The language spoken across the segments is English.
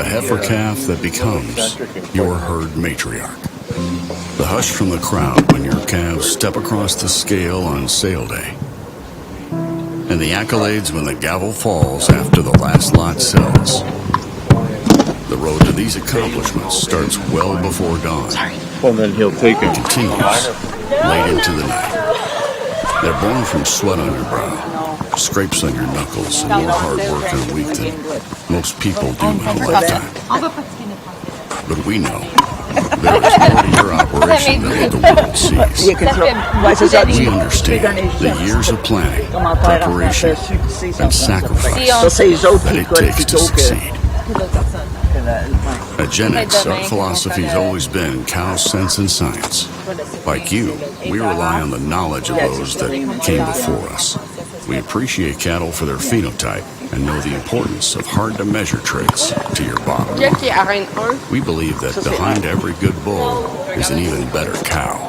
the heifer calf that becomes your herd matriarch. The hush from the crowd when your calves step across the scale on sale day. And the accolades when the gavel falls after the last lot sells. The road to these accomplishments starts well before dawn. Well, then he'll take it. Continues late into the night. They're born from sweat on your brow, scrapes on your knuckles, and more hard work in a week than most people do in a lifetime. But we know there is more to your operation than what the world sees. We understand the years of planning, preparation, and sacrifice that it takes to succeed. At Gen X, our philosophy has always been cow sense and science. Like you, we rely on the knowledge of those that came before us. We appreciate cattle for their phenotype and know the importance of hard-to-measure traits to your bottom line. We believe that behind every good bull is an even better cow.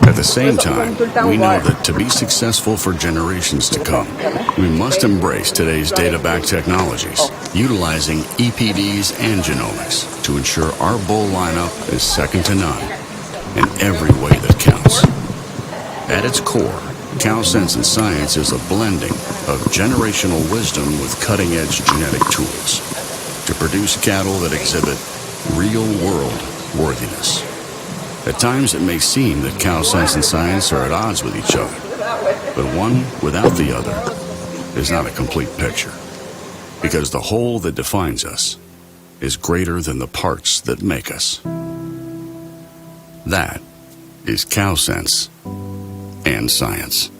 At the same time, we know that to be successful for generations to come, we must embrace today's data-backed technologies, utilizing EPDs and genomics to ensure our bull lineup is second to none in every way that counts. At its core, Cow Sense and Science is a blending of generational wisdom with cutting-edge genetic tools to produce cattle that exhibit real-world worthiness. At times, it may seem that Cow Sense and Science are at odds with each other, but one without the other is not a complete picture, because the whole that defines us is greater than the parts that make us. That is Cow Sense and Science.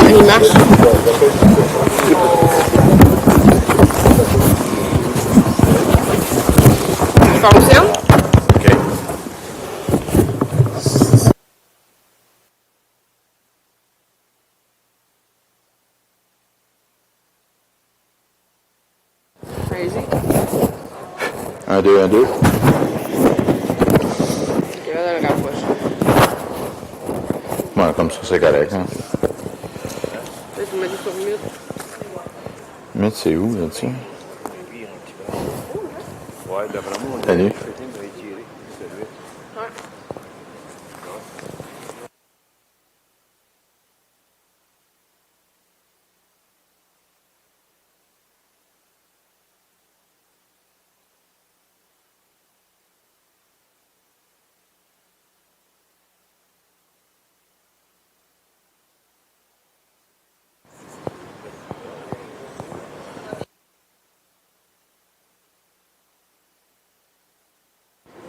Il marche. Ça fonctionne? OK. Crazy. 1, 2, 1, 2. Ok, là, dans la poche. Ouais, comme ça, c'est correct. Hein? Là, tu m'as dit sur mute. Mute, c'est où, là-dessus? Ouais, d'après moi, on Salut.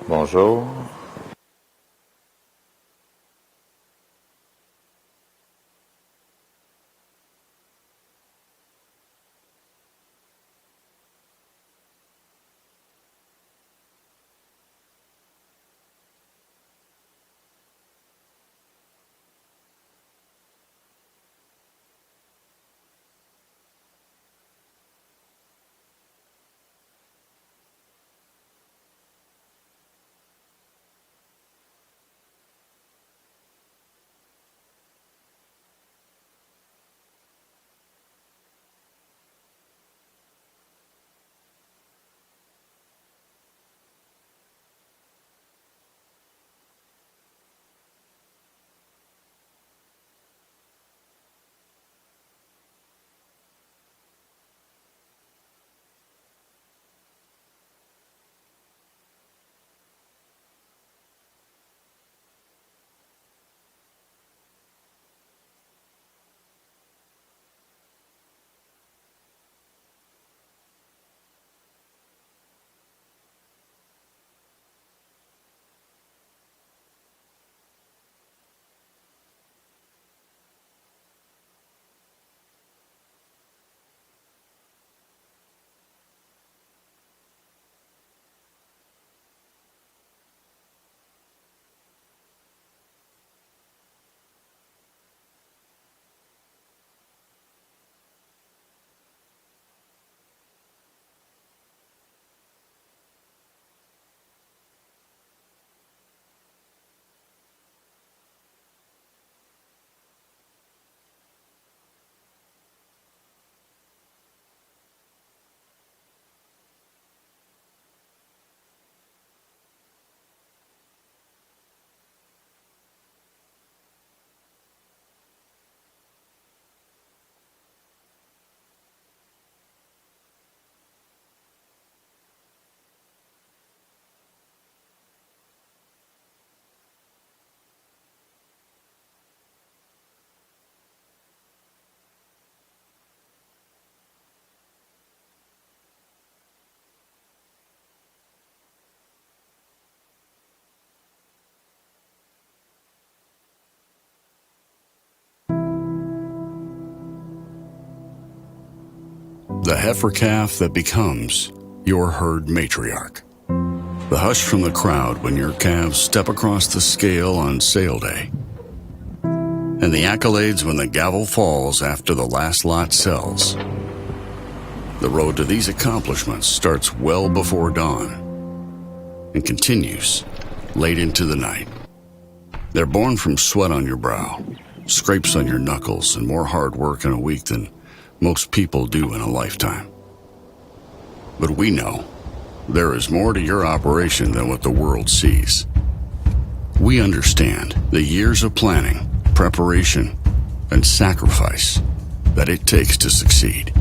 Bonjour. the heifer calf that becomes your herd matriarch. The hush from the crowd when your calves step across the scale on sale day. And the accolades when the gavel falls after the last lot sells. The road to these accomplishments starts well before dawn and continues late into the night. They're born from sweat on your brow, scrapes on your knuckles, and more hard work in a week than most people do in a lifetime. But we know there is more to your operation than what the world sees. We understand the years of planning, preparation, and sacrifice that it takes to succeed.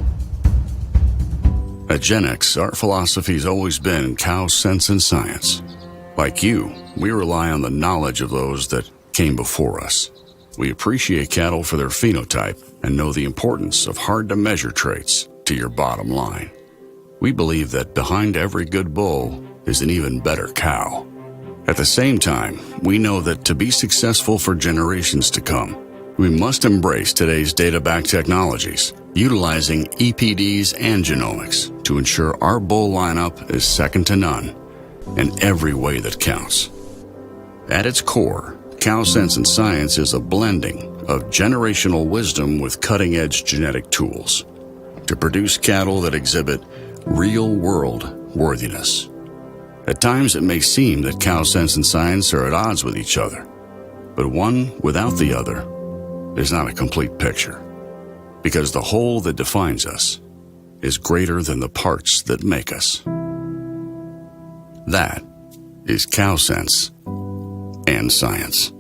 At Gen X, our philosophy's always been cow sense and science. Like you, we rely on the knowledge of those that came before us. We appreciate cattle for their phenotype and know the importance of hard-to-measure traits to your bottom line. We believe that behind every good bull is an even better cow. At the same time, we know that to be successful for generations to come, we must embrace today's data-backed technologies, utilizing EPDs and genomics to ensure our bull lineup is second to none in every way that counts. At its core, Cow Sense and Science is a blending of generational wisdom with cutting-edge genetic tools to produce cattle that exhibit real-world worthiness. At times, it may seem that Cow Sense and Science are at odds with each other, but one without the other is not a complete picture, because the whole that defines us is greater than the parts that make us. That is Cow Sense and Science.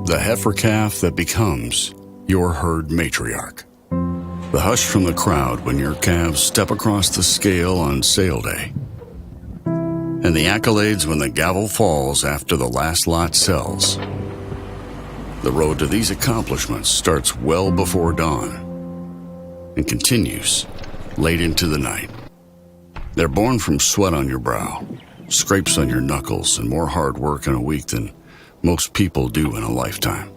the heifer calf that becomes your herd matriarch. The hush from the crowd when your calves step across the scale on sale day. And the accolades when the gavel falls after the last lot sells. The road to these accomplishments starts well before dawn and continues late into the night. They're born from sweat on your brow, scrapes on your knuckles, and more hard work in a week than most people do in a lifetime.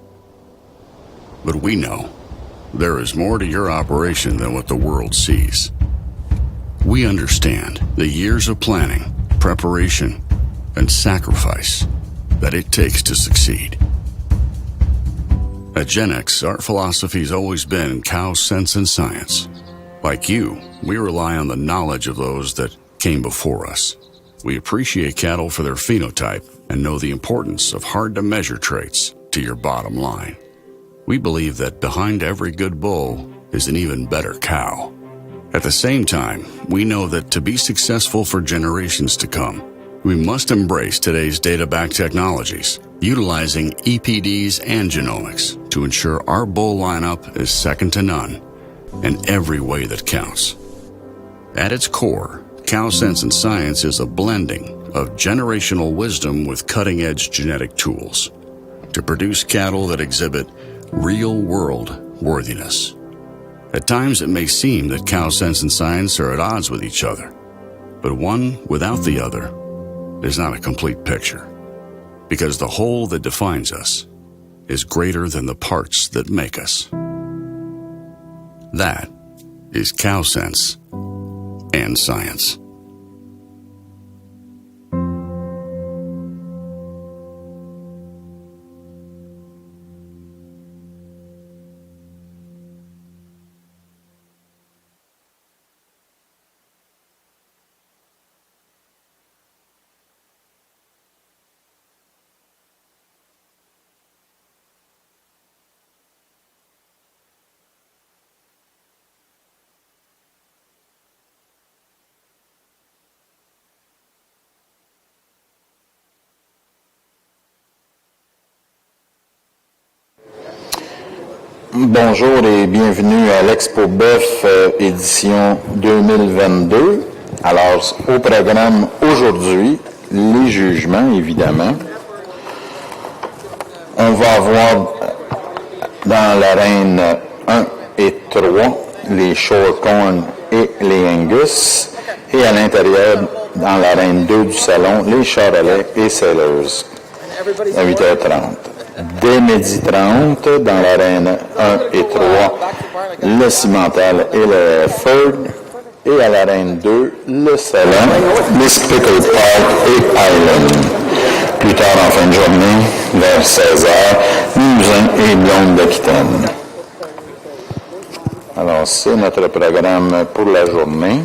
But we know there is more to your operation than what the world sees. We understand the years of planning, preparation, and sacrifice that it takes to succeed. At Gen X, our philosophy's always been cow sense and science. Like you, we rely on the knowledge of those that came before us. We appreciate cattle for their phenotype and know the importance of hard-to-measure traits to your bottom line. We believe that behind every good bull is an even better cow. At the same time, we know that to be successful for generations to come, we must embrace today's data-backed technologies, utilizing EPDs and genomics to ensure our bull lineup is second to none in every way that counts. At its core, Cow Sense and Science is a blending of generational wisdom with cutting-edge genetic tools to produce cattle that exhibit real-world worthiness. At times, it may seem that Cow Sense and Science are at odds with each other, but one without the other is not a complete picture, because the whole that defines us is greater than the parts that make us. That is Cow Sense and Science. Bonjour et bienvenue à l'Expo Boeuf édition 2022. Alors, au programme aujourd'hui, les jugements, évidemment. On va avoir dans l'arène 1 et 3 les Shorthorn et les Angus. Et à l'intérieur, dans l'arène 2 du salon, les Charolais et Sailors à 8h30. Dès midi 30, dans l'arène 1 et 3, le Cimental et le Hereford. Et à l'arène 2, le salon, les Spickled Park et Island. Plus tard en fin de journée, vers 16h, Limousin et Blonde d'Aquitaine. Alors, c'est notre programme pour la journée.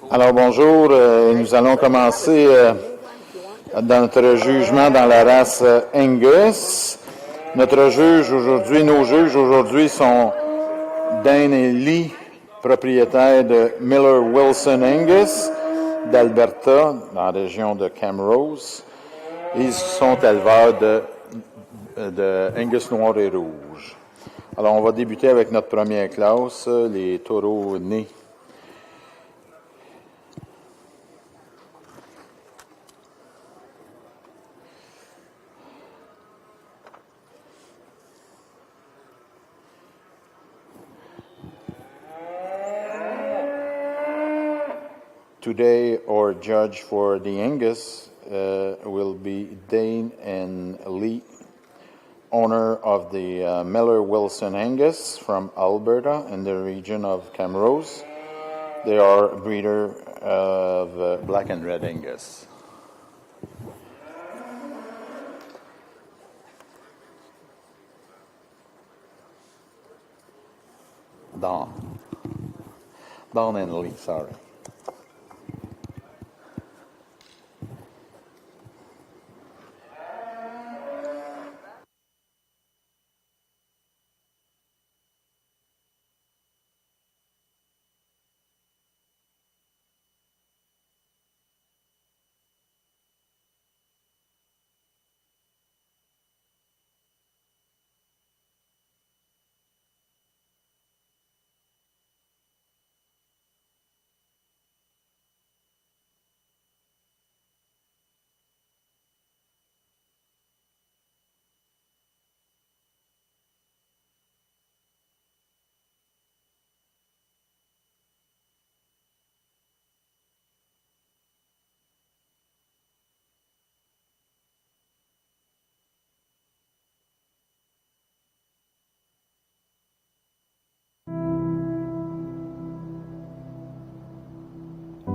Alors bonjour, nous allons commencer notre jugement dans la race Angus. Nos juges aujourd'hui sont Dan et Lee, propriétaires de Miller Wilson Angus d'Alberta, dans la région de Camrose. Ils sont éleveurs de Angus noir et rouge. Alors on va débuter avec notre première classe, les taureaux nés. Today, our judge for the Angus will be Dane and Lee, owner of the Miller Wilson Angus from Alberta in the region of Camrose. They are a breeder of black and red Angus. Don and Lee, sorry.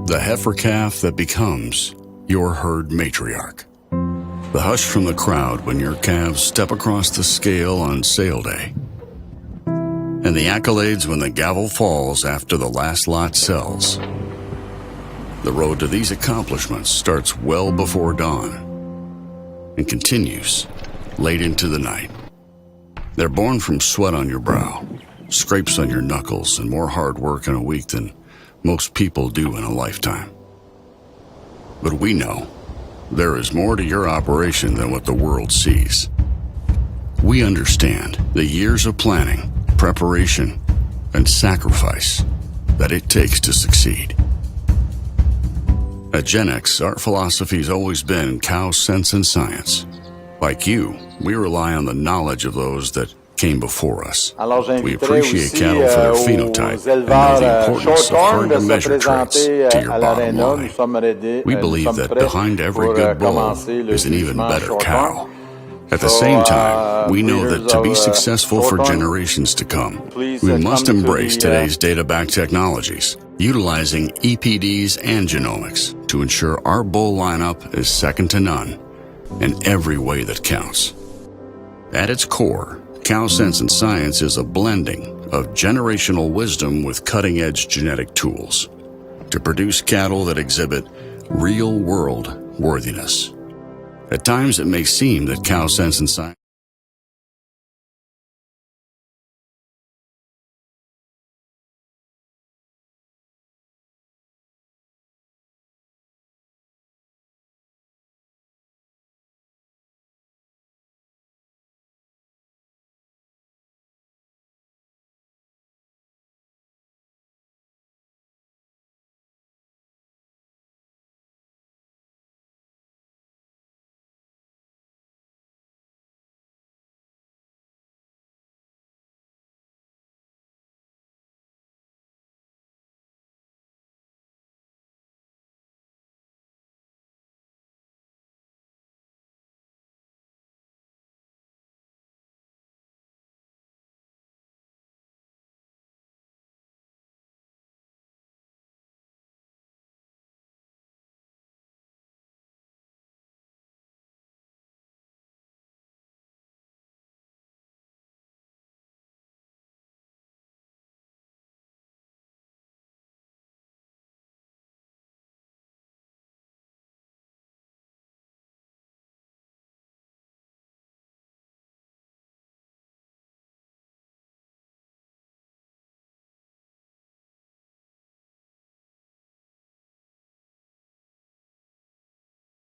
The heifer calf that becomes your herd matriarch. The hush from the crowd when your calves step across the scale on sale day. And the accolades when the gavel falls after the last lot sells. The road to these accomplishments starts well before dawn and continues late into the night. They're born from sweat on your brow, scrapes on your knuckles, and more hard work in a week than most people do in a lifetime. But we know there is more to your operation than what the world sees. We understand the years of planning, preparation, and sacrifice that it takes to succeed. At Gen X, our philosophy has always been cow sense and science. Like you, we rely on the knowledge of those that came before us. We appreciate cattle for their phenotype and know the importance of hard-to-measure traits to your bottom line. We believe that behind every good bull is an even better cow. At the same time, we know that to be successful for generations to come, we must embrace today's data-backed technologies, utilizing EPDs and genomics to ensure our bull lineup is second to none in every way that counts. At its core, Cow Sense and Science is a blending of generational wisdom with cutting-edge genetic tools to produce cattle that exhibit real-world worthiness. At times, it may seem that Cow Sense and Science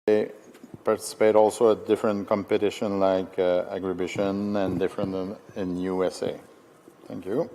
They participate also at different competition like Agribition and different in USA. Thank you.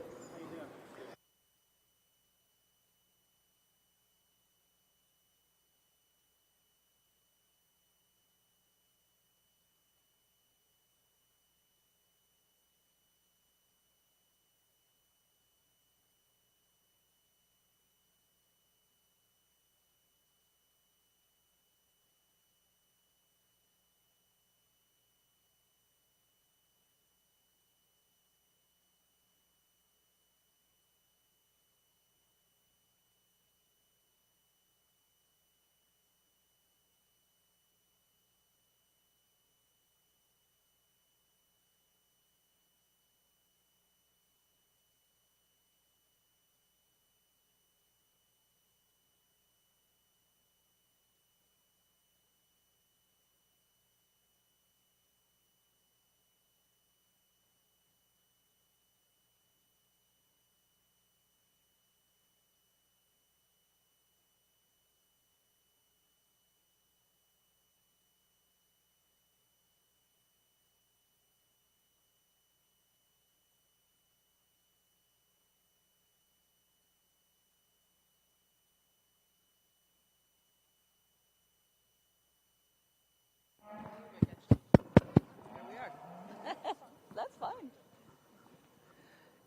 That's fine.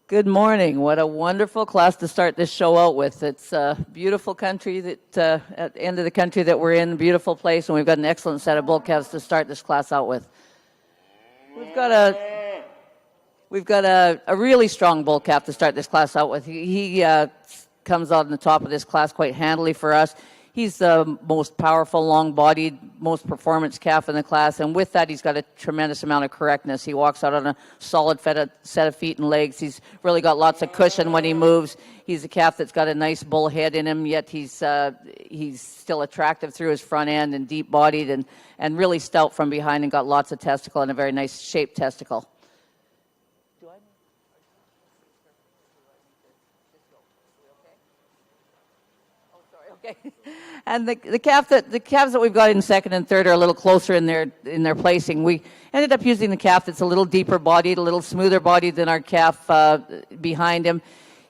Good morning. What a wonderful class to start this show out with. It's a beautiful country that at the end of the country that we're in, a beautiful place, and we've got an excellent set of bull calves to start this class out with. We've got a really strong bull calf to start this class out with. He comes out on the top of this class quite handily for us. He's the most powerful, long-bodied, most performance calf in the class, and with that, he's got a tremendous amount of correctness. He walks out on a solid set of feet and legs. He's really got lots of cushion when he moves. He's a calf that's got a nice bull head in him, yet he's still attractive through his front end and deep-bodied and really stout from behind and got lots of testicle and a very nice shaped testicle. Okay. And the calves that we've got in second and third are a little closer in their placing. We ended up using the calf that's a little deeper bodied, a little smoother bodied than our calf behind him.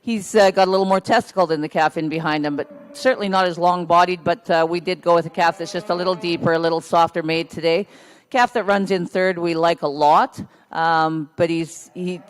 He's got a little more testicle than the calf in behind him, but certainly not as long bodied. But we did go with a calf that's just a little deeper, a little softer made today. Calf that runs in third we like a lot, but he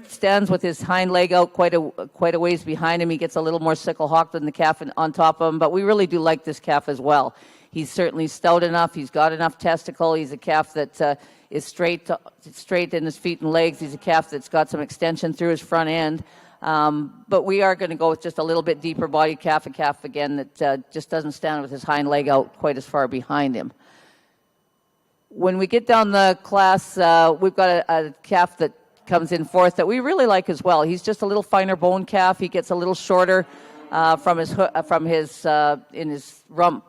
stands with his hind leg out quite a ways behind him. He gets a little more sickle hawk than the calf on top of him, but we really do like this calf as well. He's certainly stout enough. He's got enough testicle. He's a calf that is straight in his feet and legs. He's a calf that's got some extension through his front end. But we are going to go with just a little bit deeper bodied calf, a calf again that just doesn't stand with his hind leg out quite as far behind him. When we get down the class, we've got a calf that comes in fourth that we really like as well. He's just a little finer bone calf. He gets a little shorter in his rump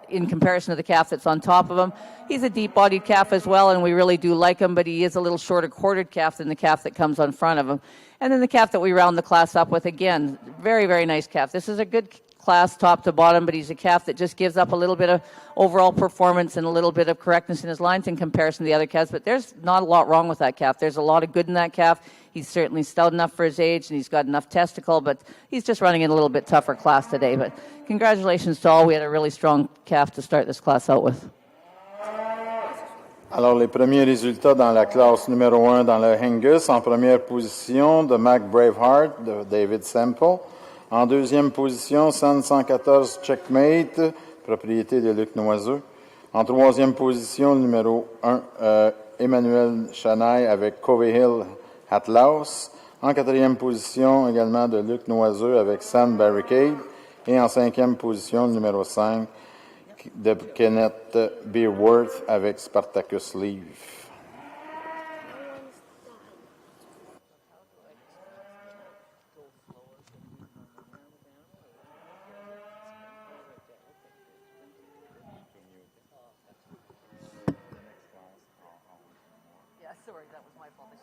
in comparison to the calf that's on top of him. He's a deep-bodied calf as well, and we really do like him, but he is a little shorter quartered calf than the calf that comes on front of him. And then the calf that we round the class up with, again, very, very nice calf. This is a good class top to bottom, but he's a calf that just gives up a little bit of overall performance and a little bit of correctness in his lines in comparison to the other calves, but there's not a lot wrong with that calf. There's a lot of good in that calf. He's certainly stout enough for his age, and he's got enough testicle, but he's just running in a little bit tougher class today. But congratulations to all. We had a really strong calf to start this class out with. Alors, les premiers résultats dans la classe numéro 1 dans le Angus. En première position, de Mac Braveheart, de David Semple. En deuxième position, 114 Checkmate, propriété de Luc Noiseux. En troisième position, numéro 1, Emmanuel Chanaille avec Covey Hill Atlas. En quatrième position, également de Luc Noiseux avec Sand Barricade. Et en cinquième position, numéro 5, de Kenneth Beerworth avec Spartacus Leaf. Yeah, sorry, that was my fault. I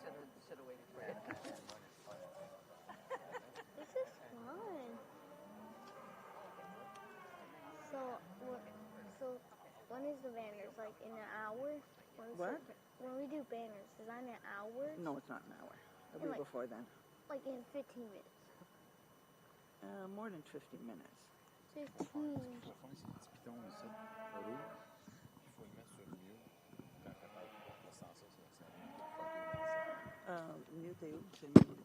should have waited for you. This is fun. So, When is the banners? Like in an hour? What? When we do banners, is that in an hour? No, it's not an hour. It'll be before then. Like in 15 minutes. More than 15 minutes. 15. Mieux t'es où? C'est mieux le piton.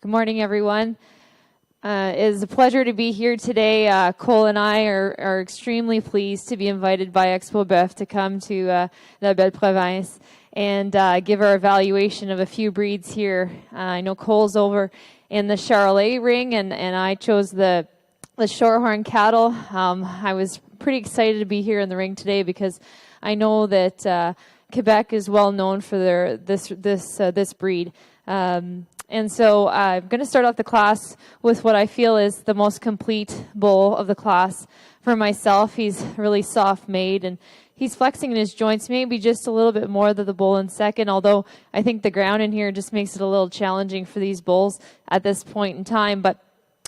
Good morning, everyone. It is a pleasure to be here today. Cole and I are extremely pleased to be invited by Expo Boeuf to come to La Belle Province and give our evaluation of a few breeds here. I know Cole's over in the Charolais ring, and I chose the Shorthorn cattle. I was pretty excited to be here in the ring today because I know that Quebec is well known for this breed. And so I'm going to start off the class with what I feel is the most complete bull of the class. For myself, he's really soft-made, and he's flexing in his joints maybe just a little bit more than the bull in second, although I think the ground in here just makes it a little challenging for these bulls at this point in time. But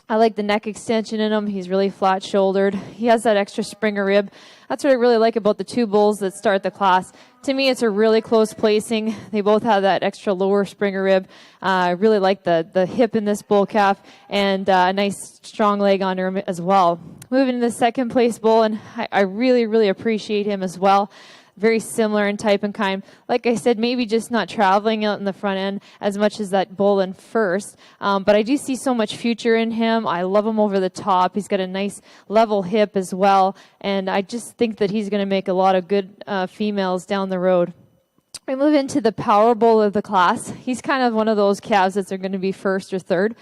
I like the neck extension in him. He's really flat-shouldered. He has that extra Springer rib. That's what I really like about the two bulls that start the class. To me, it's a really close placing. They both have that extra lower Springer rib. I really like the hip in this bull calf and a nice strong leg on him as well. Moving to the second place bull, and I really, really appreciate him as well. Very similar in type and kind. Like I said, maybe just not traveling out in the front end as much as that bull in first. But I do see so much future in him. I love him over the top. He's got a nice level hip as well. And I just think that he's going to make a lot of good females down the road. We move into the power bull of the class. He's kind of one of those calves that are going to be first or third.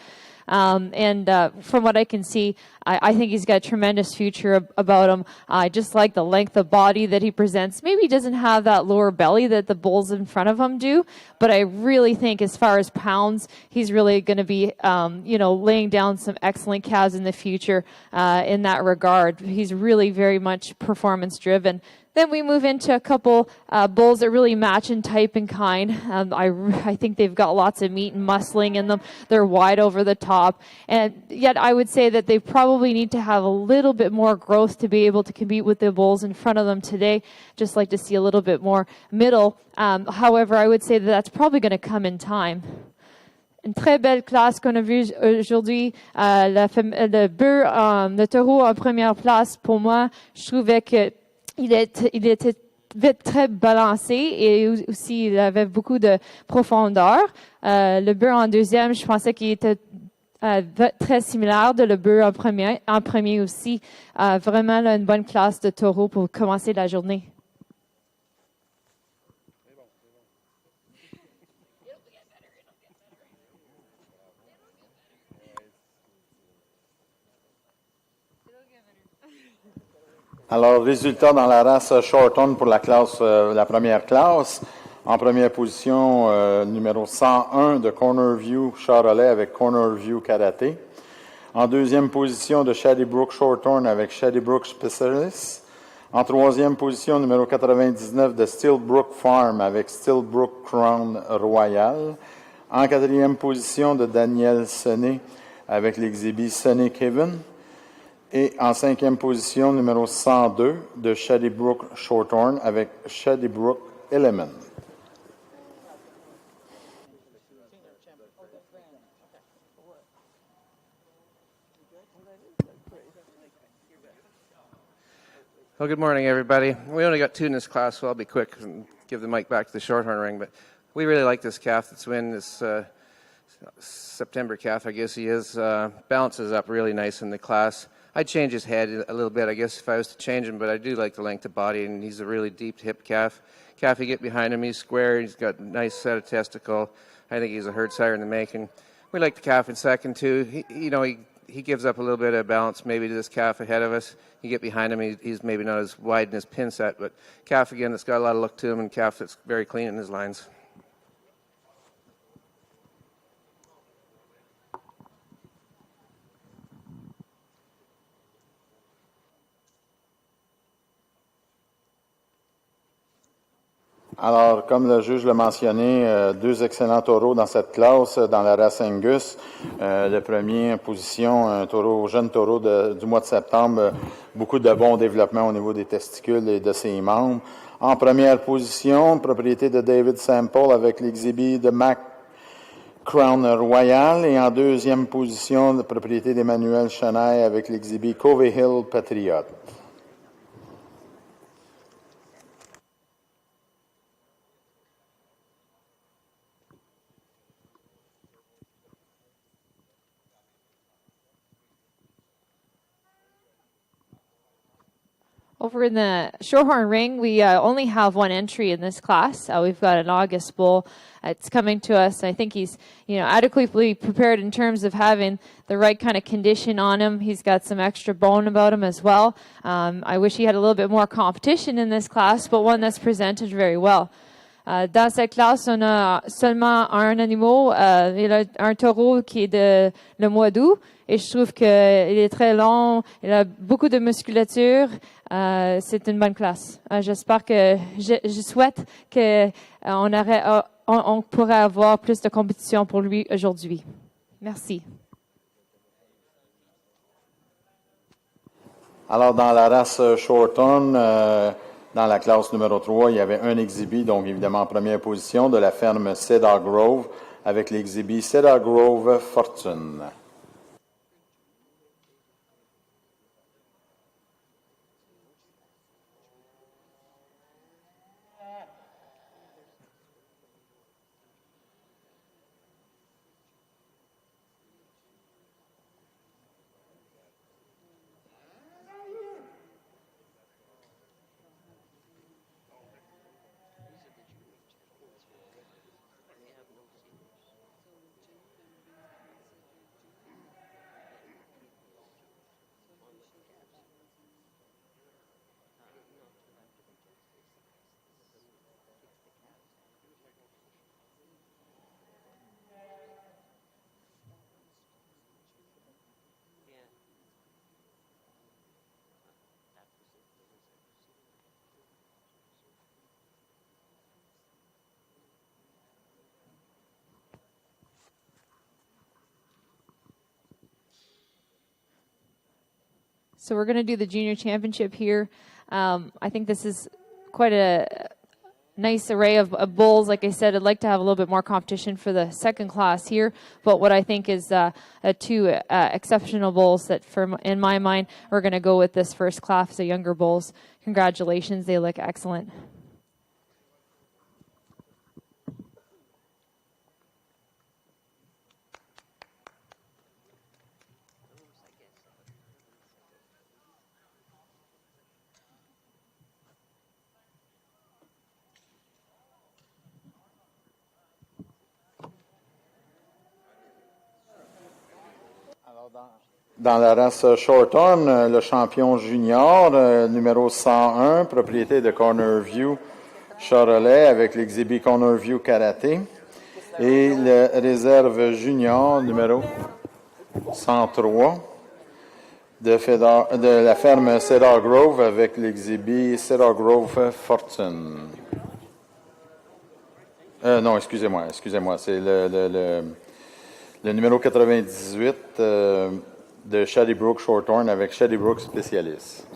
From what I can see, I think he's got a tremendous future about him. I just like the length of body that he presents. Maybe he doesn't have that lower belly that the bulls in front of him do, but I really think as far as pounds, he's really going to be, laying down some excellent calves in the future in that regard. He's really very much performance driven. Then we move into a couple bulls that really match in type and kind. I think they've got lots of meat and muscling in them. They're wide over the top. And yet I would say that they probably need to have a little bit more growth to be able to compete with the bulls in front of them today. Just like to see a little bit more middle. However, I would say that that's probably going to come in time. Une très belle classe qu'on a vue aujourd'hui. Le bœuf, le taureau en première place, pour moi, je trouvais que il était vite très balancé et aussi il avait beaucoup de profondeur. Le bœuf en deuxième, je pensais qu'il était très similaire de le bœuf en premier aussi. Vraiment là, une bonne classe de taureau pour commencer la journée. Alors, résultat dans la race Shorthorn pour la première classe. En première position, numéro 101 de Corner View Charolais avec Corner View Karaté. En deuxième position, de Shady Brook Shorthorn avec Shady Brook Specialist. En troisième position, numéro 99 de Stillbrook Farm avec Stillbrook Crown Royal. En quatrième position, de Daniel Sonnet avec l'exhibit Sonnet Kevin. Et en cinquième position, numéro 102 de Shady Brook Shorthorn avec Shady Brook Element. Well, good morning, everybody. We only got two in this class, so I'll be quick and give the mic back to the Shorthorn ring. But we really like this calf that's winning this September calf, I guess he is. Balances up really nice in the class. I'd change his head a little bit, I guess, if I was to change him, but I do like the length of body, and he's a really deep hip calf. Calf, you get behind him, he's square, he's got a nice set of testicle. I think he's a herd sire in the making. We like the calf in second, too. He gives up a little bit of balance maybe to this calf ahead of us. You get behind him, he's maybe not as wide in his pin set, but calf, again, that's got a lot of look to him, and calf that's very clean in his lines. Alors, comme le juge l'a mentionné, deux excellents taureaux dans cette classe, dans la race Angus. Le premier position, un jeune taureau du mois de septembre, beaucoup de bon développement au niveau des testicules et de ses membres. En première position, propriété de David Sample avec l'exhibit de Mac Crown Royal. Et en deuxième position, propriété d'Emmanuel Chenaille avec l'exhibit Covey Hill Patriot. Over in the Shorthorn ring, we only have one entry in this class. We've got an August bull. It's coming to us. I think he's, adequately prepared in terms of having the right kind of condition on him. He's got some extra bone about him as well. I wish he had a little bit more competition in this class, but one that's presented very well. Dans cette classe, on a seulement un animal. Il a un taureau qui est de le mois d'août. Et je trouve qu'il est très long. Il a beaucoup de musculature. C'est une bonne classe. J'espère que, je souhaite que on pourrait avoir plus de compétition pour lui aujourd'hui. Merci. Alors, dans la race Shorthorn, dans la classe numéro 3, il y avait un exhibit, donc évidemment en première position, de la ferme Cedar Grove, avec l'exhibit Cedar Grove Fortune. So we're going to do the junior championship here. I think this is quite a nice array of bulls. Like I said, I'd like to have a little bit more competition for the second class here. But what I think is two exceptional bulls that, in my mind, we're going to go with this first class, the younger bulls. Congratulations. They look excellent. Dans la race Shorthorn, le champion junior, numéro 101, propriété de Cornerview Charolais avec l'exhibit Cornerview Karaté. Et le réserve junior, numéro 103, de la ferme Cedar Grove avec l'exhibit Cedar Grove Fortune. Non, excusez-moi, c'est le numéro 98 de Shadybrook Shorthorn avec Shadybrook Spécialiste.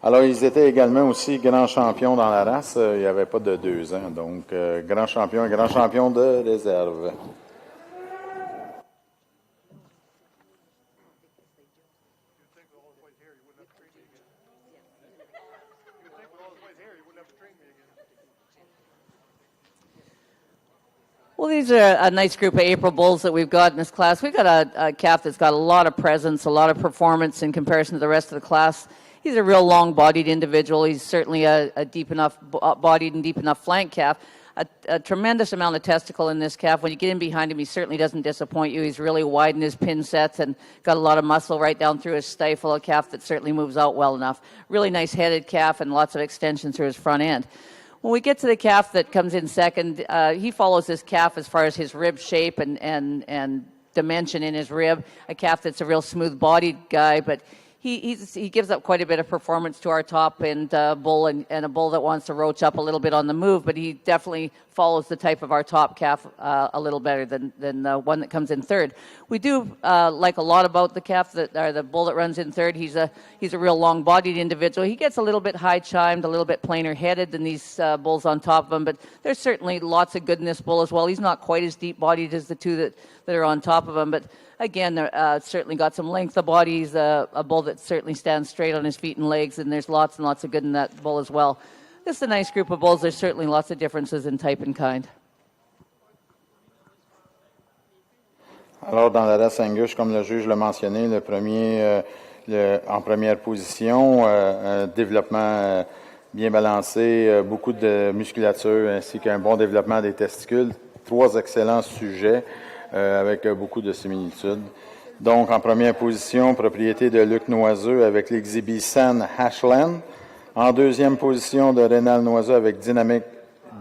Alors, ils étaient également aussi grands champions dans la race. Il n'y avait pas de 2 ans. Donc, grand champion de réserve. Well, these are a nice group of April bulls that we've got in this class. We've got a calf that's got a lot of presence, a lot of performance in comparison to the rest of the class. He's a real long-bodied individual. He's certainly a deep enough bodied and deep enough flank calf. A tremendous amount of testicle in this calf. When you get in behind him, he certainly doesn't disappoint you. He's really wide in his pin sets and got a lot of muscle right down through his stifle, a calf that certainly moves out well enough. Really nice headed calf and lots of extension through his front end. When we get to the calf that comes in second, he follows this calf as far as his rib shape and dimension in his rib. A calf that's a real smooth-bodied guy, but he gives up quite a bit of performance to our top end bull and a bull that wants to roach up a little bit on the move, but he definitely follows the type of our top calf a little better than the one that comes in third. We do like a lot about the calf the bull that runs in third. He's a real long-bodied individual. He gets a little bit high-chimed, a little bit plainer headed than these bulls on top of him, but there's certainly lots of good in this bull as well. He's not quite as deep-bodied as the two that are on top of him, but again, certainly got some length of body. He's a bull that certainly stands straight on his feet and legs, and there's lots and lots of good in that bull as well. Just a nice group of bulls. There's certainly lots of differences in type and kind. Alors, dans la race Angus, comme le juge l'a mentionné, le premier en première position, un développement bien balancé, beaucoup de musculature ainsi qu'un bon développement des testicules. 3 excellents sujets avec beaucoup de similitudes. Donc, en première position, propriété de Luc Noiseux avec l'Exhibition Ashland. En deuxième position, de Rénal Noiseux avec Dynamic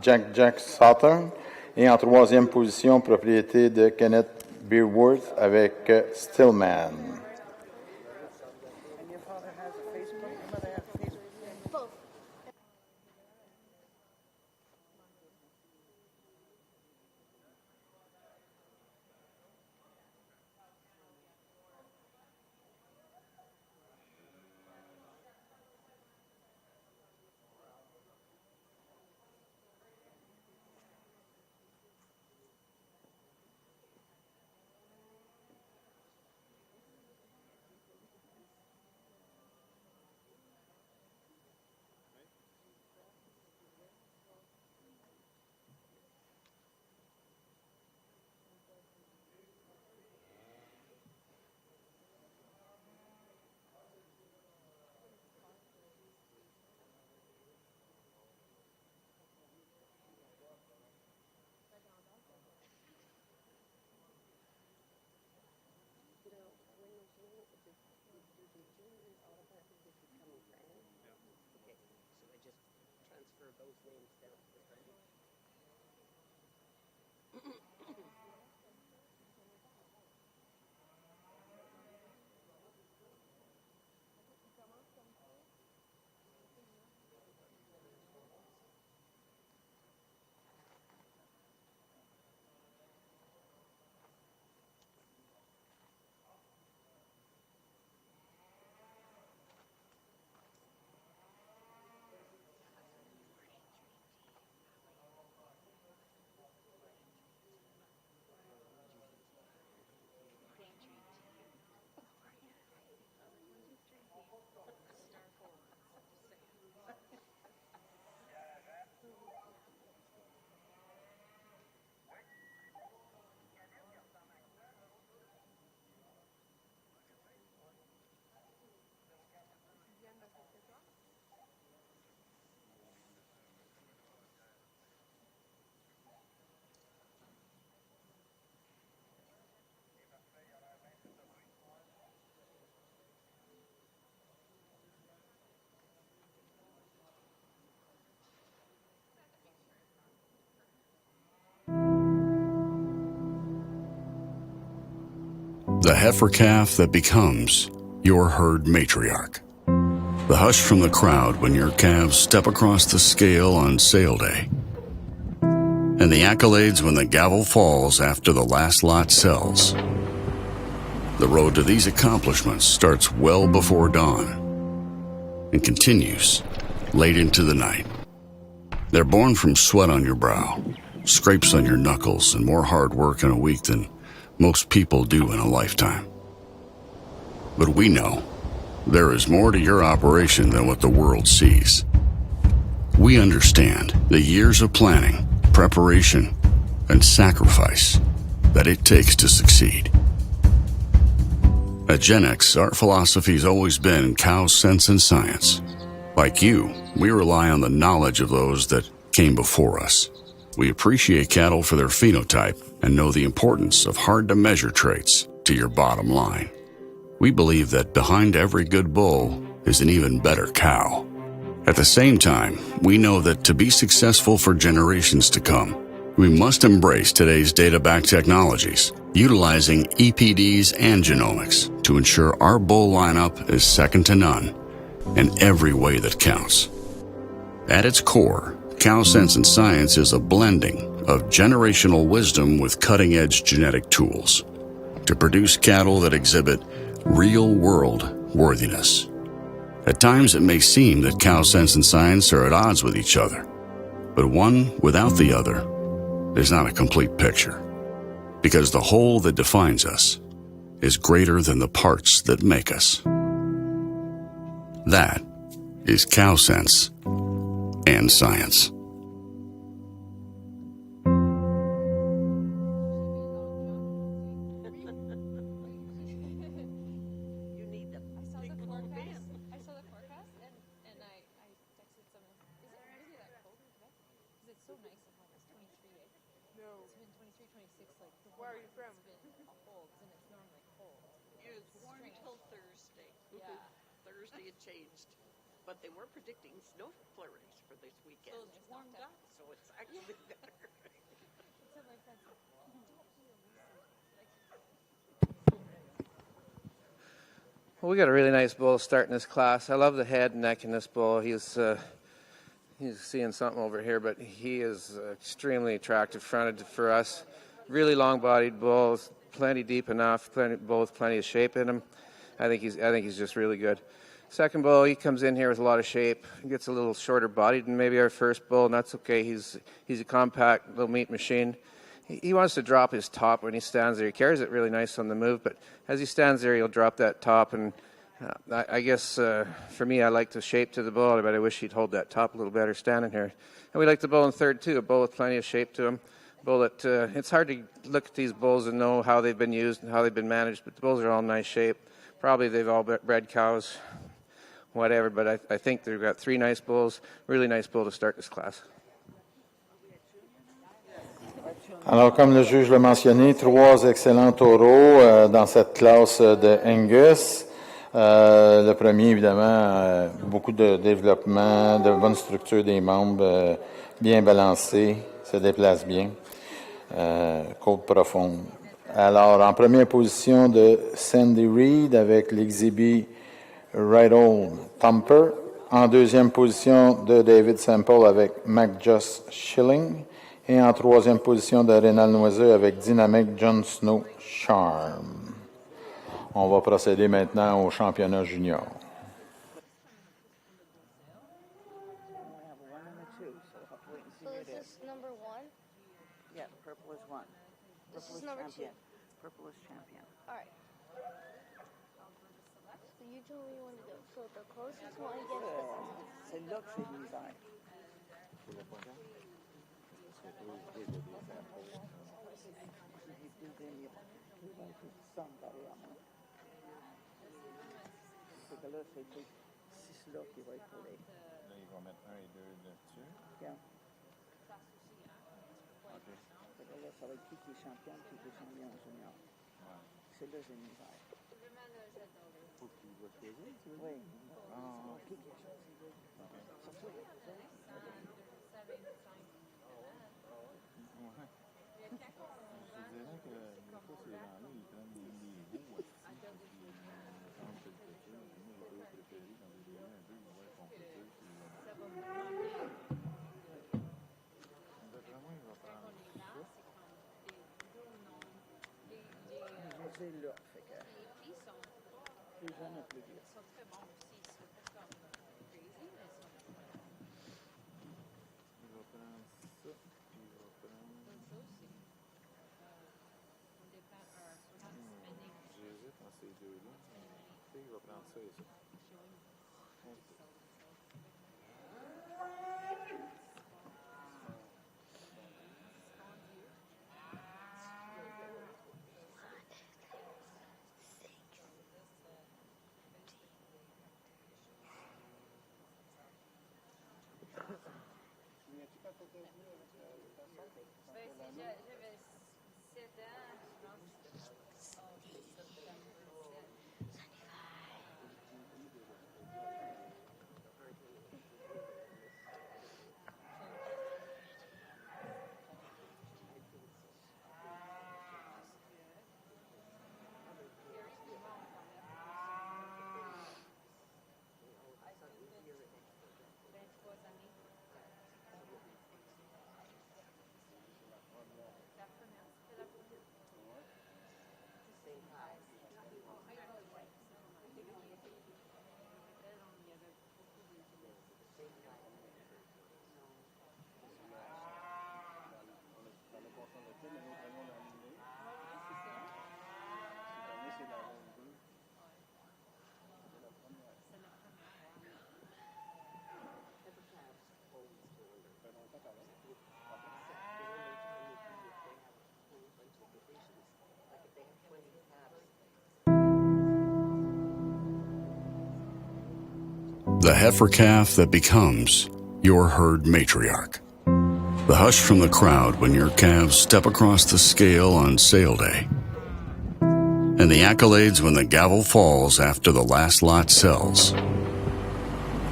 Jack Saturn. Et en troisième position, propriété de Kenneth Beerworth avec Stillman. The heifer calf that becomes your herd matriarch. The hush from the crowd when your calves step across the scale on sale day. And the accolades when the gavel falls after the last lot sells. The road to these accomplishments starts well before dawn and continues late into the night. They're born from sweat on your brow, scrapes on your knuckles, and more hard work in a week than most people do in a lifetime. But we know there is more to your operation than what the world sees. We understand the years of planning, preparation, and sacrifice that it takes to succeed. At Gen X, our philosophy has always been cow sense and science. Like you, we rely on the knowledge of those that came before us. We appreciate cattle for their phenotype and know the importance of hard-to-measure traits to your bottom line. We believe that behind every good bull is an even better cow. At the same time, we know that to be successful for generations to come, we must embrace today's data-backed technologies, utilizing EPDs and genomics to ensure our bull lineup is second to none in every way that counts. At its core, Cow Sense and Science is a blending of generational wisdom with cutting-edge genetic tools to produce cattle that exhibit real-world worthiness. At times, it may seem that Cow Sense and Science are at odds with each other, but one without the other is not a complete picture, because the whole that defines us is greater than the parts that make us. That is Cow Sense and Science. Where are you from? It was warm till Thursday. Thursday it changed. But they were predicting snow flurries for this weekend. So it's warmed up. So it's actually better. Well, we got a really nice bull starting this class. I love the head and neck in this bull. He's seeing something over here, but he is extremely attractive fronted for us. Really long-bodied bull, plenty deep enough, plenty of shape in him. I think he's just really good. Second bull, he comes in here with a lot of shape. He gets a little shorter bodied than maybe our first bull, and that's okay. He's a compact little meat machine. He wants to drop his top when he stands there. He carries it really nice on the move, but as he stands there, he'll drop that top. And I guess for me, I like the shape to the bull, but I wish he'd hold that top a little better standing here. And we like the bull in third too, a bull with plenty of shape to him. Bull that it's hard to look at these bulls and know how they've been used and how they've been managed, but the bulls are all in nice shape. Probably they've all bred cows, whatever, but I think they've got three nice bulls, really nice bull to start this class. Alors, comme le juge l'a mentionné, 3 excellents taureaux dans cette classe de Angus. Le premier, évidemment, beaucoup de développement, de bonne structure des membres, bien balancé, se déplace bien, côte profonde. Alors, en première position de Sandy Reed avec l'exhibit Right Old Thumper. En deuxième position de David Semple avec McJust Schilling. Et en troisième position de Rénal Noiseux avec Dynamic Jon Snow Charm. On va procéder maintenant au championnat junior. So is this number 1? Yeah, purple is 1. This Purple is number champion. 2. Purple is champion. Alright. So you tell me when to go. So the closest one gets this. C'est là que c'est misère. C'est que là, c'est 6 là qui va être pour les. Là, ils vont mettre 1 et 2 là-dessus. Bien. C'est que là, ça va être qui est champion, qui est champion en junior. C'est là, c'est misère. Faut qu'il va choisir, tu veux dire? Oui. Qui est champion? Surtout les Je dirais que des fois, ces gens-là, ils prennent des hauts aussi, puis ils changent quelque chose. Moi, j'ai toujours préféré dans les débuts un peu, ils vont compliquer. D'après moi, il va prendre ça. Je sais là, fait que... Il va prendre ça, puis il va prendre... J'hésite dans ces deux-là. Mais il va prendre ça et ça. The heifer calf that becomes your herd matriarch. The hush from the crowd when your calves step across the scale on sale day. And the accolades when the gavel falls after the last lot sells.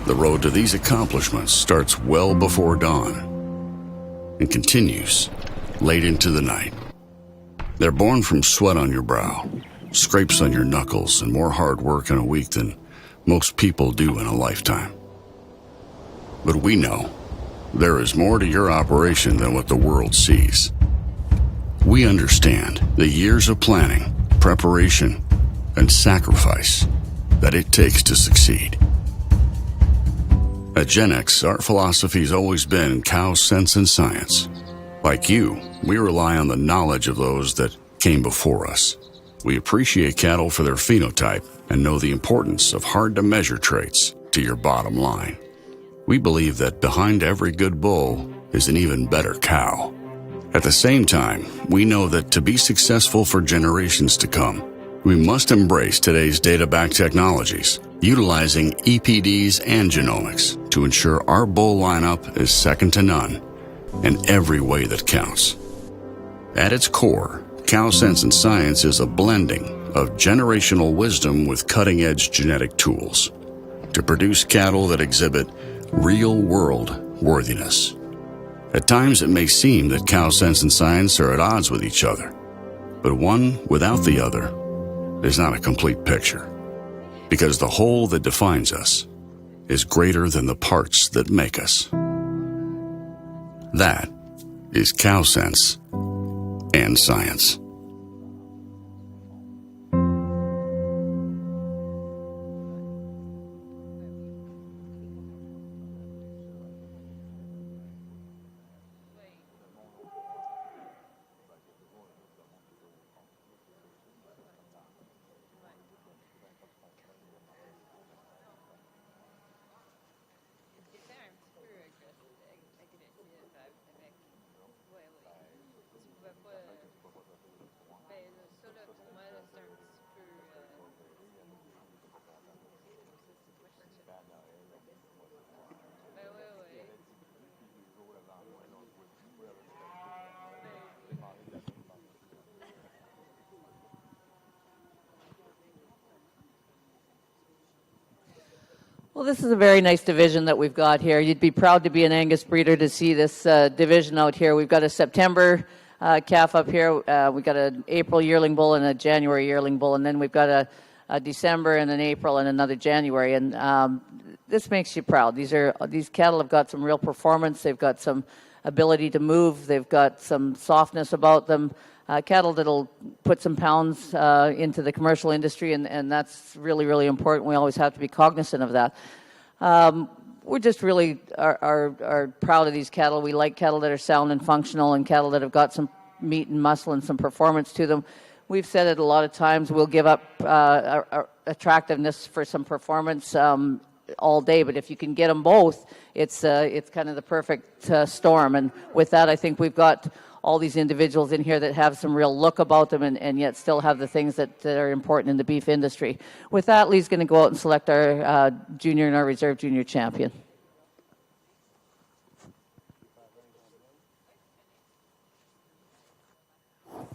The road to these accomplishments starts well before dawn and continues late into the night. They're born from sweat on your brow, scrapes on your knuckles, and more hard work in a week than most people do in a lifetime. But we know there is more to your operation than what the world sees. We understand the years of planning, preparation, and sacrifice that it takes to succeed. At Gen X, our philosophy has always been cow sense and science. Like you, we rely on the knowledge of those that came before us. We appreciate cattle for their phenotype and know the importance of hard-to-measure traits to your bottom line. We believe that behind every good bull is an even better cow. At the same time, we know that to be successful for generations to come, we must embrace today's data-backed technologies, utilizing EPDs and genomics to ensure our bull lineup is second to none in every way that counts. At its core, Cow Sense and Science is a blending of generational wisdom with cutting-edge genetic tools to produce cattle that exhibit real-world worthiness. At times it may seem that Cow Sense and Science are at odds with each other, but one without the other is not a complete picture, because the whole that defines us is greater than the parts that make us. That is Cow Sense and Science. Well, this is a very nice division that we've got here. You'd be proud to be an Angus breeder to see this division out here. We've got a September calf up here. We've got an April yearling bull and a January yearling bull, and then we've got a December and an April and another January. And this makes you proud. These cattle have got some real performance. They've got some ability to move. They've got some softness about them. cattle that'll put some pounds into the commercial industry, and that's really, really important. We always have to be cognizant of that. We're just really are proud of these cattle. We like cattle that are sound and functional and cattle that have got some meat and muscle and some performance to them. We've said it a lot of times, we'll give up attractiveness for some performance all day, but if you can get them both, it's kind of the perfect storm. And with that, I think we've got all these individuals in here that have some real look about them and yet still have the things that are important in the beef industry. With that, Lee's going to go out and select our junior and our reserve junior champion.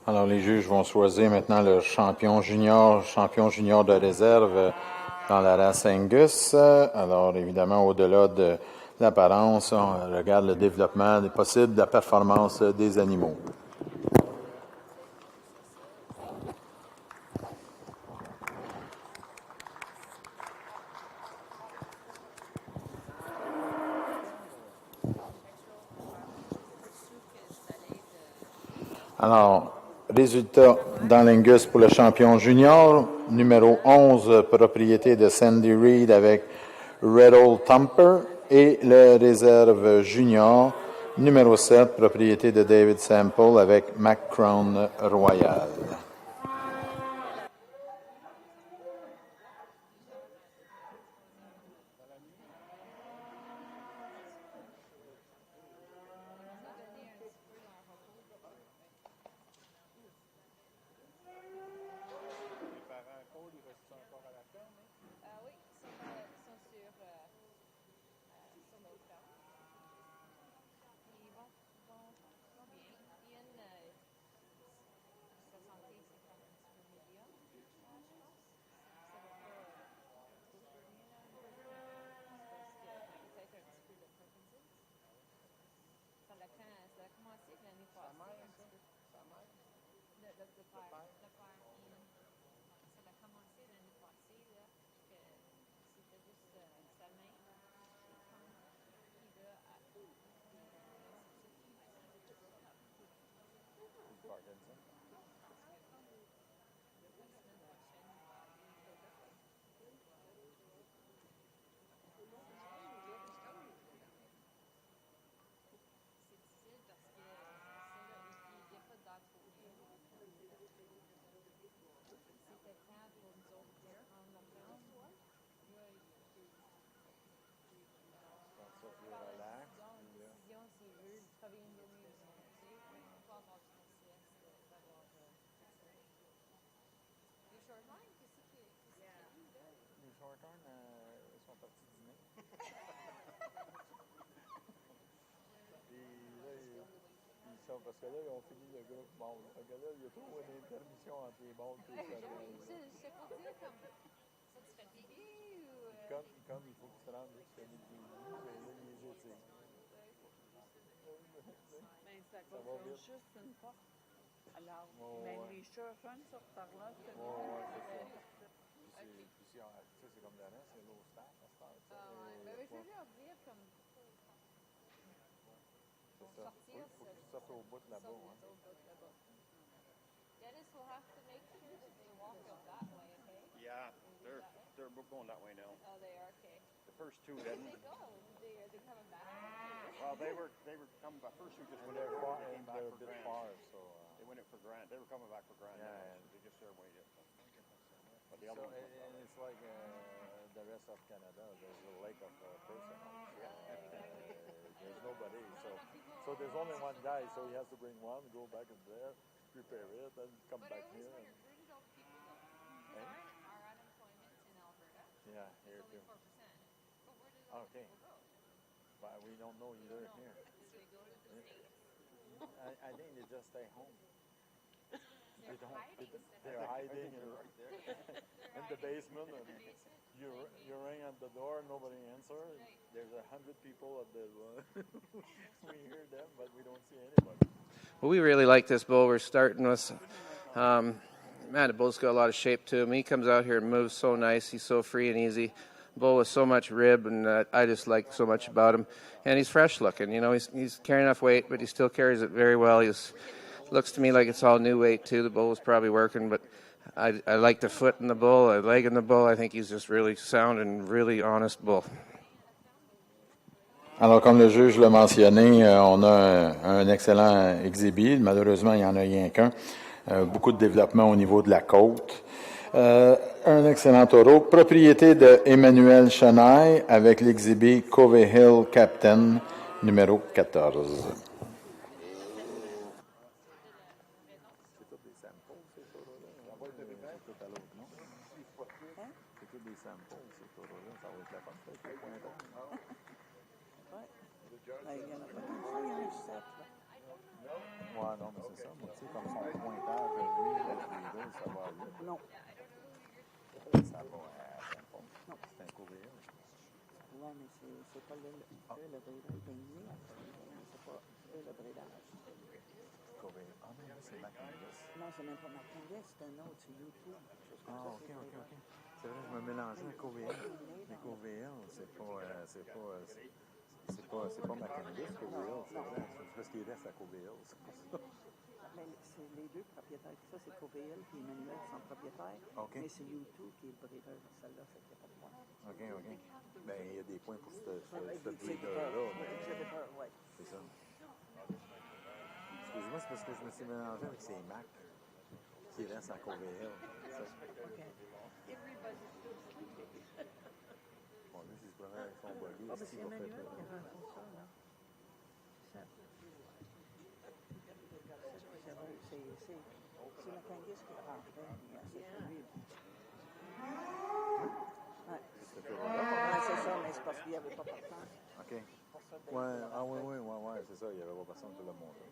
Alors, les juges vont choisir maintenant le champion junior de réserve dans la race Angus. Alors, évidemment, au-delà de l'apparence, on regarde le développement possible de la performance des animaux. Alors, résultat dans l'Angus pour le champion junior, numéro 11, propriété de Sandy Reed avec Red Old Thumper, et le réserve junior, numéro 7, propriété de David Sample avec Macron Royal. Parce que là, ils ont fini le groupe monde. Fait que là, il y a trop d'intermission entre les mondes et les cerveaux. C'est pour dire comme ça, tu fais pipi ou... Comme il faut qu'ils se rendent jusqu'à midi, mais là, ils les étirent. Mais ça coûte juste une porte. Alors, même les chauffeurs sortent par là. C'est ça. Puis c'est comme le reste, c'est l'eau staff à cette heure. Mais je veux leur dire comme... Il faut que tu sortes au bout de là-bas. Dennis will have to make sure that they walk out that way, okay? Yeah, they're going that way now. Oh, they are, okay. The first two didn't. They go. Are they coming back? Well, they were coming back. First two just went out. They came back for Grant. They went out for Grant. They were coming back for Grant. Yeah, so they just there waited. But the other one, and it's like the rest of Canada. There's a lake of personnel. There's nobody. So there's only one guy. So he has to bring one, go back in there, prepare it, and come back here. Where did all the people go? Our unemployment in Alberta. Yeah, here too. 4%. But where did all the people go? But we don't know either here. They go to the States. I think they just stay home. They're hiding in the basement. And you ring at the door, nobody answers. There's 100 people at the we hear them, but we don't see anybody. Well, we really like this bull we're starting with. Man, the bull's got a lot of shape to him. He comes out here and moves so nice. He's so free and easy. Bull with so much rib, and I just like so much about him. And he's fresh looking. You know, he's carrying enough weight, but he still carries it very well. He's Looks to me like it's all new weight too. The bull was probably working, but I like the foot in the bull, the leg in the bull. I think he's just really sound and really honest bull. Alors, comme le juge l'a mentionné, on a un excellent exhibit. Malheureusement, il n'y en a rien qu'un. Beaucoup de développement au niveau de la côte. Un excellent taureau. Propriété de Emmanuel Chenaille avec l'exhibit Cove Hill Captain numéro 14. Ouais, non, mais c'est ça. Mais tu sais, comme son pointage, lui, avec les deux, ça va aller. Non. Ça va, non, c'est un courriel. Oui, mais c'est pas le bridage. Il est né à Courriel, mais c'est pas le bridage. Courriel. Ah non, c'est Macandis. Non, c'est même pas Macandis, c'est un autre, c'est YouTube. Ah, ok. C'est vrai, je me mélangeais à courriel. Mais courriel, c'est pas Macandis, courriel, c'est vrai. C'est parce qu'il reste à courriel, c'est pour ça. Ben, c'est les deux propriétaires. Ça, c'est Courriel puis Emmanuel qui sont propriétaires. OK. Mais c'est YouTube qui est le breeder de celle-là, fait qu'il n'y a pas de point. OK. Ben, il y a des points pour ce Exhibiteur, breeder-là. oui. C'est ça. Excuse-moi, c'est parce que je me suis mélangé avec ces Mac qui restent à Courriel. C'est ça. OK. Bon, lui, si je prenais avec son buggy, Ah, ben, c'est Emmanuel qui rencontre ça, là. C'est Macandis qui le rentrait, puis c'est lui. Ouais, c'est ça, mais c'est parce qu'il n'y avait pas personne. OK. Ouais, ah oui, c'est ça, il n'y avait pas personne pour le montrer.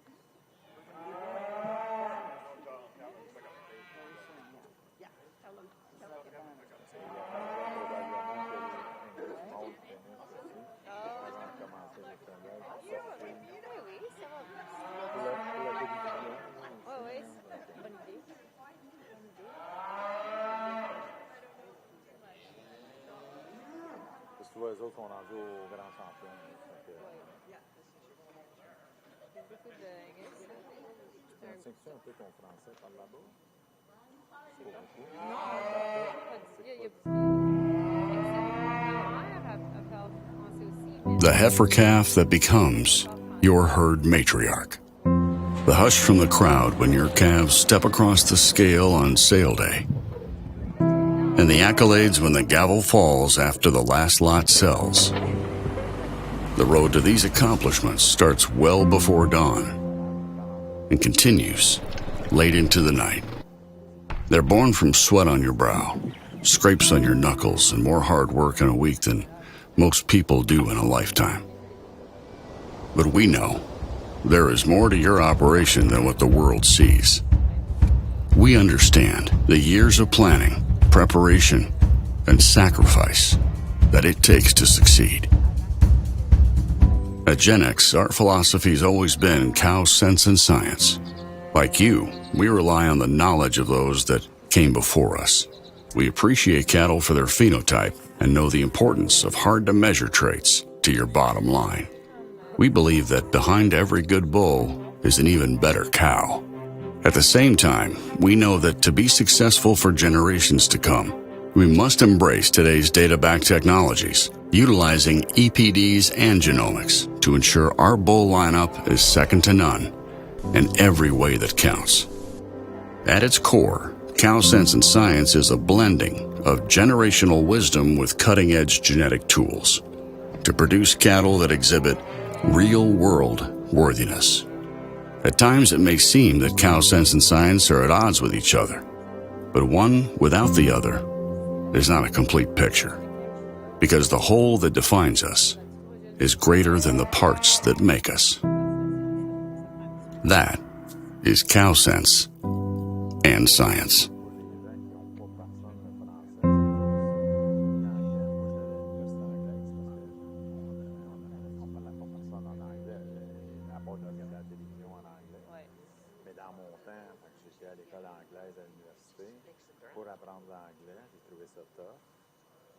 Parce que tu vois, eux autres sont rendus au grand champion. Tu sais un peu ton français par là-bas? The heifer calf that becomes your herd matriarch. The hush from the crowd when your calves step across the scale on sale day. And the accolades when the gavel falls after the last lot sells. The road to these accomplishments starts well before dawn and continues late into the night. They're born from sweat on your brow, scrapes on your knuckles, and more hard work in a week than most people do in a lifetime. But we know there is more to your operation than what the world sees. We understand the years of planning, preparation, and sacrifice that it takes to succeed. At Gen X, our philosophy has always been cow sense and science. Like you, we rely on the knowledge of those that came before us. We appreciate cattle for their phenotype and know the importance of hard-to-measure traits to your bottom line. We believe that behind every good bull is an even better cow. At the same time, we know that to be successful for generations to come, we must embrace today's data-backed technologies, utilizing EPDs and genomics to ensure our bull lineup is second to none in every way that counts. At its core, Cow Sense and Science is a blending of generational wisdom with cutting-edge genetic tools to produce cattle that exhibit real-world worthiness. At times, it may seem that Cow Sense and Science are at odds with each other, but one without the other is not a complete picture, because the whole that defines us is greater than the parts that make us. That is Cow Sense and Science. Pour apprendre l'anglais, j'ai trouvé ça tough,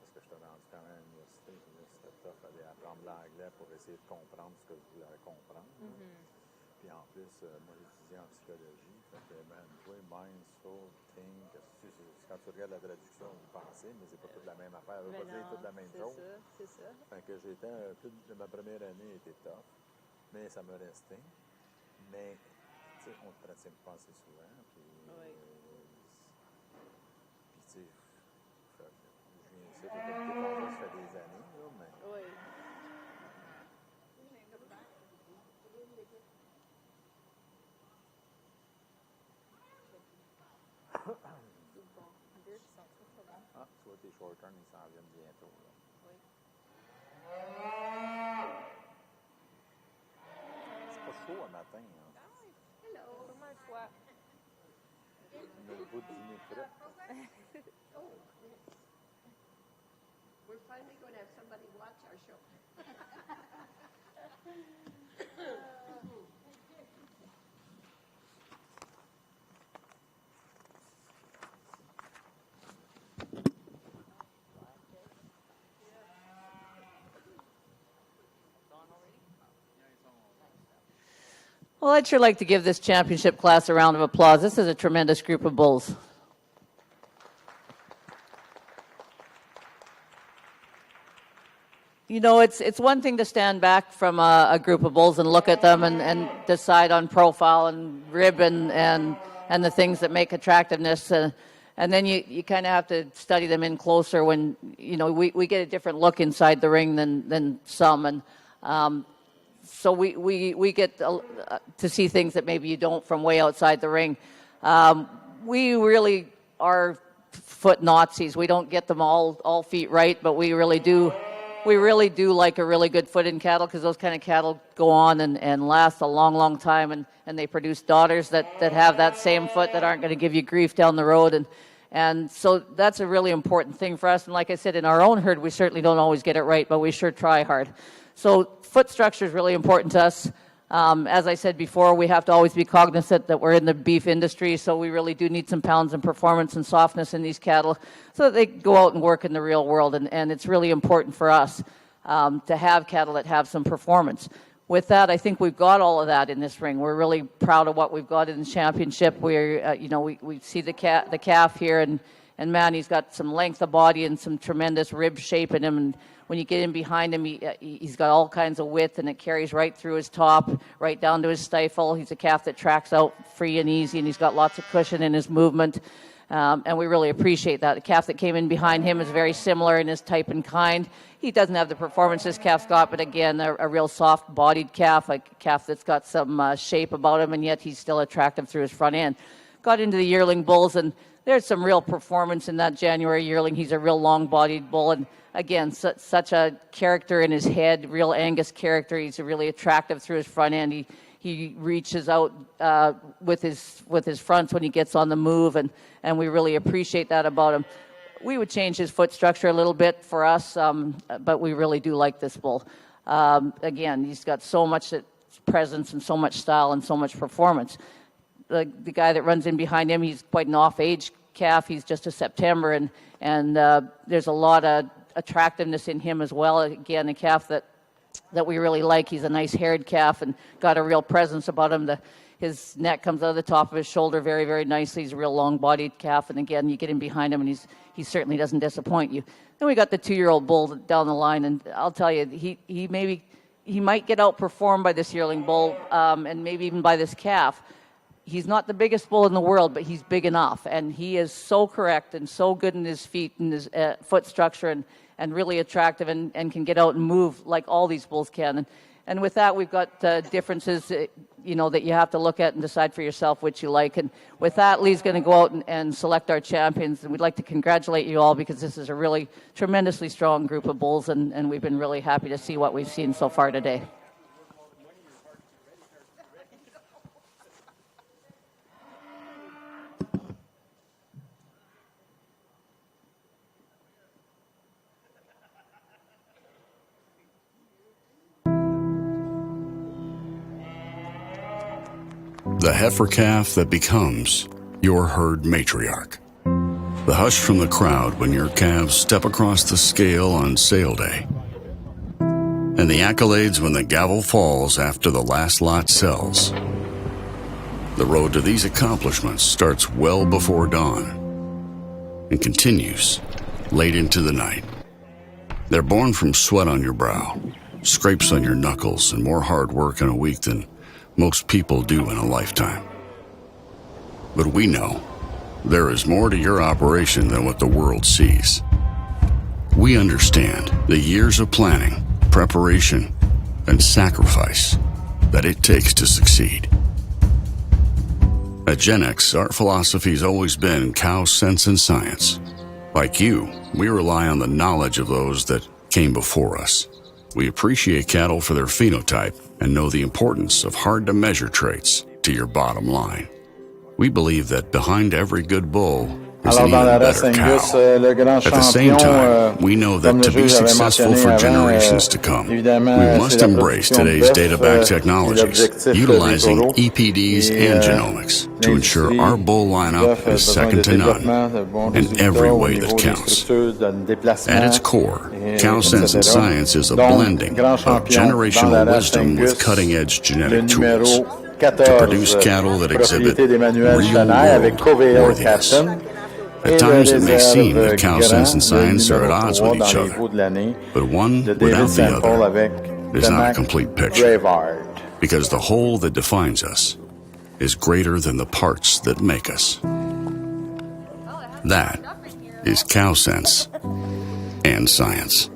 parce que je suis rendu quand même à l'université, puis là, c'était tough d'aller apprendre l'anglais pour essayer de comprendre ce que je voulais comprendre. Puis en plus, moi j'étudie en psychologie, fait que man, jouer mind, soul, think, quand tu regardes la traduction, vous pensez, mais c'est pas toute la même affaire, ça veut pas dire toute la même chose. C'est ça. Fait que j'étais un peu, ma première année était tough, mais ça me restait. Mais, tu sais, on ne pratique pas assez souvent, puis, Oui. puis tu sais, je viens ici, tout ça fait des années, là, mais... Oui. Ah, tu vois, tes short term, ils s'en viennent bientôt, là. Oui. C'est pas chaud un matin, hein. Hello. Comme un foie. On a le bout de dîner prêt. We're finally going to have somebody watch our show. Well, I'd sure like to give this championship class a round of applause. This is a tremendous group of bulls. You know, it's one thing to stand back from a group of bulls and look at them and decide on profile and rib and the things that make attractiveness. And then you kind of have to study them in closer when, you know, we get a different look inside the ring than some. And so we get to see things that maybe you don't from way outside the ring. We really are foot Nazis. We don't get them all feet right, but we really do like a really good foot in cattle, because those kind of cattle go on and last a long, long time, and they produce daughters that have that same foot that aren't going to give you grief down the road. And so that's a really important thing for us. And like I said, in our own herd, we certainly don't always get it right, but we sure try hard. So foot structure is really important to us. As I said before, we have to always be cognizant that we're in the beef industry, so we really do need some pounds and performance and softness in these cattle so that they go out and work in the real world. And it's really important for us to have cattle that have some performance. With that, I think we've got all of that in this ring. We're really proud of what we've got in the championship. We're, we see the calf here, and man, he's got some length of body and some tremendous rib shape in him. And when you get in behind him, he's got all kinds of width, and it carries right through his top, right down to his stifle. He's a calf that tracks out free and easy, and he's got lots of cushion in his movement. And we really appreciate that. The calf that came in behind him is very similar in his type and kind. He doesn't have the performance this calf's got, but again, a real soft-bodied calf, a calf that's got some shape about him, and yet he's still attractive through his front end. Got into the yearling bulls, and there's some real performance in that January yearling. He's a real long-bodied bull, and again, such a character in his head, real Angus character. He's really attractive through his front end. He reaches out with his fronts when he gets on the move, and we really appreciate that about him. We would change his foot structure a little bit for us, but we really do like this bull. Again, he's got so much presence and so much style and so much performance. The guy that runs in behind him, he's quite an off-age calf. He's just a September, and there's a lot of attractiveness in him as well. Again, a calf that we really like. He's a nice haired calf and got a real presence about him. His neck comes out of the top of his shoulder very, very nicely. He's a real long-bodied calf, and again, you get in behind him, and he certainly doesn't disappoint you. Then we got the 2-year-old bull down the line, and I'll tell you, he might get outperformed by this yearling bull, and maybe even by this calf. He's not the biggest bull in the world, but he's big enough, and he is so correct and so good in his feet and his foot structure, and really attractive, and can get out and move like all these bulls can. And with that, we've got differences, that you have to look at and decide for yourself which you like. And with that, Lee's going to go out and select our champions. And we'd like to congratulate you all, because this is a really tremendously strong group of bulls, and we've been really happy to see what we've seen so far today. The heifer calf that becomes your herd matriarch. The hush from the crowd when your calves step across the scale on sale day. And the accolades when the gavel falls after the last lot sells. The road to these accomplishments starts well before dawn and continues late into the night. They're born from sweat on your brow, scrapes on your knuckles, and more hard work in a week than most people do in a lifetime. But we know there is more to your operation than what the world sees. We understand the years of planning, preparation, and sacrifice that it takes to succeed. At Gen X, our philosophy has always been cow sense and science. Like you, we rely on the knowledge of those that came before us. We appreciate cattle for their phenotype and know the importance of hard-to-measure traits to your bottom line. We believe that behind every good bull is an Alors, dans la even race better Angus, cow. le grand At the same champion, time, we know that comme to le be juge avait successful mentionné for avant, generations to come, we évidemment, must c'est la embrace production today's Boeuf, data-backed qui est technologies, l'objectif utilizing des taureaux. EPDs Et, and genomics to ensure our bull lineup Boeuf a is besoin second de to none développement, de bons in résultats every au way niveau that des counts. structures, de déplacement, At its core, et cow sense and etc. science is a Donc, blending grand of champion dans la generational race wisdom with Angus, cutting-edge le genetic numéro tools 14, to produce cattle that exhibit propriété d'Emmanuel Chanay avec real-world Covéo worthiness. Captain. At Et times le it may seem réserve that cow grand, sense and le science are at numéro odds 3 with each dans les other, veaux de l'année, but one de without David the St. Paul other avec is not a Denac complete picture, Brevard. because the whole that defines us is greater than the parts that make us. That is cow sense and science.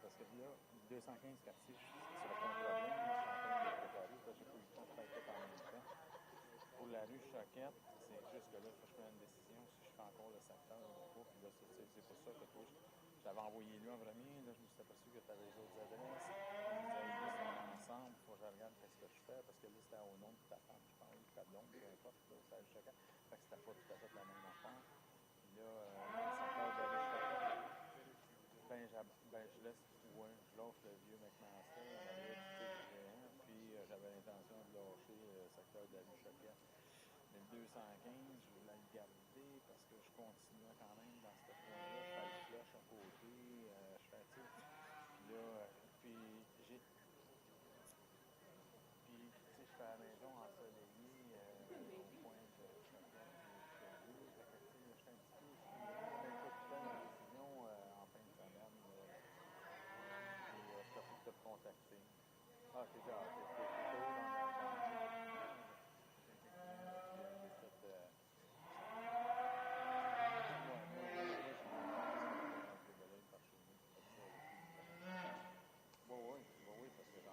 parce que là, 215 quartiers, c'est le point de problème. Je suis en train de préparer, parce que j'ai pas eu le temps de faire tout en même temps. Pour la rue Choquette, c'est juste que là, il faut que je prenne une décision si je fais encore le secteur ou pas. Puis là, c'est pour ça que toi, je t'avais envoyé lui en premier. Là, je me suis aperçu que tu avais les autres adresses. Ils nous avaient dit qu'on est ensemble. Il faut que je regarde qu'est-ce que je fais. Parce que là, c'était au nom de ta femme, je pense, ou de ta blonde, peu importe. Là, c'est la rue Choquette. Fait que c'était pas tout à fait la même affaire. Puis là, le secteur de la rue Choquette, je laisse, ouais, je lâche le vieux McMaster, on avait du géant, puis j'avais l'intention de lâcher le secteur de la rue Choquette. Mais le 215, je voulais le garder parce que je continuais quand même dans ce coin-là. Je fais le flush à côté, je fais, tu sais. Puis là, je fais à la maison ensoleillée au coin de Choquette et Cheveux. Fait que, tu sais, je fais un petit peu, je fais un peu de temps la décision en fin de semaine. Et je t'ai pu te contacter. Ah, t'es là, t'es tôt dans oui, parce que dans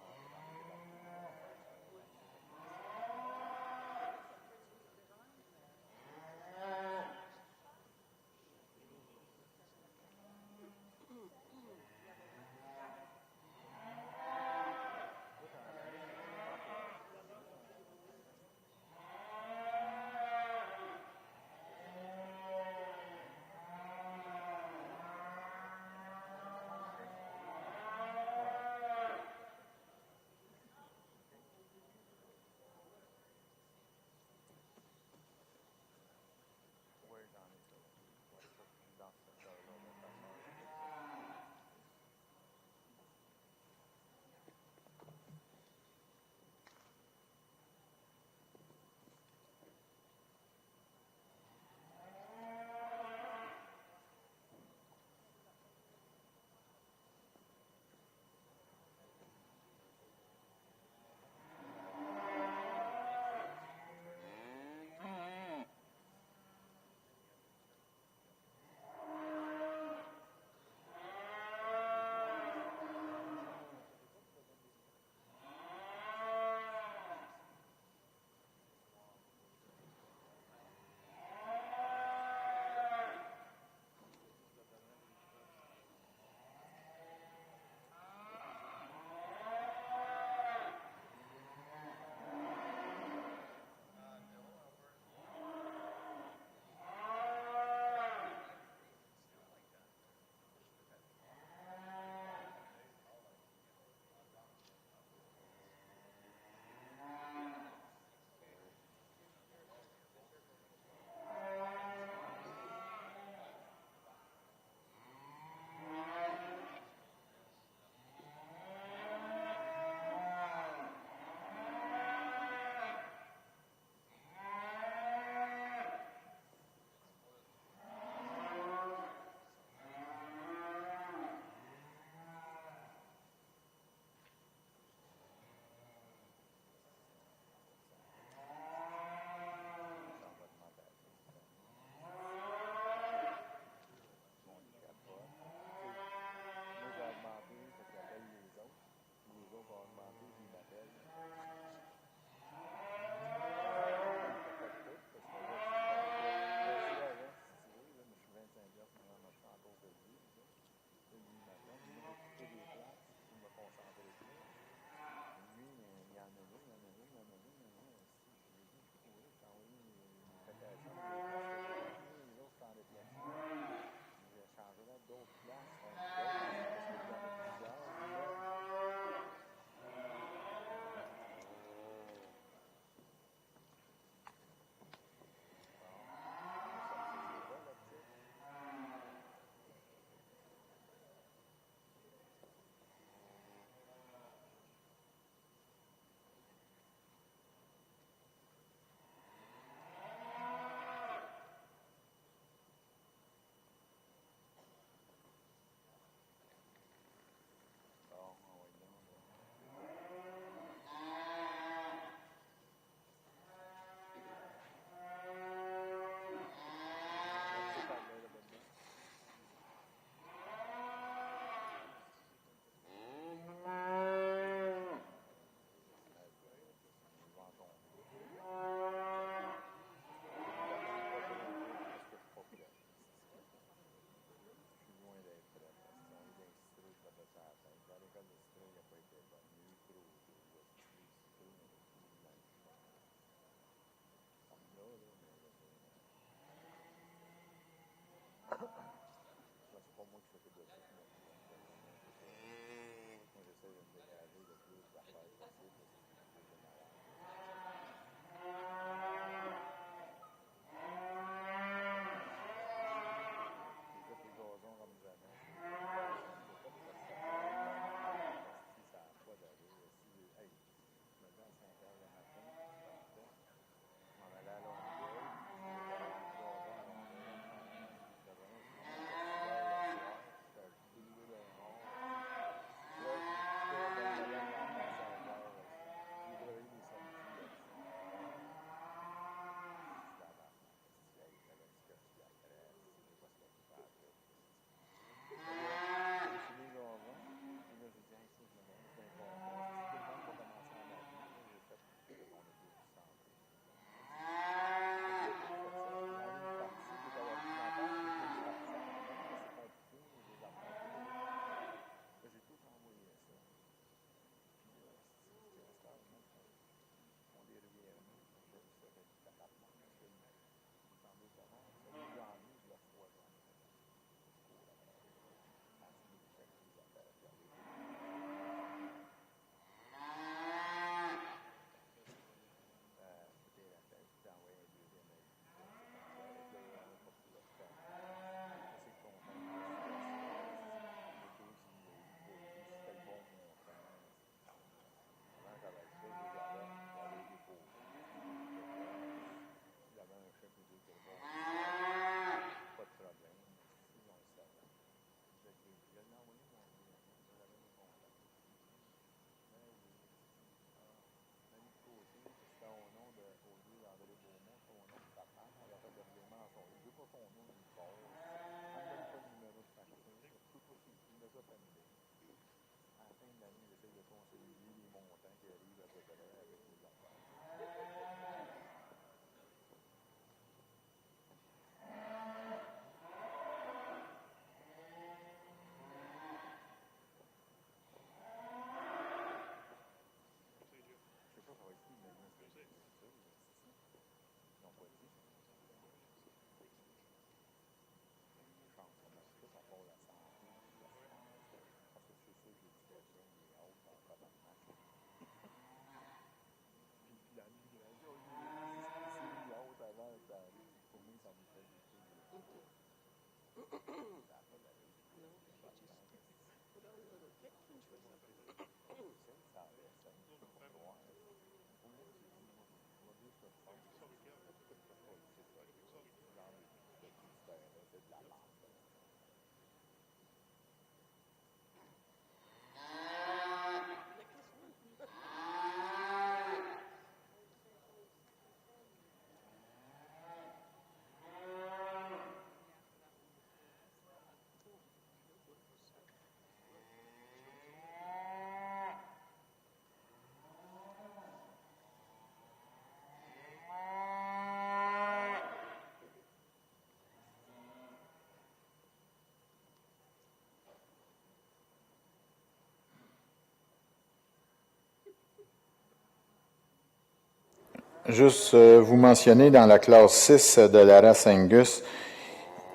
Juste vous mentionner, dans la classe 6 de la race Angus,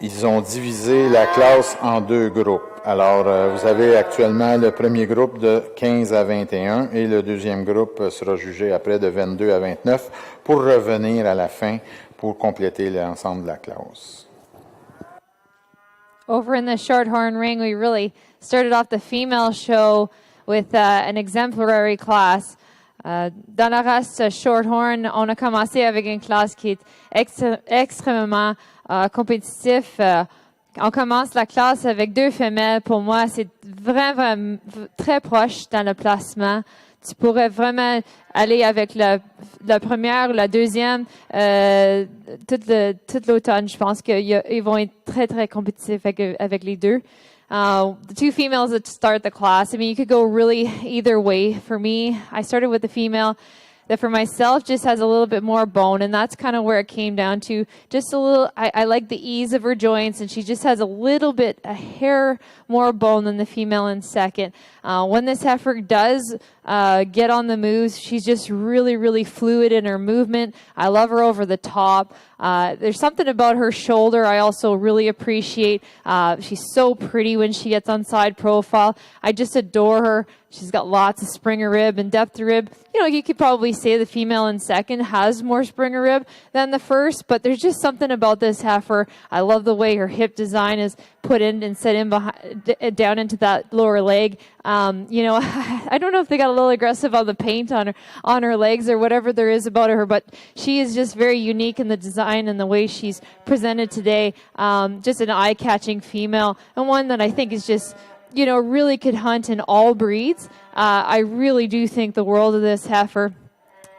ils ont divisé la classe en 2 groupes. Alors, vous avez actuellement le premier groupe de 15 à 21 et le deuxième groupe sera jugé après de 22 à 29 pour revenir à la fin pour compléter l'ensemble de la classe. Over in the Shorthorn ring, we really started off the female show with an exemplary class. Dans la race Shorthorn, on a commencé avec une classe qui est extrêmement compétitive. On commence la classe avec 2 femelles. Pour moi, c'est vraiment très proche dans le placement. Tu pourrais vraiment aller avec la première ou la deuxième toute l'automne. Je pense qu'ils vont être très, très compétitifs avec les deux. The 2 females that start the class, I mean, you could go really either way. For me, I started with the female that for myself just has a little bit more bone, and that's kind of where it came down to. Just a little, I like the ease of her joints, and she just has a hair more bone than the female in second. When this heifer does get on the moves, she's just really, really fluid in her movement. I love her over the top. There's something about her shoulder I also really appreciate. She's so pretty when she gets on side profile. I just adore her. She's got lots of springer rib and depth of rib. You know, you could probably say the female in second has more springer rib than the first, but there's just something about this heifer. I love the way her hip design is put in and set in down into that lower leg. You know, I don't know if they got a little aggressive on the paint on her legs or whatever there is about her, but she is just very unique in the design and the way she's presented today. Just an eye-catching female, and one that I think is just, you know, really could hunt in all breeds. I really do think the world of this heifer.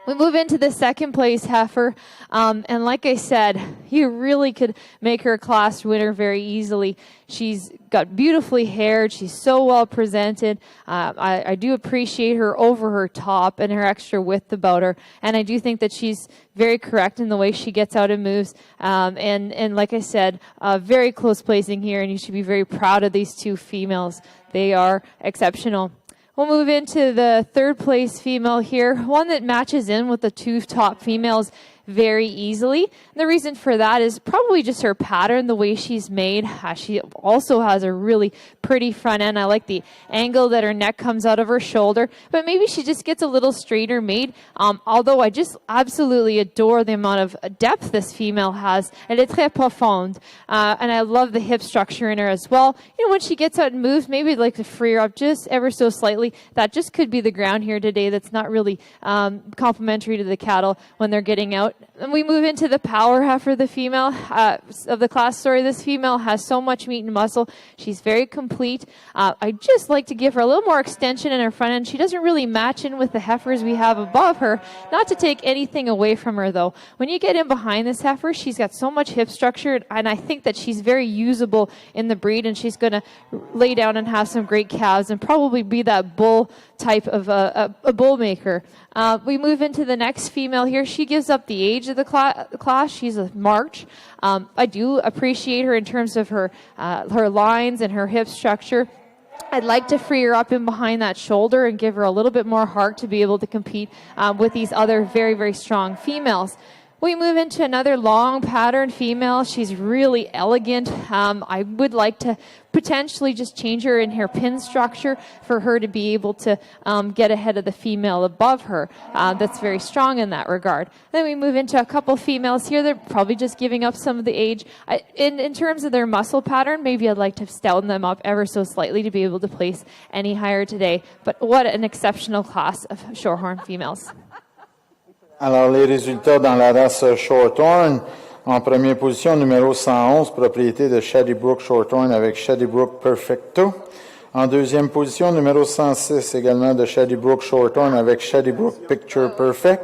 We move into the second place heifer, and like I said, you really could make her a class winner very easily. She's got beautifully haired. She's so well presented. I do appreciate her over her top and her extra width about her, and I do think that she's very correct in the way she gets out and moves. And like I said, very close placing here, and you should be very proud of these 2 females. They are exceptional. We'll move into the third place female here, one that matches in with the 2 top females very easily. And the reason for that is probably just her pattern, the way she's made. She also has a really pretty front end. I like the angle that her neck comes out of her shoulder, but maybe she just gets a little straighter made. Although I just absolutely adore the amount of depth this female has. Elle est très profonde. And I love the hip structure in her as well. You know, when she gets out and moves, maybe I'd like to free her up just ever so slightly. That just could be the ground here today that's not really complementary to the cattle when they're getting out. And we move into the power heifer, the female of the class. This female has so much meat and muscle. She's very complete. I just like to give her a little more extension in her front end. She doesn't really match in with the heifers we have above her. Not to take anything away from her, though. When you get in behind this heifer, she's got so much hip structure, and I think that she's very usable in the breed, and she's going to lay down and have some great calves and probably be that bull type of a bull maker. We move into the next female here. She gives up the age of the class. She's a March. I do appreciate her in terms of her lines and her hip structure. I'd like to free her up in behind that shoulder and give her a little bit more heart to be able to compete with these other very, very strong females. We move into another long pattern female. She's really elegant. I would like to potentially just change her in her pin structure for her to be able to get ahead of the female above her. That's very strong in that regard. Then we move into a couple females here. They're probably just giving up some of the age. In terms of their muscle pattern, maybe I'd like to stouten them up ever so slightly to be able to place any higher today. But what an exceptional class of Shorthorn females. Alors, les résultats dans la race Shorthorn. En première position, numéro 111, propriété de Shadybrook Shorthorn avec Shadybrook Perfecto. En deuxième position, numéro 106, également de Shadybrook Shorthorn avec Shadybrook Picture Perfect.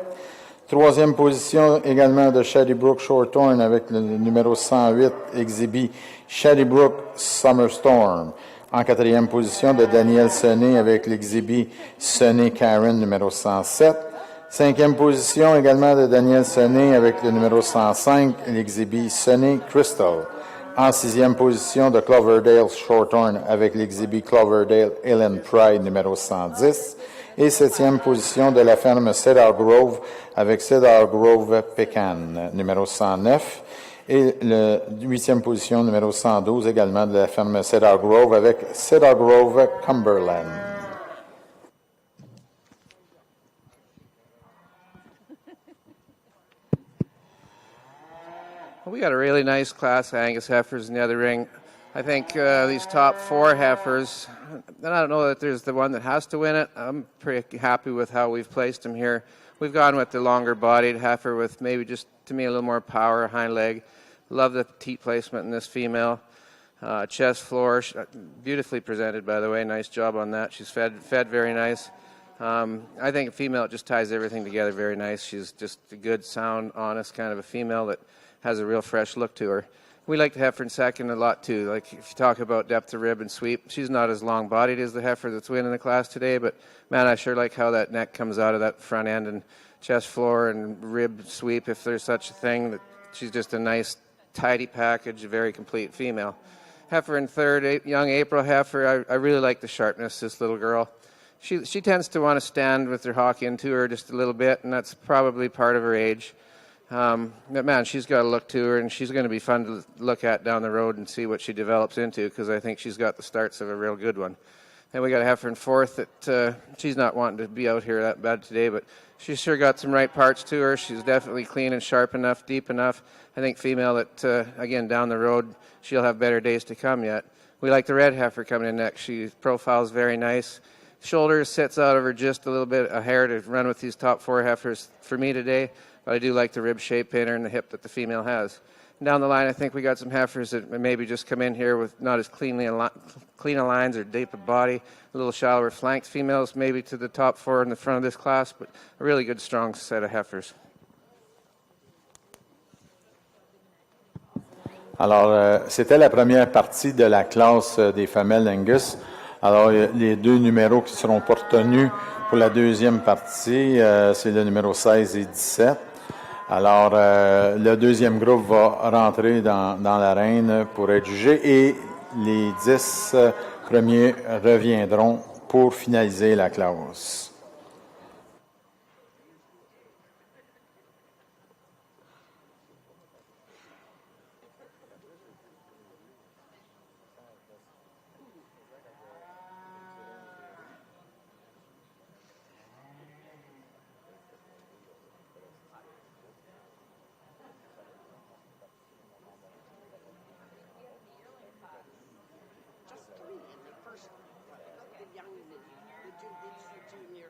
Troisième position, également de Shadybrook Shorthorn avec le numéro 108, exhibit Shadybrook Summer Storm. En quatrième position, de Daniel Sonnet avec l'exhibit Sonnet Karen numéro 107. Cinquième position également de Daniel Sonnet avec le numéro 105, l'exhibit Sonnet Crystal. En sixième position de Cloverdale Shorthorn avec l'exhibit Cloverdale Ellen Pride numéro 110. Et septième position de la ferme Cedar Grove avec Cedar Grove Pecan numéro 109. Et le huitième position numéro 112 également de la ferme Cedar Grove avec Cedar Grove Cumberland. We got a really nice class of Angus heifers in the other ring. I think these top four heifers, and I don't know that there's the one that has to win it. I'm pretty happy with how we've placed them here. We've gone with the longer-bodied heifer with maybe just, to me, a little more power, hind leg. Love the teat placement in this female. Chest floor, beautifully presented, by the way. Nice job on that. She's fed very nice. I think a female that just ties everything together very nice. She's just a good, sound, honest kind of a female that has a real fresh look to her. We like the heifer in second a lot too. Like if you talk about depth of rib and sweep, she's not as long-bodied as the heifer that's winning the class today, but man, I sure like how that neck comes out of that front end and chest floor and rib sweep, if there's such a thing. That she's just a nice, tidy package, a very complete female. Heifer in third, young April heifer. I really like the sharpness, this little girl. She tends to want to stand with her hock into her just a little bit, and that's probably part of her age. But man, she's got a look to her, and she's going to be fun to look at down the road and see what she develops into, because I think she's got the starts of a real good one. And we got a heifer in fourth that she's not wanting to be out here that bad today, but she's sure got some right parts to her. She's definitely clean and sharp enough, deep enough. I think female that, again, down the road, she'll have better days to come yet. We like the red heifer coming in next. She profiles very nice. Shoulder sits out of her just a little bit, a hair to run with these top four heifers for me today. But I do like the rib shape in her and the hip that the female has. And down the line, I think we got some heifers that maybe just come in here with not as clean a lines or deep a body, a little shallower flanked females, maybe to the top four in the front of this class, but a really good, strong set of heifers. Alors, c'était la première partie de la classe des femelles Angus. Alors, les deux numéros qui seront pas retenus pour la deuxième partie, c'est le numéro 16 et 17. Alors, le deuxième groupe va rentrer dans l'arène pour être jugé et les 10 premiers reviendront pour finaliser la classe. Just three in the first, the young, it's the junior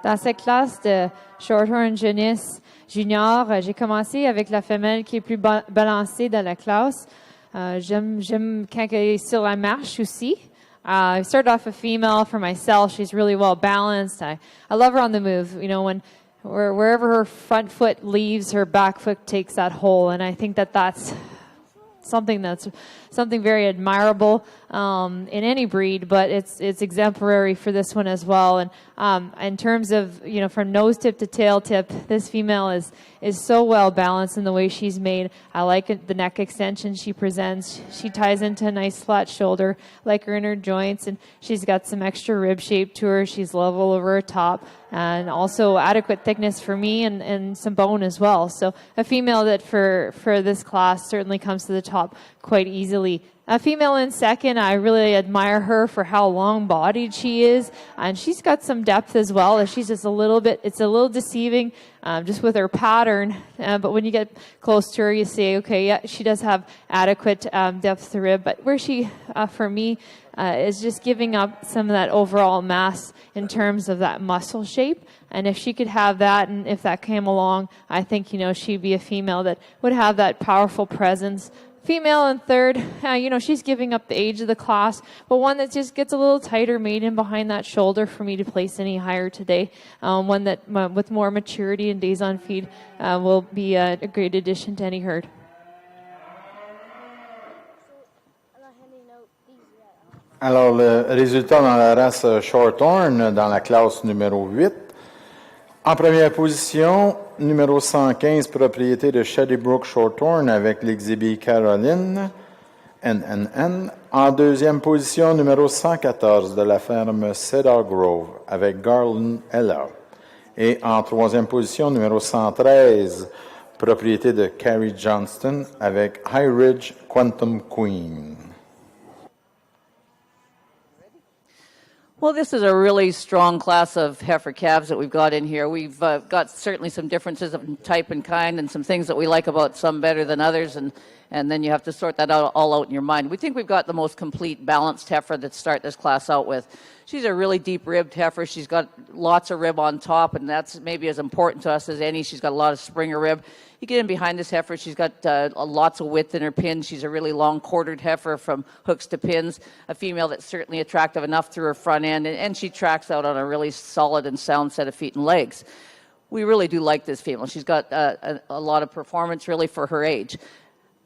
Dans cette classe de Shorthorn jeunesse junior, j'ai commencé avec la femelle qui est plus balancée dans la classe. J'aime quand elle est sur la marche aussi. I started off a female for myself. She's really well balanced. I love her on the move. You know, wherever her front foot leaves, her back foot takes that hole, and I think that's something very admirable in any breed, but it's exemplary for this one as well. And in terms of, you know, from nose tip to tail tip, this female is so well balanced in the way she's made. I like the neck extension she presents. She ties into a nice flat shoulder, like her inner joints, and she's got some extra rib shape to her. She's level over her top, and also adequate thickness for me and some bone as well. So a female that for this class certainly comes to the top quite easily. A female in second, I really admire her for how long-bodied she is, and she's got some depth as well. She's just it's a little deceiving just with her pattern, but when you get close to her, you say, okay, yeah, she does have adequate depth to rib, but where she, for me, is just giving up some of that overall mass in terms of that muscle shape. And if she could have that, and if that came along, I think, you know, she'd be a female that would have that powerful presence. Female in third, you know, she's giving up the age of the class, but one that just gets a little tighter made in behind that shoulder for me to place any higher today. One that, with more maturity and days on feed, will be a great addition to any herd. Alors, le résultat dans la race Shorthorn, dans la classe numéro 8. En première position, numéro 115, propriété de Shadybrook Shorthorn avec l'exhibit Caroline, NNN. En deuxième position, numéro 114 de la ferme Cedar Grove avec Garland Ella. Et en troisième position, numéro 113, propriété de Carrie Johnston avec High Ridge Quantum Queen. Well, this is a really strong class of heifer calves that we've got in here. We've got certainly some differences of type and kind and some things that we like about some better than others, and then you have to sort that all out in your mind. We think we've got the most complete, balanced heifer to start this class out with. She's a really deep-ribbed heifer. She's got lots of rib on top, and that's maybe as important to us as any. She's got a lot of springer rib. You get in behind this heifer, she's got lots of width in her pins. She's a really long-quartered heifer from hooks to pins, a female that's certainly attractive enough through her front end, and she tracks out on a really solid and sound set of feet and legs. We really do like this female. She's got a lot of performance, really, for her age.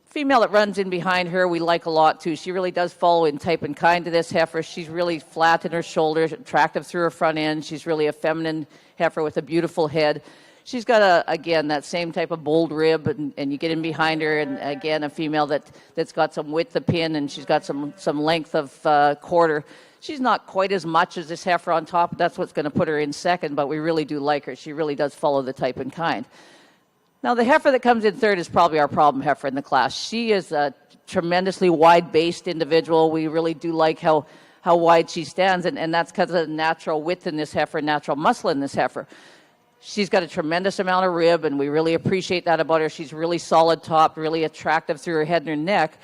Female that runs in behind her, we like a lot too. She really does follow in type and kind to this heifer. She's really flat in her shoulders, attractive through her front end. She's really a feminine heifer with a beautiful head. She's got, again, that same type of bold rib, and you get in behind her, and again, a female that's got some width of pin, and she's got some length of quarter. She's not quite as much as this heifer on top. That's what's going to put her in second, but we really do like her. She really does follow the type and kind. Now, the heifer that comes in third is probably our problem heifer in the class. She is a tremendously wide-based individual. We really do like how wide she stands, and that's because of the natural width in this heifer, natural muscle in this heifer. She's got a tremendous amount of rib, and we really appreciate that about her. She's really solid top, really attractive through her head and her neck.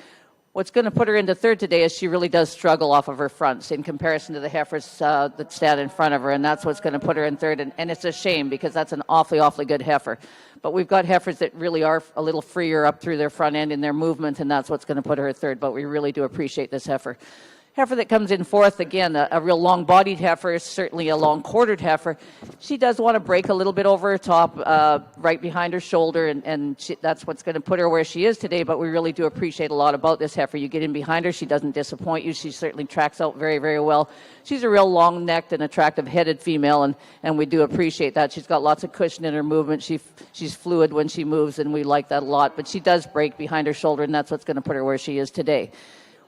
What's going to put her into third today is she really does struggle off of her fronts in comparison to the heifers that stand in front of her, and that's what's going to put her in third. And it's a shame because that's an awfully good heifer. But we've got heifers that really are a little freer up through their front end in their movement, and that's what's going to put her third. But we really do appreciate this heifer. Heifer that comes in fourth, again, a real long-bodied heifer, certainly a long-quartered heifer. She does want to break a little bit over her top, right behind her shoulder, and that's what's going to put her where she is today, but we really do appreciate a lot about this heifer. You get in behind her, she doesn't disappoint you. She certainly tracks out very, very well. She's a real long-necked and attractive-headed female, and we do appreciate that. She's got lots of cushion in her movement. She's fluid when she moves, and we like that a lot, but she does break behind her shoulder, and that's what's going to put her where she is today.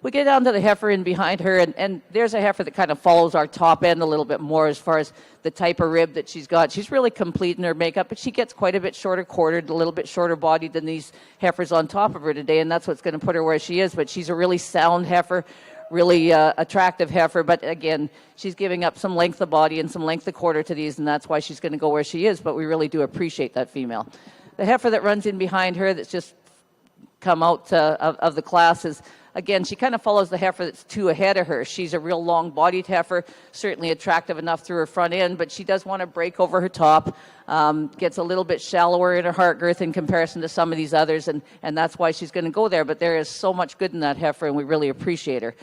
We get down to the heifer in behind her, and there's a heifer that kind of follows our top end a little bit more as far as the type of rib that she's got. She's really complete in her makeup, but she gets quite a bit shorter quartered, a little bit shorter bodied than these heifers on top of her today, and that's what's going to put her where she is. But she's a really sound heifer, really attractive heifer, but again, she's giving up some length of body and some length of quarter to these, and that's why she's going to go where she is, but we really do appreciate that female. The heifer that runs in behind her that's just come out of the class is again, she kind of follows the heifer that's two ahead of her. She's a real long-bodied heifer, certainly attractive enough through her front end, but she does want to break over her top, gets a little bit shallower in her heart girth in comparison to some of these others, and that's why she's going to go there. But there is so much good in that heifer, and we really appreciate her.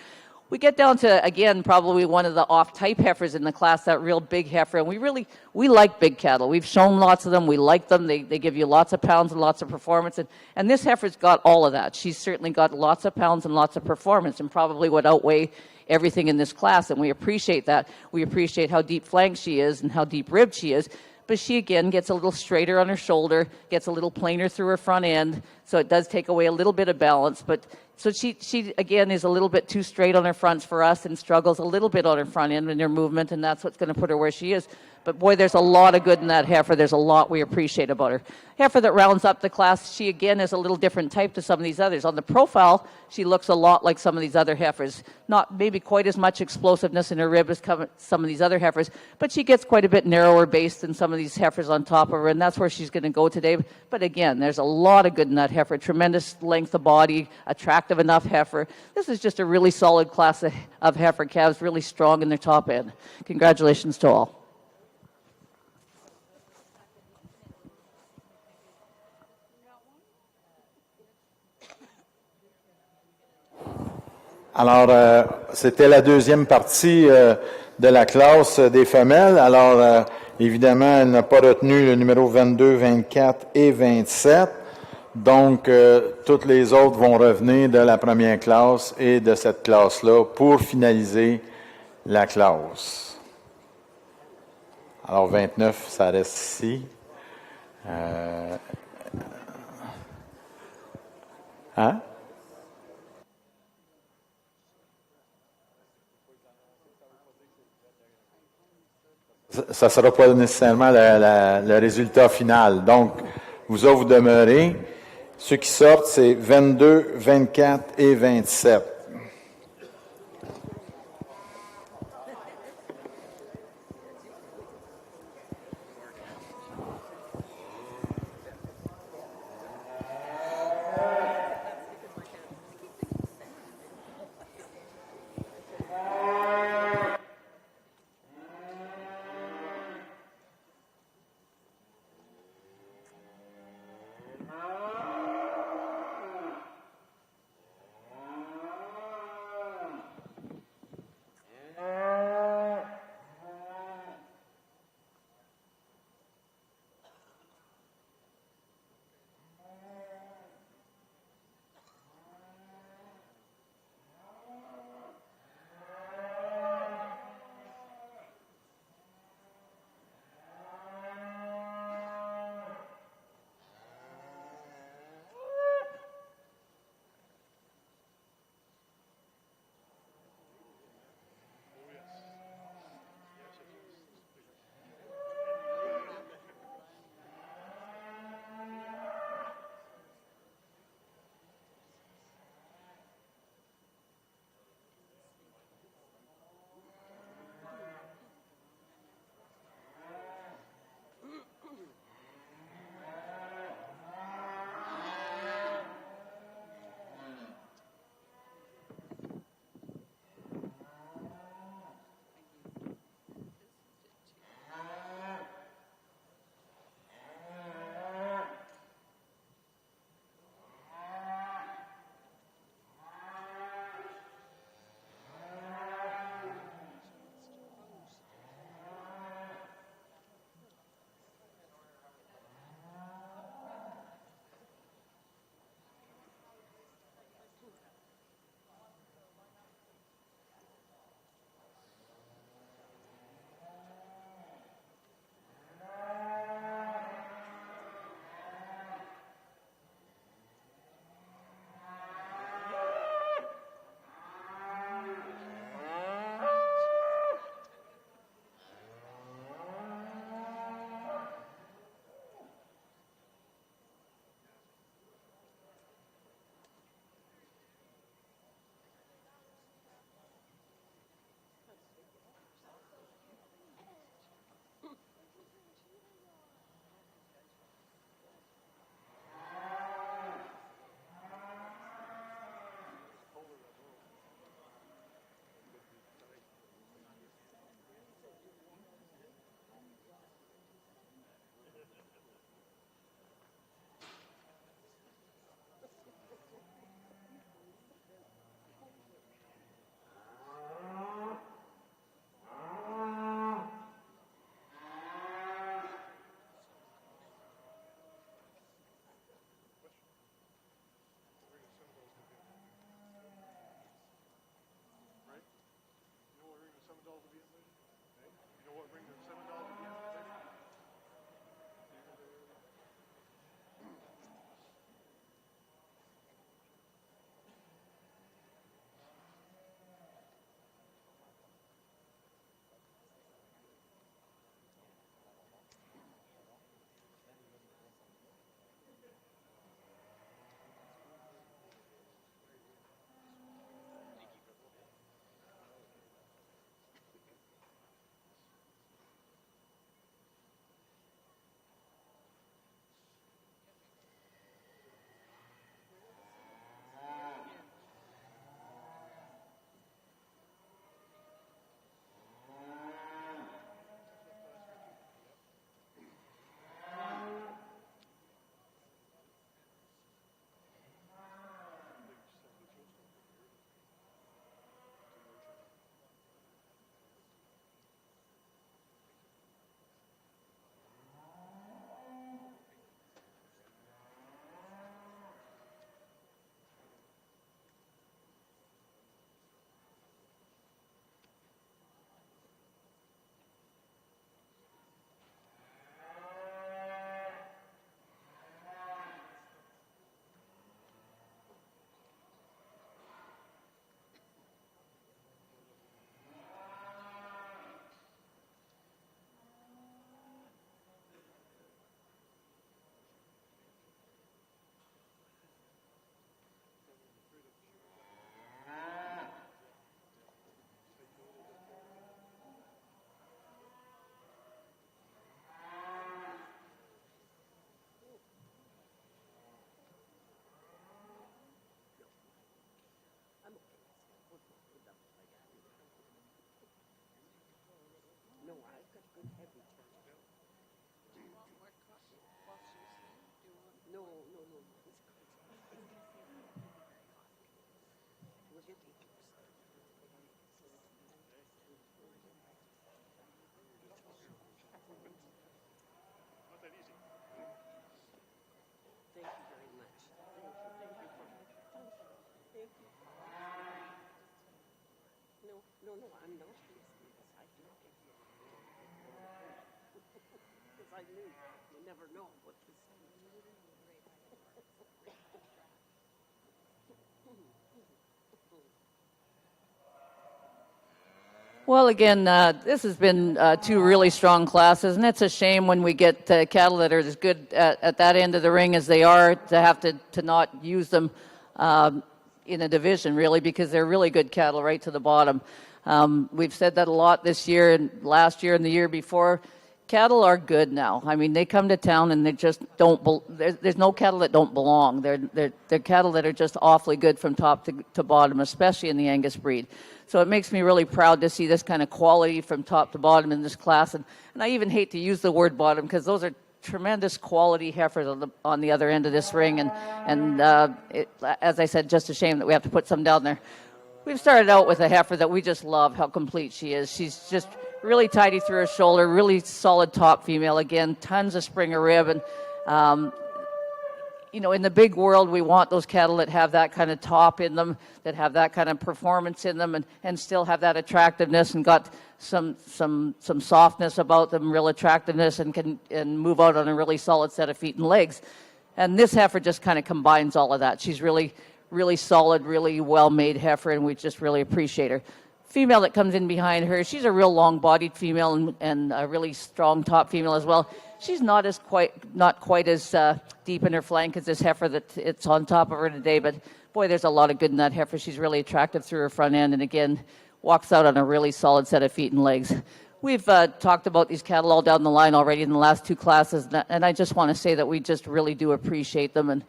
We get down to, again, probably one of the off-type heifers in the class, that real big heifer. And we like big cattle. We've shown lots of them. We like them. They give you lots of pounds and lots of performance. And this heifer's got all of that. She's certainly got lots of pounds and lots of performance, and probably would outweigh everything in this class. And we appreciate that. We appreciate how deep flanked she is and how deep ribbed she is. But she, again, gets a little straighter on her shoulder, gets a little plainer through her front end. So it does take away a little bit of balance. But so she again, is a little bit too straight on her fronts for us and struggles a little bit on her front end in her movement, and that's what's going to put her where she is. But boy, there's a lot of good in that heifer. There's a lot we appreciate about her. Heifer that rounds up the class, she again is a little different type to some of these others. On the profile, she looks a lot like some of these other heifers. Not maybe quite as much explosiveness in her rib as some of these other heifers, but she gets quite a bit narrower base than some of these heifers on top of her, and that's where she's going to go today. But again, there's a lot of good in that heifer. Tremendous length of body, attractive enough heifer. This is just a really solid class of heifer calves, really strong in their top end. Congratulations to all. Alors, c'était la deuxième partie de la classe des femelles. Alors, évidemment, elle n'a pas retenu le numéro 22, 24 et 27. Donc, toutes les autres vont revenir de la première classe et de cette classe-là pour finaliser la classe. Alors, 29, ça reste ici. Hein? Ça ne sera pas nécessairement le résultat final. Donc, vous demeurez. Ceux qui sortent, c'est 22, 24 et 27. No, I'm not listening because I do it. Because I knew you never know what this Well, again, this has been two really strong classes, and it's a shame when we get cattle that are as good at that end of the ring as they are to have to not use them in a division, really, because they're really good cattle right to the bottom. We've said that a lot this year and last year and the year before. Cattle are good now. I mean, they come to town and they just don't. There's no cattle that don't belong. They're cattle that are just awfully good from top to bottom, especially in the Angus breed. So it makes me really proud to see this kind of quality from top to bottom in this class. And I even hate to use the word bottom because those are tremendous quality heifers on the other end of this ring. And as I said, just a shame that we have to put some down there. We've started out with a heifer that we just love how complete she is. She's just really tidy through her shoulder, really solid top female. Again, tons of Springer rib. And, in the big world, we want those cattle that have that kind of top in them, that have that kind of performance in them, and still have that attractiveness and got some softness about them, real attractiveness, and can move out on a really solid set of feet and legs. And this heifer just kind of combines all of that. She's really solid, really well-made heifer, and we just really appreciate her. Female that comes in behind her, she's a real long-bodied female and a really strong top female as well. She's not quite as deep in her flank as this heifer that it's on top of her today, but boy, there's a lot of good in that heifer. She's really attractive through her front end, and again, walks out on a really solid set of feet and legs. We've talked about these cattle all down the line already in the last two classes, and I just want to say that we just really do appreciate them, and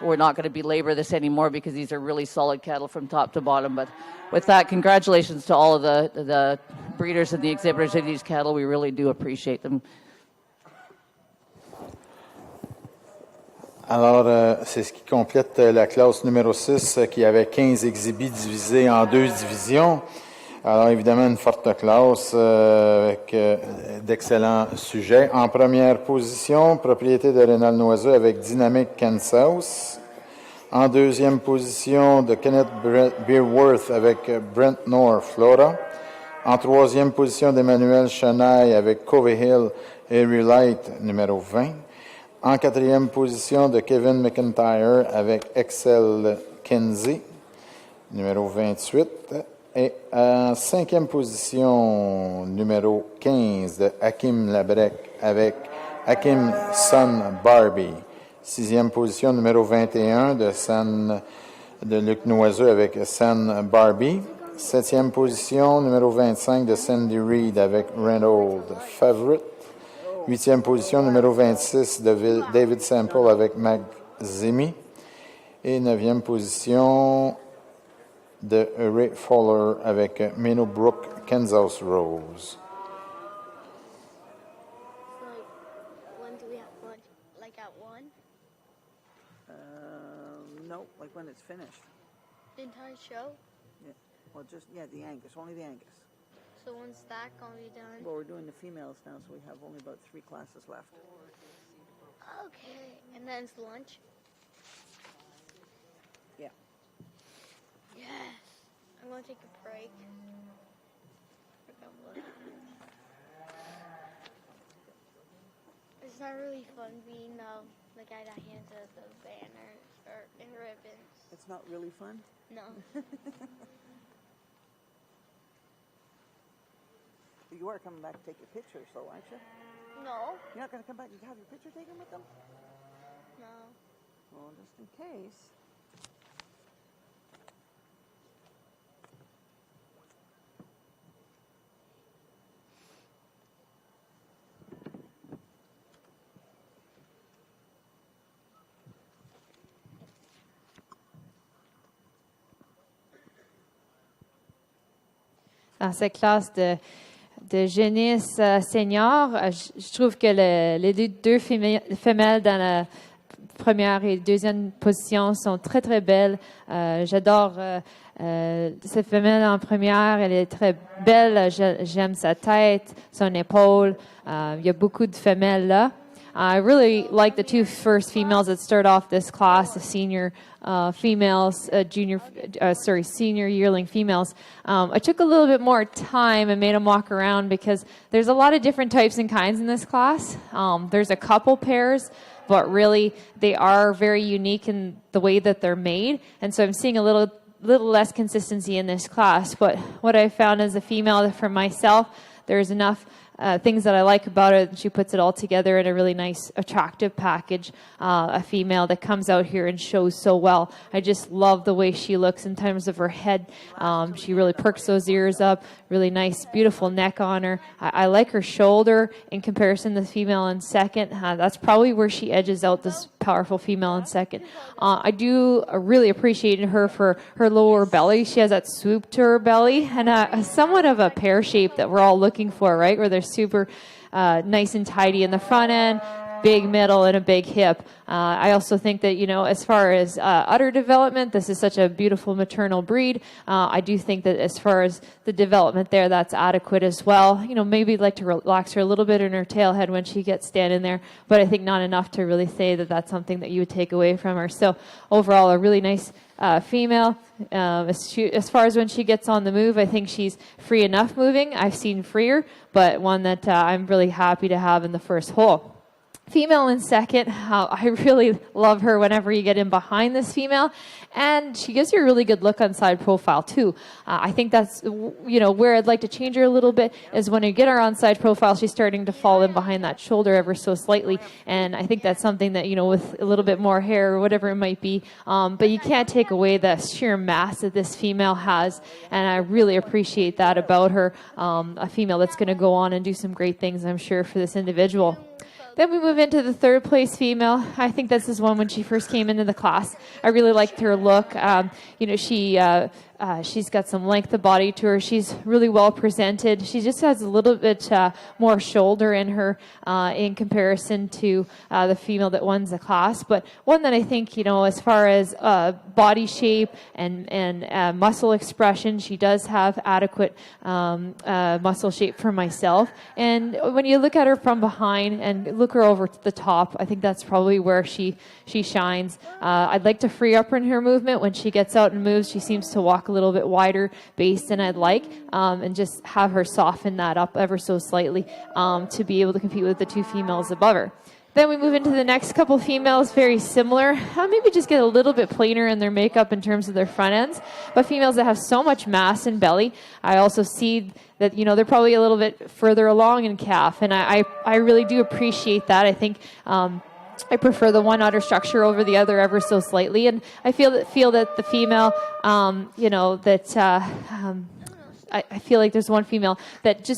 we're not going to belabor this anymore because these are really solid cattle from top to bottom. But with that, congratulations to all of the breeders and the exhibitors of these cattle. We really do appreciate them. Alors, c'est ce qui complète la classe numéro 6 qui avait 15 exhibits divisés en deux divisions. Alors, évidemment, une forte classe avec d'excellents sujets. En première position, propriété de Rénal Noiseux avec Dynamic Kansas. En deuxième position, de Kenneth Beerworth avec Brent Nor Flora. En troisième position, d'Emmanuel Chenaille avec Covey Hill et Relight numéro 20. En quatrième position, de Kevin McIntyre avec Excel Kenzie numéro 28. Et en cinquième position, numéro 15, de Hakim Labrec avec Hakim Son Barbie. Sixième position, numéro 21, de Luc Noiseux avec San Barbie. Septième position, numéro 25, de Sandy Reed avec Reynold Favorite. Huitième position, numéro 26, de David Sample avec Mac Zimi. Et neuvième position, de Ray Fowler avec Meadowbrook, Kansas Rose. When do we have lunch? Like at 1? No, like when it's finished. The entire show? Yeah. Well, the Angus, only the Angus. So when's that going to be done? Well, we're doing the females now, so we have only about 3 classes left. Okay. And then it's lunch? Yeah. Yes. I'm going to take a break. It's not really fun being the guy that hands out the banners and ribbons. It's not really fun? No. You are coming back to take your pictures, though, aren't you? No. You're not going to come back and have your picture taken with them? No. Well, just in case. Dans cette classe de jeunesse senior, je trouve que les deux femelles dans la première et deuxième position sont très, très belles. J'adore cette femelle en première. Elle est très belle. J'aime sa tête, son épaule. Il y a beaucoup de femelles là. I really like the two first females that start off this class, the senior females, senior yearling females. I took a little bit more time and made them walk around because there's a lot of different types and kinds in this class. There's a couple pairs, but really they are very unique in the way that they're made. And so I'm seeing a little less consistency in this class. But what I found as a female for myself, there's enough things that I like about it. She puts it all together in a really nice, attractive package. A female that comes out here and shows so well. I just love the way she looks in terms of her head. She really perks those ears up. Really nice, beautiful neck on her. I like her shoulder in comparison to the female in second. That's probably where she edges out this powerful female in second. I do really appreciate her for her lower belly. She has that swoop to her belly and somewhat of a pear shape that we're all looking for, right? Where they're super nice and tidy in the front end, big middle, and a big hip. I also think that, as far as udder development, this is such a beautiful maternal breed. I do think that as far as the development there, that's adequate as well. Maybe like to relax her a little bit in her tail head when she gets standing there, but I think not enough to really say that that's something that you would take away from her. So overall, a really nice female. As far as when she gets on the move, I think she's free enough moving. I've seen freer, but one that I'm really happy to have in the first hole. Female in second, I really love her whenever you get in behind this female, and she gives you a really good look on side profile too. I think that's where I'd like to change her a little bit is when you get her on side profile, she's starting to fall in behind that shoulder ever so slightly, and I think that's something that with a little bit more hair or whatever it might be, but you can't take away the sheer mass that this female has, and I really appreciate that about her. A female that's going to go on and do some great things, I'm sure, for this individual. Then we move into the third place female. I think this is one when she first came into the class. I really liked her look. She's got some length of body to her. She's really well presented. She just has a little bit more shoulder in her in comparison to the female that won the class. But one that I think, as far as body shape and muscle expression, she does have adequate muscle shape for myself. And when you look at her from behind and look her over to the top, I think that's probably where she shines. I'd like to free up in her movement. When she gets out and moves, she seems to walk a little bit wider base than I'd like, and just have her soften that up ever so slightly to be able to compete with the two females above her. Then we move into the next couple females, very similar. Maybe just get a little bit plainer in their makeup in terms of their front ends, but females that have so much mass and belly. I also see that, they're probably a little bit further along in calf, and I really do appreciate that. I think I prefer the one udder structure over the other ever so slightly, and I feel that the female, I feel like there's one female that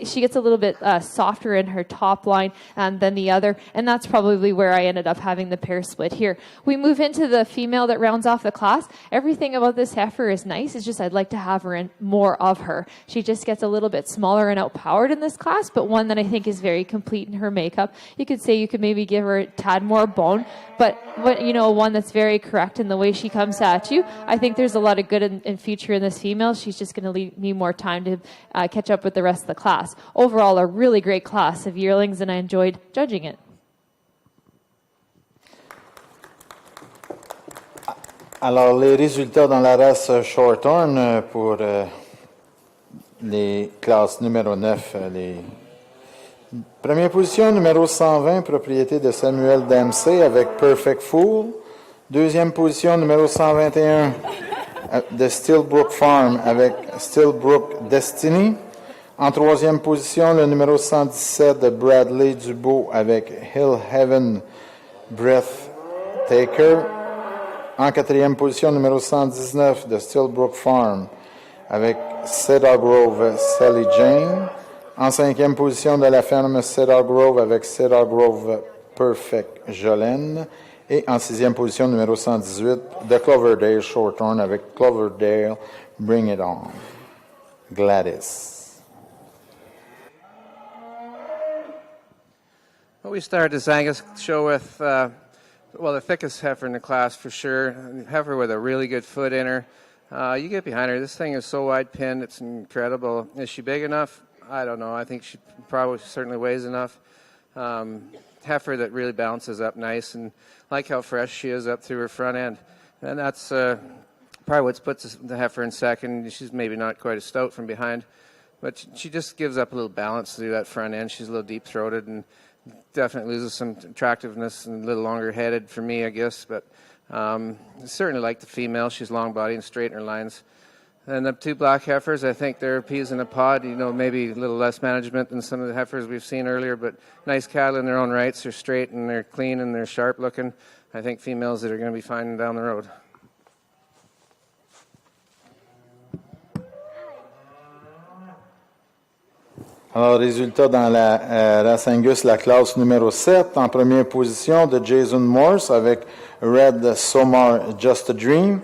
she gets a little bit softer in her top line than the other, and that's probably where I ended up having the pair split here. We move into the female that rounds off the class. Everything about this heifer is nice. It's just I'd like to have her in more of her. She just gets a little bit smaller and outpowered in this class, but one that I think is very complete in her makeup. You could say you could maybe give her a tad more bone, but one that's very correct in the way she comes at you. I think there's a lot of good and future in this female. She's just going to need more time to catch up with the rest of the class. Overall, a really great class of yearlings, and I enjoyed judging it. Alors, les résultats dans la race Shorthorn pour les classes numéro 9. Première position, numéro 120, propriété de Samuel Dempsey avec Perfect Fool. Deuxième position, numéro 121, de Stillbrook Farm avec Stillbrook Destiny. En troisième position, le numéro 117 de Bradley Dubois avec Hill Heaven Breathtaker. En quatrième position, numéro 119 de Stillbrook Farm avec Cedar Grove Sally Jane. En cinquième position de la ferme Cedar Grove avec Cedar Grove Perfect Jolene. Et en sixième position, numéro 118 de Cloverdale Shorthorn avec Cloverdale Bring It On. Gladys. Well, we started this Angus show with, the thickest heifer in the class for sure. Heifer with a really good foot in her. You get behind her. This thing is so wide pinned. It's incredible. Is she big enough? I don't know. I think she probably certainly weighs enough. heifer that really balances up nice, and I like how fresh she is up through her front end. And that's probably what puts the heifer in second. She's maybe not quite as stout from behind, but she just gives up a little balance through that front end. She's a little deep-throated and definitely loses some attractiveness and a little longer-headed for me, I guess. But I certainly like the female. She's long-bodied and straight in her lines. And the two black heifers, I think they're peas in a pod. Maybe a little less management than some of the heifers we've seen earlier, but nice cattle in their own rights. They're straight and they're clean and they're sharp-looking. I think females that are going to be fine down the road. Alors, résultat dans la race Angus, la classe numéro 7. En première position de Jason Morse avec Red Somar Just a Dream.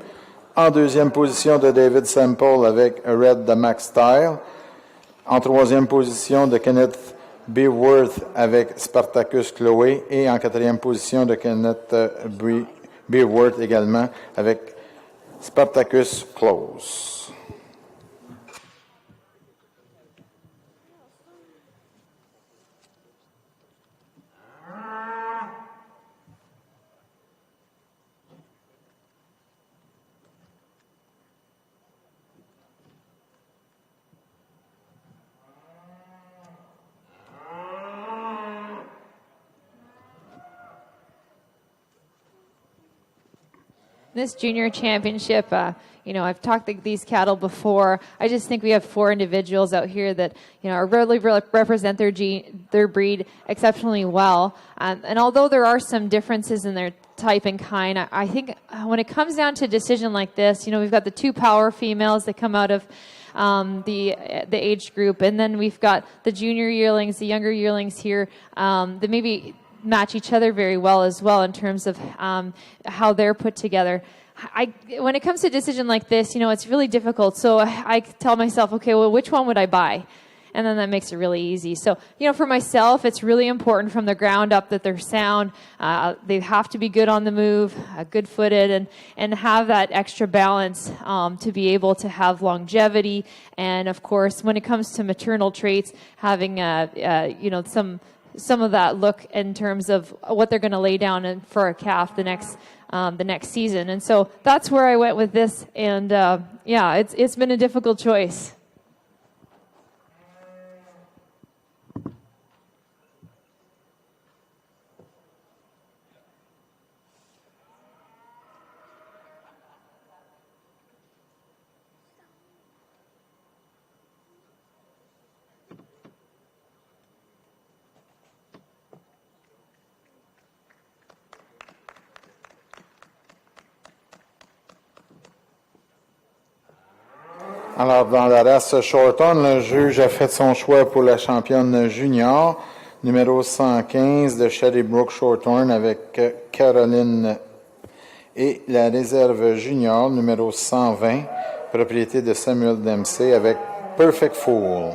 En deuxième position de David Semple avec Red the Max Style. En troisième position de Kenneth Beworth avec Spartacus Chloé. Et en quatrième position de Kenneth Beworth également avec Spartacus Close. This junior championship, I've talked these cattle before. I just think we have 4 individuals out here that, really represent their breed exceptionally well. And although there are some differences in their type and kind, I think when it comes down to a decision like this, we've got the 2 power females that come out of the age group, and then we've got the junior yearlings, the younger yearlings here that maybe match each other very well as well in terms of how they're put together. When it comes to a decision like this, it's really difficult. So I tell myself, okay, well, which one would I buy? And then that makes it really easy. So, for myself, it's really important from the ground up that they're sound. They have to be good on the move, good-footed, and have that extra balance to be able to have longevity. And, of course, when it comes to maternal traits, having, some of that look in terms of what they're going to lay down for a calf the next season. And so that's where I went with this. And it's been a difficult choice. Alors, dans la race Shorthorn, le juge a fait son choix pour la championne junior, numéro 115 de Shadybrook Shorthorn avec Caroline, et la réserve junior, numéro 120, propriété de Samuel Dempsey avec Perfect Fool.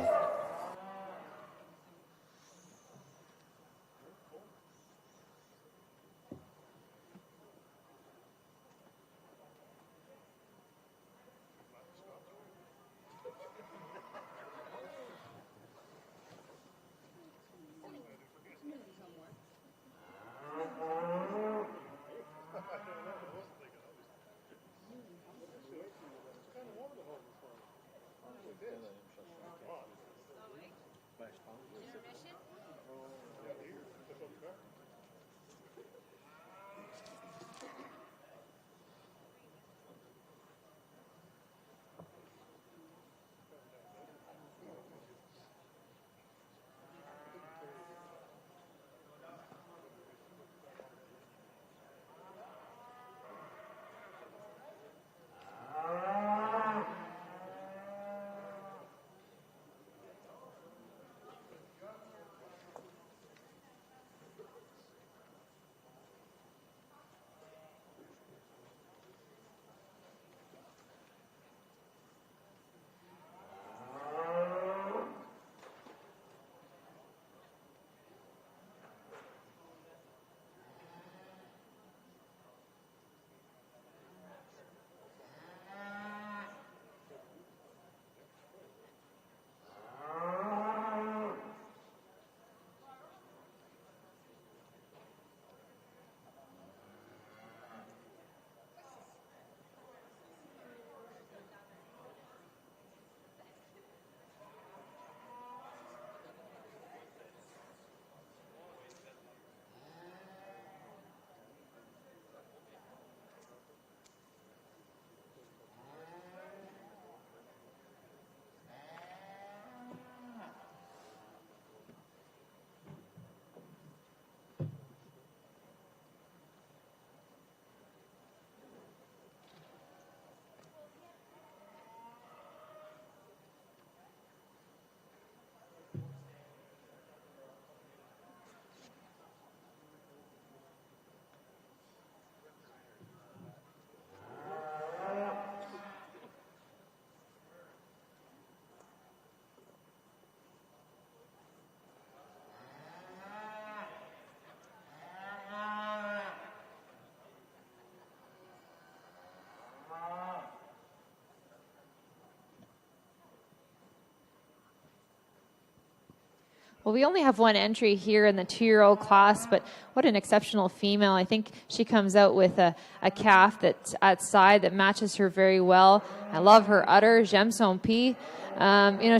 Well, we only have one entry here in the 2-year-old class, but what an exceptional female. I think she comes out with a calf that's outside that matches her very well. I love her udder, j'aime son pied.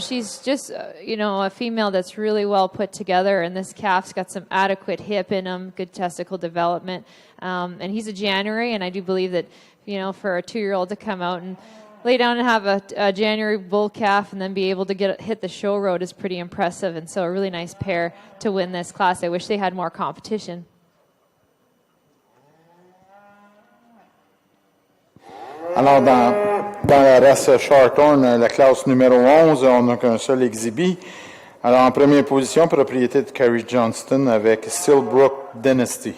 She's just, a female that's really well put together, and this calf's got some adequate hip in him, good testicle development. And he's a January, and I do believe that, for a 2-year-old to come out and lay down and have a January bull calf and then be able to hit the show road is pretty impressive. And so a really nice pair to win this class. I wish they had more competition. Alors, dans la race Shorthorn, la classe numéro 11, on n'a qu'un seul exhibit. Alors, en première position, propriété de Carrie Johnston avec Stillbrook Dynasty.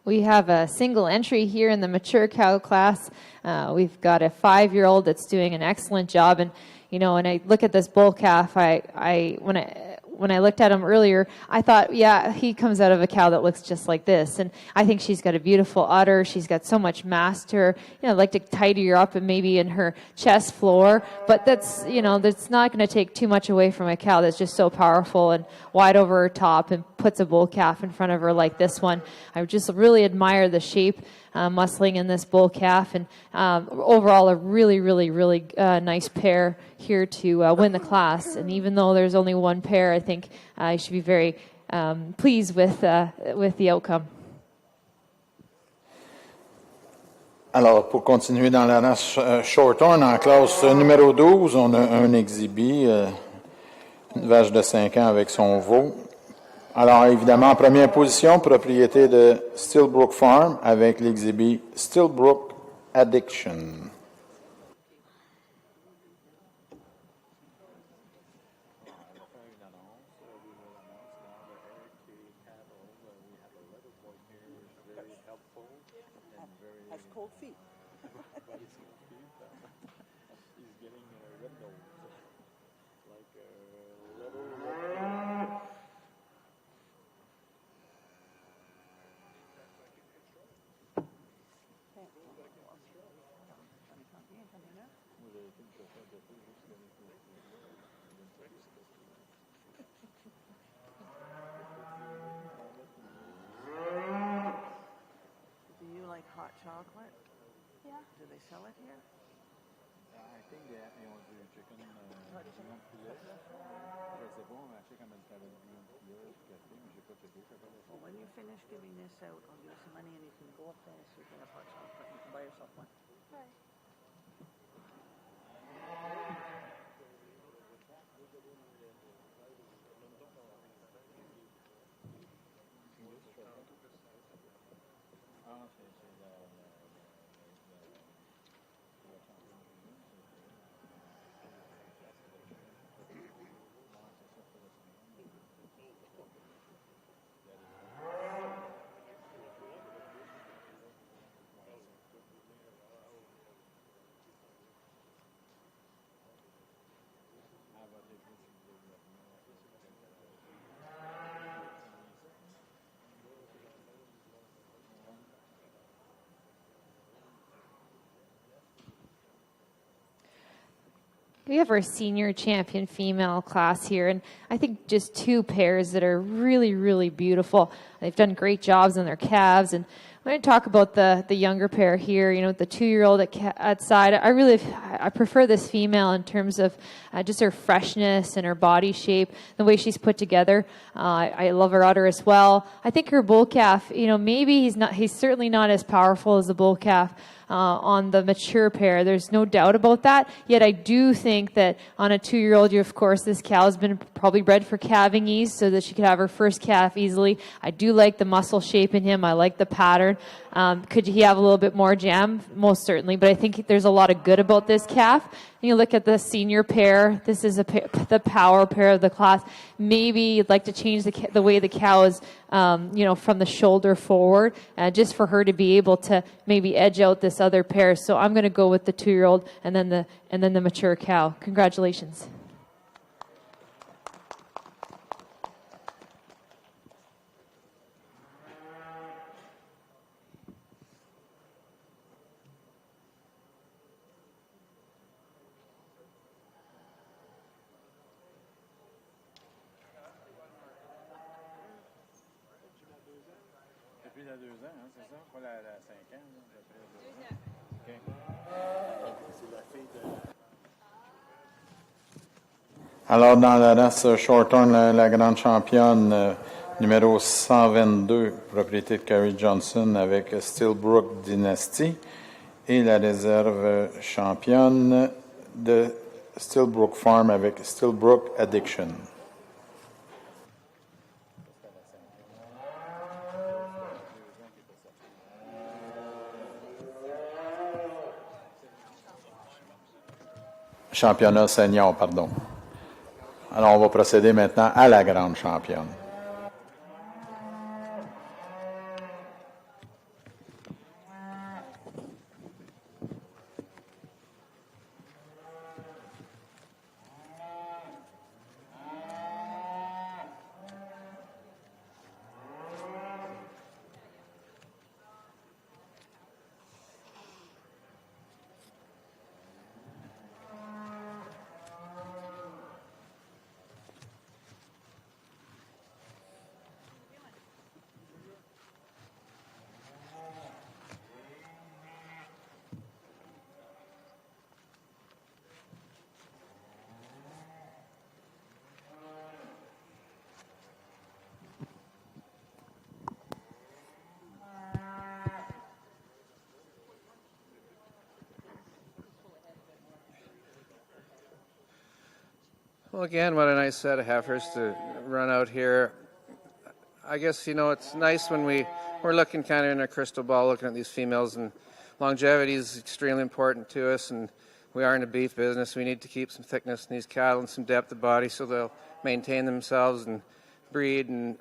We have a single entry here in the mature cow class. We've got a 5-year-old that's doing an excellent job. And, you know, when I look at this bull calf, when I looked at him earlier, I thought, yeah, he comes out of a cow that looks just like this. And I think she's got a beautiful udder. She's got so much mass to her. You know, I'd like to tidy her up and maybe in her chest floor. But that's, you know, that's not going to take too much away from a cow that's just so powerful and wide over her top and puts a bull calf in front of her like this one. I just really admire the shape, muscling in this bull calf. And overall, a really, really, really nice pair here to win the class. And even though there's only one pair, I think you should be very pleased with the outcome. Alors, pour continuer dans la race Shorthorn, en classe numéro 12, on a un exhibit, une vache de 5 ans avec son veau. Alors, évidemment, en première position, propriété de Stillbrook Farm avec l'exhibit Stillbrook Addiction. Has cold feet. He's getting red nose, like little. Do you like hot chocolate? Yeah. Do they sell it here? I think ils ont du chicken, du bouillon de poulet. Je sais pas, on a acheté quand même du bouillon de poulet, du café, mais j'ai pas checké. Well, when you finish giving this out, I'll give you some money and you can go up there so you can have hot chocolate. You can buy yourself one. Right. Ah, c'est We have our senior champion female class here, and I think just 2 pairs that are really, really beautiful. They've done great jobs on their calves, and I'm going to talk about the younger pair here, you know, the 2-year-old at side. I prefer this female in terms of just her freshness and her body shape, the way she's put together. I love her udder as well. I think her bull calf, you know, maybe he's certainly not as powerful as the bull calf on the mature pair. There's no doubt about that. Yet I do think that on a 2-year-old, of course, this cow has been probably bred for calving ease so that she could have her first calf easily. I do like the muscle shape in him. I like the pattern. Could he have a little bit more jam? Most certainly. But I think there's a lot of good about this calf. And you look at the senior pair. This is the power pair of the class. Maybe you'd like to change the way the cow is, you know, from the shoulder forward, just for her to be able to maybe edge out this other pair. So I'm going to go with the 2-year-old and then the mature cow. Congratulations. Depuis la 2 ans, hein, c'est ça? Pas la 5 ans, là, après 2 ans. C'est la fille de... Alors, dans la race Shorthorn, la grande championne numéro 122, propriété de Carrie Johnson avec Stillbrook Dynasty, et la réserve championne de Stillbrook Farm avec Stillbrook Addiction. Championnat senior, pardon. Alors, on va procéder maintenant à la grande championne. Well, again, what a nice set of heifers to run out here. I guess, it's nice when we're looking kind of in a crystal ball looking at these females, and longevity is extremely important to us, and we are in the beef business. We need to keep some thickness in these cattle and some depth of body so they'll maintain themselves and breed. And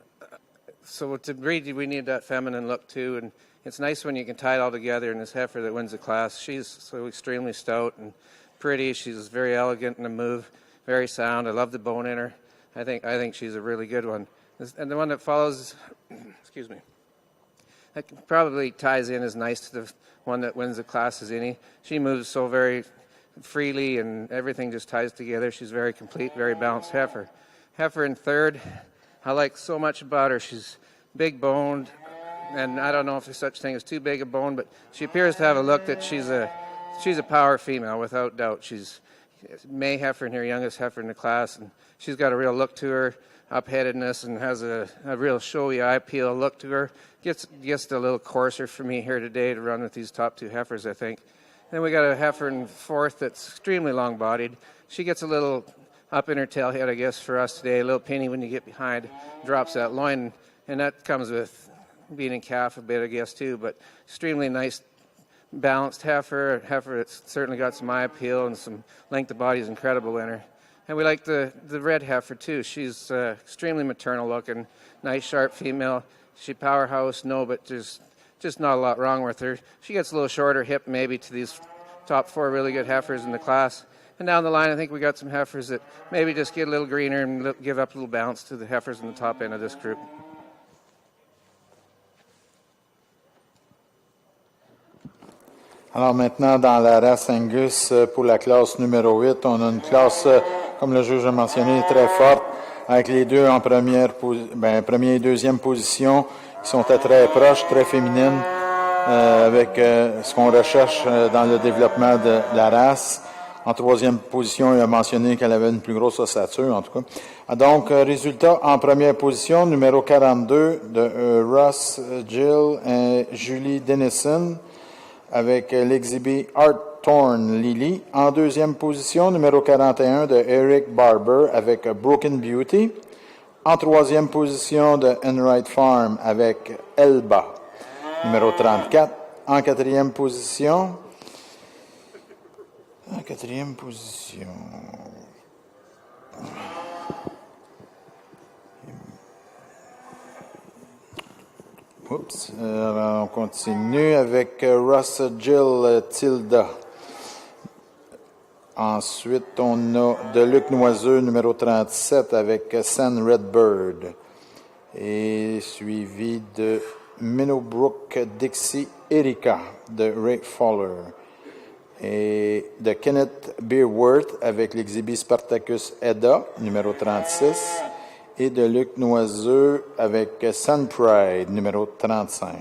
so to breed, we need that feminine look too, and it's nice when you can tie it all together in this heifer that wins the class. She's so extremely stout and pretty. She's very elegant in the move, very sound. I love the bone in her. I think she's a really good one. And the one that follows, excuse me, that probably ties in as nice to the one that wins the class as any. She moves so very freely and everything just ties together. She's very complete, very balanced heifer. Heifer in third, I like so much about her. She's big boned, and I don't know if there's such thing as too big a bone, but she appears to have a look that she's a power female without doubt. She's May heifer and her youngest heifer in the class, and she's got a real look to her, upheadedness, and has a real showy eye peel look to her. Gets a little coarser for me here today to run with these top two heifers, I think. Then we got a heifer in fourth that's extremely long-bodied. She gets a little up in her tail head, I guess, for us today. A little penny when you get behind, drops that loin, and that comes with being in calf a bit, I guess, too. But extremely nice, balanced heifer that's certainly got some eye appeal and some length of body is incredible in her. And we like the red heifer, too. She's extremely maternal-looking, nice, sharp female. She powerhouse, but there's just not a lot wrong with her. She gets a little shorter hip maybe to these top four really good heifers in the class. And down the line, I think we got some heifers that maybe just get a little greener and give up a little balance to the heifers in the top end of this group. Alors maintenant, dans la race Angus, pour la classe numéro 8, on a une classe, comme le juge a mentionné, très forte, avec les deux en première et deuxième position, qui sont très proches, très féminines, avec ce qu'on recherche dans le développement de la race. En troisième position, il a mentionné qu'elle avait une plus grosse ossature, en tout cas. Donc, résultat, en première position, numéro 42 de Russ Jill et Julie Dennison, avec l'exhibit Art Thorn Lily. En deuxième position, numéro 41 de Eric Barber avec Broken Beauty. En troisième position de Enright Farm avec Elba, numéro 34. En quatrième position, on continue avec Russ Jill Tilda. Ensuite, on a de Luc Noiseux, numéro 37, avec San Redbird. Et suivi de Minnowbrook Dixie Erika, de Ray Fowler. Et de Kenneth Beerworth, avec l'exhibit Spartacus Edda, numéro 36. Et de Luc Noiseux avec Sun Pride, numéro 35.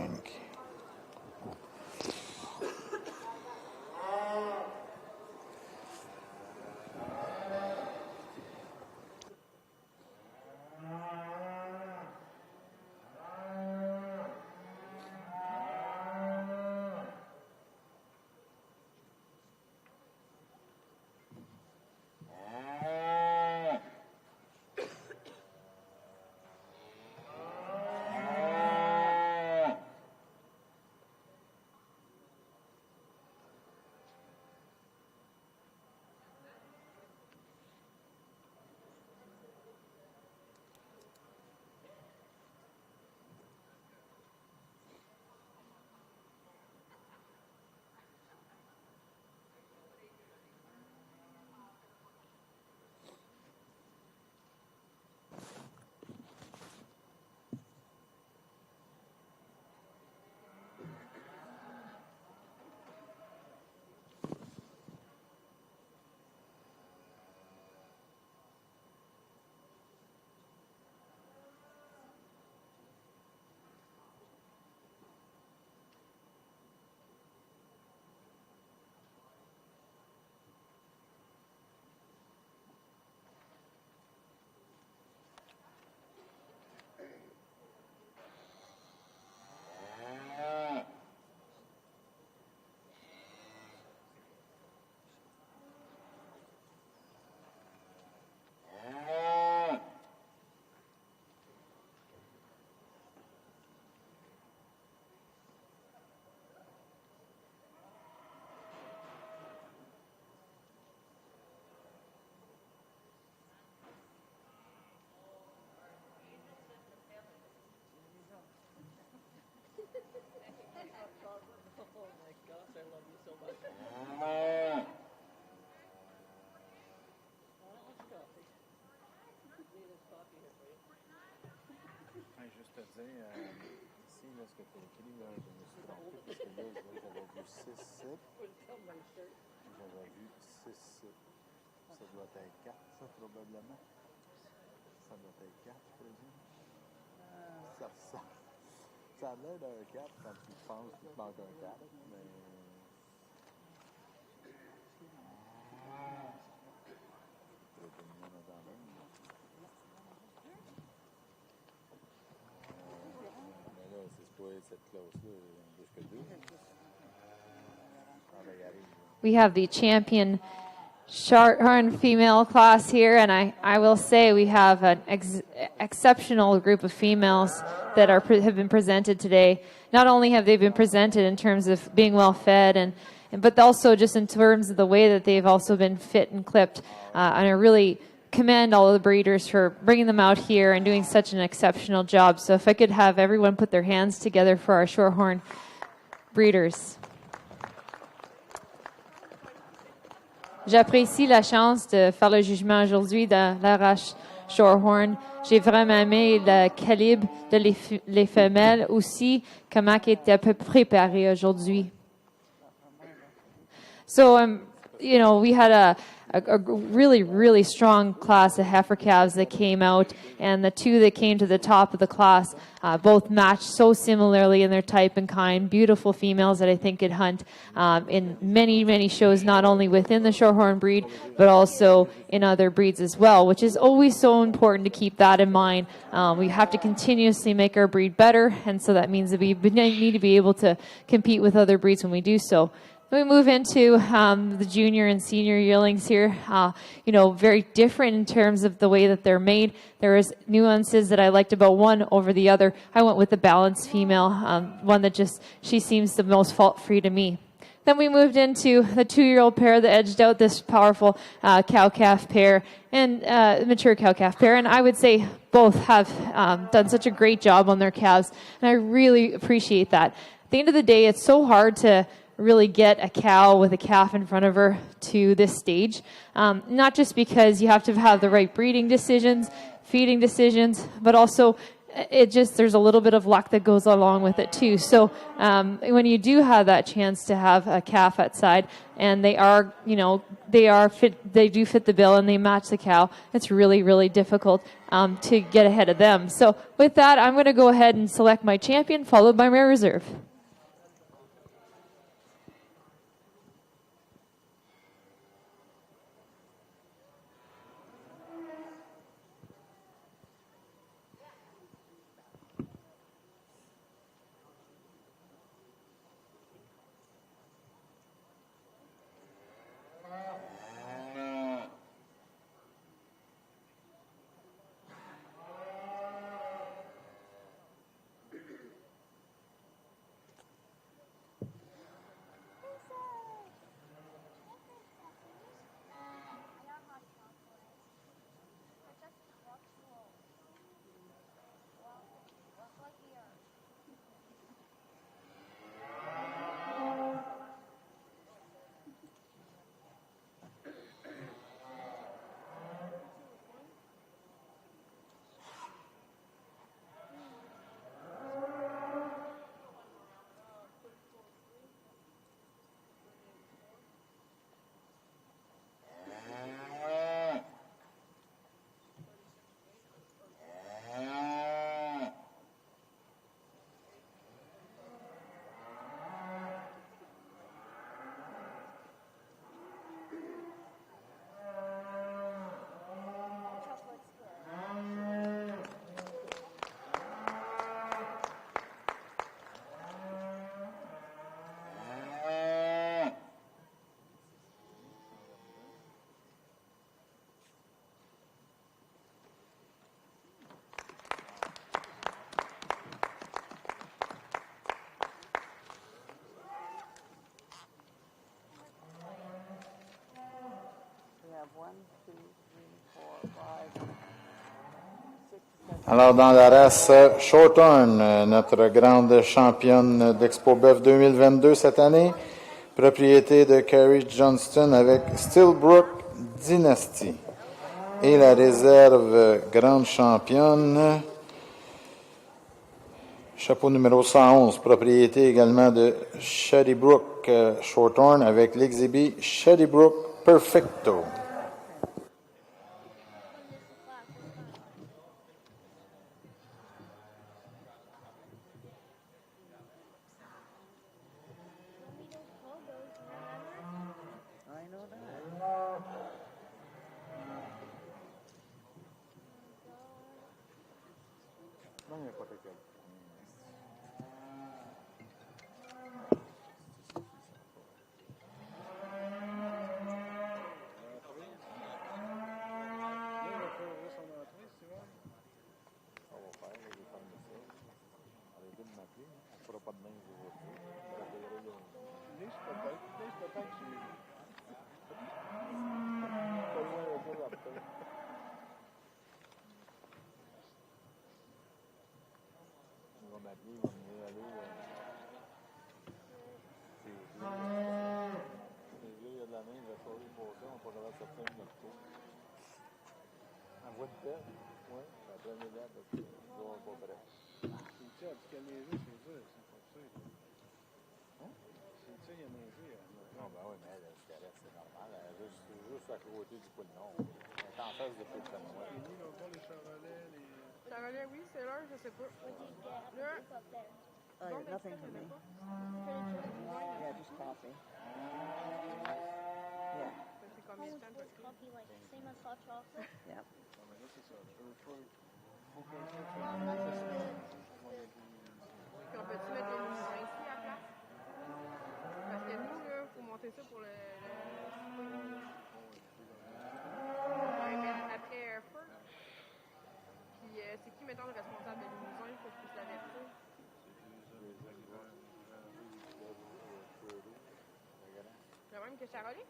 Juste te dire, ici, là, ce que tu as écrit, là, je me suis trompé parce que là, j'avais vu 6 sites. J'avais vu 6 sites. Ça doit être 4, ça, probablement. Ça doit être 4, je présume. Ça a l'air d'un 4 quand tu penses qu'il te manque un 4, mais... Mais là, c'est pas cette classe-là, il n'y a que 2. Ça va y arriver. We have the champion Shorthorn female class here, and I will say we have an exceptional group of females that have been presented today. Not only have they been presented in terms of being well fed, but also just in terms of the way that they've also been fit and clipped. And I really commend all of the breeders for bringing them out here and doing such an exceptional job. So if I could have everyone put their hands together for our Shorthorn breeders. J'apprécie la chance de faire le jugement aujourd'hui de la race Shorthorn. J'ai vraiment aimé le calibre de les femelles, aussi comment elles étaient préparées aujourd'hui. So, you know, we had a really, really strong class of heifer calves that came out, and the two that came to the top of the class both matched so similarly in their type and kind. Beautiful females that I think could hunt in many, many shows, not only within the Shorthorn breed, but also in other breeds as well, which is always so important to keep that in mind. We have to continuously make our breed better, and so that means that we need to be able to compete with other breeds when we do so. We move into the junior and senior yearlings here. You know, very different in terms of the way that they're made. There is nuances that I liked about one over the other. I went with the balanced female, one that she seems the most fault-free to me. Then we moved into the 2-year-old pair that edged out this powerful cow-calf pair and mature cow-calf pair. And I would say both have done such a great job on their calves, and I really appreciate that. At the end of the day, it's so hard to really get a cow with a calf in front of her to this stage. Not just because you have to have the right breeding decisions, feeding decisions, but also there's a little bit of luck that goes along with it too. So when you do have that chance to have a calf outside, and they are, you know, they do fit the bill and they match the cow, it's really, really difficult to get ahead of them. So with that, I'm going to go ahead and select my champion, followed by my reserve. Alors, dans la race Shorthorn, notre grande championne d'Expo Boeuf 2022 cette année, propriété de Carrie Johnston avec Stillbrook Dynasty. Et la réserve grande championne, chapeau numéro 111, propriété également de Shadybrook Shorthorn avec l'exhibit Shadybrook Perfecto. I know that. Non, il n'y a pas de quel. Chevrolet, oui, c'est l'heure, je sais pas. Nothing for me. Yeah, just coffee. Yeah. C'est combien de temps? Coffee, like same as hot chocolate. Yep. Puis on peut-tu mettre les mousses ici à la place? Parce que nous, là, faut monter ça pour le après Hereford. Puis c'est qui, mettons, le responsable de limousin? Il faut que je puisse l'avertir. Le même que Charolais?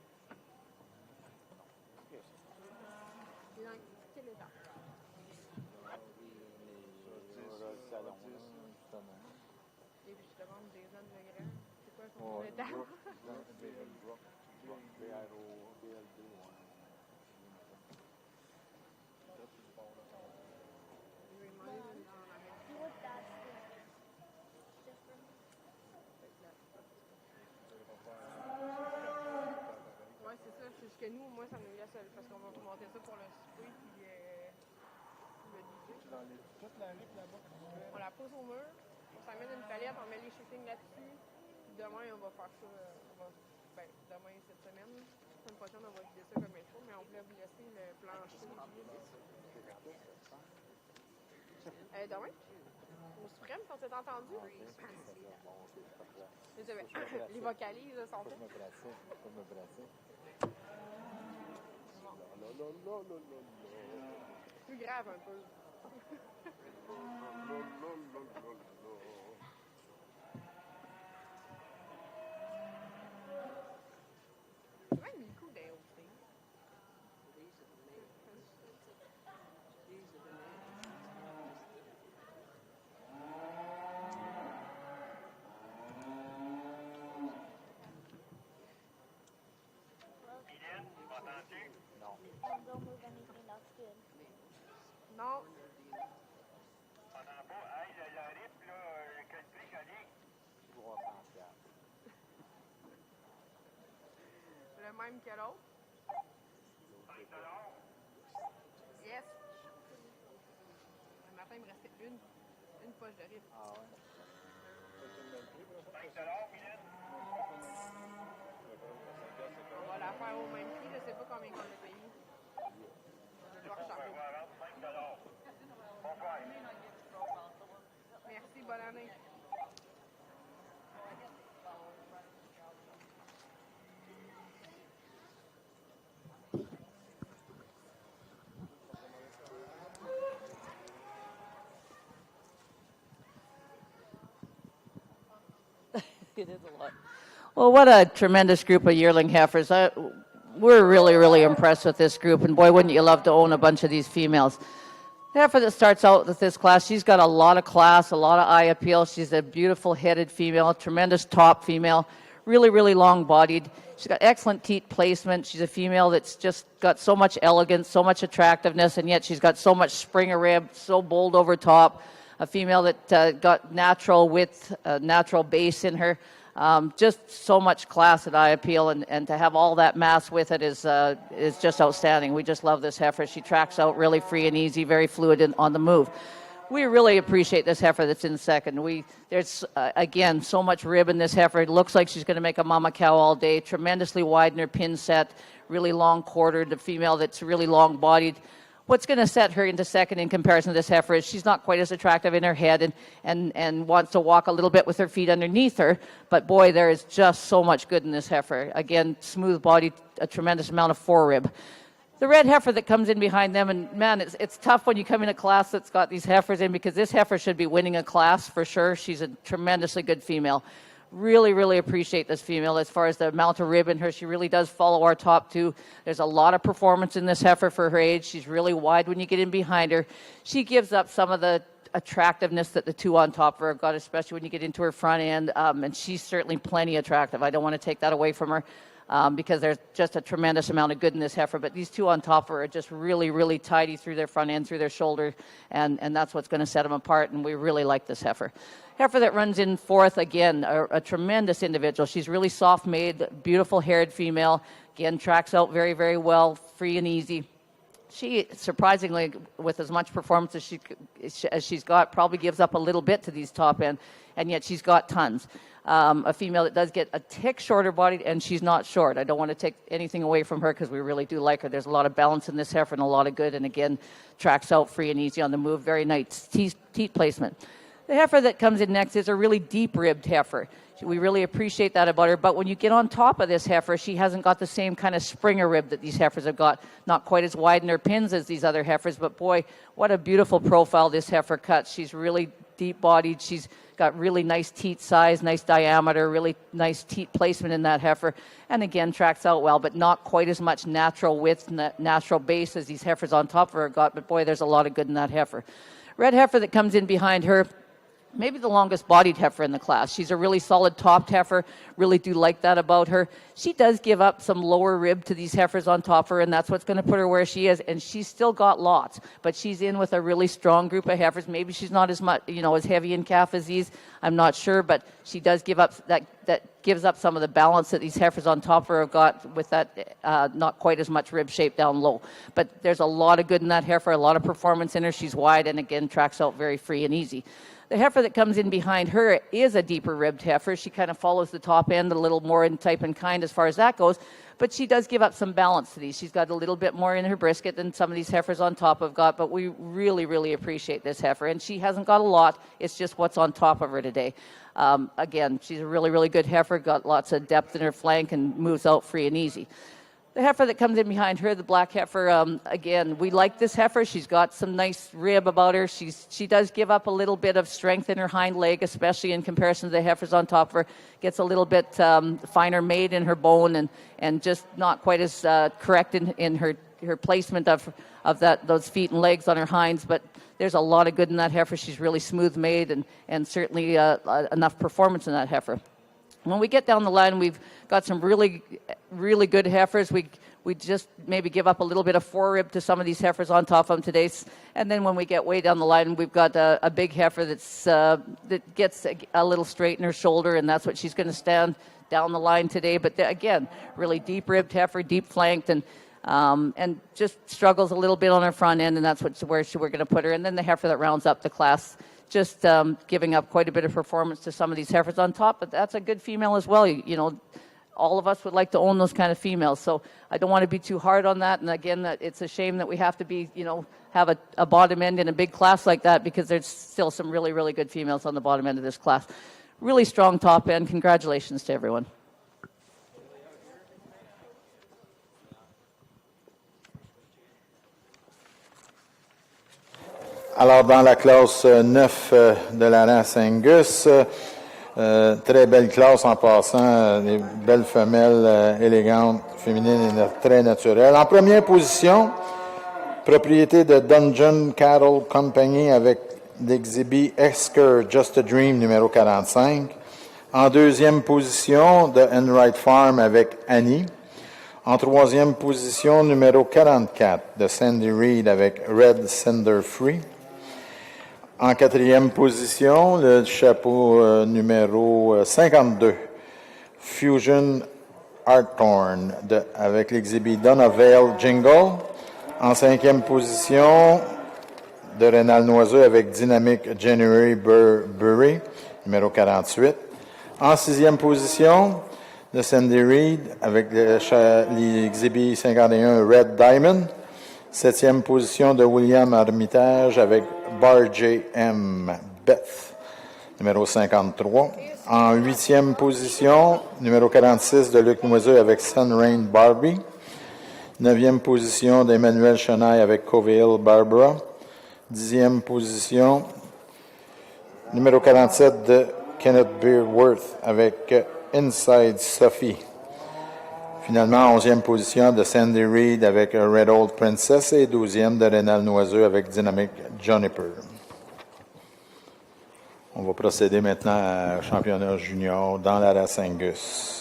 Il est dans quel état? Et puis je demande Jason le grand. C'est quoi son état? Ouais, c'est ça. C'est ce que nous, moi, ça nous laisse parce qu'on va monter ça pour le souper puis le DJ. Toute la rive là-bas. On la pose au mur, on s'amène une palette, on met les shippings là-dessus. Puis demain, on va faire ça. Demain, cette semaine. La semaine prochaine, on va vider ça comme il faut, mais on voulait vous laisser le plancher vide. Demain? Au suprême, on s'est entendu? Les vocalises sont faites. Plus grave un peu. J'ai même mis le coup d'un haut. Don't move anything, that's good. Non. Le même que l'autre. Yes. Le matin, il me restait une poche de riz. Ah ouais. On va la faire au même prix, je sais pas combien on l'a payé. Je vais recharger. Merci, bonne année. It is a lot. Well, what a tremendous group of yearling heifers. We're really, really impressed with this group. And boy, wouldn't you love to own a bunch of these females. The heifer that starts out with this class, she's got a lot of class, a lot of eye appeal. She's a beautiful headed female, tremendous top female. really, really long-bodied. She's got excellent teat placement. She's a female that's just got so much elegance, so much attractiveness, and yet she's got so much springer rib, so bold over top. A female that got natural width, natural base in her. Just so much class at eye appeal, and to have all that mass with it is just outstanding. We just love this heifer. She tracks out really free and easy, very fluid on the move. We really appreciate this heifer that's in second. There's, again, so much rib in this heifer. It looks like she's going to make a mama cow all day. Tremendously wide in her pin set, really long quartered, the female that's really long bodied. What's going to set her into second in comparison to this heifer is she's not quite as attractive in her head and wants to walk a little bit with her feet underneath her. But boy, there is just so much good in this heifer. Again, smooth body, a tremendous amount of forerib. The red heifer that comes in behind them, and man, it's tough when you come in a class that's got these heifers in, because this heifer should be winning a class for sure. She's a tremendously good female. Really, really appreciate this female as far as the amount of rib in her. She really does follow our top two. There's a lot of performance in this heifer for her age. She's really wide when you get in behind her. She gives up some of the attractiveness that the two on top of her have got, especially when you get into her front end, and she's certainly plenty attractive. I don't want to take that away from her. Because there's just a tremendous amount of good in this heifer. But these two on top of her are just really, really tidy through their front end, through their shoulder, and that's what's going to set them apart, and we really like this heifer. Heifer that runs in fourth, again, a tremendous individual. She's really soft-made, beautiful-haired female. Again, tracks out very, very well, free and easy. She, surprisingly, with as much performance as she's got, probably gives up a little bit to these top end, and yet she's got tons. A female that does get a tick shorter bodied, and she's not short. I don't want to take anything away from her because we really do like her. There's a lot of balance in this heifer and a lot of good, and again, tracks out free and easy on the move. Very nice teat placement. The heifer that comes in next is a really deep-ribbed heifer. We really appreciate that about her, but when you get on top of this heifer, she hasn't got the same kind of springer rib that these heifers have got. Not quite as wide in her pins as these other heifers, but boy, what a beautiful profile this heifer cuts. She's really deep-bodied. She's got really nice teat size, nice diameter, really nice teat placement in that heifer, and again, tracks out well, but not quite as much natural width, natural base as these heifers on top of her got, but boy, there's a lot of good in that heifer. Red heifer that comes in behind her, maybe the longest bodied heifer in the class. She's a really solid topped heifer. Really do like that about her. She does give up some lower rib to these heifers on top of her, and that's what's going to put her where she is. And she's still got lots, but she's in with a really strong group of heifers. Maybe she's not as much, as heavy in calf as these. I'm not sure, but she does give up that gives up some of the balance that these heifers on top of her have got with that not quite as much rib shape down low. But there's a lot of good in that heifer, a lot of performance in her. She's wide and again tracks out very free and easy. The heifer that comes in behind her is a deeper ribbed heifer. She kind of follows the top end a little more in type and kind as far as that goes, but she does give up some balance to these. She's got a little bit more in her brisket than some of these heifers on top have got, but we really, really appreciate this heifer. And she hasn't got a lot. It's just what's on top of her today. Again, she's a really, really good heifer, got lots of depth in her flank and moves out free and easy. The heifer that comes in behind her, the black heifer, again, we like this heifer. She's got some nice rib about her. She does give up a little bit of strength in her hind leg, especially in comparison to the heifers on top of her. Gets a little bit finer made in her bone and just not quite as correct in her placement of those feet and legs on her hinds. But there's a lot of good in that heifer. She's really smooth made and certainly enough performance in that heifer. When we get down the line, we've got some really, really good heifers. We just maybe give up a little bit of forerib to some of these heifers on top of them today. And then when we get way down the line, we've got a big heifer that gets a little straight in her shoulder, and that's what she's going to stand down the line today. But again, really deep-ribbed heifer, deep-flanked, and just struggles a little bit on her front end, and that's where we're going to put her. And then the heifer that rounds up the class, just giving up quite a bit of performance to some of these heifers on top, but that's a good female as well. All of us would like to own those kind of females, so I don't want to be too hard on that. And again, it's a shame that we have to be, have a bottom end in a big class like that, because there's still some really, really good females on the bottom end of this class. Really strong top end. Congratulations to everyone. Alors, dans la classe 9 de la race Angus, très belle classe en passant, des belles femelles élégantes, féminines et très naturelles. En première position, propriété de Dungeon Cattle Company avec l'exhibit Esker Just a Dream numéro 45. En deuxième position, The Enright Farm avec Annie. En troisième position, numéro 44, de Sandy Reed avec Red Cinder Free. En quatrième position, le chapeau numéro 52, Fusion Arthorn avec l'exhibit Donna Vale Jingle. En cinquième position, de Rénal Noiseux avec Dynamic January Burry, numéro 48. En sixième position, de Sandy Reed avec l'exhibit 51 Red Diamond. Septième position de William Armitage avec Bar J.M. Beth, numéro 53. En huitième position, numéro 46 de Luc Noiseux avec Sun Rain Barbie. Neuvième position d'Emmanuel Chenaille avec Coville Barbara. Dixième position, numéro 47 de Kenneth Beerworth avec Inside Sophie. Finalement, 11e position de Sandy Reed avec Red Old Princess et 12e de Rénal Noiseux avec Dynamic Juniper. On va procéder maintenant au championnat junior dans la race Angus.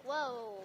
Whoa.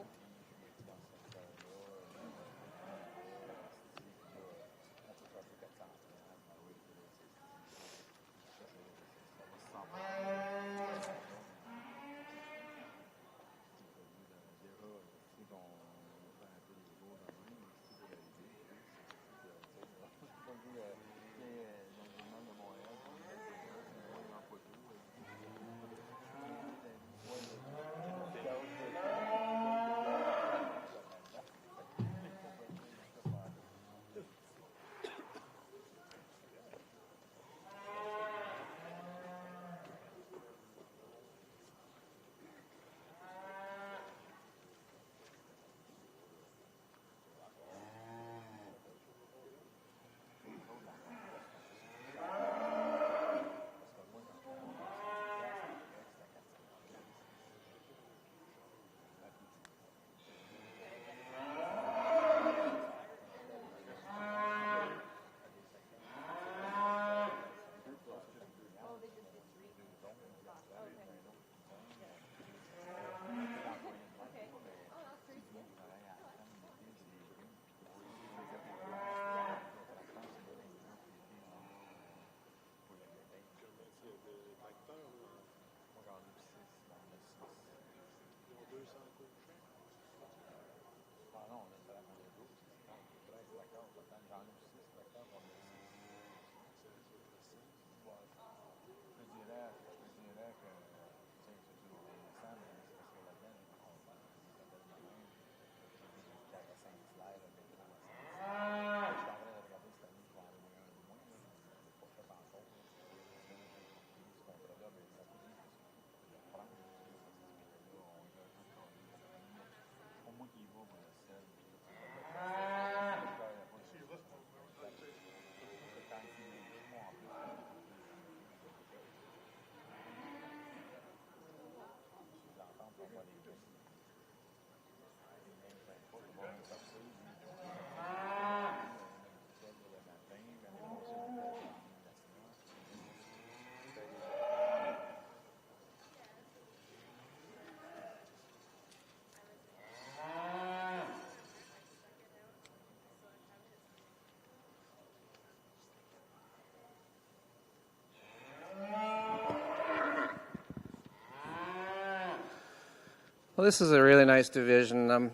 Well, this is a really nice division.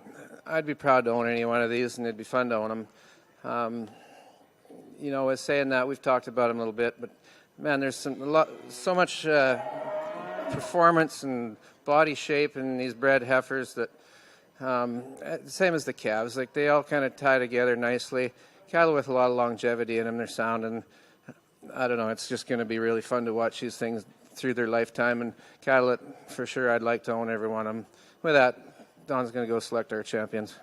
I'd be proud to own any one of these, and it'd be fun to own them. You know, as saying that, we've talked about them a little bit, but man, there's so much performance and body shape in these bred heifers that Same as the calves. Like they all kind of tie together nicely. Cattle with a lot of longevity in them, they're sound, and I don't know, it's just going to be really fun to watch these things through their lifetime. And cattle that for sure I'd like to own every one of them. With that, Don's going to go select our champions.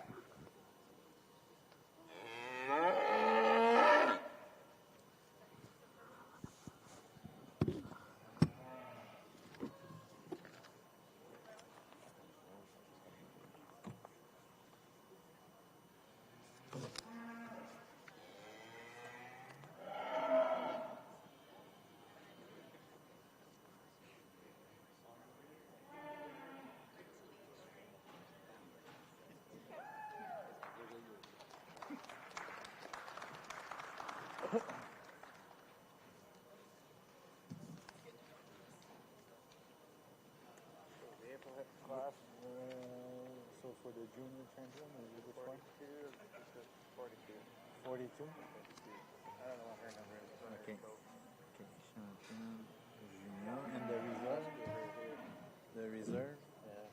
So for the junior champion, is it which one? 42. 42? I don't know what her number is. Okay. Okay. Champion, junior, and the reserve? The reserve? Yeah.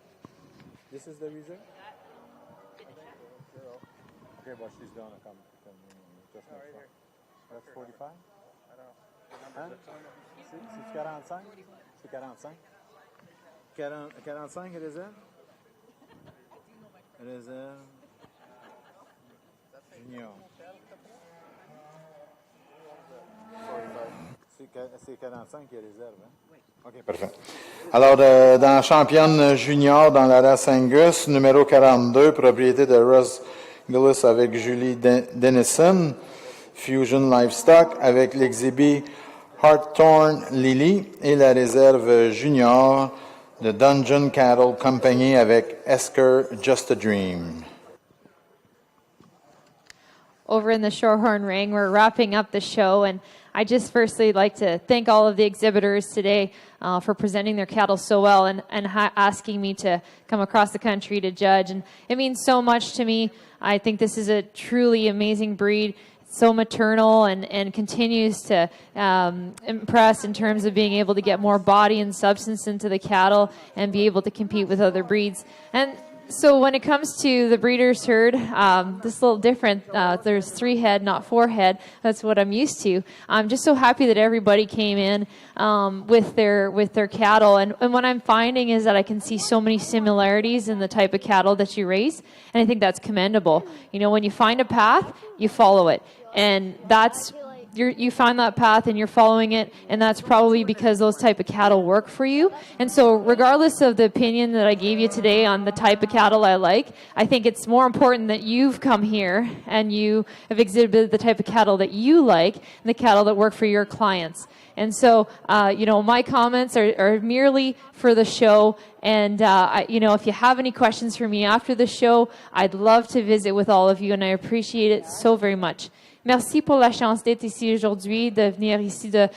This is the reserve? Okay, but she's gonna come just next one. That's 45? I don't know. Hein? C'est 45? C'est 45? 45 réserve? Réserve. Junior. C'est 45 qui est réserve, hein? OK, parfait. Alors, dans la championne junior dans la race Angus, numéro 42, propriété de Russ Gillis avec Julie Dennison, Fusion Livestock avec l'exhibit Heartthorn Lily et la réserve junior de Dungeon Cattle Company avec Esker Just a Dream. Over in the Shorehorn Ring, we're wrapping up the show, and I just firstly like to thank all of the exhibitors today for presenting their cattle so well and asking me to come across the country to judge. And it means so much to me. I think this is a truly amazing breed. So maternal and continues to impress in terms of being able to get more body and substance into the cattle and be able to compete with other breeds. And so when it comes to the breeder's herd, this is a little different. There's 3 head, not 4 head. That's what I'm used to. I'm just so happy that everybody came in with their cattle. And what I'm finding is that I can see so many similarities in the type of cattle that you raise. And I think that's commendable. You know, when you find a path, you follow it. And that's you find that path and you're following it, and that's probably because those type of cattle work for you. And so regardless of the opinion that I gave you today on the type of cattle I like, I think it's more important that you've come here and you have exhibited the type of cattle that you like and the cattle that work for your clients. And so, you know, my comments are merely for the show. And, you know, if you have any questions for me after the show, I'd love to visit with all of you, and I appreciate it so very much. Merci pour la chance d'être ici aujourd'hui, de venir ici, de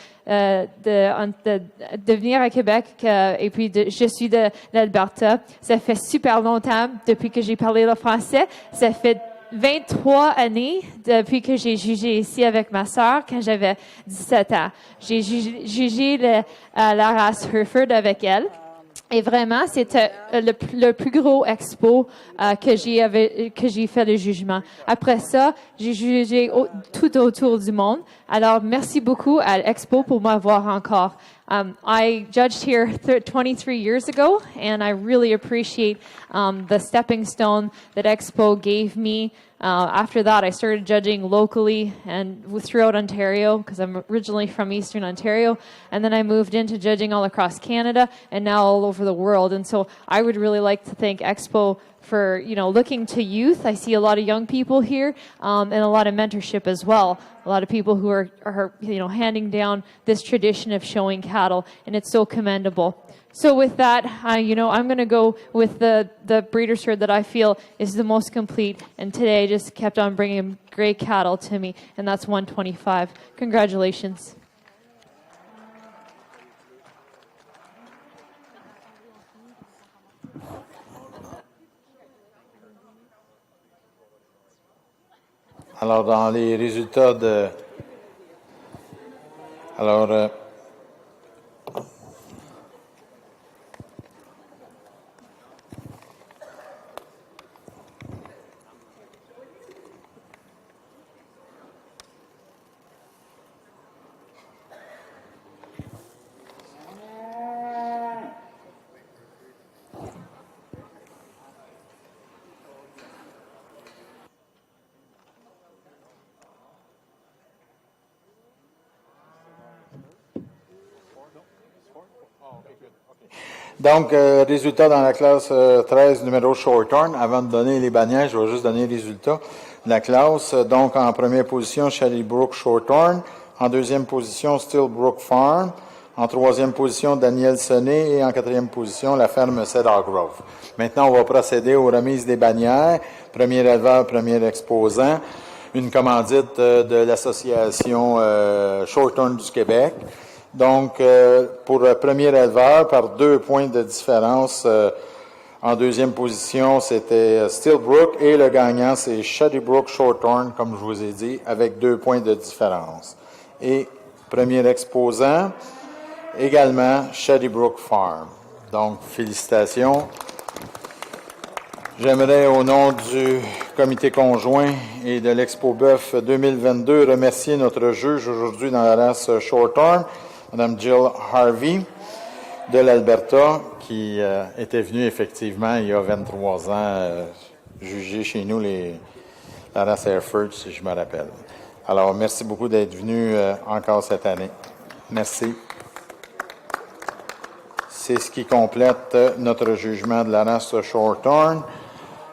venir à Québec. Et puis, je suis de l'Alberta. Ça fait super longtemps depuis que j'ai parlé le français. Ça fait 23 années depuis que j'ai jugé ici avec ma sœur quand j'avais 17 ans. J'ai jugé la race Hereford avec elle. Et vraiment, c'était le plus gros expo que j'ai fait le jugement. Après ça, j'ai jugé tout autour du monde. Alors, merci beaucoup à Expo pour m'avoir encore. I judged here 23 years ago, and I really appreciate the stepping stone that Expo gave me. After that, I started judging locally and throughout Ontario, because I'm originally from Eastern Ontario. And then I moved into judging all across Canada and now all over the world. And so I would really like to thank Expo for, you know, looking to youth. I see a lot of young people here and a lot of mentorship as well. A lot of people who are you know, handing down this tradition of showing cattle, and it's so commendable. So with that, you know, I'm going to go with the breeder's herd that I feel is the most complete. And today just kept on bringing great cattle to me, and that's 125. Congratulations. Alors, dans les résultats de... Alors, Donc, résultat dans la classe 13, numéro Shorthorn. Avant de donner les bannières, je vais juste donner les résultats de la classe. Donc, en première position, Shadybrook Shorthorn. En deuxième position, Stillbrook Farm. En troisième position, Daniel Sonnet. Et en quatrième position, la ferme Cedar Grove. Maintenant, on va procéder aux remises des bannières. Premier éleveur, premier exposant. Une commandite de l'association Shorthorn du Québec. Donc, pour le premier éleveur, par 2 points de différence, en deuxième position, c'était Stillbrook et le gagnant, c'est Shadybrook Shorthorn, comme je vous ai dit, avec 2 points de différence. Et premier exposant, également Shadybrook Farm. Donc, félicitations. J'aimerais, au nom du comité conjoint et de l'Expo Boeuf 2022, remercier notre juge aujourd'hui dans la race Shorthorn, Mme Jill Harvey de l'Alberta, qui était venue effectivement il y a 23 ans juger chez nous la race Hereford, si je me rappelle. Alors, merci beaucoup d'être venu encore cette année. Merci. C'est ce qui complète notre jugement de la race Shorthorn.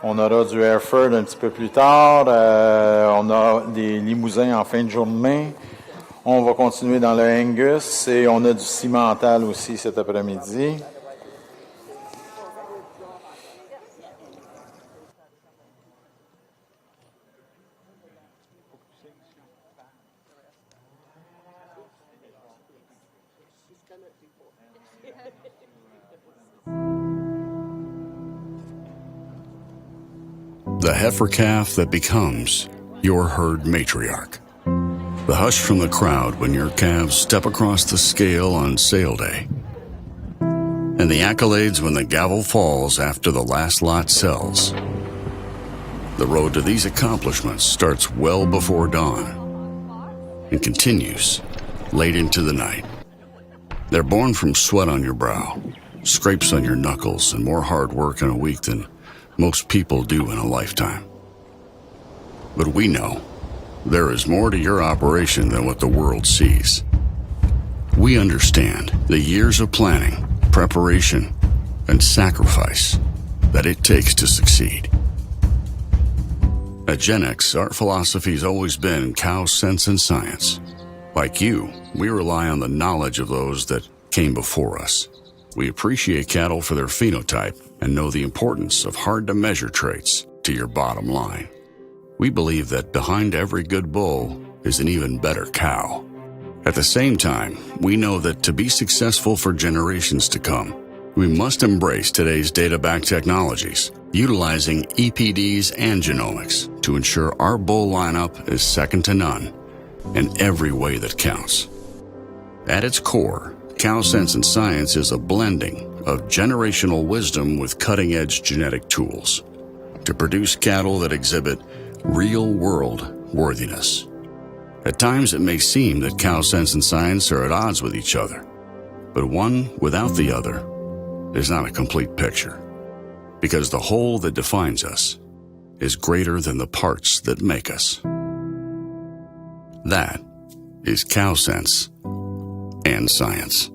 On aura du Hereford un petit peu plus tard. On a des limousins en fin de journée. On va continuer dans le Angus et on a du cimental aussi cet après-midi. The heifer calf that becomes your herd matriarch. The hush from the crowd when your calves step across the scale on sale day. And the accolades when the gavel falls after the last lot sells. The road to these accomplishments starts well before dawn and continues late into the night. They're born from sweat on your brow, scrapes on your knuckles, and more hard work in a week than most people do in a lifetime. But we know there is more to your operation than what the world sees. We understand the years of planning, preparation, and sacrifice that it takes to succeed. At Gen X, our philosophy has always been cow sense and science. Like you, we rely on the knowledge of those that came before us. We appreciate cattle for their phenotype and know the importance of hard-to-measure traits to your bottom line. We believe that behind every good bull is an even better cow. At the same time, we know that to be successful for generations to come, we must embrace today's data-backed technologies, utilizing EPDs and genomics to ensure our bull lineup is second to none in every way that counts. At its core, Cow Sense and Science is a blending of generational wisdom with cutting-edge genetic tools to produce cattle that exhibit real-world worthiness. At times, it may seem that Cow Sense and Science are at odds with each other, but one without the other is not a complete picture, because the whole that defines us is greater than the parts that make us. That is Cow Sense and Science.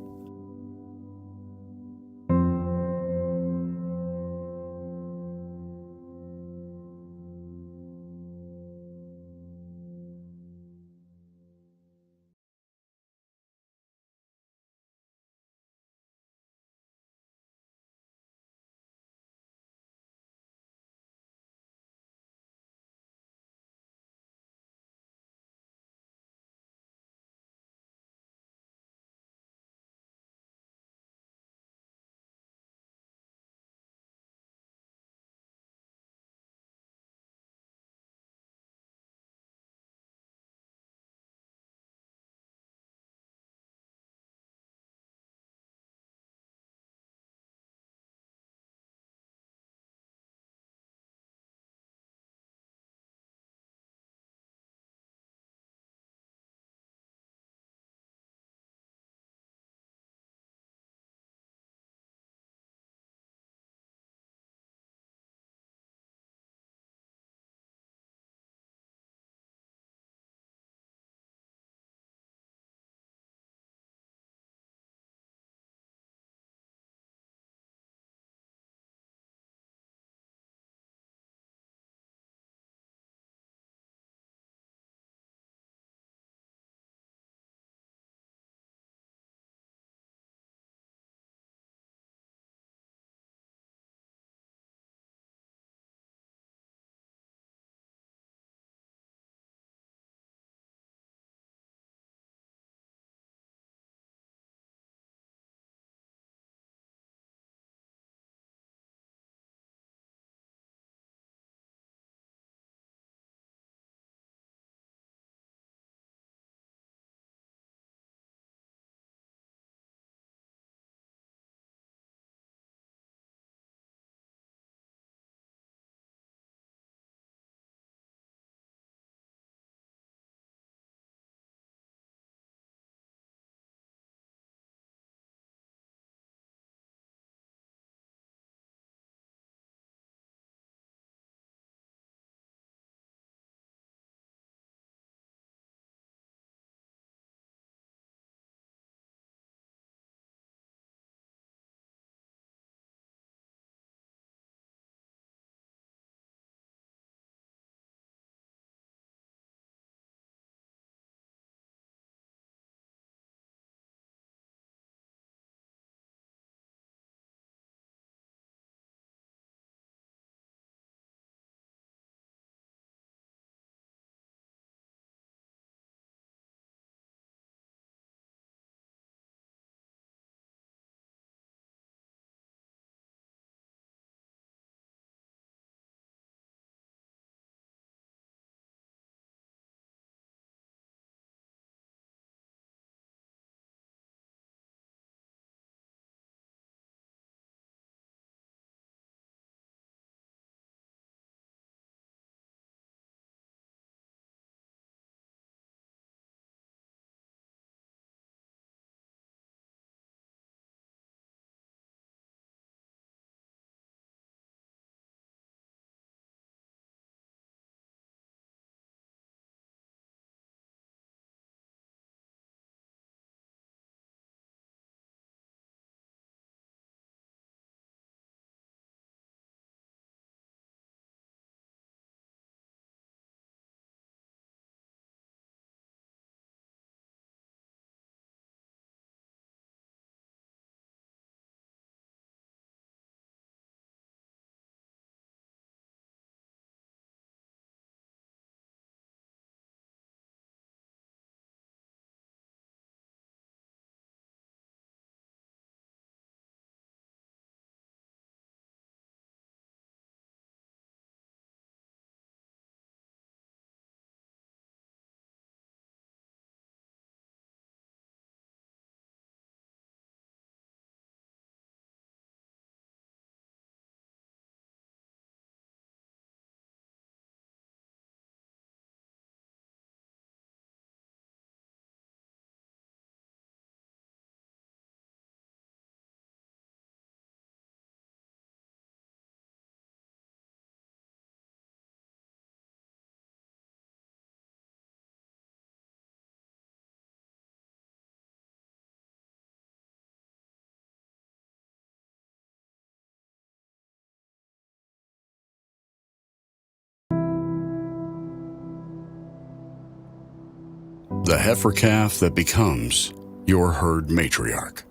the heifer calf that becomes your herd matriarch.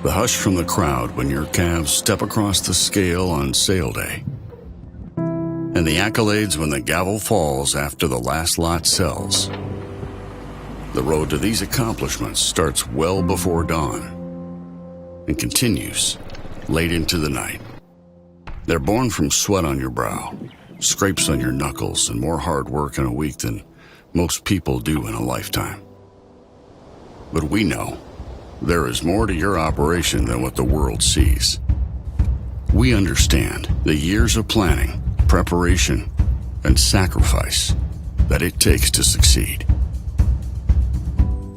The hush from the crowd when your calves step across the scale on sale day. And the accolades when the gavel falls after the last lot sells. The road to these accomplishments starts well before dawn and continues late into the night. They're born from sweat on your brow, scrapes on your knuckles, and more hard work in a week than most people do in a lifetime. But we know there is more to your operation than what the world sees. We understand the years of planning, preparation, and sacrifice that it takes to succeed.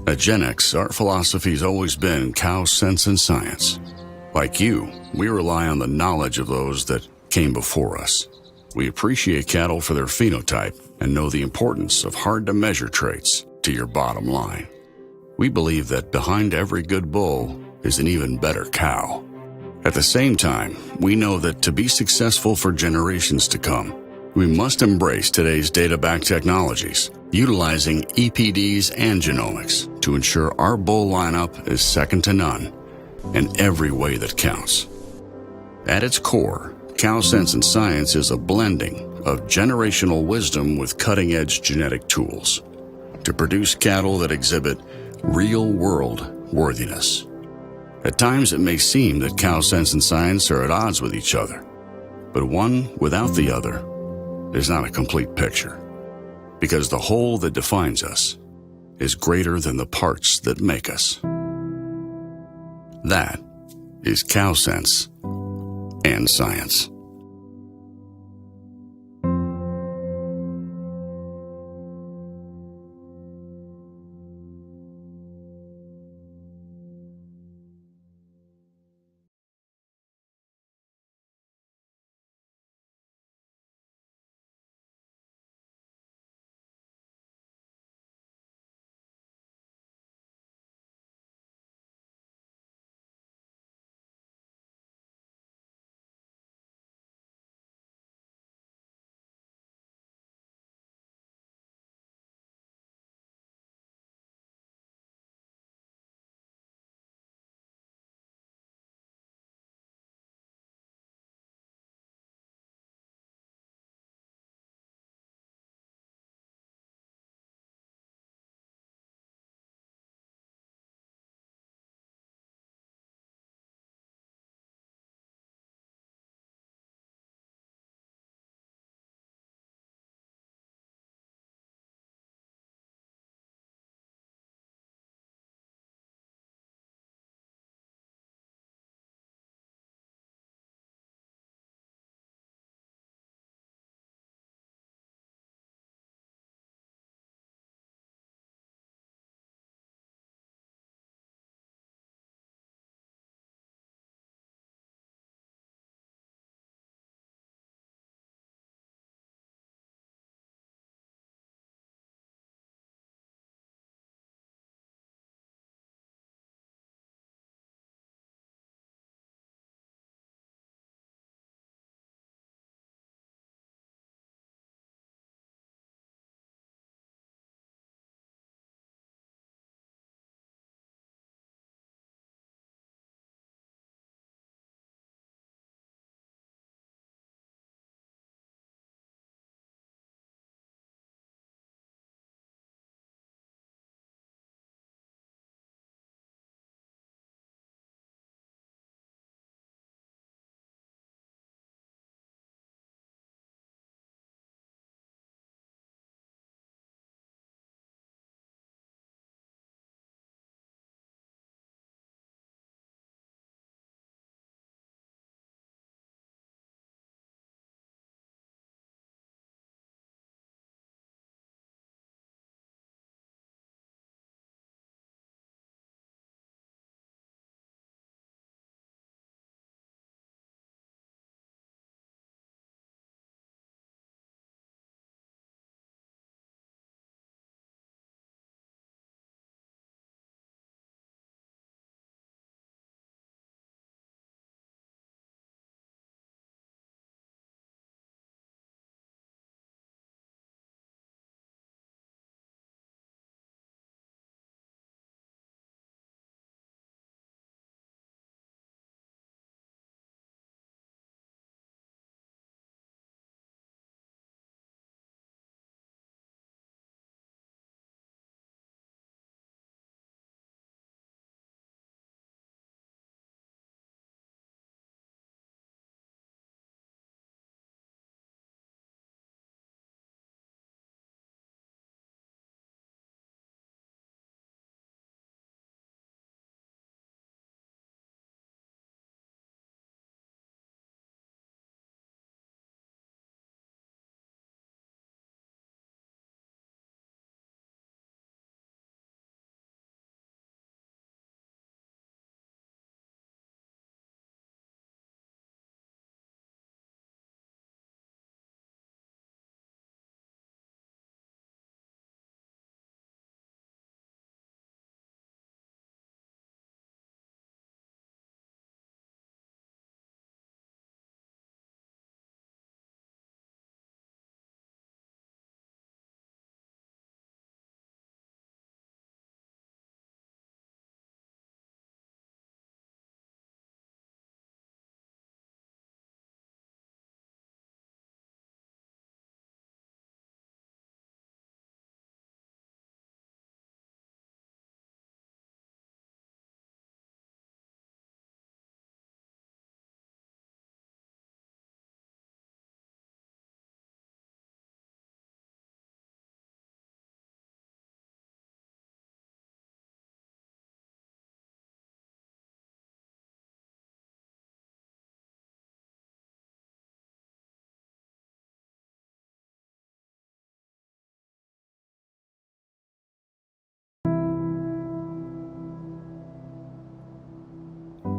At Gen X, our philosophy's always been cow sense and science. Like you, we rely on the knowledge of those that came before us. We appreciate cattle for their phenotype and know the importance of hard-to-measure traits to your bottom line. We believe that behind every good bull is an even better cow. At the same time, we know that to be successful for generations to come, we must embrace today's data-backed technologies, utilizing EPDs and genomics to ensure our bull lineup is second to none in every way that counts. At its core, Cow Sense and Science is a blending of generational wisdom with cutting-edge genetic tools to produce cattle that exhibit real-world worthiness. At times, it may seem that Cow Sense and Science are at odds with each other, but one without the other is not a complete picture, because the whole that defines us is greater than the parts that make us. That is Cow Sense and Science.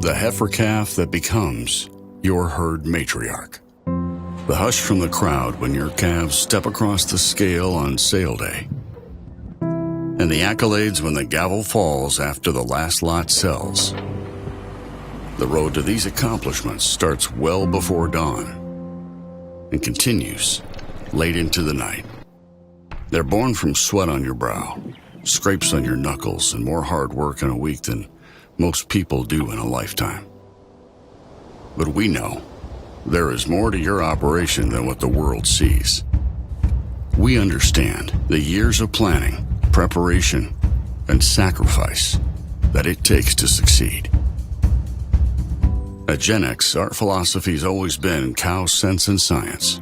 the heifer calf that becomes your herd matriarch. The hush from the crowd when your calves step across the scale on sale day. And the accolades when the gavel falls after the last lot sells. The road to these accomplishments starts well before dawn and continues late into the night. They're born from sweat on your brow, scrapes on your knuckles, and more hard work in a week than most people do in a lifetime. But we know there is more to your operation than what the world sees. We understand the years of planning, preparation, and sacrifice that it takes to succeed. At Gen X, our philosophy's always been cow sense and science.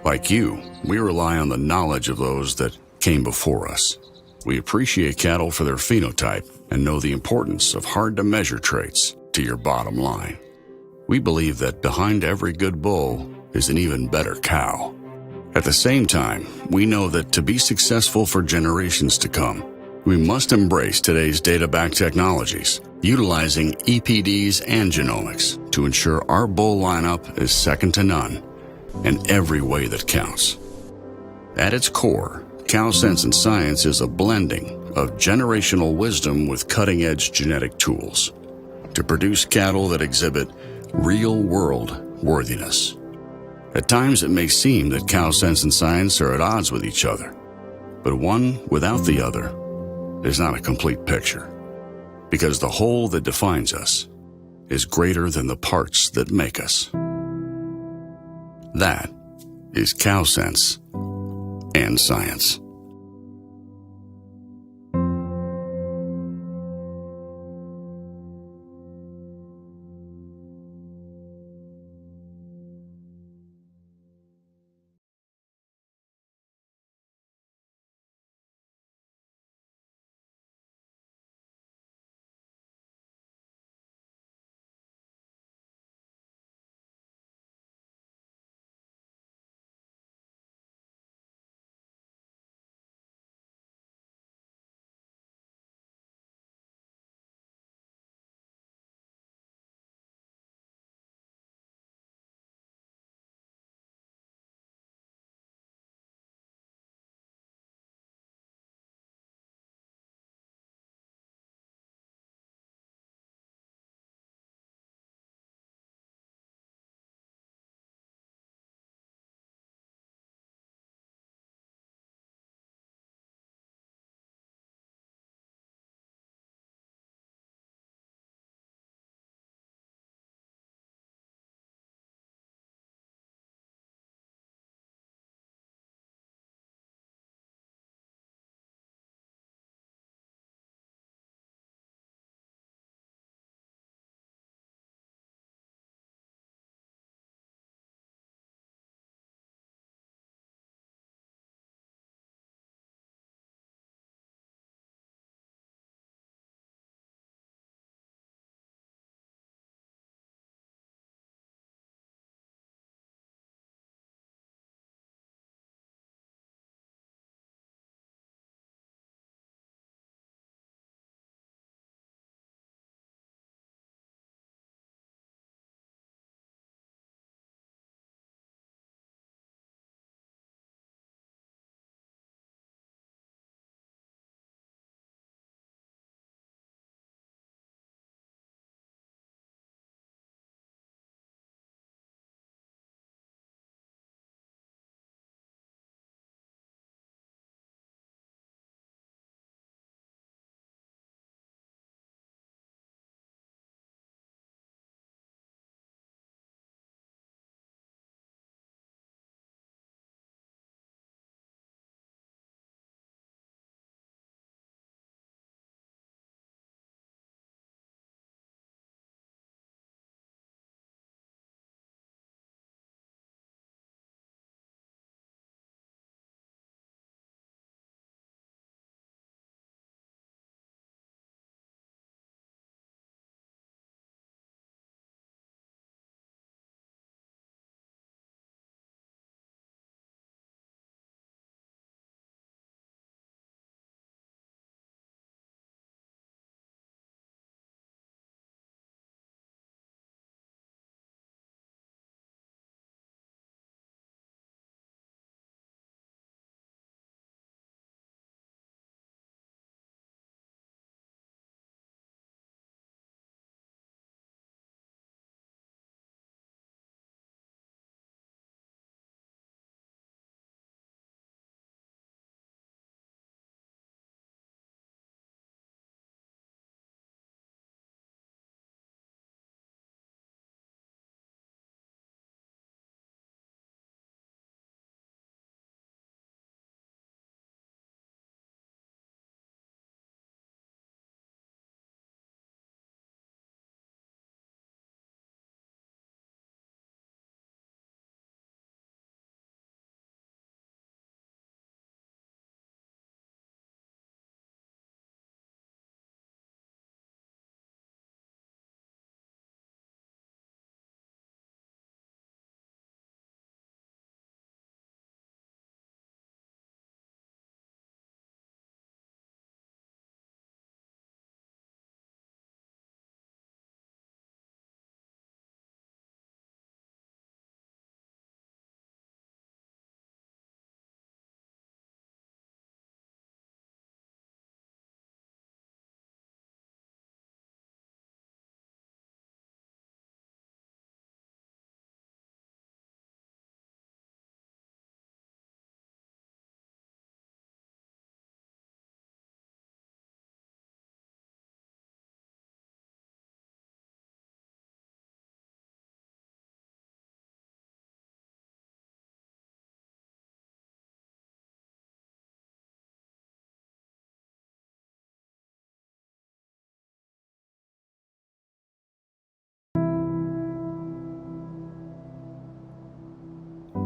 Like you, we rely on the knowledge of those that came before us. We appreciate cattle for their phenotype and know the importance of hard-to-measure traits to your bottom line. We believe that behind every good bull is an even better cow. At the same time, we know that to be successful for generations to come, we must embrace today's data-backed technologies, utilizing EPDs and genomics to ensure our bull lineup is second to none in every way that counts. At its core, Cow Sense and Science is a blending of generational wisdom with cutting-edge genetic tools to produce cattle that exhibit real-world worthiness. At times, it may seem that Cow Sense and Science are at odds with each other, but one without the other is not a complete picture, because the whole that defines us is greater than the parts that make us. That is Cow Sense and Science.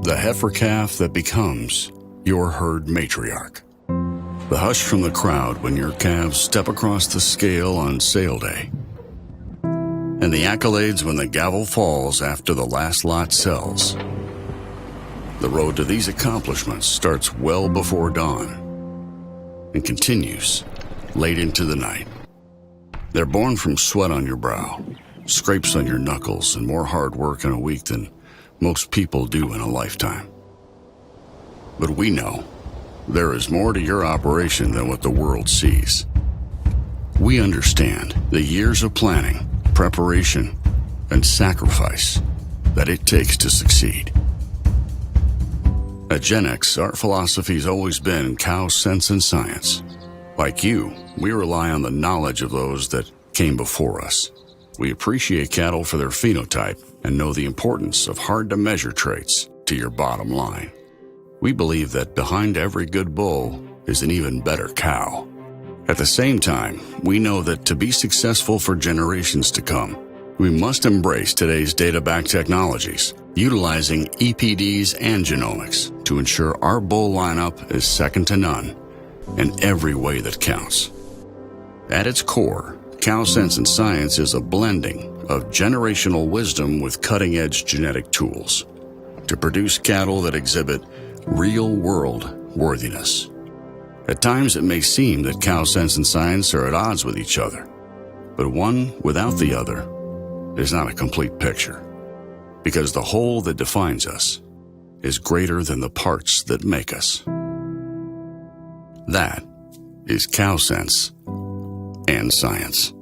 the heifer calf that becomes your herd matriarch. The hush from the crowd when your calves step across the scale on sale day. And the accolades when the gavel falls after the last lot sells. The road to these accomplishments starts well before dawn and continues late into the night. They're born from sweat on your brow, scrapes on your knuckles, and more hard work in a week than most people do in a lifetime. But we know there is more to your operation than what the world sees. We understand the years of planning, preparation, and sacrifice that it takes to succeed. At Gen X, our philosophy's always been cow sense and science. Like you, we rely on the knowledge of those that came before us. We appreciate cattle for their phenotype and know the importance of hard-to-measure traits to your bottom line. We believe that behind every good bull is an even better cow. At the same time, we know that to be successful for generations to come, we must embrace today's data-backed technologies, utilizing EPDs and genomics to ensure our bull lineup is second to none in every way that counts. At its core, Cow Sense and Science is a blending of generational wisdom with cutting-edge genetic tools to produce cattle that exhibit real-world worthiness. At times, it may seem that Cow Sense and Science are at odds with each other, but one without the other is not a complete picture, because the whole that defines us is greater than the parts that make us. That is Cow Sense and Science.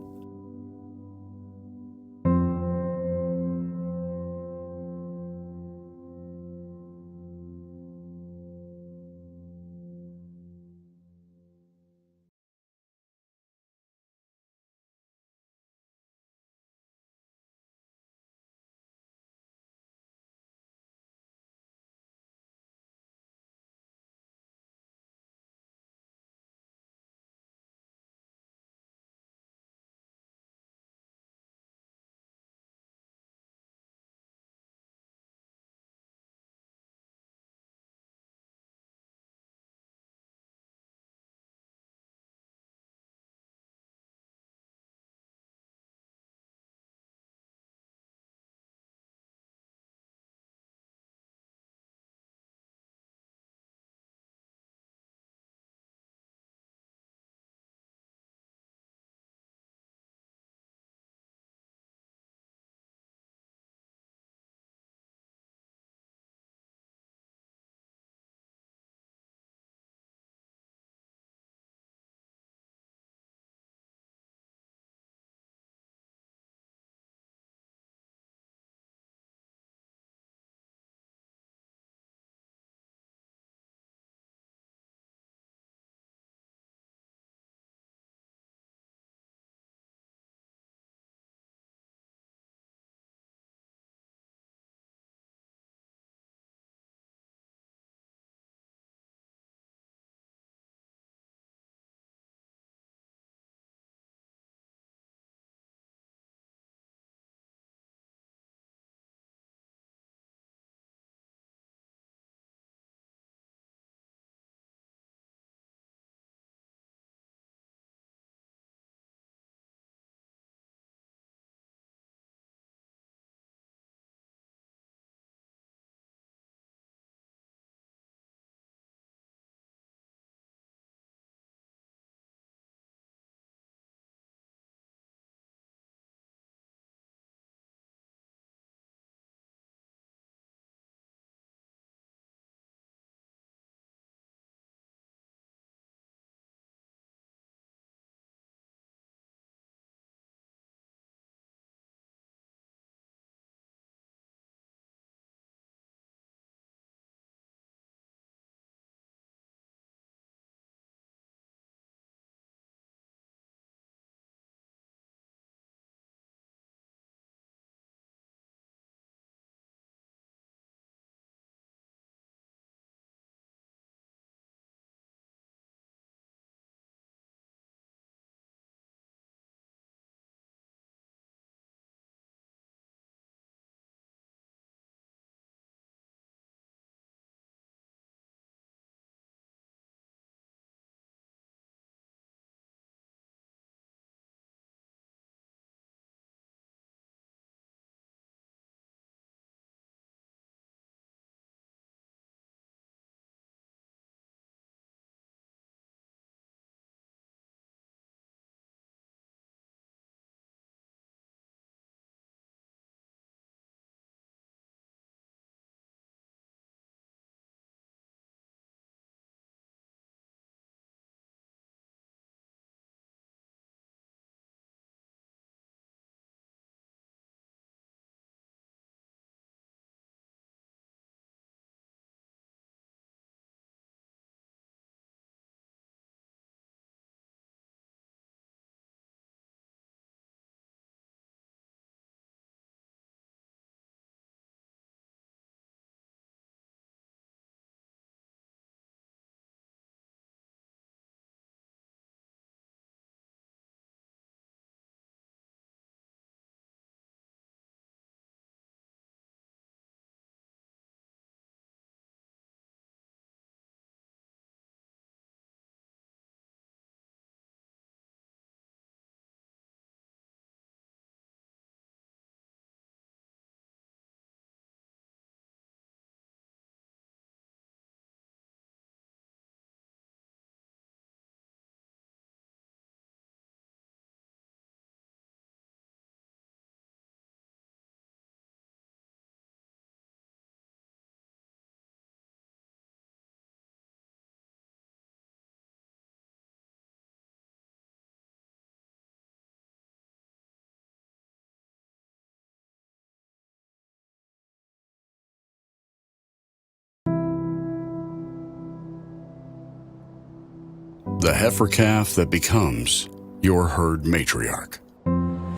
the heifer calf that becomes your herd matriarch.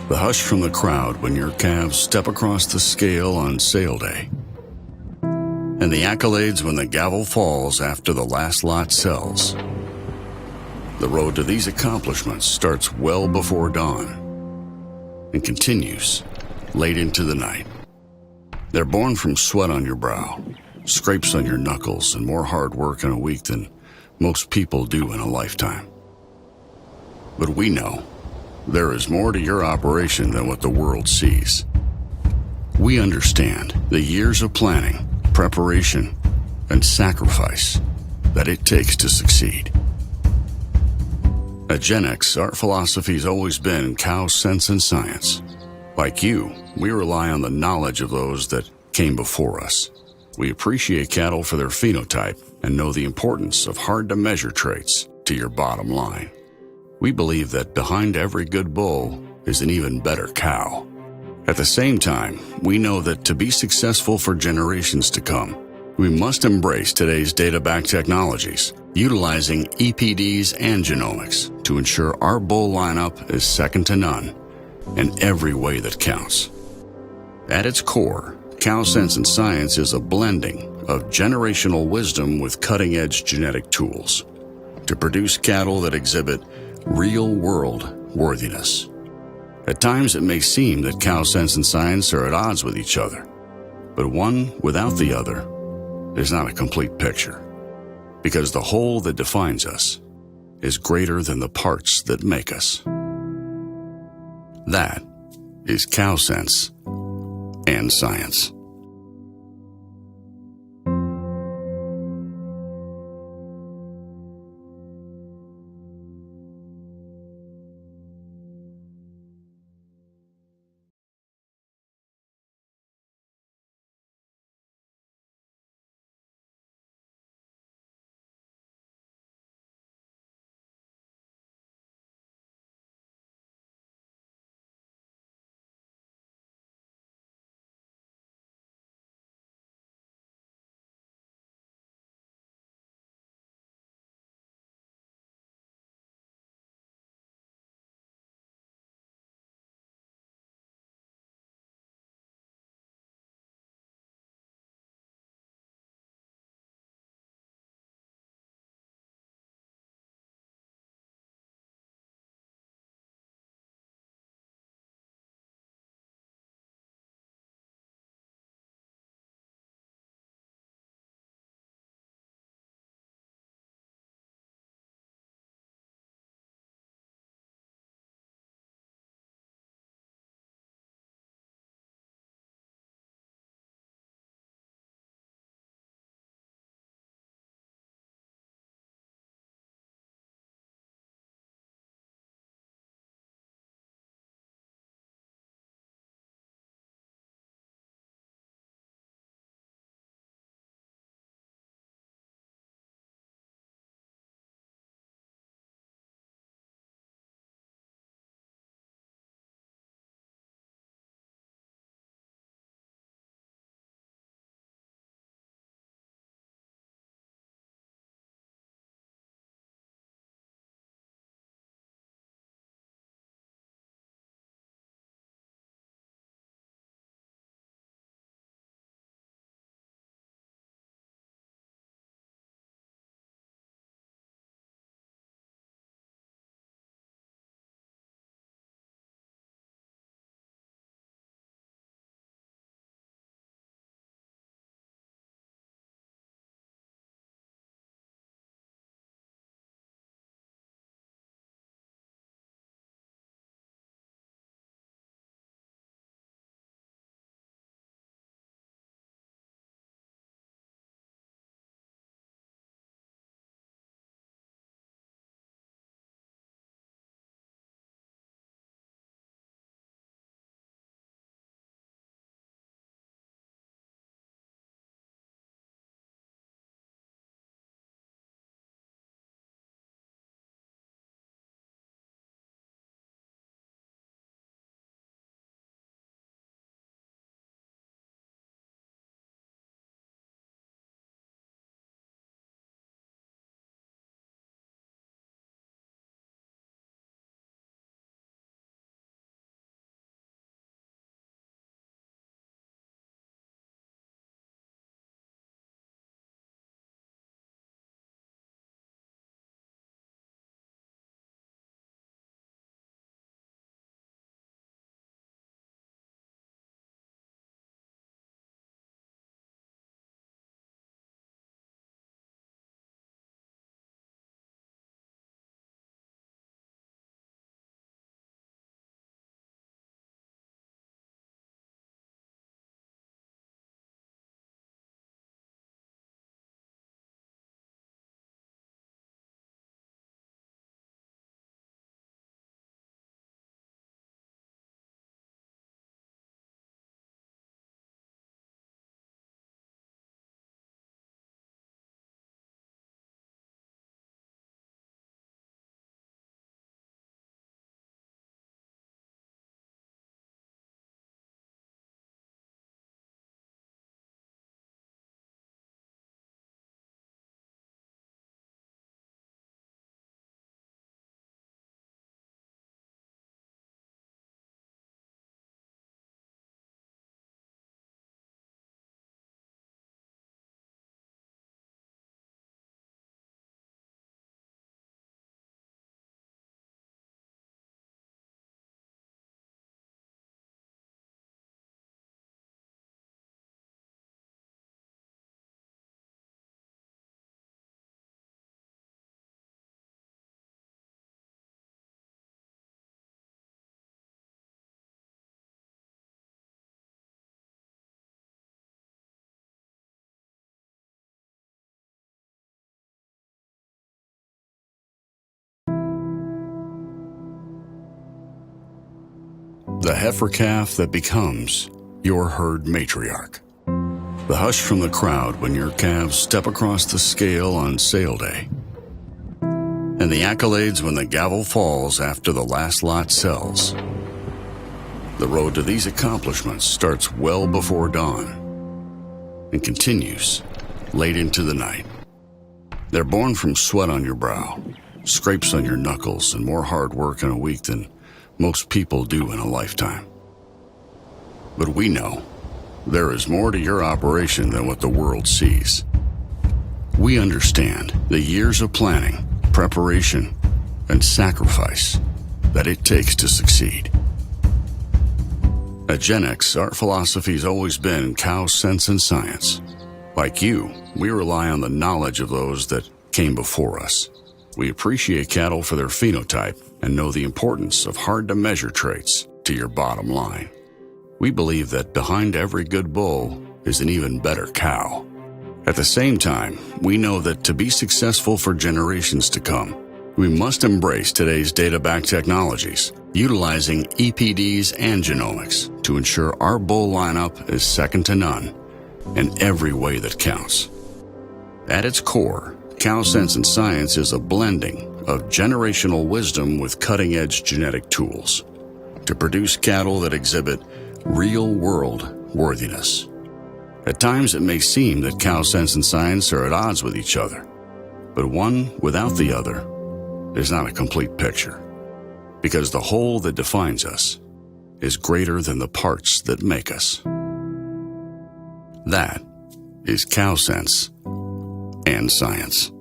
The hush from the crowd when your calves step across the scale on sale day. And the accolades when the gavel falls after the last lot sells. The road to these accomplishments starts well before dawn and continues late into the night. They're born from sweat on your brow, scrapes on your knuckles, and more hard work in a week than most people do in a lifetime. But we know there is more to your operation than what the world sees. We understand the years of planning, preparation, and sacrifice that it takes to succeed. At Gen X, our philosophy has always been cow sense and science. Like you, we rely on the knowledge of those that came before us. We appreciate cattle for their phenotype and know the importance of hard-to-measure traits to your bottom line. We believe that behind every good bull is an even better cow. At the same time, we know that to be successful for generations to come, we must embrace today's data-backed technologies, utilizing EPDs and genomics to ensure our bull lineup is second to none in every way that counts. At its core, Cow Sense and Science is a blending of generational wisdom with cutting-edge genetic tools to produce cattle that exhibit real-world worthiness. At times, it may seem that Cow Sense and Science are at odds with each other, but one without the other is not a complete picture, because the whole that defines us is greater than the parts that make us. That is Cow Sense and Science. the heifer calf that becomes your herd matriarch. The hush from the crowd when your calves step across the scale on sale day. And the accolades when the gavel falls after the last lot sells. The road to these accomplishments starts well before dawn and continues late into the night. They're born from sweat on your brow, scrapes on your knuckles, and more hard work in a week than most people do in a lifetime. But we know there is more to your operation than what the world sees. We understand the years of planning, preparation, and sacrifice that it takes to succeed. At Gen X, our philosophy has always been cow sense and science. Like you, we rely on the knowledge of those that came before us. We appreciate cattle for their phenotype and know the importance of hard-to-measure traits to your bottom line. We believe that behind every good bull is an even better cow. At the same time, we know that to be successful for generations to come, we must embrace today's data-backed technologies, utilizing EPDs and genomics to ensure our bull lineup is second to none in every way that counts. At its core, Cow Sense and Science is a blending of generational wisdom with cutting-edge genetic tools to produce cattle that exhibit real-world worthiness. At times, it may seem that Cow Sense and Science are at odds with each other, but one without the other is not a complete picture, because the whole that defines us is greater than the parts that make us. That is Cow Sense and Science.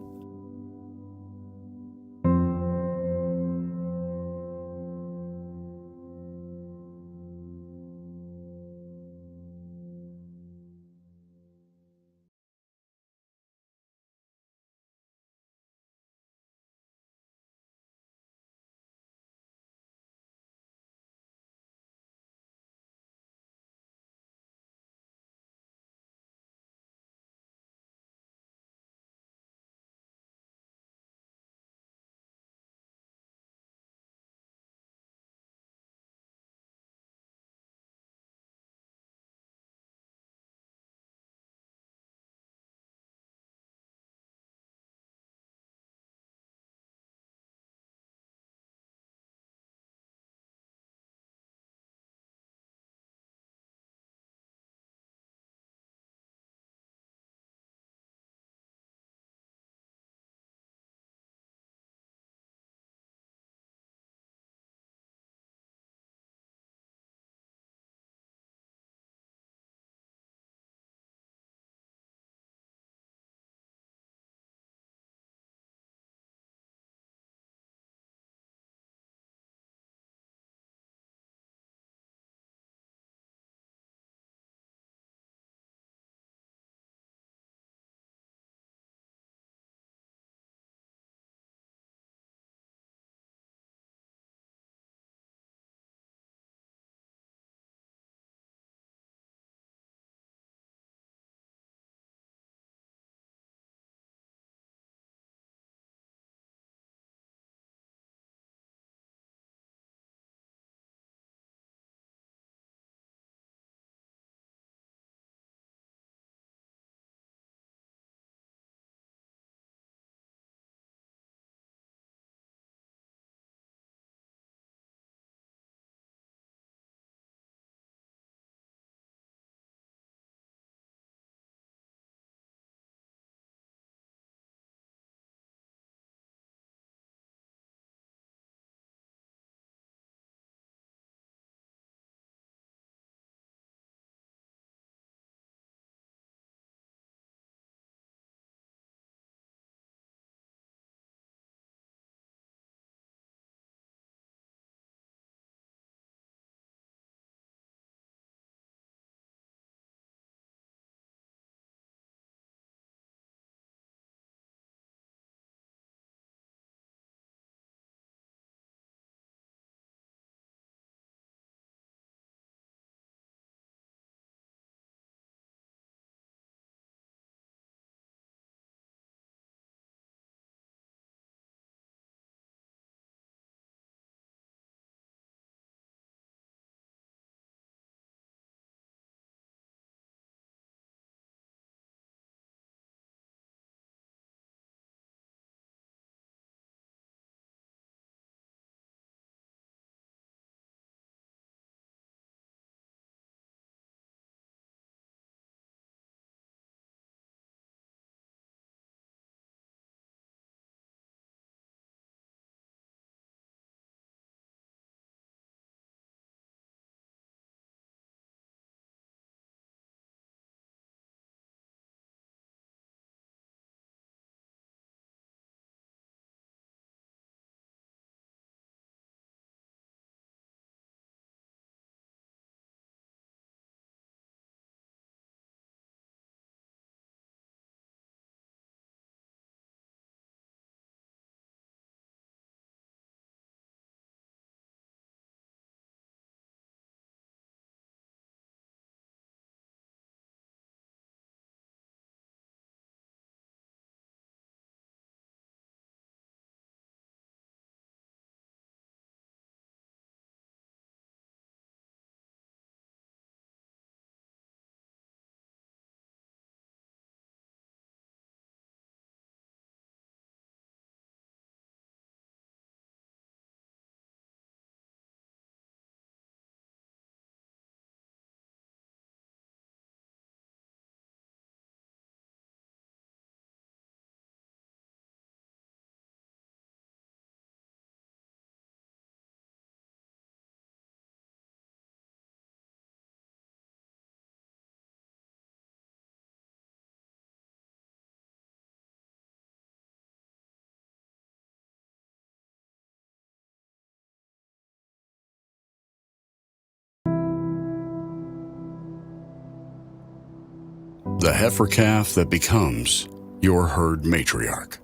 the heifer calf that becomes your herd matriarch.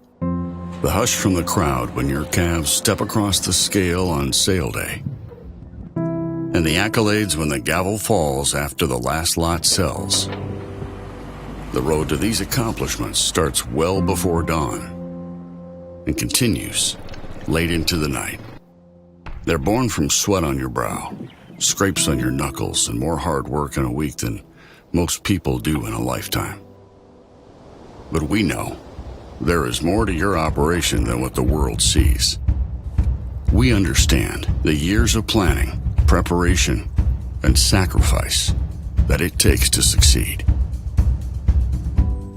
The hush from the crowd when your calves step across the scale on sale day. And the accolades when the gavel falls after the last lot sells. The road to these accomplishments starts well before dawn and continues late into the night. They're born from sweat on your brow, scrapes on your knuckles, and more hard work in a week than most people do in a lifetime. But we know there is more to your operation than what the world sees. We understand the years of planning, preparation, and sacrifice that it takes to succeed.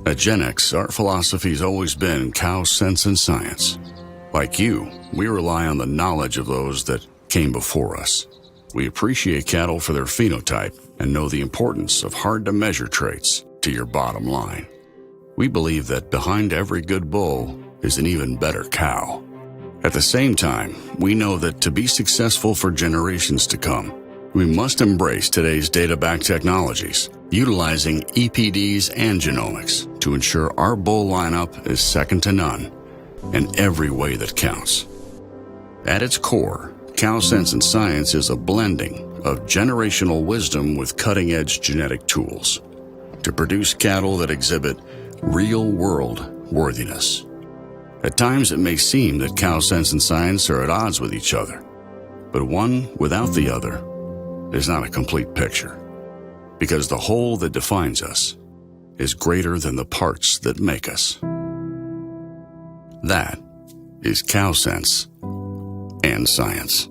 At Gen X, our philosophy's always been cow sense and science. Like you, we rely on the knowledge of those that came before us. We appreciate cattle for their phenotype and know the importance of hard-to-measure traits to your bottom line. We believe that behind every good bull is an even better cow. At the same time, we know that to be successful for generations to come, we must embrace today's data-backed technologies, utilizing EPDs and genomics to ensure our bull lineup is second to none in every way that counts. At its core, Cow Sense and Science is a blending of generational wisdom with cutting-edge genetic tools to produce cattle that exhibit real-world worthiness. At times, it may seem that Cow Sense and Science are at odds with each other, but one without the other is not a complete picture, because the whole that defines us is greater than the parts that make us. That is Cow Sense and Science.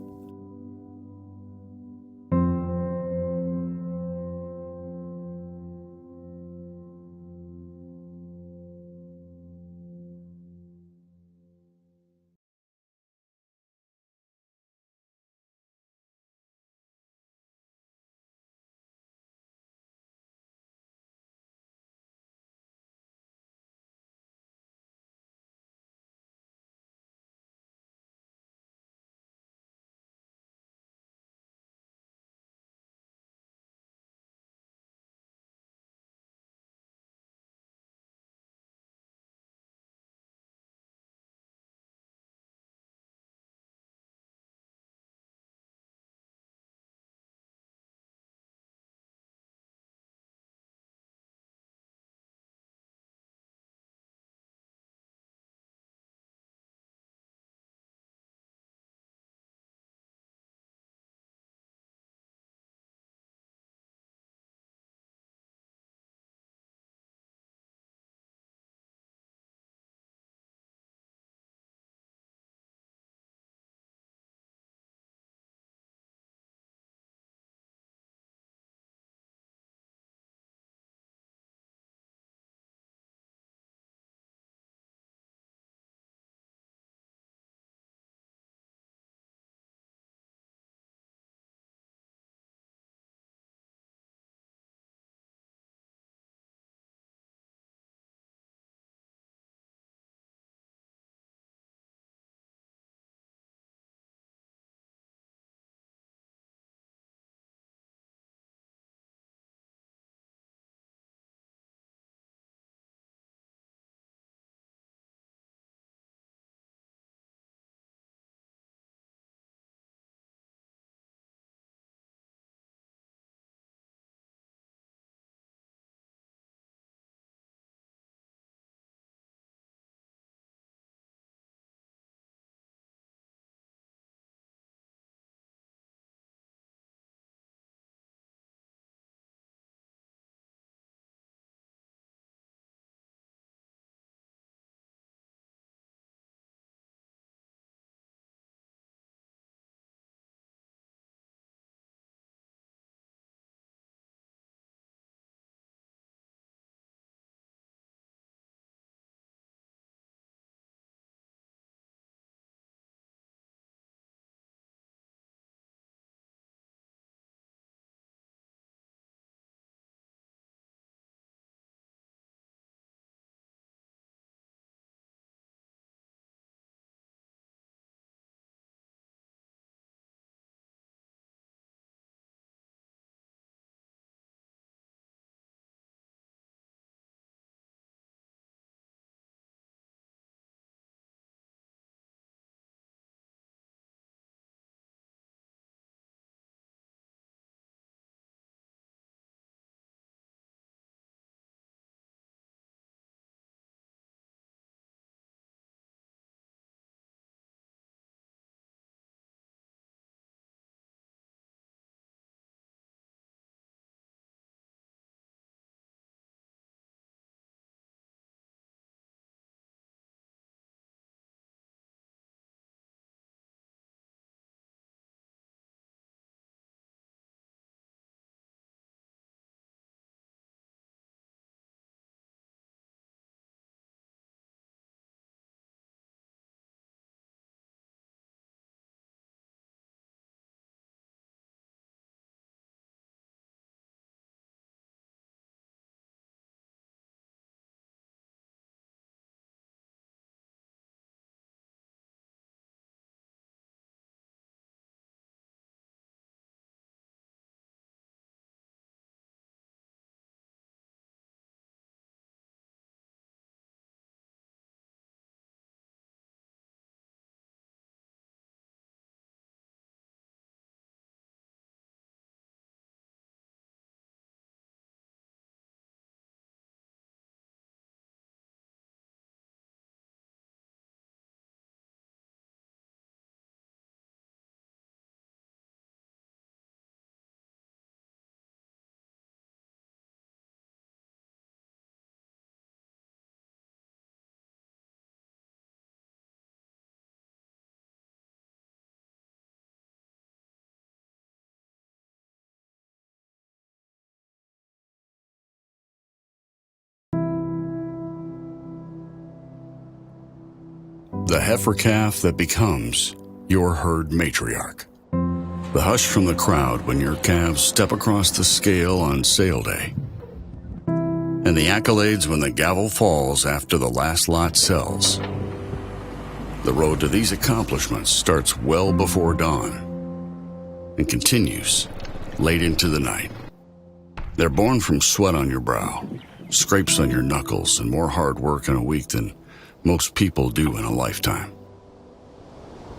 the heifer calf that becomes your herd matriarch. The hush from the crowd when your calves step across the scale on sale day. And the accolades when the gavel falls after the last lot sells. The road to these accomplishments starts well before dawn and continues late into the night. They're born from sweat on your brow, scrapes on your knuckles, and more hard work in a week than most people do in a lifetime.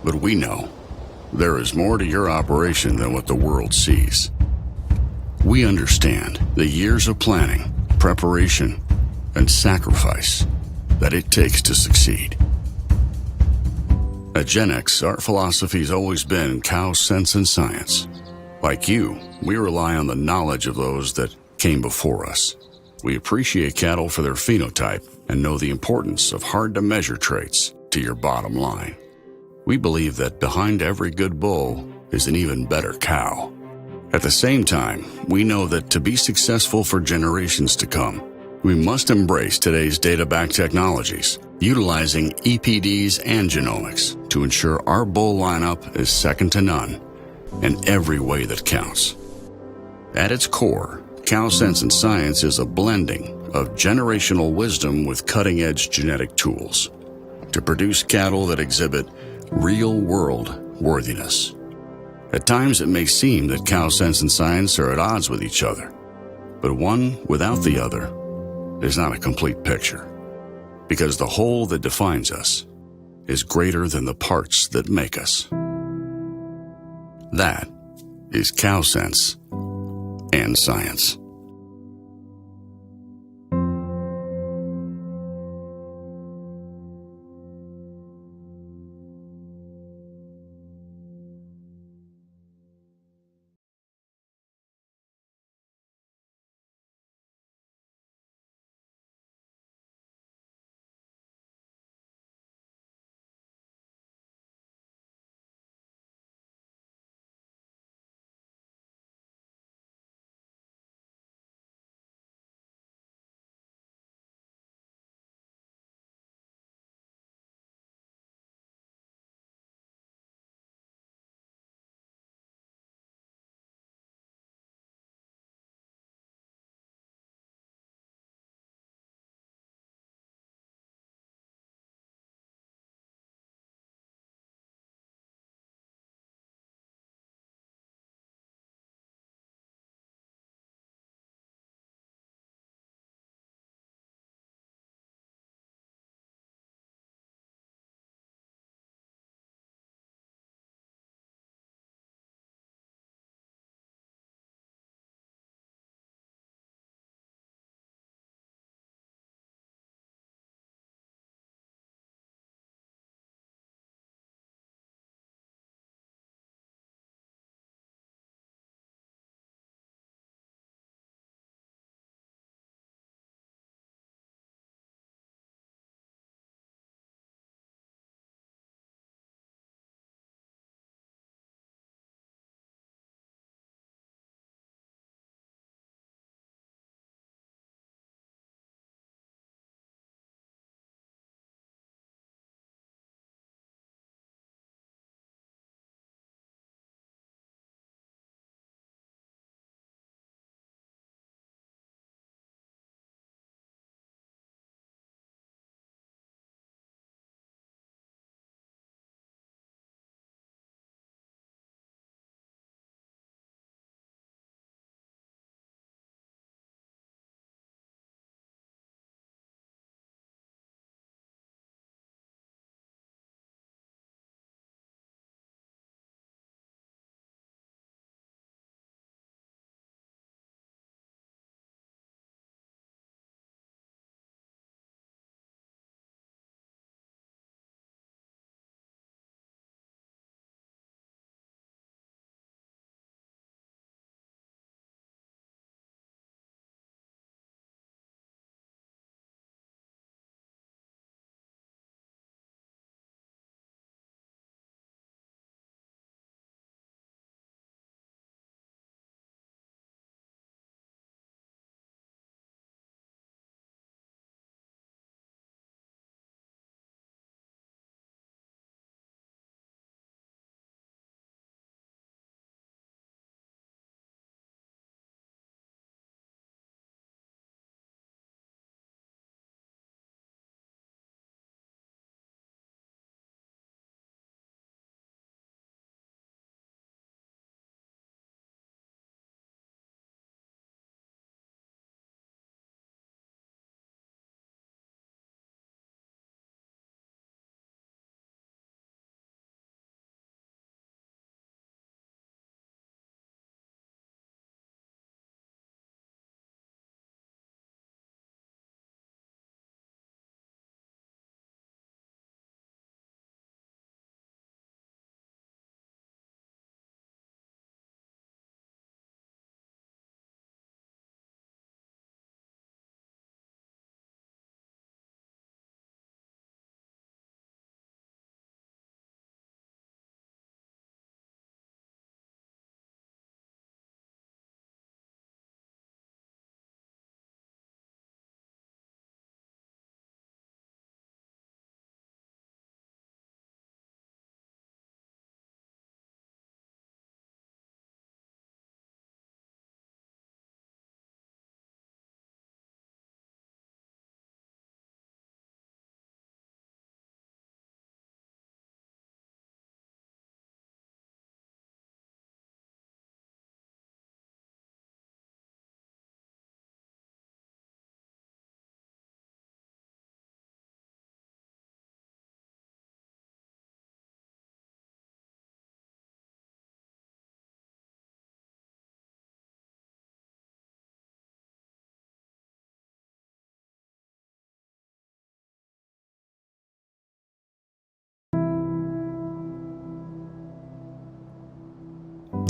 But we know there is more to your operation than what the world sees. We understand the years of planning, preparation, and sacrifice that it takes to succeed. At Gen X, our philosophy has always been cow sense and science. Like you, we rely on the knowledge of those that came before us. We appreciate cattle for their phenotype and know the importance of hard-to-measure traits to your bottom line. We believe that behind every good bull is an even better cow. At the same time, we know that to be successful for generations to come, we must embrace today's data-backed technologies, utilizing EPDs and genomics to ensure our bull lineup is second to none in every way that counts. At its core, Cow Sense and Science is a blending of generational wisdom with cutting-edge genetic tools to produce cattle that exhibit real-world worthiness. At times, it may seem that Cow Sense and Science are at odds with each other, but one without the other is not a complete picture, because the whole that defines us is greater than the parts that make us. That is Cow Sense and Science.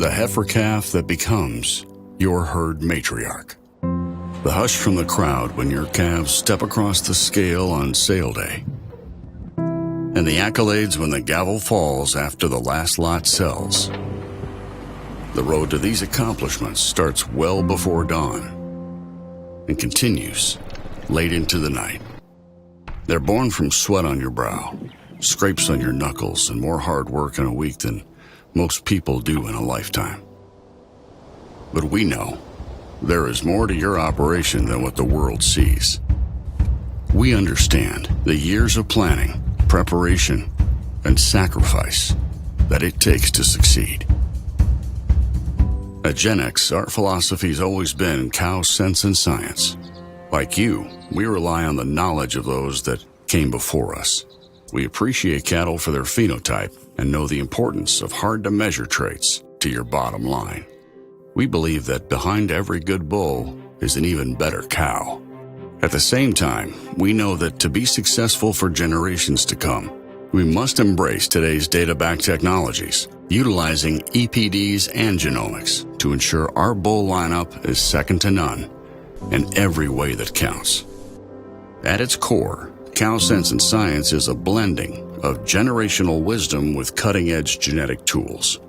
the heifer calf that becomes your herd matriarch. The hush from the crowd when your calves step across the scale on sale day. And the accolades when the gavel falls after the last lot sells. The road to these accomplishments starts well before dawn and continues late into the night. They're born from sweat on your brow, scrapes on your knuckles, and more hard work in a week than most people do in a lifetime. But we know there is more to your operation than what the world sees. We understand the years of planning, preparation, and sacrifice that it takes to succeed. At Gen X, our philosophy's always been cow sense and science. Like you, we rely on the knowledge of those that came before us. We appreciate cattle for their phenotype and know the importance of hard-to-measure traits to your bottom line. We believe that behind every good bull is an even better cow. At the same time, we know that to be successful for generations to come, we must embrace today's data-backed technologies, utilizing EPDs and genomics to ensure our bull lineup is second to none in every way that counts. At its core, Cow Sense and Science is a blending of generational wisdom with cutting-edge genetic tools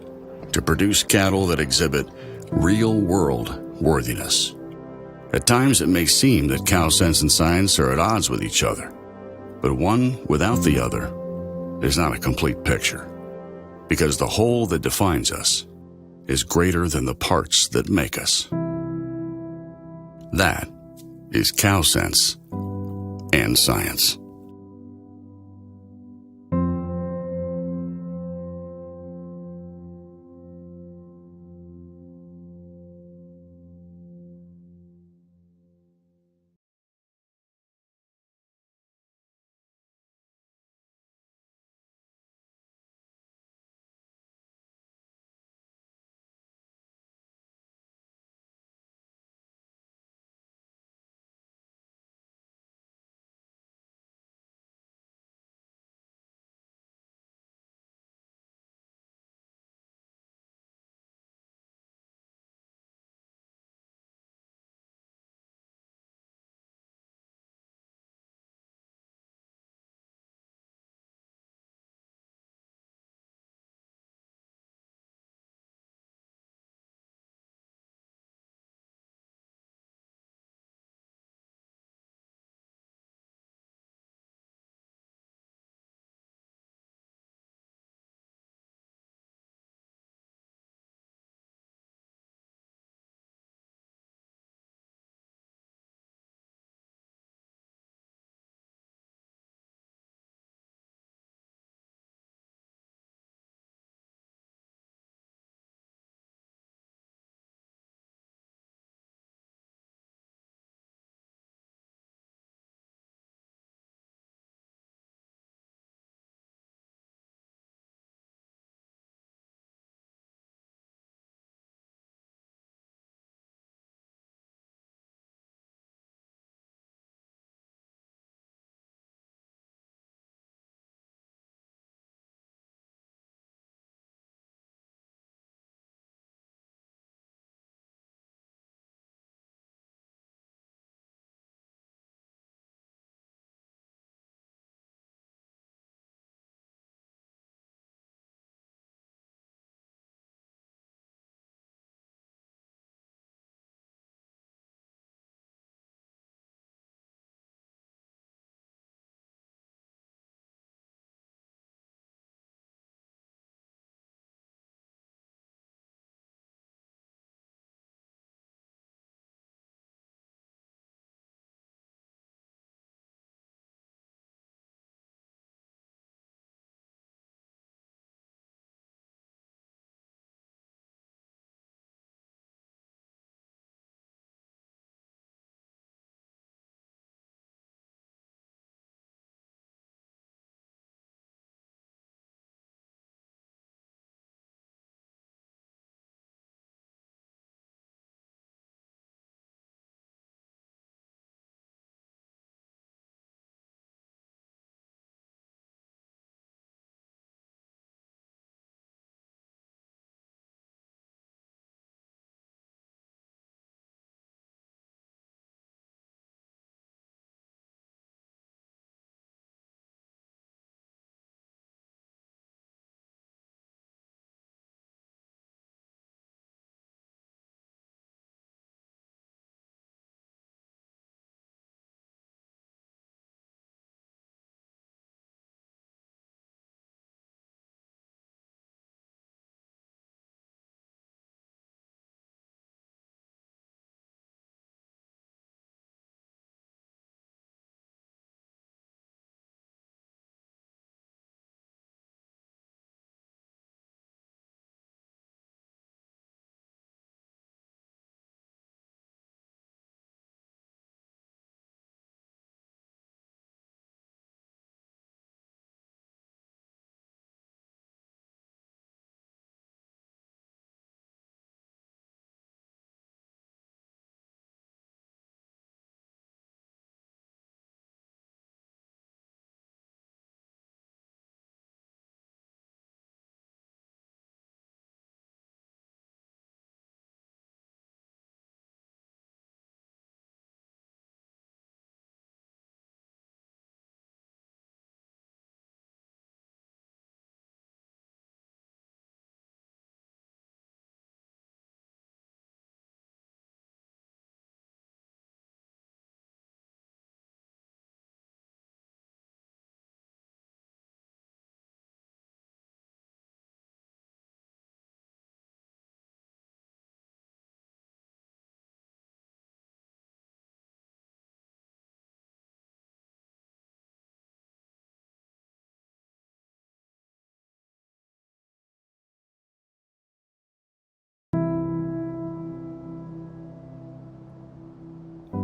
to produce cattle that exhibit real-world worthiness. At times, it may seem that Cow Sense and Science are at odds with each other, but one without the other is not a complete picture, because the whole that defines us is greater than the parts that make us. That is Cow Sense and Science.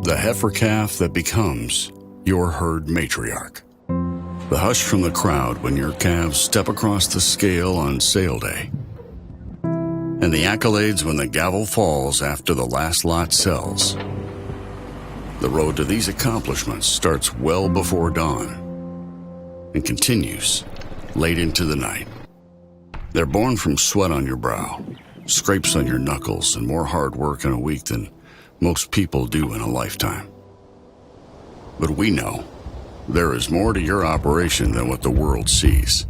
the heifer calf that becomes your herd matriarch. The hush from the crowd when your calves step across the scale on sale day. And the accolades when the gavel falls after the last lot sells. The road to these accomplishments starts well before dawn and continues late into the night. They're born from sweat on your brow, scrapes on your knuckles, and more hard work in a week than most people do in a lifetime. But we know there is more to your operation than what the world sees.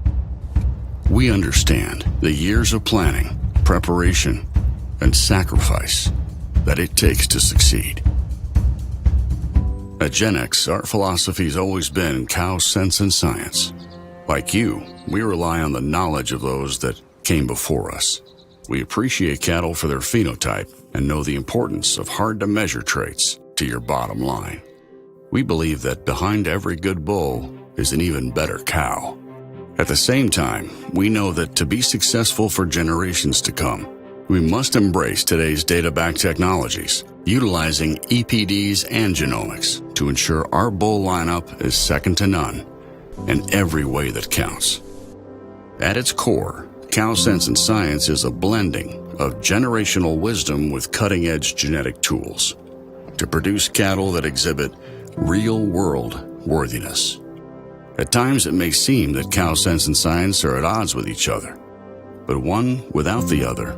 We understand the years of planning, preparation, and sacrifice that it takes to succeed. At Gen X, our philosophy's always been cow sense and science. Like you, we rely on the knowledge of those that came before us. We appreciate cattle for their phenotype and know the importance of hard-to-measure traits to your bottom line. We believe that behind every good bull is an even better cow. At the same time, we know that to be successful for generations to come, we must embrace today's data-backed technologies, utilizing EPDs and genomics to ensure our bull lineup is second to none in every way that counts. At its core, Cow Sense and Science is a blending of generational wisdom with cutting-edge genetic tools to produce cattle that exhibit real-world worthiness. At times, it may seem that Cow Sense and Science are at odds with each other, but one without the other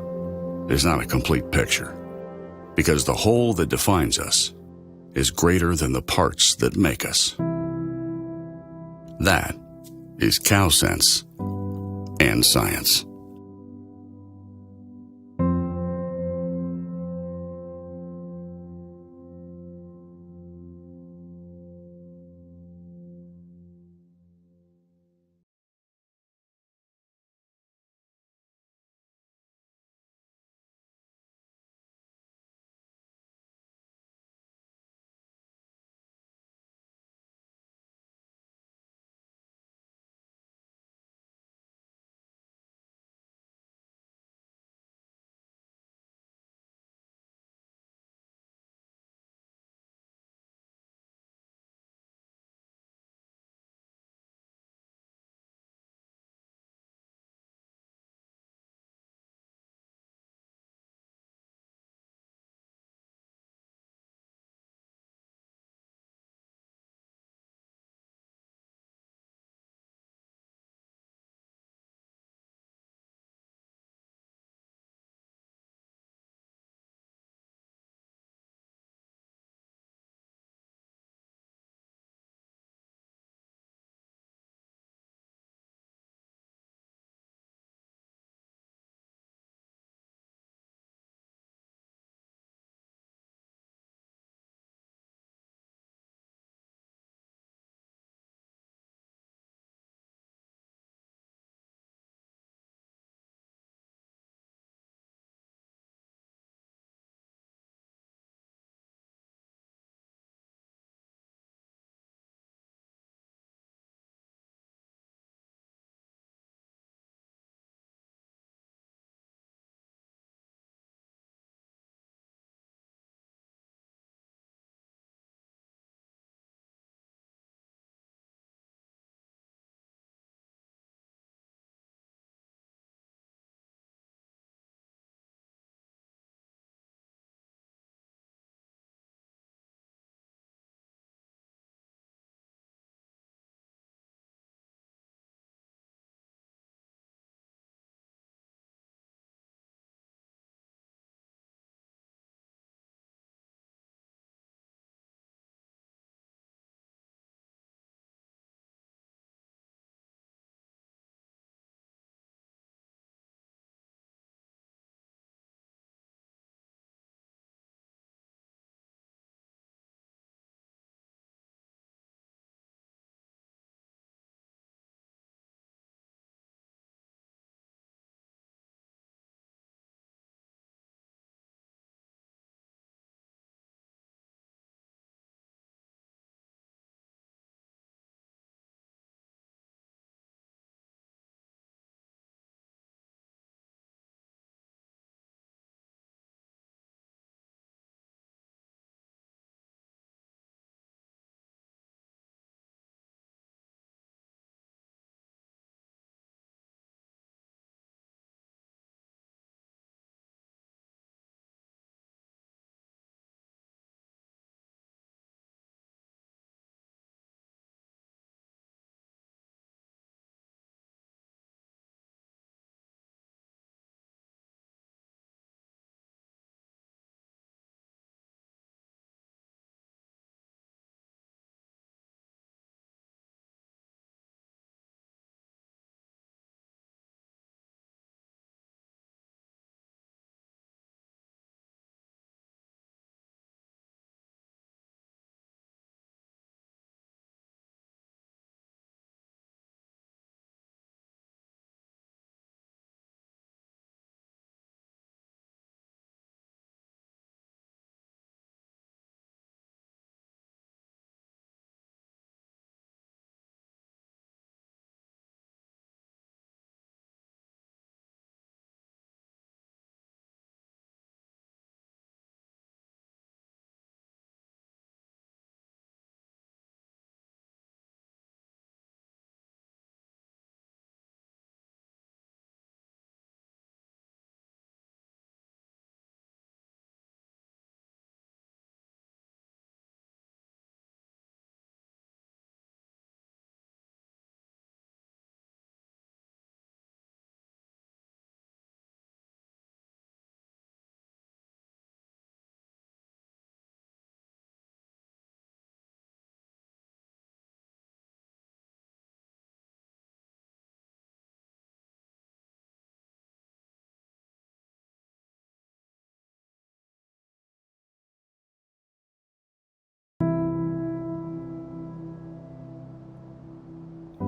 is not a complete picture, because the whole that defines us is greater than the parts that make us. That is Cow Sense and Science.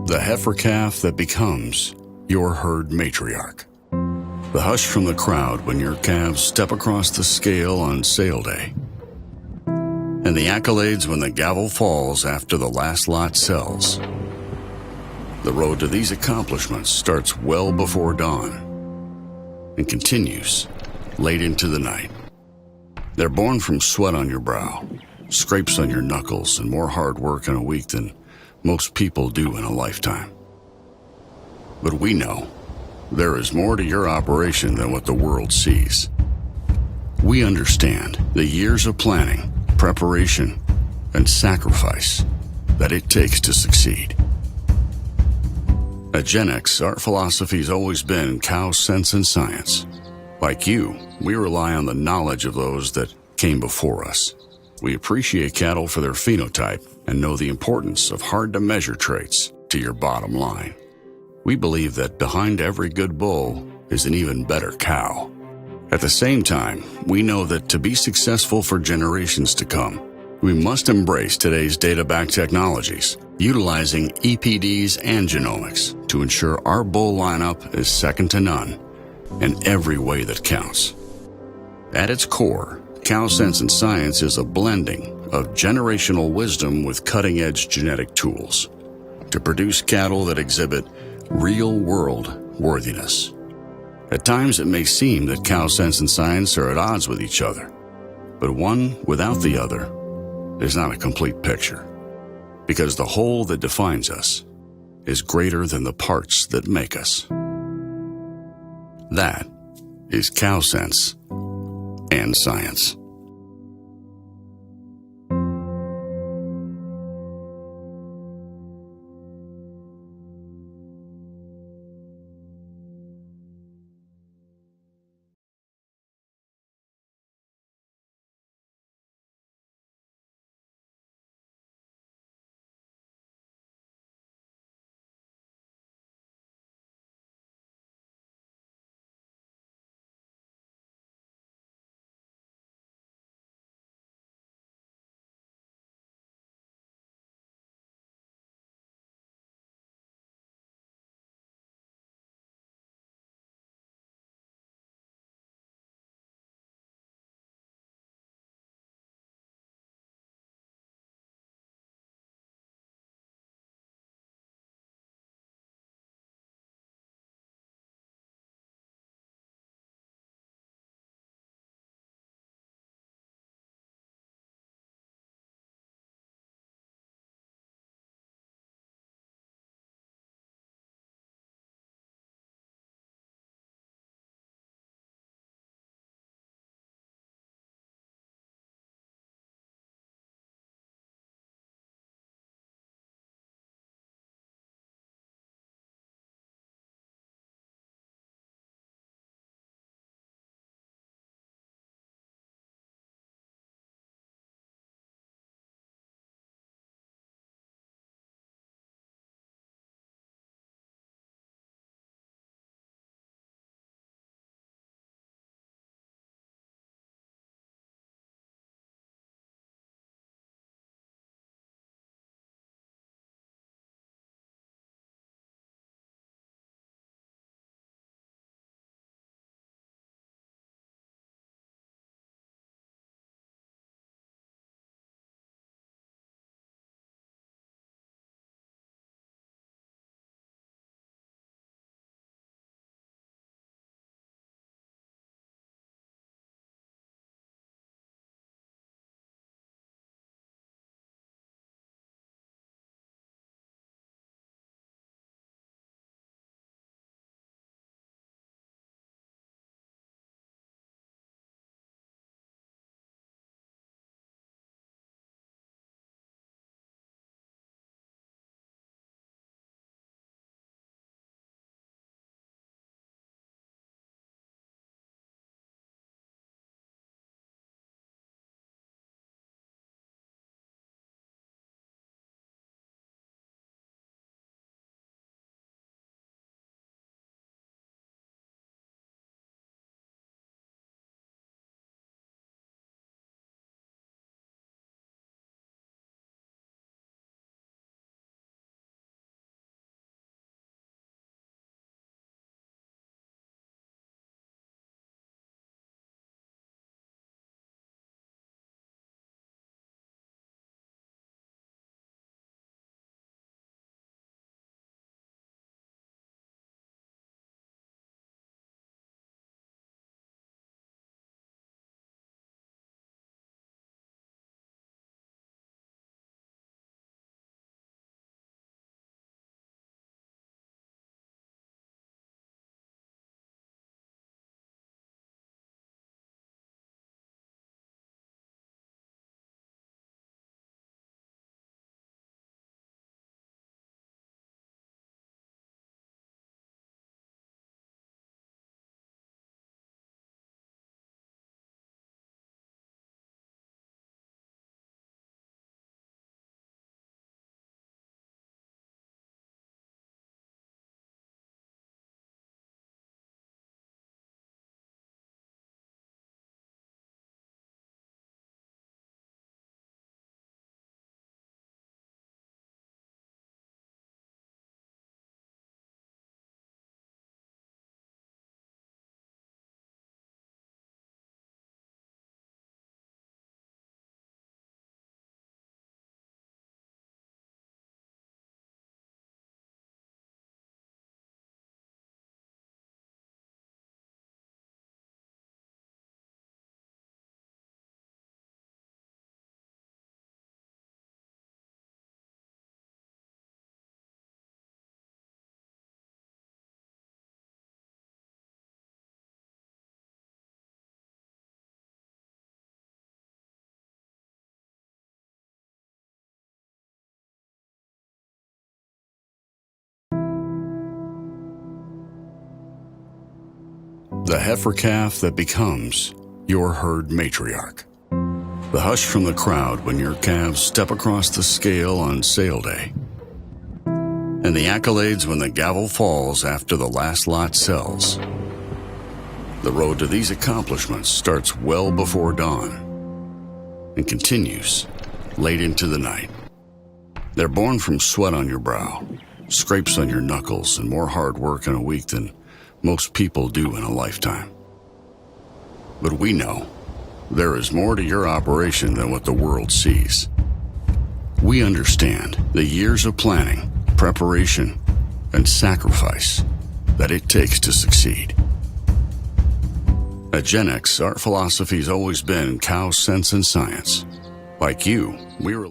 the heifer calf that becomes your herd matriarch. The hush from the crowd when your calves step across the scale on sale day. And the accolades when the gavel falls after the last lot sells. The road to these accomplishments starts well before dawn and continues late into the night. They're born from sweat on your brow, scrapes on your knuckles, and more hard work in a week than most people do in a lifetime. But we know there is more to your operation than what the world sees. We understand the years of planning, preparation, and sacrifice that it takes to succeed. At Gen X, our philosophy's always been cow sense and science. Like you, we rely on the knowledge of those that came before us. We appreciate cattle for their phenotype and know the importance of hard-to-measure traits to your bottom line. We believe that behind every good bull is an even better cow. At the same time, we know that to be successful for generations to come, we must embrace today's data-backed technologies, utilizing EPDs and genomics to ensure our bull lineup is second to none in every way that counts. At its core, Cow Sense and Science is a blending of generational wisdom with cutting-edge genetic tools to produce cattle that exhibit real-world worthiness. At times, it may seem that Cow Sense and Science are at odds with each other, but one without the other is not a complete picture, because the whole that defines us is greater than the parts that make us. That is Cow Sense and Science. the heifer calf that becomes your herd matriarch. The hush from the crowd when your calves step across the scale on sale day. And the accolades when the gavel falls after the last lot sells. The road to these accomplishments starts well before dawn and continues late into the night. They're born from sweat on your brow, scrapes on your knuckles, and more hard work in a week than most people do in a lifetime. But we know there is more to your operation than what the world sees. We understand the years of planning, preparation, and sacrifice that it takes to succeed. At Gen X, our philosophy has always been cow sense and science. Like you, we were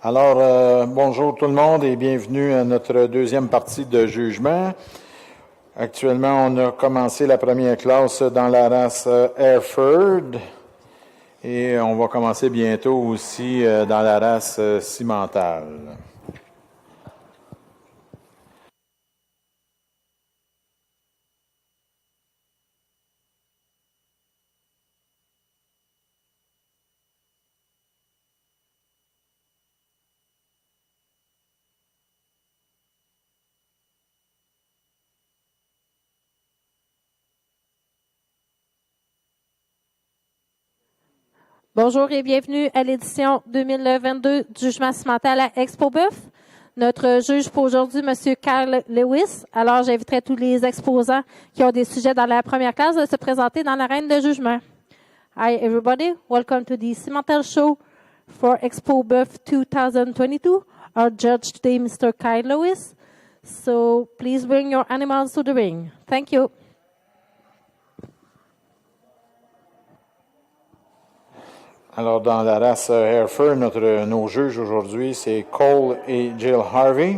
Alors, bonjour tout le monde et bienvenue à notre deuxième partie de jugement. Actuellement, on a commencé la première classe dans la race Hereford et on va commencer bientôt aussi dans la race cimentale. Bonjour et bienvenue à l'édition 2022 du jugement cimental à Expo Boeuf. Notre juge pour aujourd'hui, M. Carl Lewis. Alors, j'inviterai tous les exposants qui ont des sujets dans la première classe de se présenter dans l'arène de jugement. Hi, everybody. Welcome to the Cimental Show for Expo Boeuf 2022. Our judge today, Mr. Kyle Lewis. So, please bring your animals to the ring. Thank you. Alors, dans la race Hereford, nos juges aujourd'hui, c'est Cole et Jill Harvey,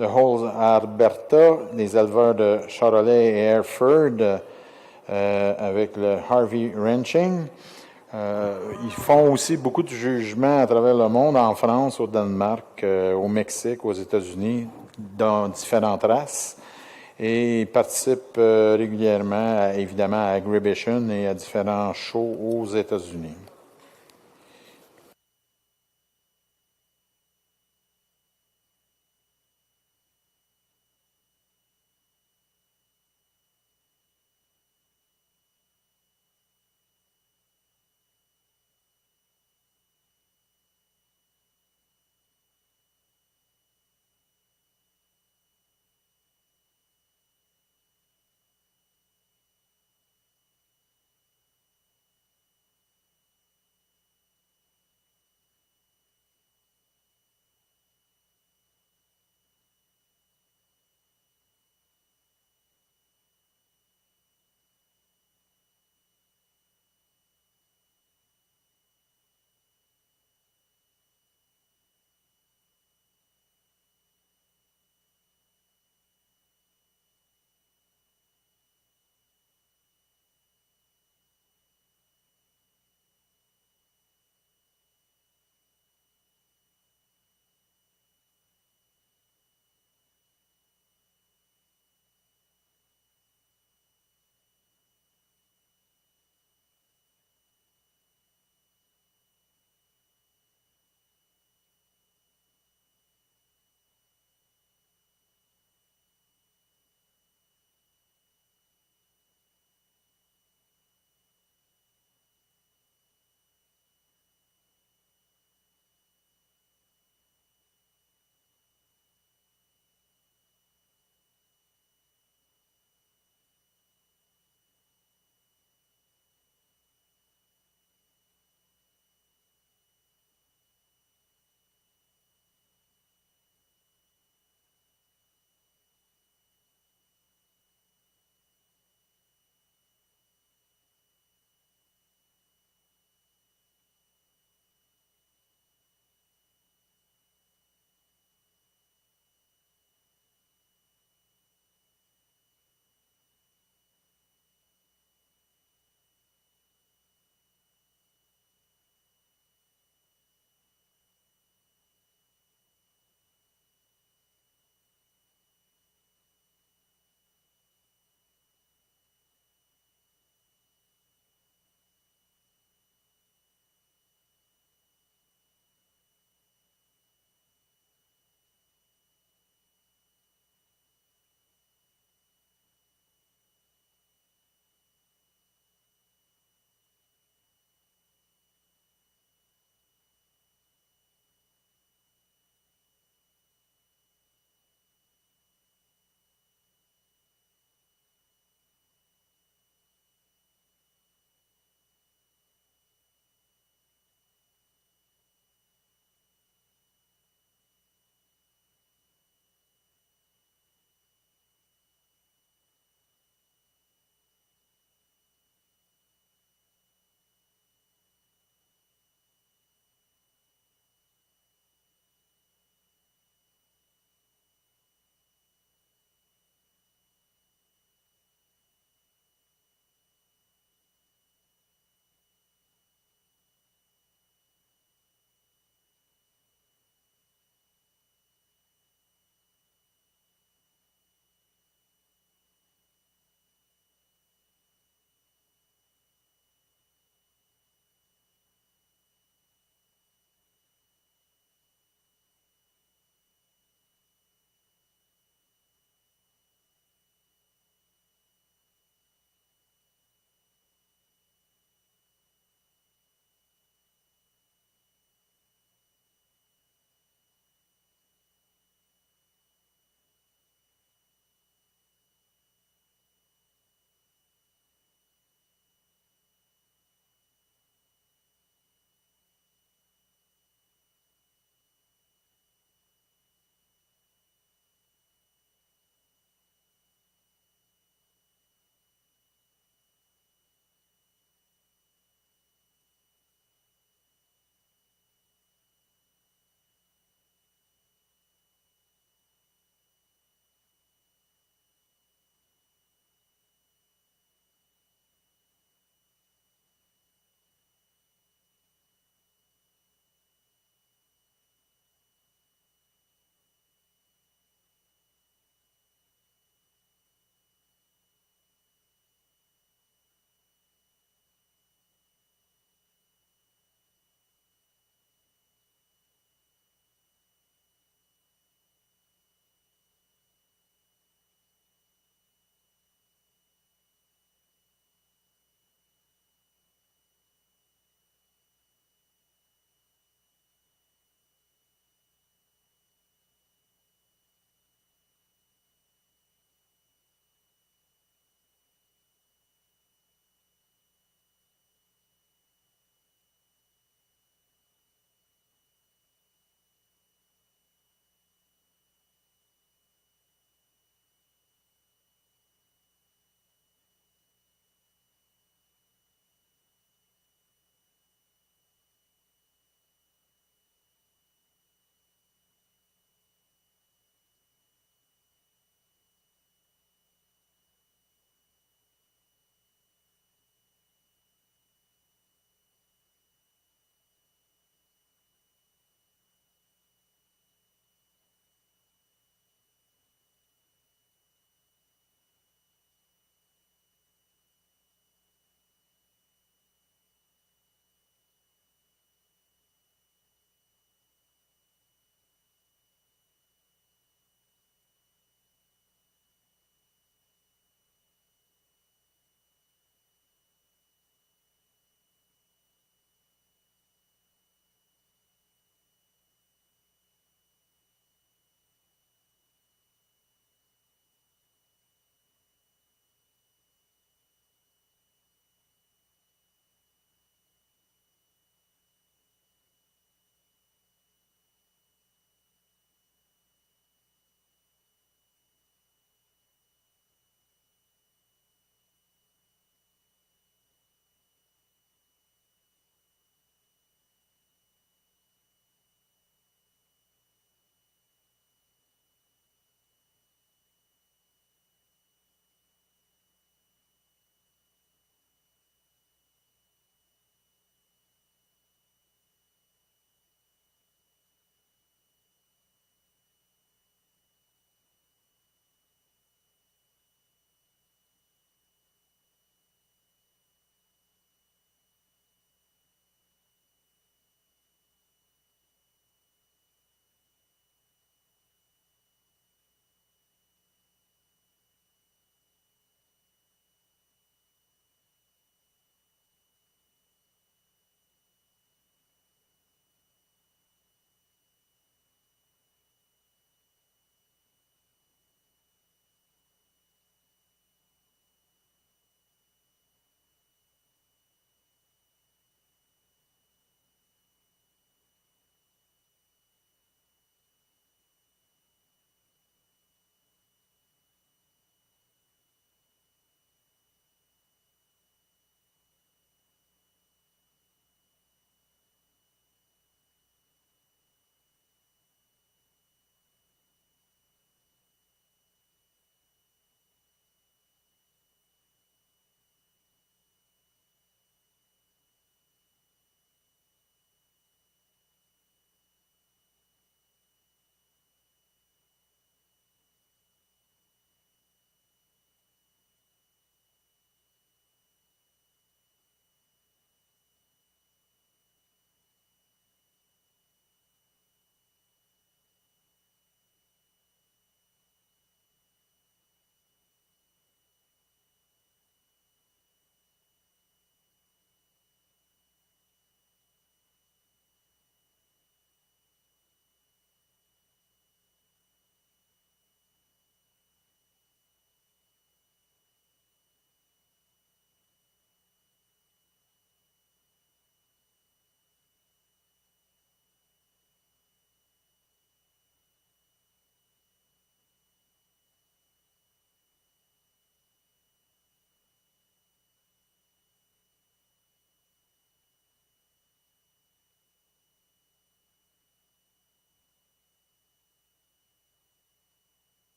de Halls, Alberta, les éleveurs de Charolais et Hereford, avec le Harvey Ranching. Ils font aussi beaucoup de jugements à travers le monde, en France, au Danemark, au Mexique, aux États-Unis, dans différentes races. Et ils participent régulièrement, évidemment, à Exhibition et à différents shows aux États-Unis.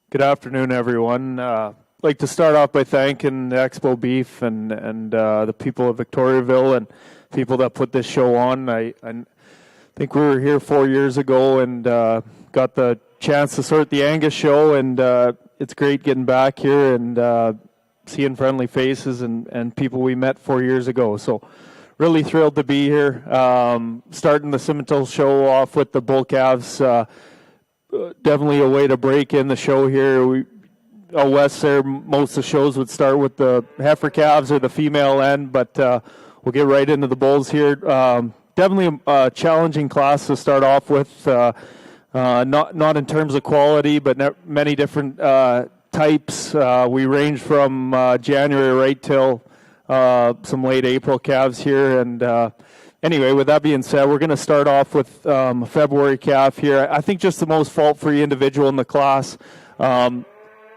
Good afternoon, everyone. I'd like to start off by thanking the Expo Beef and the people of Victoriaville and people that put this show on. I think we were here 4 years ago and got the chance to start the Angus show, and it's great getting back here and seeing friendly faces and people we met 4 years ago. So really thrilled to be here. Starting the Simmental show off with the bull calves. Definitely a way to break in the show here. Out west there, most of the shows would start with the heifer calves or the female end, but we'll get right into the bulls here. Definitely a challenging class to start off with. Not in terms of quality, but many different types. We range from January right till some late April calves here, and anyway, with that being said, we're going to start off with a February calf here. I think just the most fault-free individual in the class.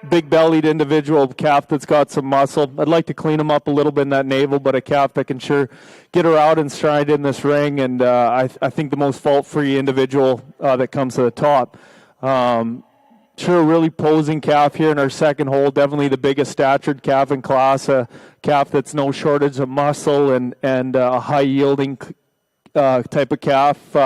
Big-bellied individual, calf that's got some muscle. I'd like to clean him up a little bit in that navel, but a calf that can sure get her out and stride in this ring, and I think the most fault-free individual that comes to the top. Sure, really posing calf here in our second hole. Definitely the biggest statured calf in class. A calf that's no shortage of muscle and a high-yielding type of calf.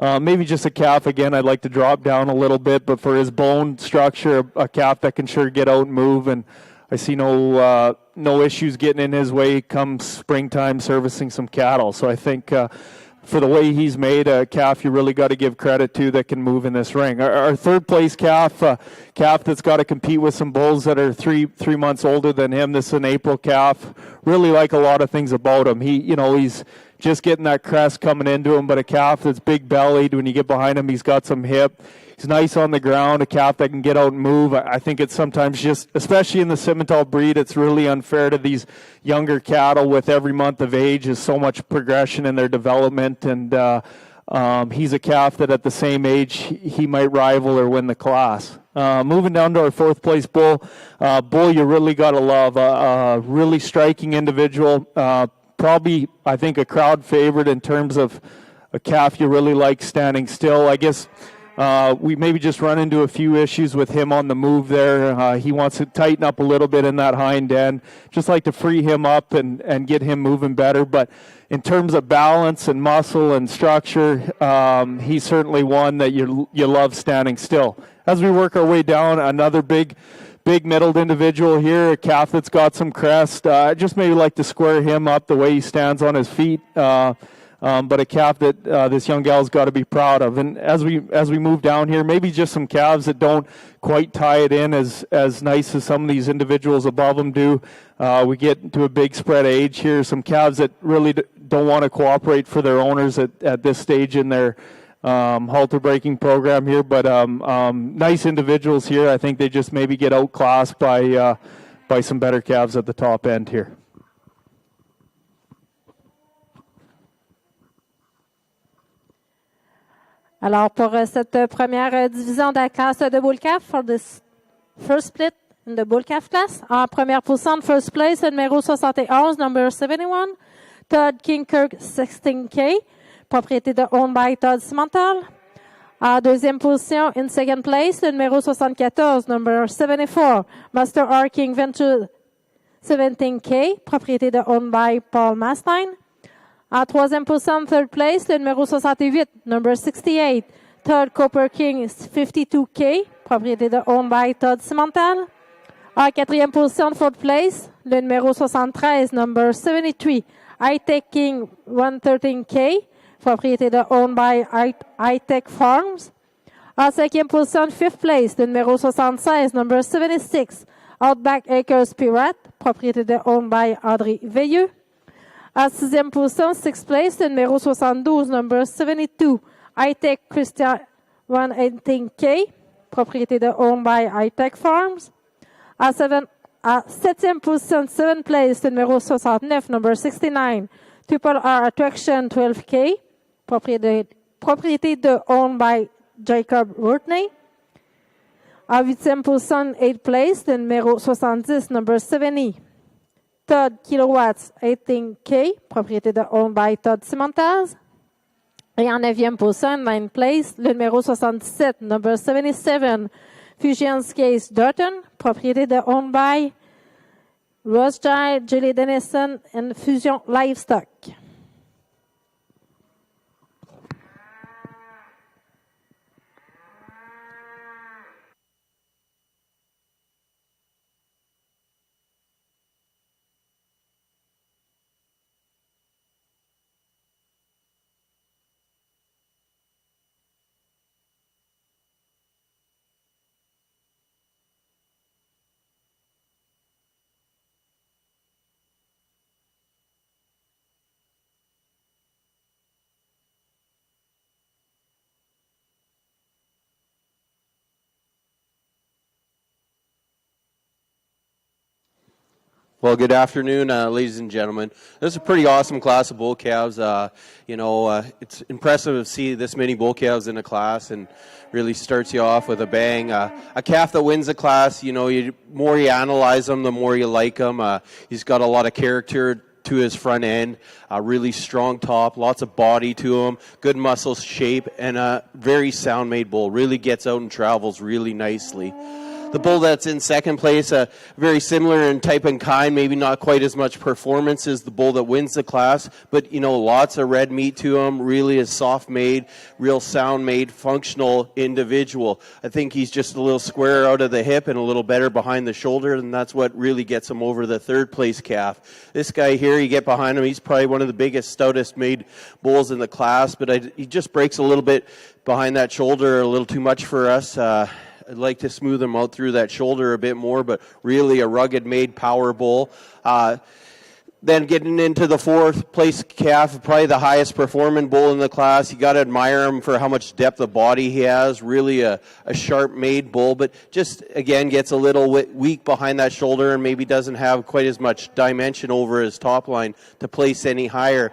Maybe just a calf, again, I'd like to drop down a little bit, but for his bone structure, a calf that can sure get out and move, and I see no issues getting in his way come springtime servicing some cattle. So I think for the way he's made, a calf you really got to give credit to that can move in this ring. Our third place calf, calf that's got to compete with some bulls that are three months older than him. This is an April calf. Really like a lot of things about him. He's just getting that crest coming into him, but a calf that's big bellied. When you get behind him, he's got some hip. He's nice on the ground, a calf that can get out and move. I think it's sometimes just, especially in the Simmental breed, it's really unfair to these younger cattle with every month of age. Is so much progression in their development, and he's a calf that at the same age he might rival or win the class. Moving down to our fourth place bull. Bull you really got to love. A really striking individual. Probably, I think, a crowd favorite in terms of a calf you really like standing still. I guess we maybe just run into a few issues with him on the move there. He wants to tighten up a little bit in that hind end. Just like to free him up and get him moving better. But in terms of balance and muscle and structure, he's certainly one that you love standing still. As we work our way down, another big middled individual here, a calf that's got some crest. I just maybe like to square him up the way he stands on his feet. But a calf that this young gal's got to be proud of. And as we move down here, maybe just some calves that don't quite tie it in as nice as some of these individuals above them do. We get into a big spread age here. Some calves that really don't want to cooperate for their owners at this stage in their halter breaking program here. But nice individuals here. I think they just maybe get outclassed by some better calves at the top end here. Alors, pour cette première division de la classe de bull calf, for this first split in the bull calf class, en première position, first place, le numéro 71, number 71, Todd Kingkirk 16K, propriété de owned by Todd Simmental. En deuxième position, in second place, le numéro 74, number 74, Master R. King Venture 17K, propriété de owned by Paul Mastine. En troisième position, third place, le numéro 68, number 68, Todd Cooper King 52K, propriété de owned by Todd Simmental. En quatrième position, fourth place, le numéro 73, number 73, High-Tech King 113K, propriété de owned by High-Tech Farms. En cinquième position, fifth place, le numéro 76, number 76, Outback Acres Pirate, propriété de owned by Audrey Veilleux. En sixième position, sixth place, le numéro 72, number 72, High-Tech Christian 118K, propriété de owned by High-Tech Farms. En septième position, seventh place, le numéro 69, number 69, Triple R Attraction 12K, propriété de owned by Jacob Rourtney. En huitième position, eighth place, le numéro 70, number 70, Todd Kilowatts 18K, propriété de owned by Todd Simmental. Et en 9e position, 9th place, le numéro 77, number 77, Fusion's Case Dutton, propriété de Owned by Rothschild, Julie Dennison, and Fusion Livestock. Well, good afternoon, ladies and gentlemen. This is a pretty awesome class of bull calves. It's impressive to see this many bull calves in a class, and really starts you off with a bang. A calf that wins the class, more you analyze them, the more you like him. He's got a lot of character to his front end, a really strong top, lots of body to him, good muscle shape, and a very sound-made bull. Really gets out and travels really nicely. The bull that's in second place, very similar in type and kind, maybe not quite as much performance as the bull that wins the class, but, lots of red meat to him, really a soft-made, real sound-made, functional individual. I think he's just a little squarer out of the hip and a little better behind the shoulder, and that's what really gets him over the third place calf. This guy here, you get behind him, he's probably one of the biggest, stoutest made bulls in the class, but he just breaks a little bit behind that shoulder, a little too much for us. I'd like to smooth him out through that shoulder a bit more, but really a rugged-made power bull. Then getting into the fourth place calf, probably the highest performing bull in the class. You got to admire him for how much depth of body he has. Really a sharp-made bull, but just, again, gets a little weak behind that shoulder and maybe doesn't have quite as much dimension over his top line to place any higher.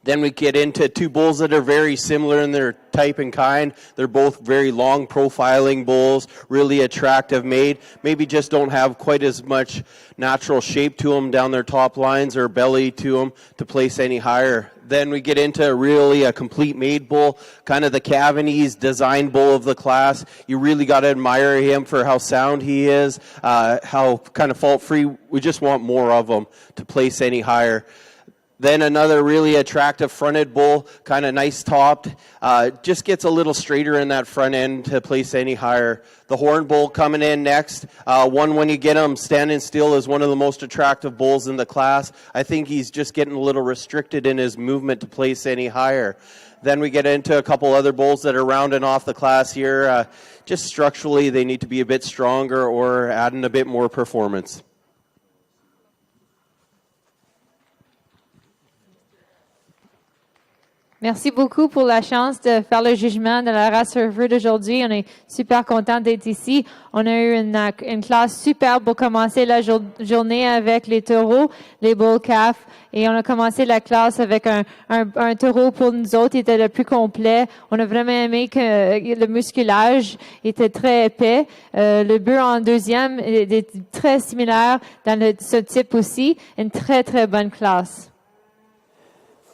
Then we get into two bulls that are very similar in their type and kind. They're both very long profiling bulls, really attractive made. Maybe just don't have quite as much natural shape to them down their top lines or belly to them to place any higher. Then we get into really a complete made bull, kind of the Cavanese design bull of the class. You really got to admire him for how sound he is, how kind of fault-free. We just want more of them to place any higher. Then another really attractive fronted bull, kind of nice topped, just gets a little straighter in that front end to place any higher. The horn bull coming in next. One, when you get him standing still, is one of the most attractive bulls in the class. I think he's just getting a little restricted in his movement to place any higher. Then we get into a couple other bulls that are rounding off the class here. Just structurally, they need to be a bit stronger or adding a bit more performance. Merci beaucoup pour la chance de faire le jugement de la race Hereford aujourd'hui. On est super content d'être ici. On a eu une classe superbe pour commencer la journée avec les taureaux, les bull calves. Et on a commencé la classe avec un taureau pour nous autres. Il était le plus complet. On a vraiment aimé que le musculage était très épais. Le bœuf en deuxième est très similaire dans ce type aussi. Une très, très bonne classe.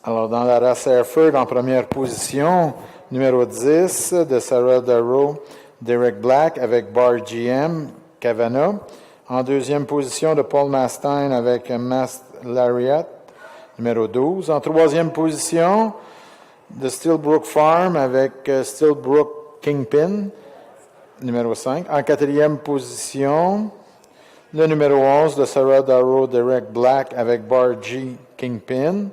Alors, dans la race Hereford, en première position, numéro 10 de Sarah Darrow, Derek Black avec Bar GM, Cavana. En deuxième position de Paul Mastine avec Mast Lariat, numéro 12. En troisième position de Stillbrook Farm avec Stillbrook Kingpin, numéro 5. En quatrième position, le numéro 11 de Sarah Darrow, Derek Black avec Bar G Kingpin.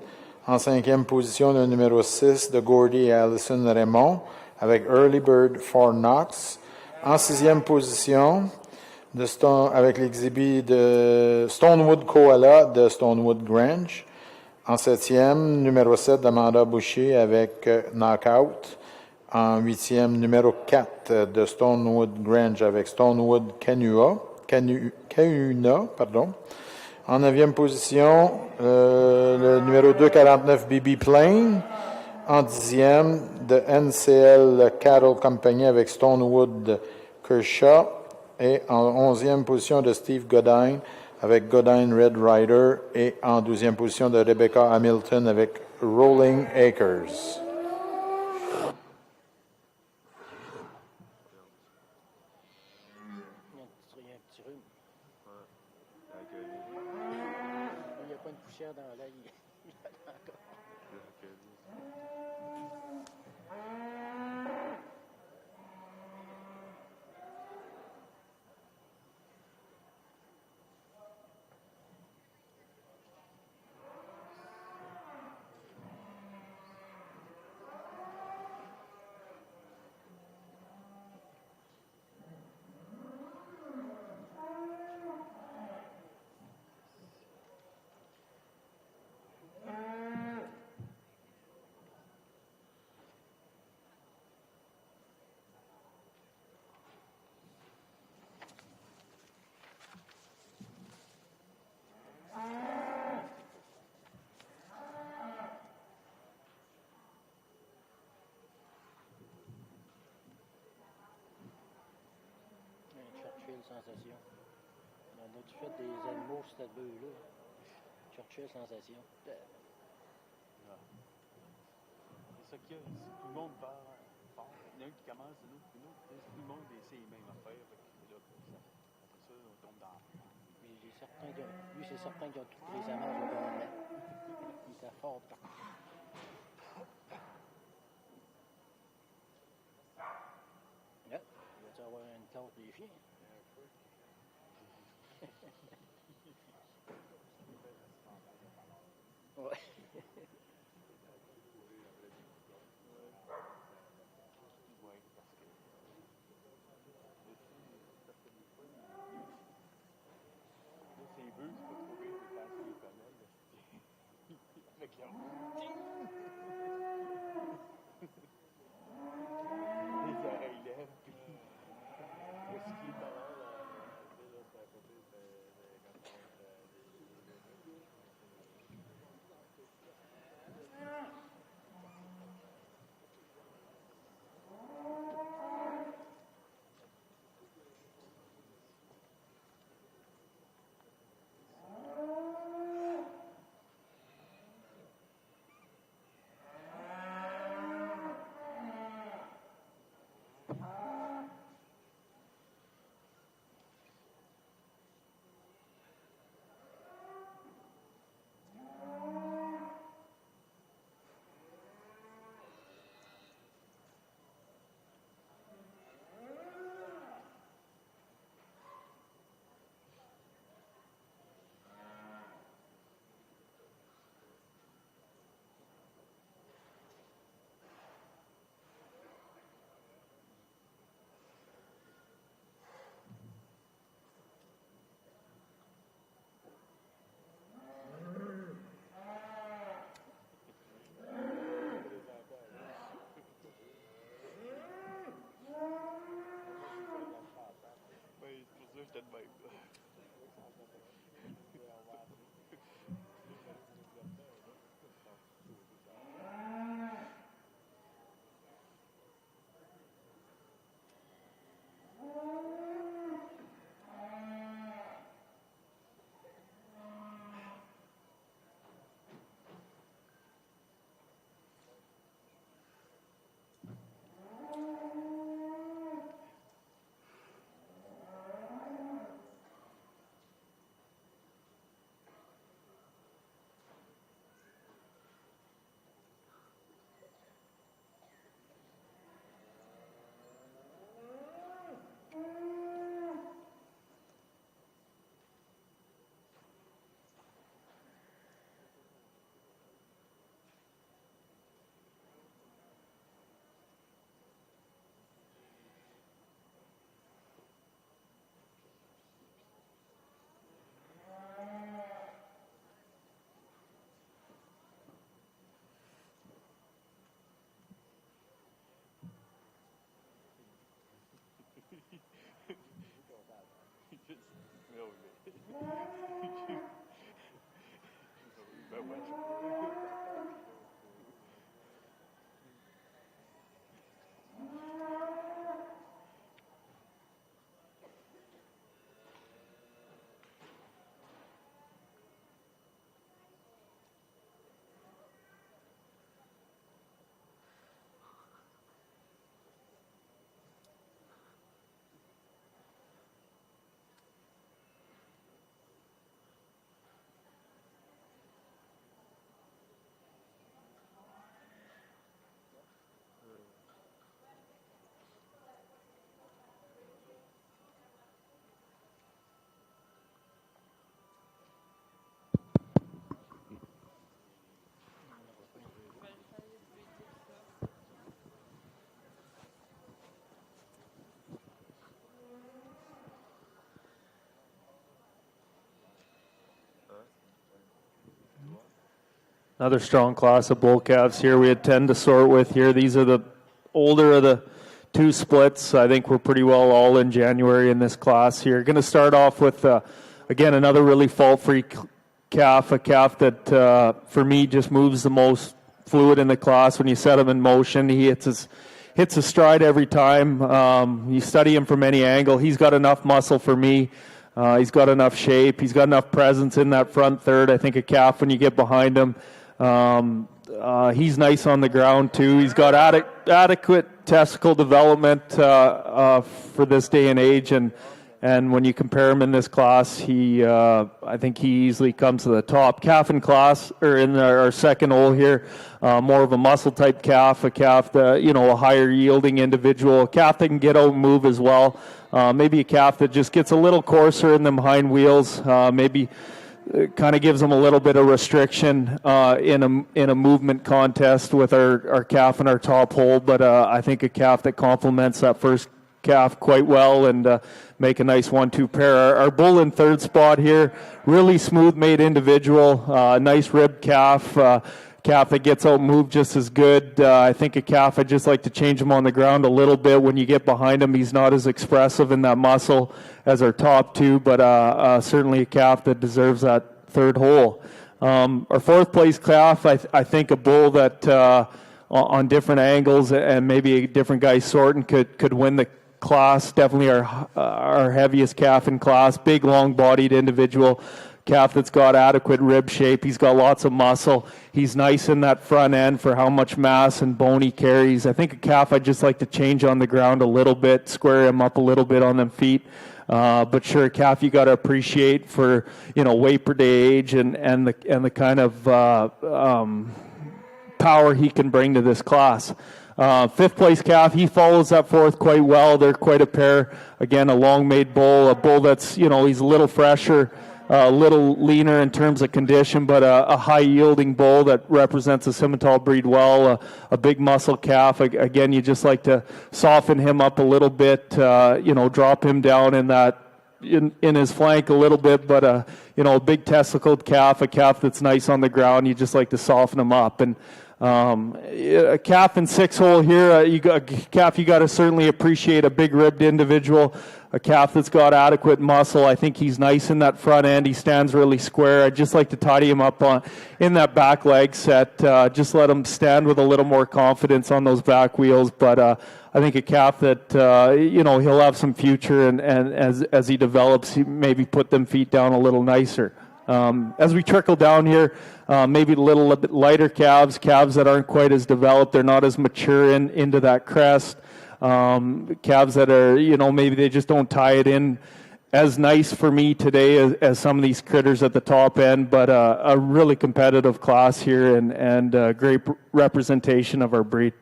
En cinquième position, le numéro 6 de Gordy et Allison Raymond avec Early Bird for Knox. En sixième position, avec l'exhibit de Stonewood Koala de Stonewood Grange. En septième, numéro 7 d'Amanda Boucher avec Knockout. En huitième, numéro 4 de Stonewood Grange avec Stonewood Kahuna. En neuvième position, le numéro 249 BB Plain. En dixième, de NCL Cattle Company avec Stonewood Kershaw. Et en onzième position de Steve Godine avec Godine Red Rider. Et en douzième position de Rebecca Hamilton avec Rolling Acres. un petit rhume. Avec Il n'y a pas une poussière dans l'œil. Il a encore. Churchill sensation. On a-tu fait des animaux sur cette bœuf-là? Churchill sensation. C'est ça qu'il y a. Tout le monde part fort. Il y en a un qui commence, un autre, une autre. Tout le monde essaie les mêmes affaires. Fait que là, après ça, on tombe dans. Lui, c'est certain qu'ils ont toutes les amanges au gouvernement. Il était fort partout. Là, il va-tu avoir une tente des chiens? Ouais. Ouais, parce que. Là, c'est bœufs, c'est pas trop pire, c'est quand c'est les femelles. Avec leur. Les oreilles lèvres, puis. Le ski tout à l'heure, là, c'était à côté de. J'étais de même, là. Ben ouais. Another strong class of bull calves here. We had 10 to sort with here. These are the older of the two splits. I think we're pretty well all in January in this class here. Going to start off with, again, another really fault-free calf, a calf that, for me, just moves the most fluid in the class. When you set him in motion, he hits his stride every time. You study him from any angle. He's got enough muscle for me. He's got enough shape. He's got enough presence in that front third. I think a calf, when you get behind him, he's nice on the ground too. He's got adequate testicle development for this day and age, and when you compare him in this class, I think he easily comes to the top. Calf in class, or in our second hole here, more of a muscle type calf, a calf that, a higher yielding individual, a calf that can get out and move as well. Maybe a calf that just gets a little coarser in them hind wheels, maybe kind of gives them a little bit of restriction in a movement contest with our calf in our top hole, but I think a calf that complements that first calf quite well and make a nice 1-2 pair. Our bull in third spot here, really smooth made individual, nice ribbed calf, calf that gets out and moved just as good. I think a calf, I'd just like to change him on the ground a little bit. When you get behind him, he's not as expressive in that muscle as our top two, but certainly a calf that deserves that third hole. Our fourth place calf, I think a bull that on different angles and maybe a different guy sorting could win the class. Definitely our heaviest calf in class, big long-bodied individual. Calf that's got adequate rib shape. He's got lots of muscle. He's nice in that front end for how much mass and bone he carries. I think a calf I'd just like to change on the ground a little bit, square him up a little bit on them feet. But sure, a calf you got to appreciate for weight per day age and the kind of power he can bring to this class. Fifth place calf, he follows that fourth quite well. They're quite a pair. Again, a long-made bull, a bull that's he's a little fresher, a little leaner in terms of condition, but a high-yielding bull that represents a Simmental breed well, a big muscle calf. Again, you just like to soften him up a little bit, drop him down in his flank a little bit, but a big testicled calf, a calf that's nice on the ground. You just like to soften him up. And a calf in six hole here, a calf you got to certainly appreciate, a big ribbed individual, a calf that's got adequate muscle. I think he's nice in that front end. He stands really square. I'd just like to tidy him up in that back leg set. Just let him stand with a little more confidence on those back wheels. But I think a calf that he'll have some future, and as he develops, he maybe put them feet down a little nicer. As we trickle down here, maybe a little bit lighter calves that aren't quite as developed. They're not as mature into that crest. Calves that are, maybe they just don't tie it in as nice for me today as some of these critters at the top end, but a really competitive class here and a great representation of our breed.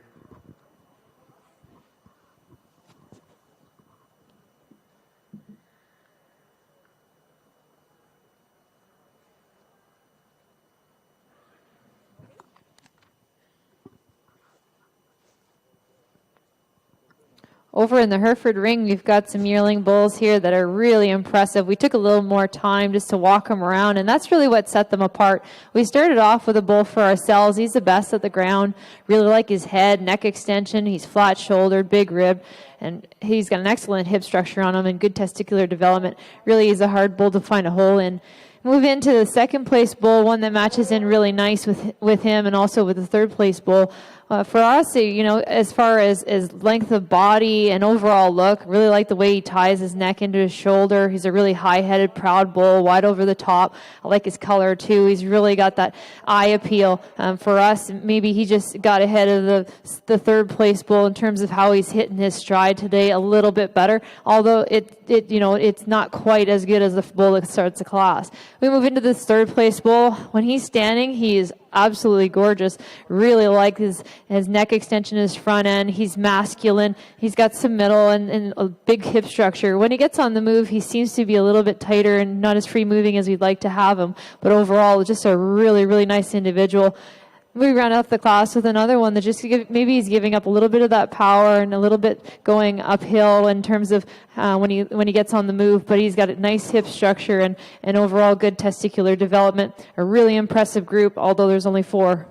Over in the Hereford ring, we've got some yearling bulls here that are really impressive. We took a little more time just to walk them around, and that's really what set them apart. We started off with a bull for ourselves. He's the best at the ground. Really like his head, neck extension. He's flat-shouldered, big rib, and he's got an excellent hip structure on him and good testicular development. Really is a hard bull to find a hole in. Move into the second place bull, one that matches in really nice with him and also with the third place bull. For us, as far as length of body and overall look, really like the way he ties his neck into his shoulder. He's a really high-headed, proud bull, wide over the top. I like his color, too. He's really got that eye appeal. For us, maybe he just got ahead of the third place bull in terms of how he's hitting his stride today a little bit better, although it's not quite as good as the bull that starts the class. We move into this third place bull. When he's standing, he is absolutely gorgeous. Really like his neck extension, his front end. He's masculine. He's got some middle and a big hip structure. When he gets on the move, he seems to be a little bit tighter and not as free moving as we'd like to have him. But overall, just a really, really nice individual. We ran out the class with another one that just maybe he's giving up a little bit of that power and a little bit going uphill in terms of when he gets on the move, but he's got a nice hip structure and overall good testicular development. A really impressive group, although there's only 4.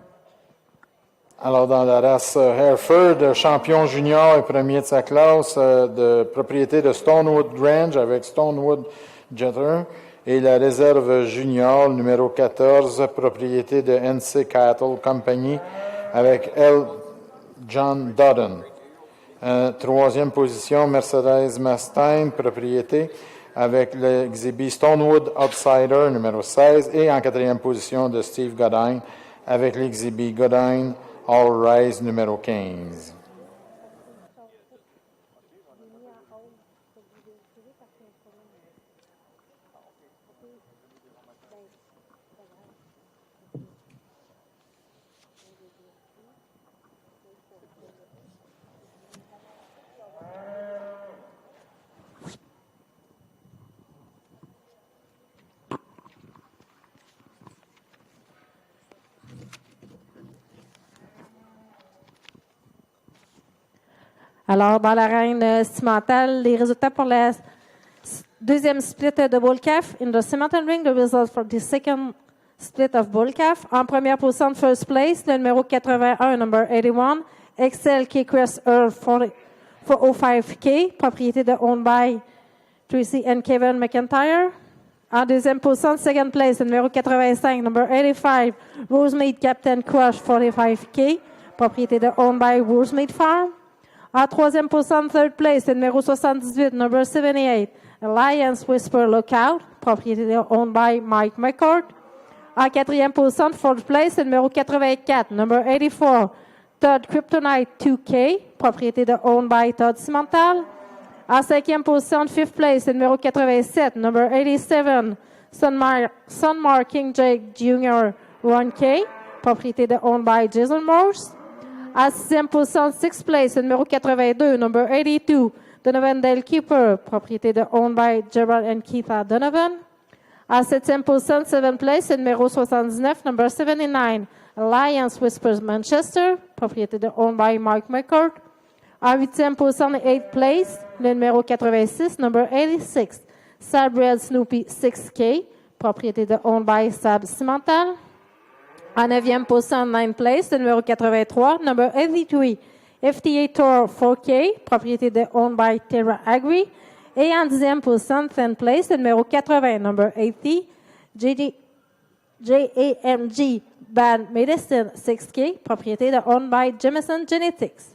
Alors, dans la race Hereford, champion junior et premier de sa classe, de propriété de Stonewood Range avec Stonewood Jeter, et la réserve junior numéro 14, propriété de NC Cattle Company avec L. John Dodden. Troisième position, Mercedes Mustang, propriété avec l'exhibit Stonewood Outsider numéro 16, et en quatrième position de Steve Godin avec l'exhibit Godin All Rise numéro 15. Alors, dans l'arène cimentale, les résultats pour la deuxième split de bull calf. In the cemental ring, the results for the second split of bull calf. En première position, first place, le numéro 81, number 81, Excel K-Crest Earl 405K, propriété de owned by Tracy and Kevin McIntyre. En deuxième position, second place, le numéro 85, number 85, Rosemead Captain Crush 45K, propriété de owned by Rosemead Farm. En troisième position, third place, le numéro 78, number 78, Alliance Whisper Lookout, propriété owned by Mike McCord. En quatrième position, fourth place, le numéro 84, number 84, Todd Kryptonite 2K, propriété owned by Todd Cimental. En cinquième position, fifth place, le numéro 87, number 87, Sunmar King Jake Jr. 1K, propriété owned by Jason Morse. En sixième position, sixth place, le numéro 82, number 82, Donovan Dale Keeper, propriété owned by Gerald and Keitha Donovan. En septième position, seventh place, le numéro 79, number 79, Alliance Whispers Manchester, propriété owned by Mark McCord. En huitième position, eighth place, le numéro 86, number 86, Sabred Snoopy 6K, propriété owned by Sab Cimental. En neuvième position, ninth place, le numéro 83, number 83, FTA Tour 4K, propriété owned by Terra Agri. Et en dixième position, 10th place, le numéro 80, number 80, JAMG Bad Medicine 6K, propriété owned by Jameson Genetics.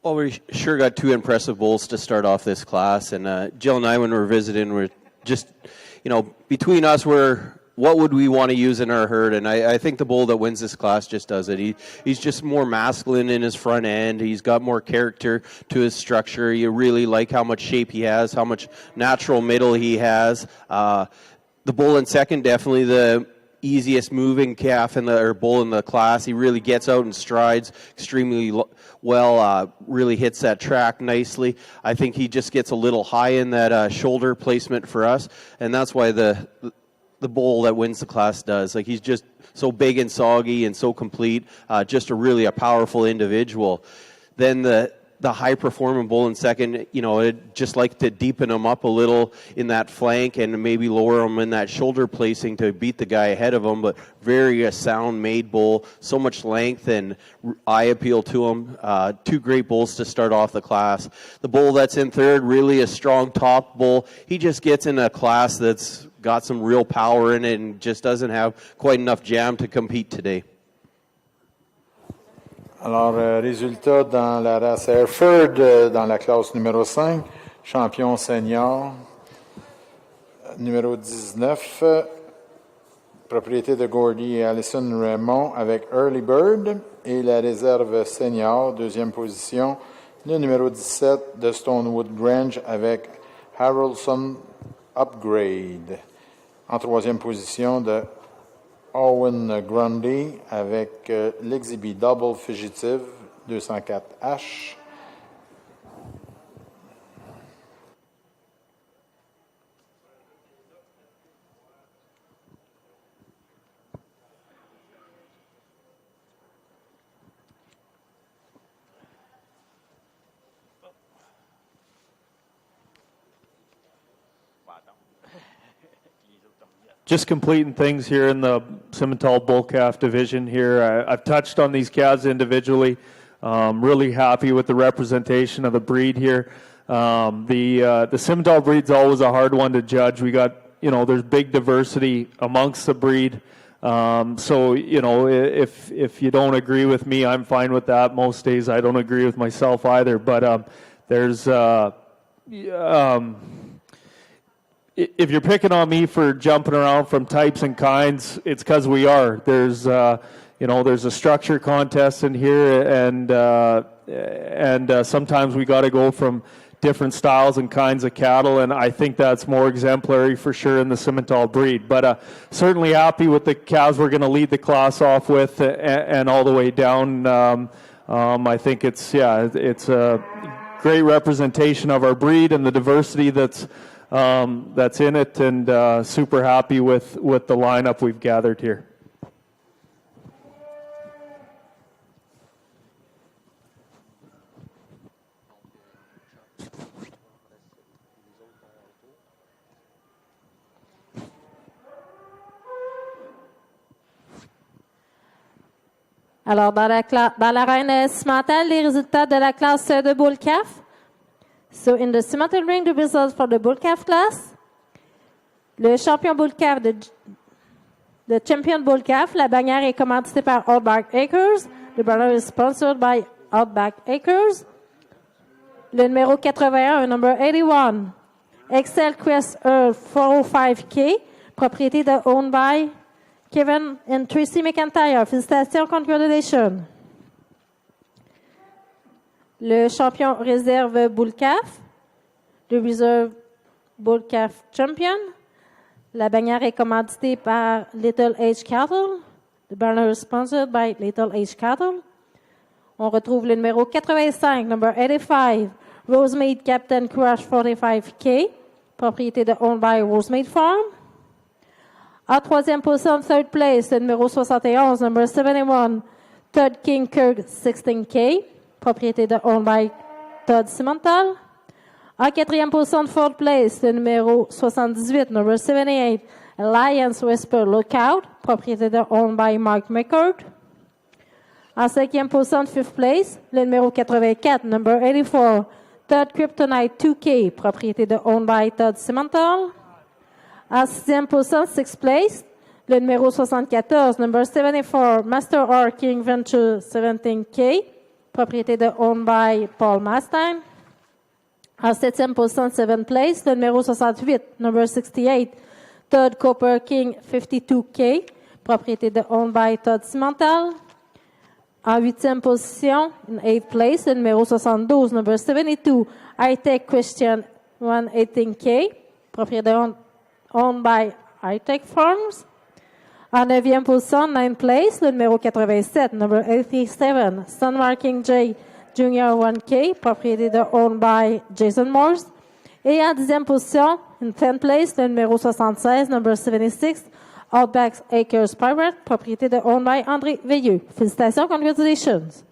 Well, we sure got two impressive bulls to start off this class, and Jill and I, when we were visiting, we're just, between us, what would we want to use in our herd? And I think the bull that wins this class just does it. He's just more masculine in his front end. He's got more character to his structure. You really like how much shape he has, how much natural middle he has. The bull in second, definitely the easiest moving calf or bull in the class. He really gets out and strides extremely well, really hits that track nicely. I think he just gets a little high in that shoulder placement for us, and that's why the bull that wins the class does. Like, he's just so big and soggy and so complete, just a powerful individual. Then the high-performing bull in second, I'd just like to deepen him up a little in that flank and maybe lower him in that shoulder placing to beat the guy ahead of him, but very sound-made bull, so much length and eye appeal to him. Two great bulls to start off the class. The bull that's in third, really a strong top bull. He just gets in a class that's got some real power in it and just doesn't have quite enough jam to compete today. Alors, résultat dans la race Hereford, dans la classe numéro 5, champion senior, numéro 19, propriété de Gordy et Allison Raymond avec Early Bird, et la réserve senior, deuxième position, le numéro 17 de Stonewood Grange avec Harrelson Upgrade. En troisième position de Owen Grundy avec l'Exhibit Double Fugitive 204H. Just completing things here in the Simmental Bull Calf division here. I've touched on these calves individually. Really happy with the representation of the breed here. The Simmental breed's always a hard one to judge. We got, there's big diversity amongst the breed. So, if you don't agree with me, I'm fine with that. Most days I don't agree with myself either. But there's if you're picking on me for jumping around from types and kinds, it's because we are. There's a structure contest in here, and sometimes we got to go from different styles and kinds of cattle, and I think that's more exemplary for sure in the Simmental breed. But certainly happy with the cows we're going to lead the class off with, and all the way down. I think it's a great representation of our breed and the diversity that's in it, and super happy with the lineup we've gathered here. Alors, dans l'arène cimentale, les résultats de la classe de bull calf. So, in the cimental ring, the results for the bull calf class. Le champion bull calf the champion bull calf, la bannière est commanditée par Outback Acres. The banner is sponsored by Outback Acres. Le numéro 81, number 81, Excel Quest Earl 405K, propriété de owned by Kevin and Tracy McIntyre. Félicitations, congratulations. Le champion réserve bull calf, le reserve bull calf champion. La bannière est commanditée par Little H Cattle. The banner is sponsored by Little H Cattle. On retrouve le numéro 85, number 85, Rosemead Captain Crush 45K, propriété de owned by Rosemead Farm. En troisième position, third place, le numéro 71, number 71, Todd King Kirk 16K, propriété de owned by Todd Cimental. En quatrième position, fourth place, le numéro 78, number 78, Alliance Whisper Lookout, propriété de owned by Mark McCord. En cinquième position, fifth place, le numéro 84, number 84, Todd Kryptonite 2K, propriété de owned by Todd Cimental. En sixième position, sixth place, le numéro 74, number 74, Master R King Venture 17K, propriété de owned by Paul Mastine. En septième position, seventh place, le numéro 68, number 68, Todd Cooper King 52K, propriété de owned by Todd Cimental. En huitième position, in eighth place, le numéro 72, number 72, Hightech Christian 118K, propriété owned by Hightech Farms. En neuvième position, ninth place, le numéro 87, number 87, Sunmarking J Junior 1K, propriété de owned by Jason Morse. Et en dixième position, in 10th place, le numéro 76, number 76, Outback Acres Pirate, propriété de owned by André Veilleux. Félicitations, congratulations.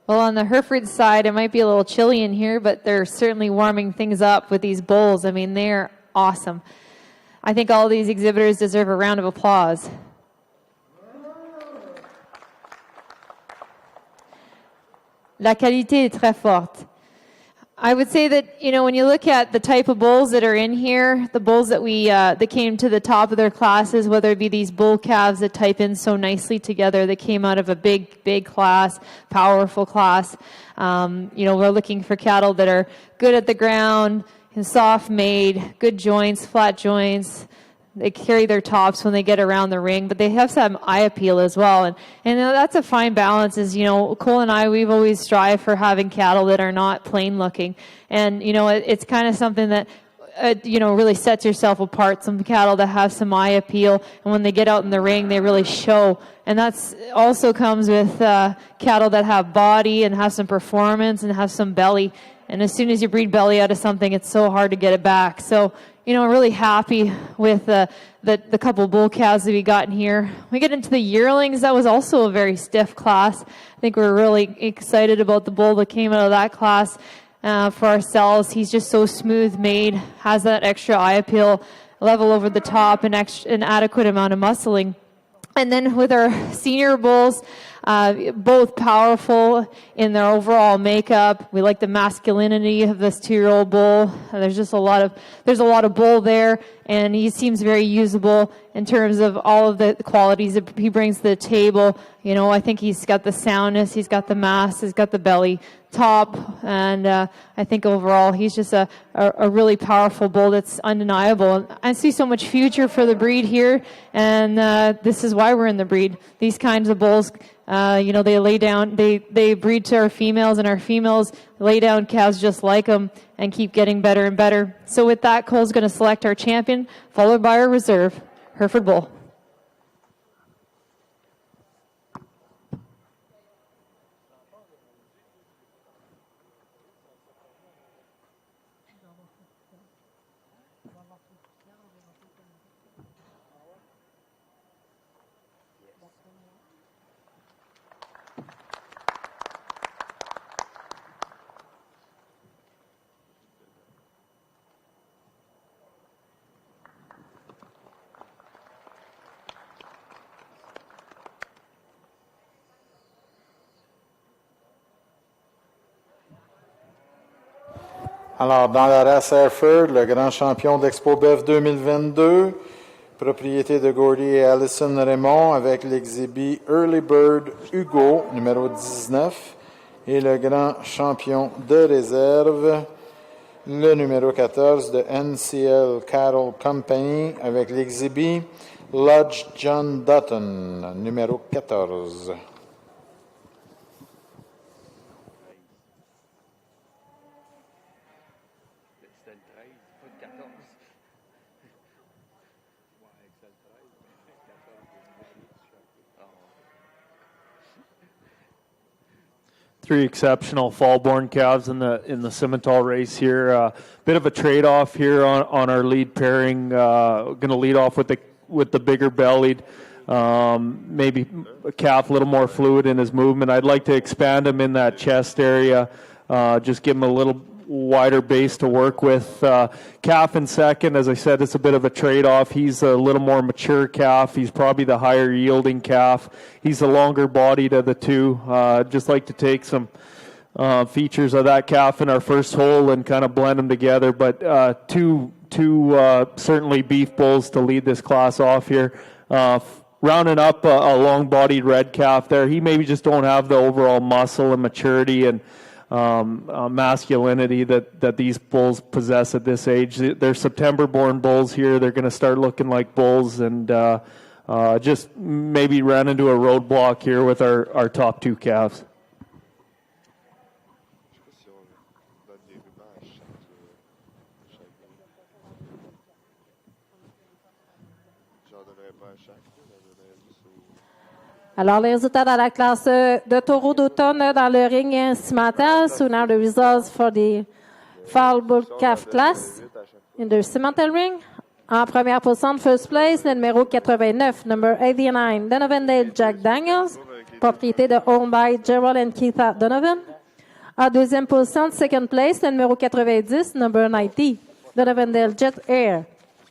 Well, on the Hereford side, it might be a little chilly in here, but they're certainly warming things up with these bulls. I mean, they're awesome. I think all these exhibitors deserve a round of applause. La qualité est très forte. I would say that, you know, when you look at the type of bulls that are in here, the bulls that that came to the top of their classes, whether it be these bull calves that type in so nicely together, that came out of a big class, powerful class. You know, we're looking for cattle that are good at the ground, and soft made, good joints, flat joints. They carry their tops when they get around the ring, but they have some eye appeal as well. And that's a fine balance. Is, you know, Cole and I, we've always strived for having cattle that are not plain looking. And, you know, it's kind of something that, you know, really sets yourself apart. Some cattle that have some eye appeal, and when they get out in the ring, they really show. And that's also comes with cattle that have body and have some performance and have some belly. And as soon as you breed belly out of something, it's so hard to get it back. So, you know, really happy with the couple bull calves that we got in here. We get into the yearlings. That was also a very stiff class. I think we're really excited about the bull that came out of that class for ourselves. He's just so smooth made, has that extra eye appeal, level over the top, and an adequate amount of muscling. And then with our senior bulls, both powerful in their overall makeup. We like the masculinity of this 2-year-old bull. There's a lot of bull there, and he seems very usable in terms of all of the qualities that he brings to the table. You know, I think he's got the soundness, he's got the mass, he's got the belly top, and I think overall he's just a really powerful bull that's undeniable. I see so much future for the breed here, and this is why we're in the breed. These kinds of bulls, you know, they lay down, they breed to our females, and our females lay down calves just like them and keep getting better and better. So with that, Cole's going to select our champion, followed by our reserve, Hereford Bull. Alors, dans la race Hereford, le grand champion d'Expo Boeuf 2022, propriété de Gordy et Allison Raymond, avec l'exhibit Early Bird Hugo, numéro 19, et le grand champion de réserve, le numéro 14 de NCL Cattle Company, avec l'exhibit Lodge John Dutton, numéro 14. Three exceptional fall-born calves in the Simmental race here. Bit of a trade-off here on our lead pairing. Going to lead off with the bigger bellied, maybe a calf a little more fluid in his movement. I'd like to expand him in that chest area, just give him a little wider base to work with. Calf in second, as I said, it's a bit of a trade-off. He's a little more mature calf. He's probably the higher yielding calf. He's the longer bodied of the two. Just like to take some features of that calf in our first hole and kind of blend them together. But two certainly beef bulls to lead this class off here. Rounding up a long-bodied red calf there. He maybe just don't have the overall muscle and maturity and masculinity that these bulls possess at this age. They're September-born bulls here. They're going to start looking like bulls, and just maybe ran into a roadblock here with our top two calves. Alors, les résultats dans la classe de taureau d'automne dans le ring cimental. So now the results for the fall bull calf class in the cimental ring. En première position, first place, le numéro 89, number 89, Donovan Jack Daniels, propriété de owned by Gerald and Keitha Donovan. En deuxième position, second place, le numéro 90, number 90, Donovan Jet Air,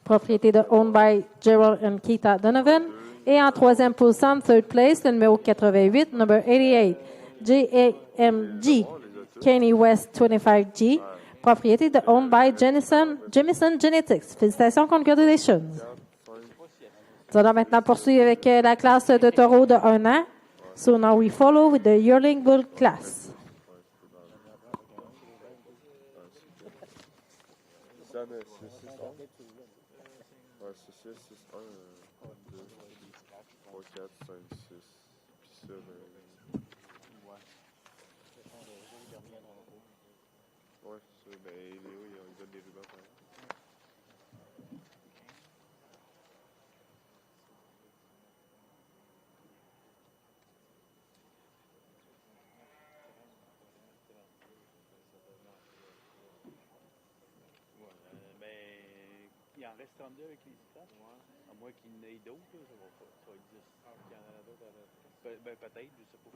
propriété de owned by Gerald and Keitha Donovan. Et en troisième position, third place, le numéro 88, number 88, JAMG, Kanye West 25G, propriété de owned by Jamison Genetics. Félicitations, congratulations. Nous allons maintenant poursuivre avec la classe de taureau de 1 an. So now we follow with the Yearling Bull class. Il en reste 32 avec les stats. À moins qu'il y en ait d'autres, ça va pas. Ça va être 10. Il y en a d'autres. Peut-être, je sais pas.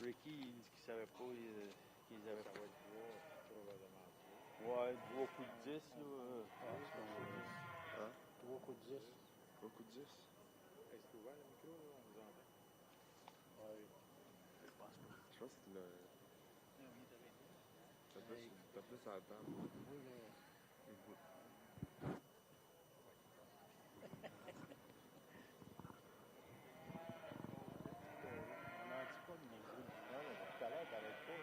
Ricky, il dit qu'il savait pas qu'ils avaient pas de 3. Ouais, 3 coups de 10, là. 3 coups de 10. 3 coups de 10. Est-ce que tu ouvert le micro, là? On vous entend. pense que t'as plus à la table. Oui, mais on n'en dit pas de niaiseries. Non, mais tout à l'heure, t'arrêtes pas.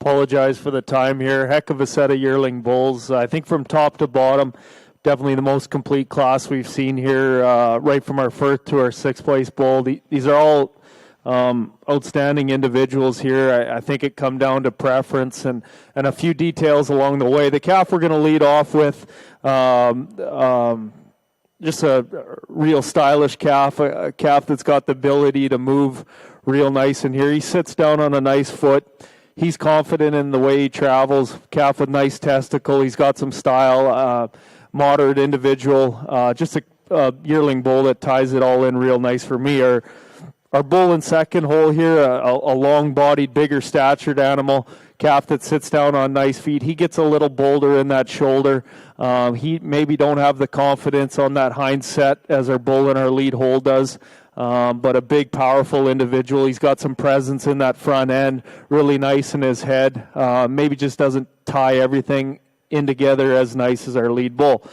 apologize for the time here. Heck of a set of yearling bulls. I think from top to bottom, definitely the most complete class we've seen here, right from our first to our sixth place bull. These are all outstanding individuals here. I think it come down to preference and a few details along the way. The calf we're going to lead off with, just a real stylish calf, a calf that's got the ability to move real nice in here. He sits down on a nice foot. He's confident in the way he travels. Calf with nice testicle. He's got some style, moderate individual. Just a yearling bull that ties it all in real nice for me. Our bull in second hole here, a long-bodied, bigger statured animal, calf that sits down on nice feet. He gets a little bolder in that shoulder. He maybe don't have the confidence on that hind set as our bull in our lead hole does, but a big, powerful individual. He's got some presence in that front end, really nice in his head. Maybe just doesn't tie everything in together as nice as our lead bull.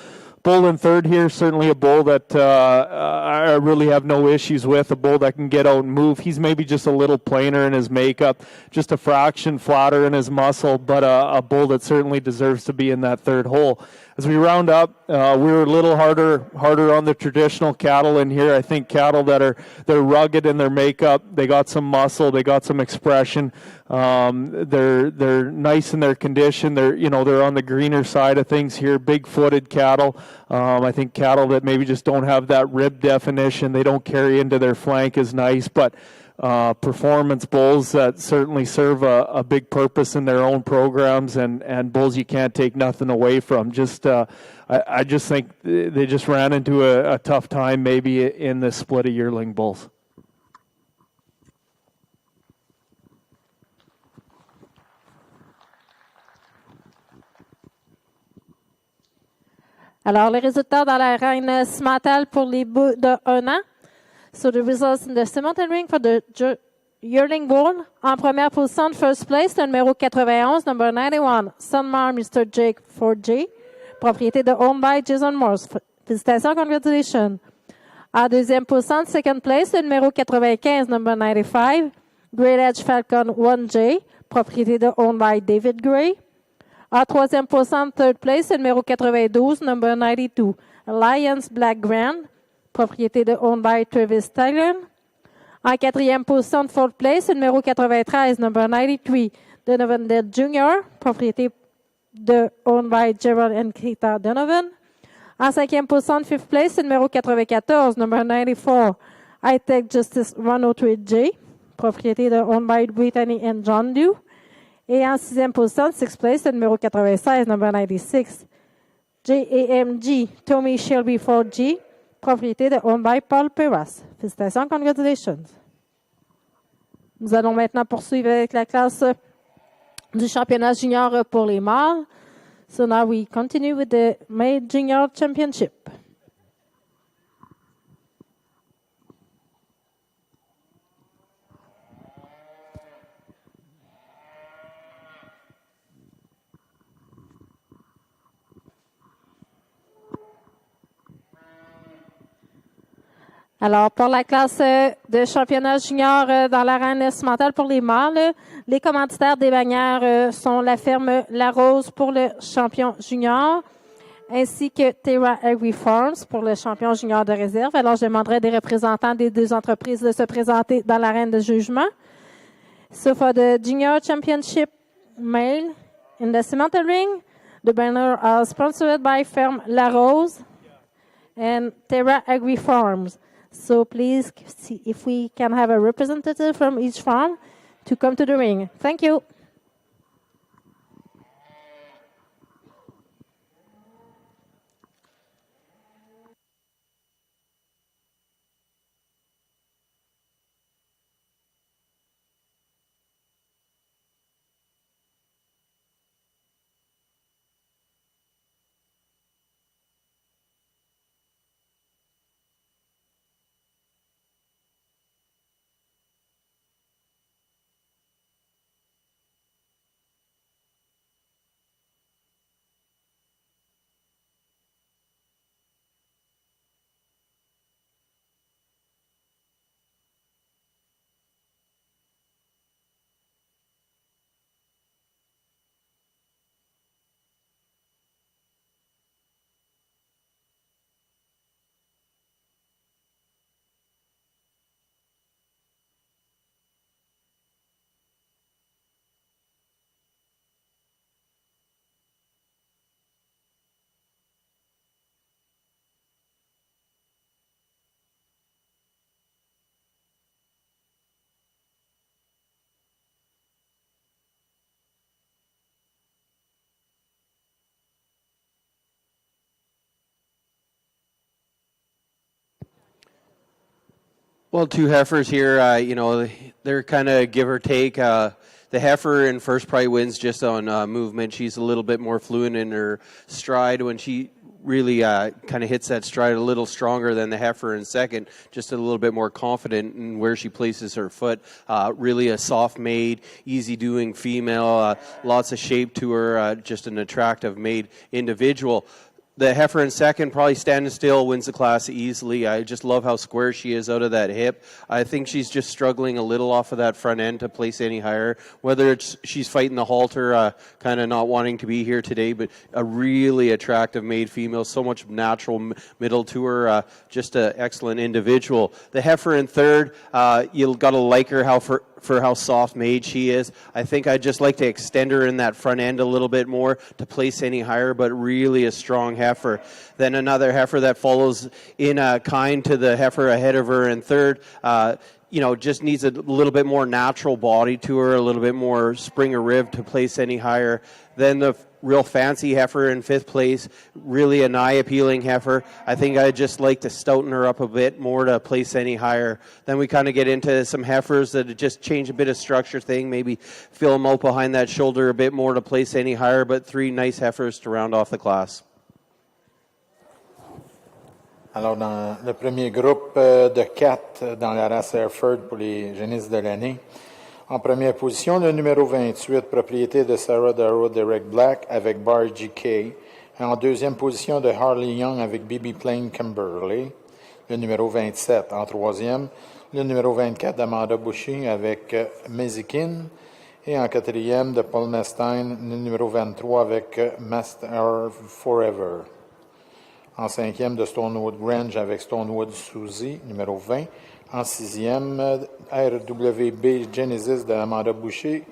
Bull in third here, certainly a bull that I really have no issues with, a bull that can get out and move. He's maybe just a little plainer in his makeup, just a fraction flatter in his muscle, but a bull that certainly deserves to be in that third hole. As we round up, we're a little harder on the traditional cattle in here. I think cattle they're rugged in their makeup. They got some muscle. They got some expression. They're nice in their condition. They're on the greener side of things here. Big-footed cattle. I think cattle that maybe just don't have that rib definition. They don't carry into their flank as nice, but performance bulls that certainly serve a big purpose in their own programs, and bulls you can't take nothing away from. I just think they just ran into a tough time maybe in this split of yearling bulls. Alors, les résultats dans l'arène Simmental pour les bouts de 1 an. So the results in the Simmental ring for the yearling bull. En première position, first place, le numéro 91, number 91, Sunmar Mr. Jake 4J, propriété de owned by Jason Morse. Félicitations, congratulations. En deuxième position, second place, le numéro 95, number 95, Great Edge Falcon 1J, propriété de owned by David Gray. En troisième position, third place, le numéro 92, number 92, Alliance Black Grand, propriété de owned by Travis Tyler. En quatrième position, fourth place, le numéro 93, number 93, Donovan Dead Jr., propriété de owned by Gerald and Keita Donovan. En cinquième position, fifth place, le numéro 94, number 94, I Take Justice 103J, propriété de owned by Brittany and John Dew. Et en sixième position, sixth place, le numéro 96, number 96, JAMG Tommy Shelby 4G, propriété de owned by Paul Perras. Félicitations, congratulations. Nous allons maintenant poursuivre avec la classe du championnat junior pour les mâles. So now we continue with the male junior championship. Alors, pour la classe de championnat junior dans l'arène Simmental pour les mâles, les commanditaires des bannières sont la ferme La Rose pour le champion junior, ainsi que Terra Agri Farms pour le champion junior de réserve. Alors, je demanderai des représentants des deux entreprises de se présenter dans l'arène de jugement. So, for the junior championship male in the Simmental ring, the banner are sponsored by firm La Rose and Terra Agri Farms. So please see if we can have a representative from each farm to come to the ring. Thank you. Well, two heifers here, they're kind of give or take. The heifer in first probably wins just on movement. She's a little bit more fluent in her stride when she really kind of hits that stride a little stronger than the heifer in second, just a little bit more confident in where she places her foot. Really a soft-made, easy-doing female, lots of shape to her, just an attractive made individual. The heifer in second, probably standing still, wins the class easily. I just love how square she is out of that hip. I think she's just struggling a little off of that front end to place any higher. Whether it's she's fighting the halter, kind of not wanting to be here today, but a really attractive made female, so much natural middle to her, just an excellent individual. The heifer in third, you've got to like her for how soft made she is. I think I'd just like to extend her in that front end a little bit more to place any higher, but really a strong heifer. Then another heifer that follows in kind to the heifer ahead of her in third, just needs a little bit more natural body to her, a little bit more spring or rib to place any higher. Then the real fancy heifer in fifth place, really an eye-appealing heifer. I think I'd just like to stouten her up a bit more to place any higher. Then we kind of get into some heifers that just change a bit of structure thing, maybe fill them out behind that shoulder a bit more to place any higher, but three nice heifers to round off the class. Alors, dans le premier groupe de 4 dans la race Hereford pour les génisses de l'année, en première position, le numéro 28, propriété de Sarah Darrow Derek Black avec Bar GK. En deuxième position, de Harley Young avec BB Plain Kimberley, le numéro 27. En troisième, le numéro 24 d'Amanda Boucher avec Mezikin. Et en quatrième, de Paul Nestein, le numéro 23 avec Master Forever. En cinquième, de Stonewood Grange avec Stonewood Suzy, numéro 20. En sixième, RWB Genesis de Amanda Boucher,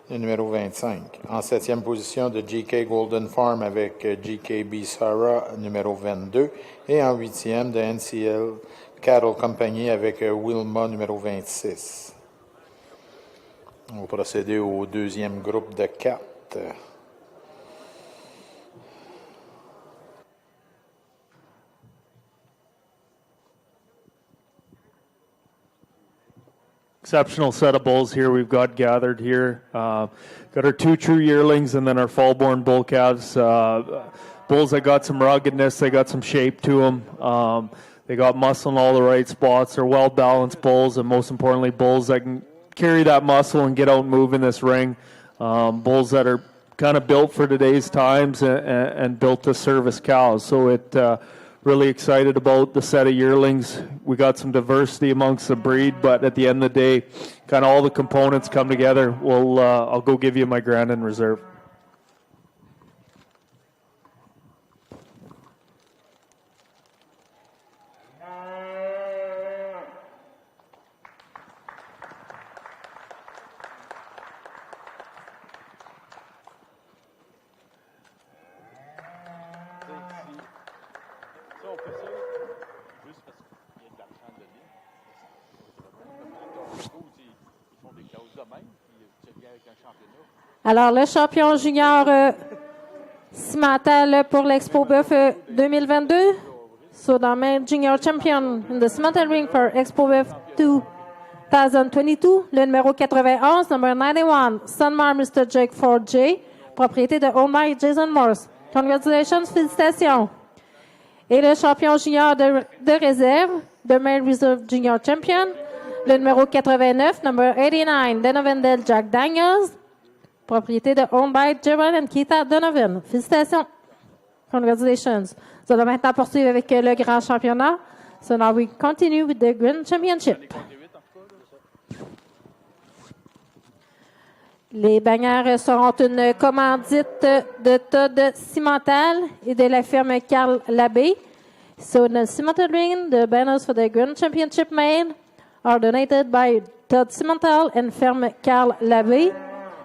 le numéro 25. En septième position, de GK Golden Farm avec GKB Sarah, numéro 22. Et en huitième, de NCL Cattle Company avec Wilma, numéro 26. On va procéder au deuxième groupe de 4. Exceptional set of bulls here we've got gathered here. Got our 2 true yearlings and then our fall-born bull calves. Bulls that got some ruggedness, they got some shape to them. They got muscle in all the right spots. They're well-balanced bulls, and most importantly, bulls that can carry that muscle and get out and move in this ring. Bulls that are kind of built for today's times and built to service cows. So really excited about the set of yearlings. We got some diversity amongst the breed, but at the end of the day, kind of all the components come together. I'll go give you my grand in reserve. Alors, le champion junior cimental pour l'Expo Boeuf 2022. So, the main junior champion in the cimental ring for Expo Boeuf 2022. Le numéro 91, number 91, Sunmar Mr. Jake Ford J, propriété de Omar Jason Morse. Congratulations, félicitations. Et le champion junior de réserve, the main reserve junior champion, le numéro 89, number 89, Donovan Jack Daniels, propriété de Owned by Gerald and Keitha Donovan. Félicitations. Congratulations. Nous allons maintenant poursuivre avec le grand championnat. So now we continue with the Grand Championship. Les bannières seront une commandite de Todd Cimental et de la firme Carl Labbé. So the Cimental ring, the banners for the Grand Championship main are donated by Todd Cimental and firm Carl Labbé.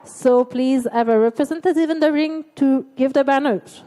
So please have a representative in the ring to give the banners.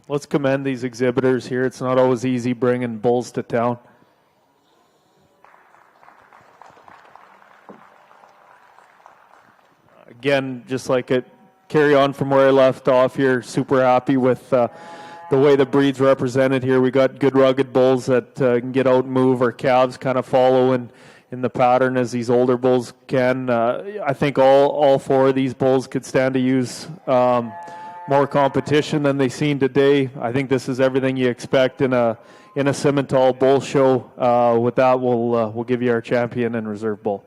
let's commend these exhibitors here. It's not always easy bringing bulls to town. Again, just like it, carry on from where I left off here. Super happy with the way the breed's represented here. We got good rugged bulls that can get out and move. Our calves kind of follow in the pattern as these older bulls can. I think all four of these bulls could stand to use more competition than they've seen today. I think this is everything you expect in a Simmental bull show. With that, we'll give you our champion and reserve bull.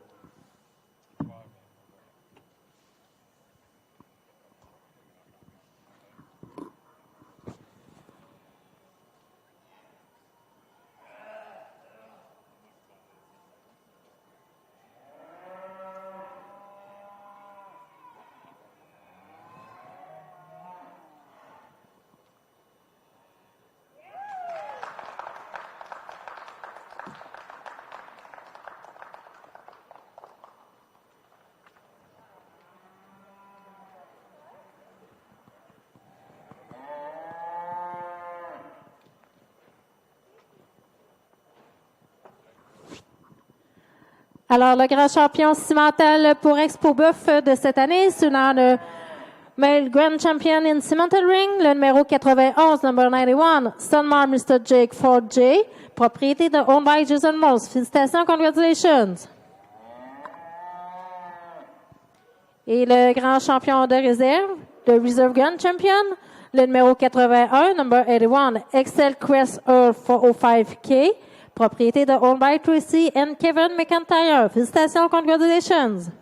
Alors, le grand champion cimental pour Expo Boeuf de cette année, c'est le male grand champion in cimental ring, le numéro 91, number 91, Sunmar Mr. Jake Ford J, propriété de owned by Jason Morse. Félicitations, congratulations. Et le grand champion de réserve, le reserve grand champion, le numéro 81, number 81, Excel Quest Earl 405K, propriété de owned by Tracy and Kevin McIntyre. Félicitations, congratulations.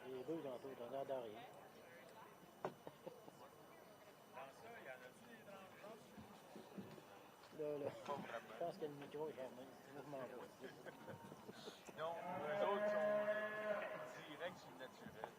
Les deux tantôt, t'en as adoré. Là, je pense que le micro est fermé. Non, eux autres sont directs sur le naturel.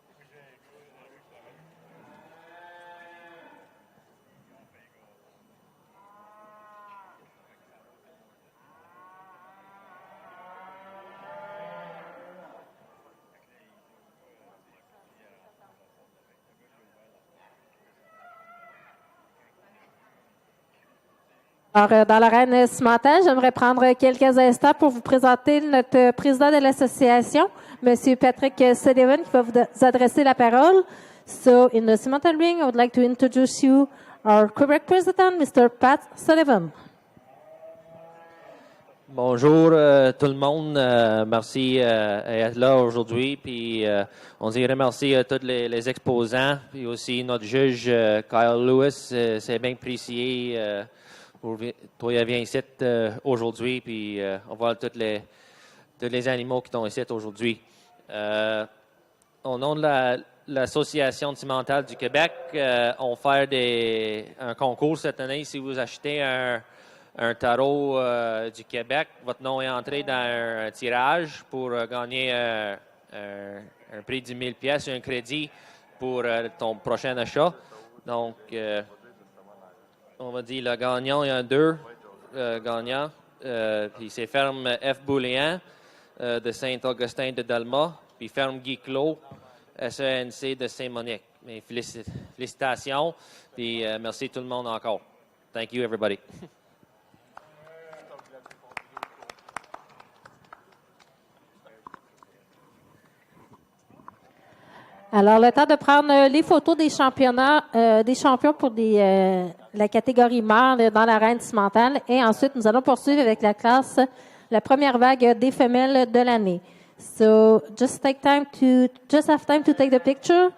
Alors, dans l'arène cimentale, j'aimerais prendre quelques instants pour vous présenter notre président de l'association, M. Patrick Sullivan, qui va vous adresser la parole. So, in the cimental ring, I would like to introduce you our correct president, Mr. Pat Sullivan. Bonjour tout le monde, merci d'être là aujourd'hui. Puis on dirait merci à tous les exposants, puis aussi notre juge Kyle Lewis, c'est bien apprécié pour venir ici aujourd'hui, puis on voit tous les animaux qui sont ici aujourd'hui. Au nom de l'Association cimentale du Québec, on fait un concours cette année. Si vous achetez un tarot du Québec, votre nom est entré dans un tirage pour gagner un prix de 10 000 pièces et un crédit pour ton prochain achat. Donc, on va dire le gagnant, il y a deux gagnants. Puis c'est ferme F. Bouléan de Saint-Augustin de Dalma, puis ferme Guy Clos SENC de Saint-Monique. Mais félicitations, puis merci tout le monde encore. Thank you, everybody. Alors, le temps de prendre les photos des championnats, des champions pour la catégorie mâle dans l'arène cimentale. Et ensuite, nous allons poursuivre avec la classe, la première vague des femelles de l'année. So, just have time to take the picture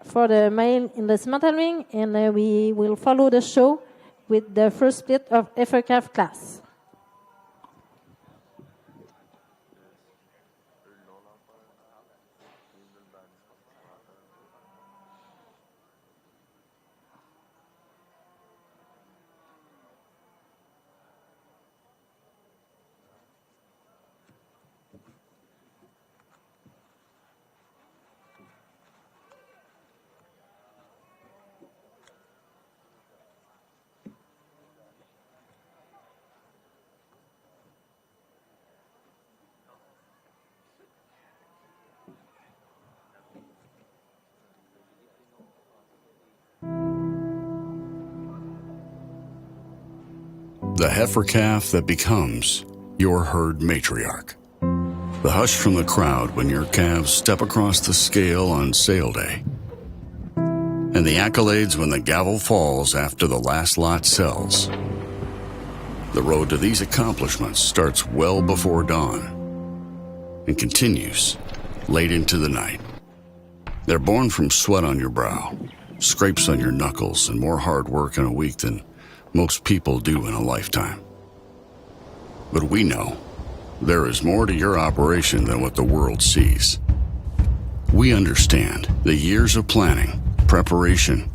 for the male in the cimental ring, and we will follow the show with the first split of Hereford class. The heifer calf that becomes your herd matriarch. The hush from the crowd when your calves step across the scale on sale day. And the accolades when the gavel falls after the last lot sells. The road to these accomplishments starts well before dawn and continues late into the night. They're born from sweat on your brow, scrapes on your knuckles, and more hard work in a week than most people do in a lifetime. But we know there is more to your operation than what the world sees. We understand the years of planning, preparation,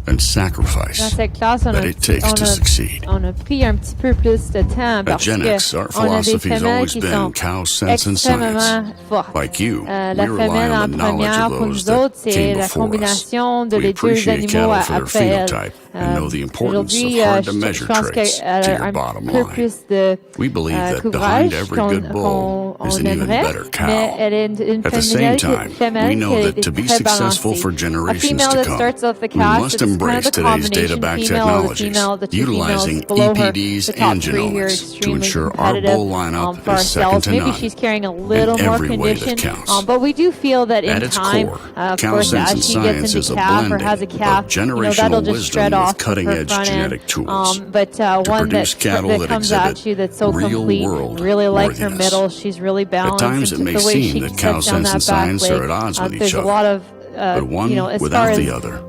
and sacrifice Dans cette classe, that it takes to succeed. on a pris un petit peu plus de temps At parce Gen X, que our on a des philosophy has femelles always qui been sont cow sense and science. extrêmement fortes. Like you, La we rely femelle on en the knowledge première of pour those nous that autres, c'est came la before us. combination de We les deux appreciate animaux cattle for their après elle. phenotype and know the importance of Aujourd'hui, hard-to-measure je pense traits qu'elle to a your un bottom peu line. plus de We believe that couvrage behind every good bull qu'on is an even aimerait, better mais cow. elle est une At the same femelle, time, we know qui that est to be très successful balancée. for A generations female to that come, starts off the we cast, must it's kind of embrace the today's combination data-backed female or the technologies, female, the two utilizing females below her, EPDs the top and three here, genomics to extremely ensure our competitive bull lineup for is second ourselves. to Maybe none she's carrying a little in more every way that condition, counts. but we do feel that in At its time, core, of cow course, sense and as she gets science is into a calf or blending has a calf, of that'll generational just shred wisdom off with of her cutting-edge front genetic end. tools But to one produce cattle that comes at exhibit you that's so complete, real-world really like her worthiness. middle. She's really balanced. At times and it may the way seem she that cow sets down sense and that back science leg, are at odds with there's each a other, lot of but one as without far the as other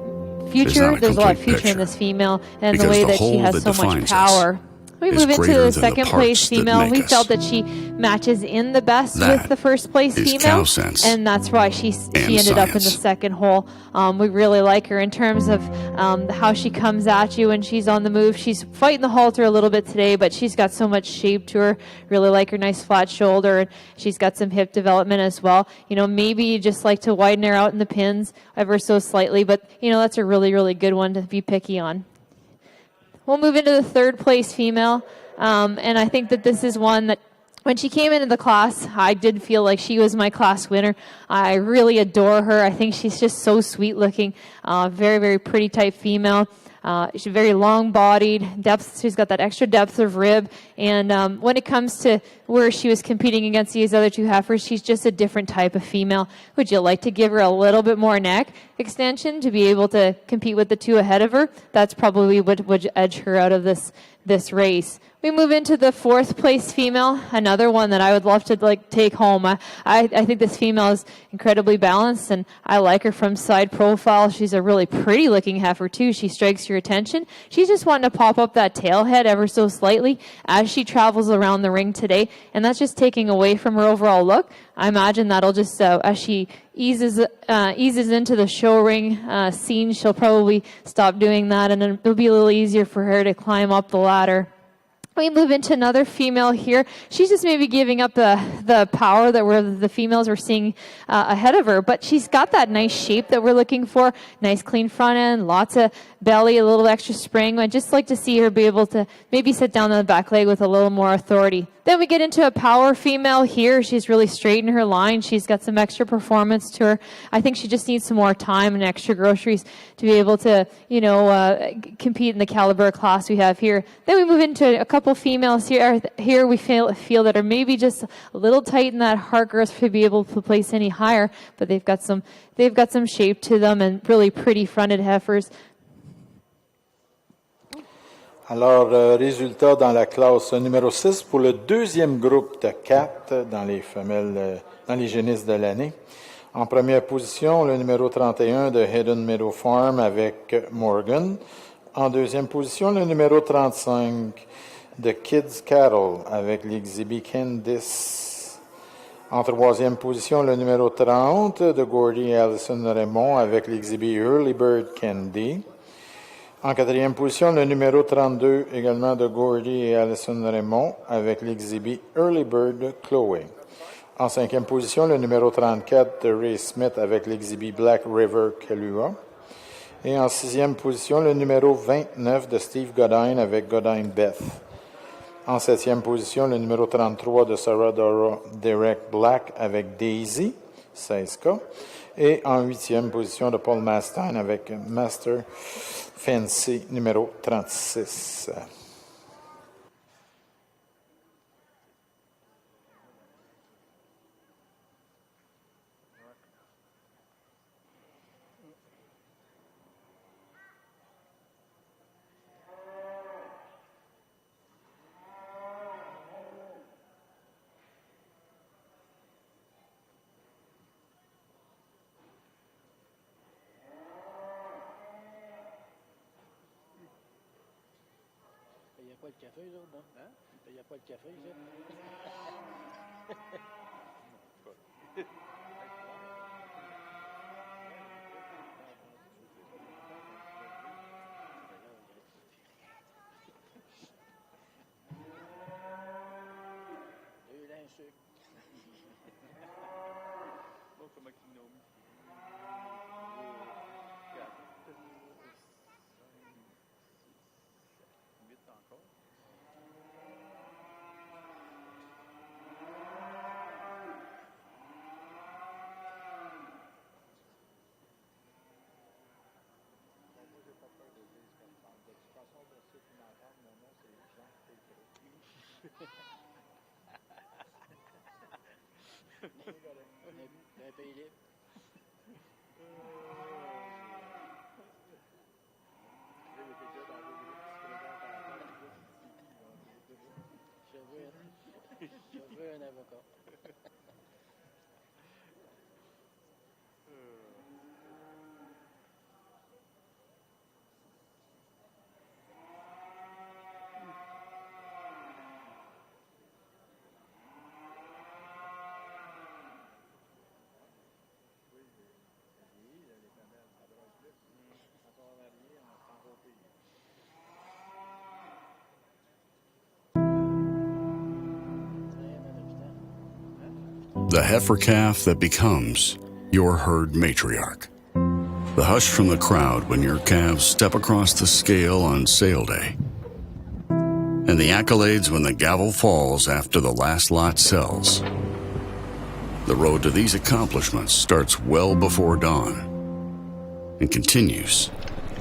is future, not a there's a lot of complete future in picture. this female and the Because way the that she whole has that so much defines us power. We is move into greater the than the second place parts that female. make We us. felt that she matches in the best That with the first place is female, cow sense and that's why she ended up in the science. second hole. We really like her in terms of how she comes at you when she's on the move. She's fighting the halter a little bit today, but she's got so much shape to her. Really like her nice flat shoulder, and she's got some hip development as well. Maybe you just like to widen her out in the pins ever so slightly, but that's a really, really good one to be picky on. We'll move into the third place female, and I think that this is one that when she came into the class, I did feel like she was my class winner. I really adore her. I think she's just so sweet looking, very, very pretty type female. She's very long-bodied, depth. She's got that extra depth of rib. And when it comes to where she was competing against these other two heifers, she's just a different type of female. Would you like to give her a little bit more neck extension to be able to compete with the two ahead of her? That's probably what would edge her out of this race. We move into the fourth place female, another one that I would love to take home. I think this female is incredibly balanced, and I like her from side profile. She's a really pretty looking heifer too. She strikes your attention. She's just wanting to pop up that tail head ever so slightly as she travels around the ring today, and that's just taking away from her overall look. I imagine that'll just, as she eases into the show ring scene, she'll probably stop doing that, and it'll be a little easier for her to climb up the ladder. We move into another female here. She's just maybe giving up the power that the females were seeing ahead of her, but she's got that nice shape that we're looking for. Nice clean front end, lots of belly, a little extra spring. I'd just like to see her be able to maybe sit down on the back leg with a little more authority. Then we get into a power female here. She's really straight in her line. She's got some extra performance to her. I think she just needs some more time and extra groceries to be able to, compete in the caliber class we have here. Then we move into a couple females here. Here we feel that are maybe just a little tight in that heart girth to be able to place any higher, but they've got some shape to them and really pretty fronted heifers. Alors, résultat dans la classe numéro 6 pour le deuxième groupe de 4 dans les femelles, dans les génisses de l'année. En première position, le numéro 31 de Hidden Meadow Farm avec Morgan. En deuxième position, le numéro 35 de Kids Cattle avec l'exhibit Candice. En troisième position, le numéro 30 de Gordy Allison Raymond avec l'exhibit Early Bird Candy. En quatrième position, le numéro 32 également de Gordy et Allison Raymond avec l'exhibit Early Bird Chloé. En cinquième position, le numéro 34 de Ray Smith avec l'exhibit Black River Kalua. Et en sixième position, le numéro 29 de Steve Godine avec Godine Beth. En septième position, le numéro 33 de Sarah Dora Derek Black avec Daisy, 16K. Et en huitième position de Paul Mastine avec Master Fancy numéro 36. Il n'y a pas de café, là, non? Hein? Il n'y a pas de café, ça? Deux lins sucre. Bon, comment ils l'ont mis? Encore. Un pays libre. Je veux un avocat. The heifer calf that becomes your herd matriarch. The hush from the crowd when your calves step across the scale on sale day. And the accolades when the gavel falls after the last lot sells. The road to these accomplishments starts well before dawn and continues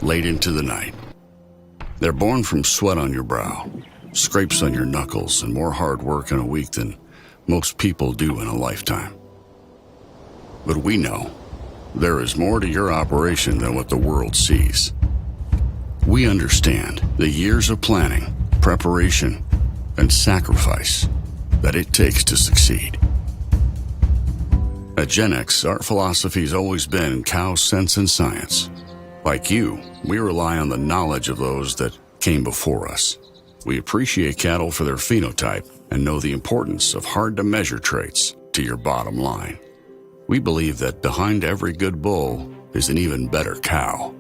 late into the night. They're born from sweat on your brow, scrapes on your knuckles, and more hard work in a week than most people do in a lifetime. But we know there is more to your operation than what the world sees. We understand the years of planning, preparation, and sacrifice that it takes to succeed. At Gen X, our philosophy has always been cow sense and science. Like you, we rely on the knowledge of those that came before us. We appreciate cattle for their phenotype and know the importance of hard-to-measure traits to your bottom line. We believe that behind every good bull is an even better cow.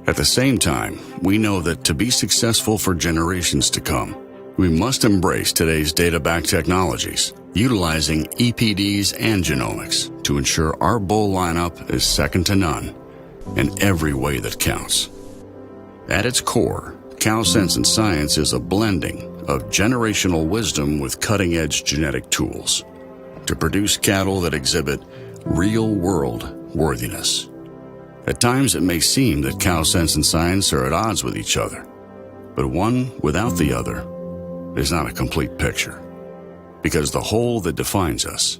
At the same time, we know that to be successful for generations to come, we must embrace today's data-backed technologies, utilizing EPDs and genomics to ensure our bull lineup is second to none in every way that counts. At its core, Cow Sense and Science is a blending of generational wisdom with cutting-edge genetic tools to produce cattle that exhibit real-world worthiness. At times, it may seem that cow sense and science are at odds with each other, but one without the other is not a complete picture, because the whole that defines us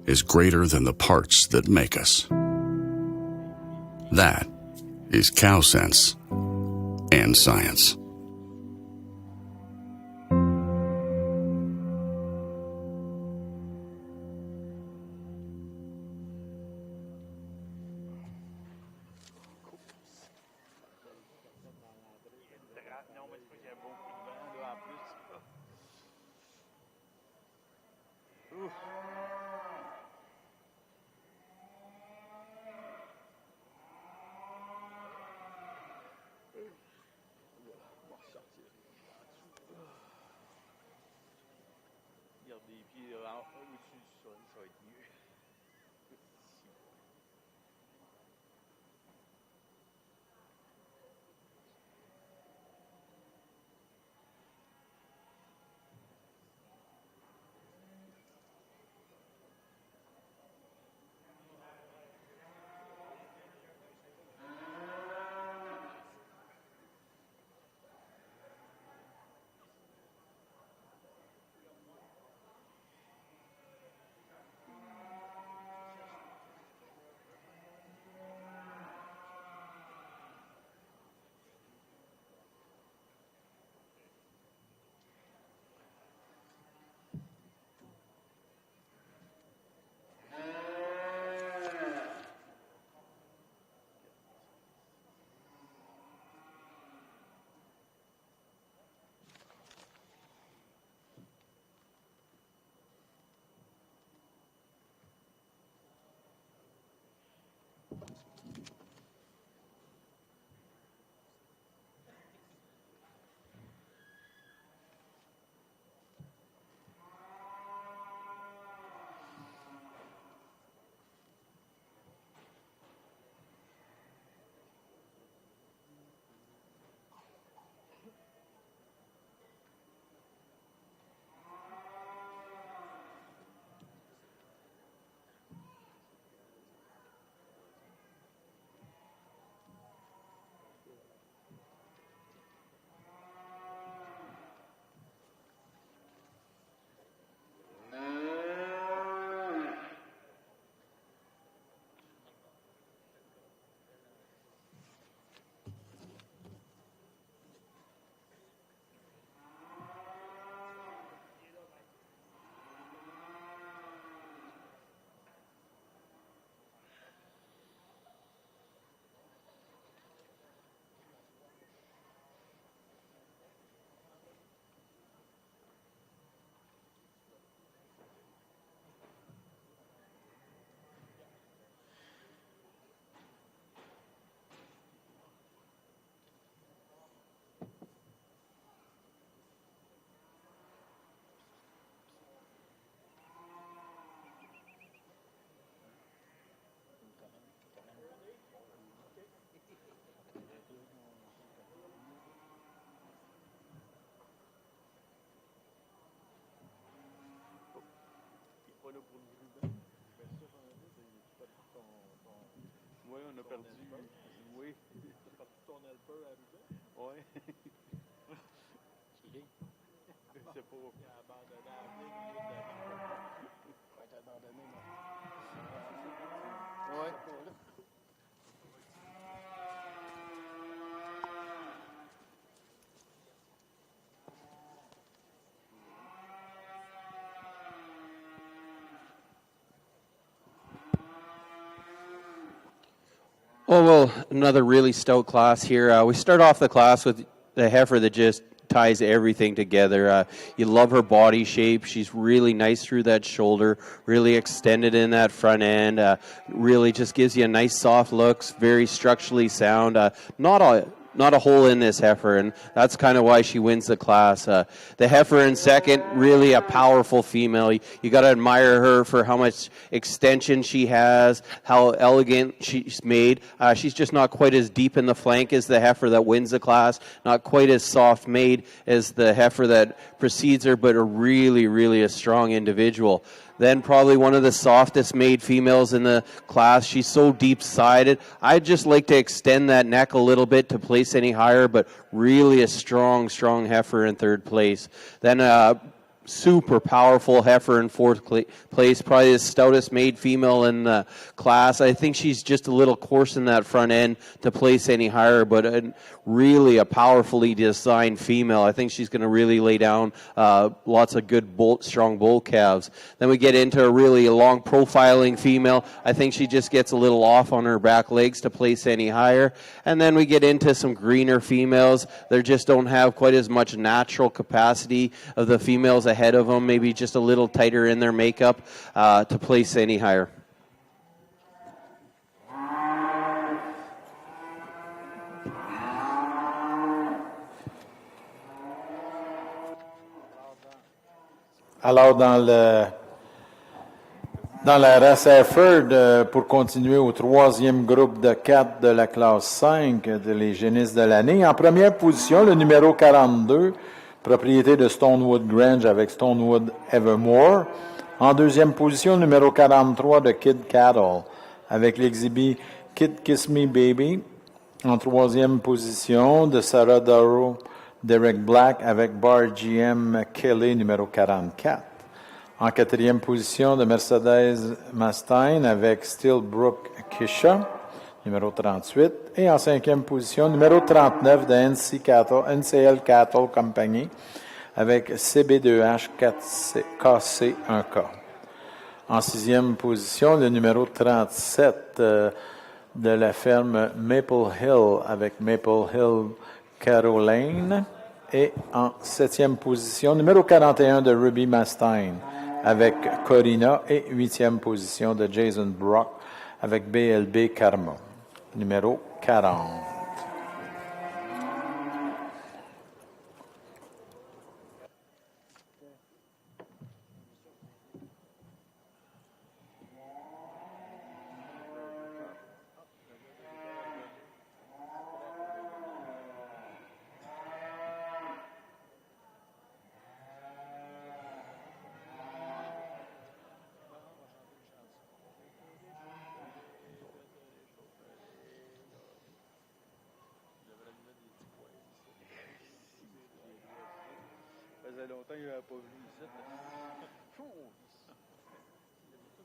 is greater than the parts that make us. That is cow sense and science. Garde les pieds au-dessus du sol, ça va être mieux. Pas là pour le ruban. Ben ça, j'en ai dit, tu perds ton... Oui, on a perdu. Oui. Tu as perdu ton helper à ruban? Oui. C'est pas... Il a abandonné à la ligne au milieu de la vie. Il va être abandonné, non? Oui. Oh, well, another really stout class here. We start off the class with the heifer that just ties everything together. You love her body shape. She's really nice through that shoulder, really extended in that front end. Really just gives you a nice soft look, very structurally sound. Not not a hole in this heifer, and that's kind of why she wins the class. The heifer in second, really a powerful female. You got to admire her for how much extension she has, how elegant she's made. She's just not quite as deep in the flank as the heifer that wins the class, not quite as soft made as the heifer that precedes her, but a really a strong individual. Then probably one of the softest made females in the class. She's so deep-sided. I'd just like to extend that neck a little bit to place any higher, but really a strong heifer in third place. Then super powerful heifer in fourth place, probably the stoutest made female in the class. I think she's just a little coarse in that front end to place any higher, but really a powerfully designed female. I think she's going to really lay down lots of good strong bull calves. Then we get into a really long profiling female. I think she just gets a little off on her back legs to place any higher. And then we get into some greener females. They just don't have quite as much natural capacity of the females ahead of them, maybe just a little tighter in their makeup to place any higher. Alors, dans la race Hereford, pour continuer au troisième groupe de 4 de la classe 5 les génisses de l'année, en première position, le numéro 42, propriété de Stonewood Grange avec Stonewood Evermore. En deuxième position, le numéro 43 de Kid Cattle avec l'exhibit Kid Kiss Me Baby. En troisième position, de Sarah Darrow, Derek Black avec Bar GM Kelly, numéro 44. En quatrième position, de Mercedes Mustang avec Steelbrook Kisha, numéro 38. Et en cinquième position, numéro 39 de NCL Cattle Company avec CB2H 4KC1K. En sixième position, le numéro 37 de la ferme Maple Hill avec Maple Hill Caroline. Et en septième position, numéro 41 de Ruby Mustang avec Corina. Et huitième position de Jason Brock avec BLB Karma, numéro 40. Ça faisait longtemps qu'il n'avait pas venu ici. D'habitude,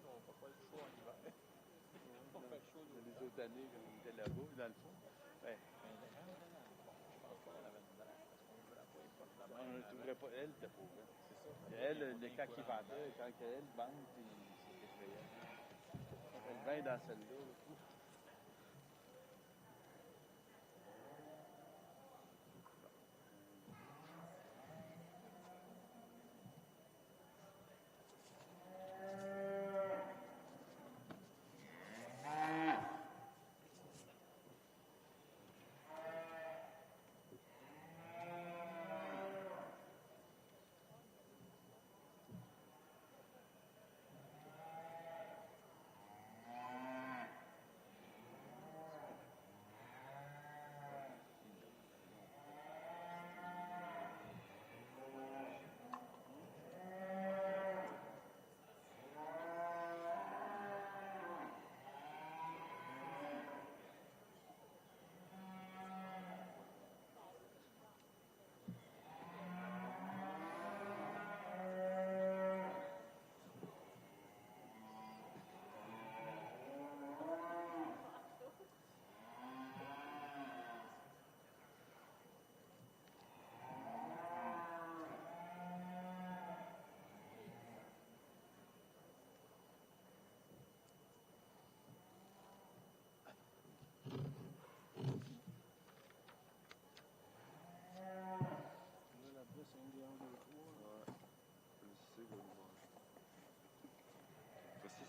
on ne fait pas le show en hiver. On fait le show les autres années quand on était là-bas, dans le fond. Ben, je pense pas qu'on avait une drache parce qu'on ne trouverait pas. Elle n'était pas ouverte. C'est ça. Elle, quand il vendait, quand elle vend, c'est effrayant. Elle vend dans celle-là.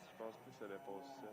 Je pense plus que ça dépasse ça.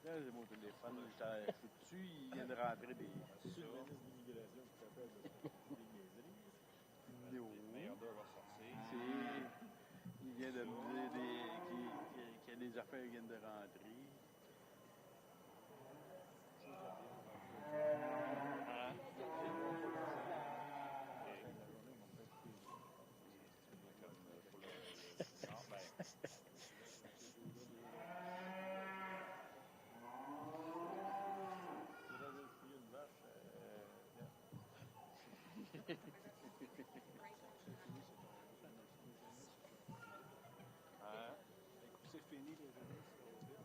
Là, j'ai mon téléphone, je suis dessus, il vient de rentrer des. L'immigration qui t'appelle des niaiseries. Non. Meilleur d'heure va sortir. Il vient de me dire qu'il y a des affaires qui viennent de rentrer. Hein? C'est fini les années, ça va vite.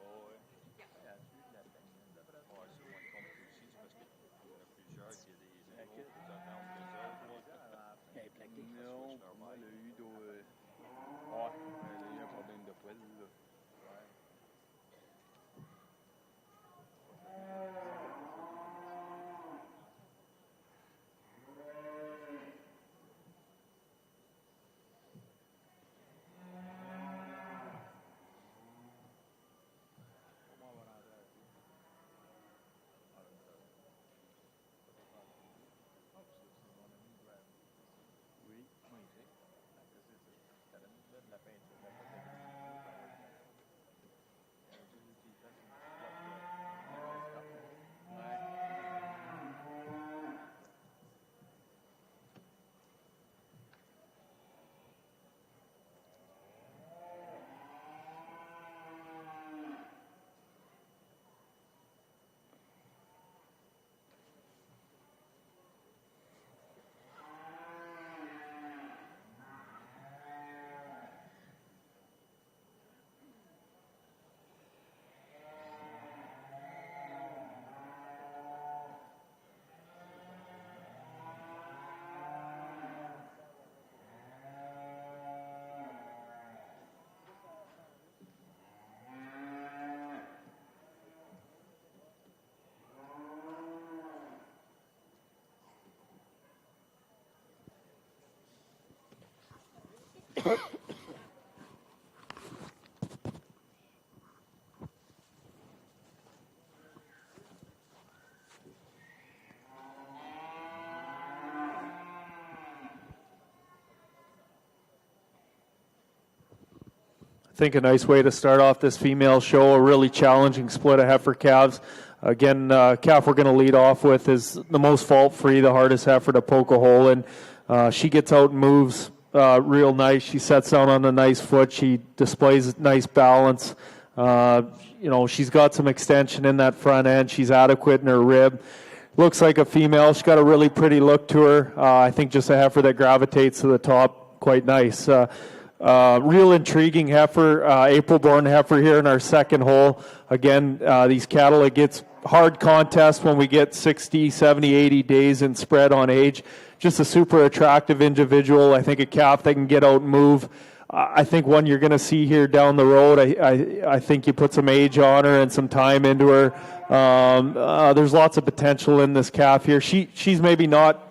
Oh, ouais. Il y a plus de la peine, d'après moi. Ouais, c'est moins compliqué aussi, c'est parce qu'il y en a plusieurs qui ont des animaux qui annonce les autres. Il y a plaqué. Non, moi, il a eu il a eu un problème de poêle, là. Ouais. Oui, moi, il sait. Ça donne de la peinture. I think a nice way to start off this female show, a really challenging split of heifer calves. Again, calf we're going to lead off with is the most fault-free, the hardest heifer to poke a hole in. She gets out and moves real nice. She sets down on a nice foot. She displays nice balance. She's got some extension in that front end. She's adequate in her rib. Looks like a female. She's got a really pretty look to her. I think just a heifer that gravitates to the top quite nice. Real intriguing heifer, April-born heifer here in our second hole. Again, these cattle, it gets hard contest when we get 60, 70, 80 days in spread on age. Just a super attractive individual. I think a calf that can get out and move. I think one you're going to see here down the road. I think you put some age on her and some time into her. There's lots of potential in this calf here. She's maybe not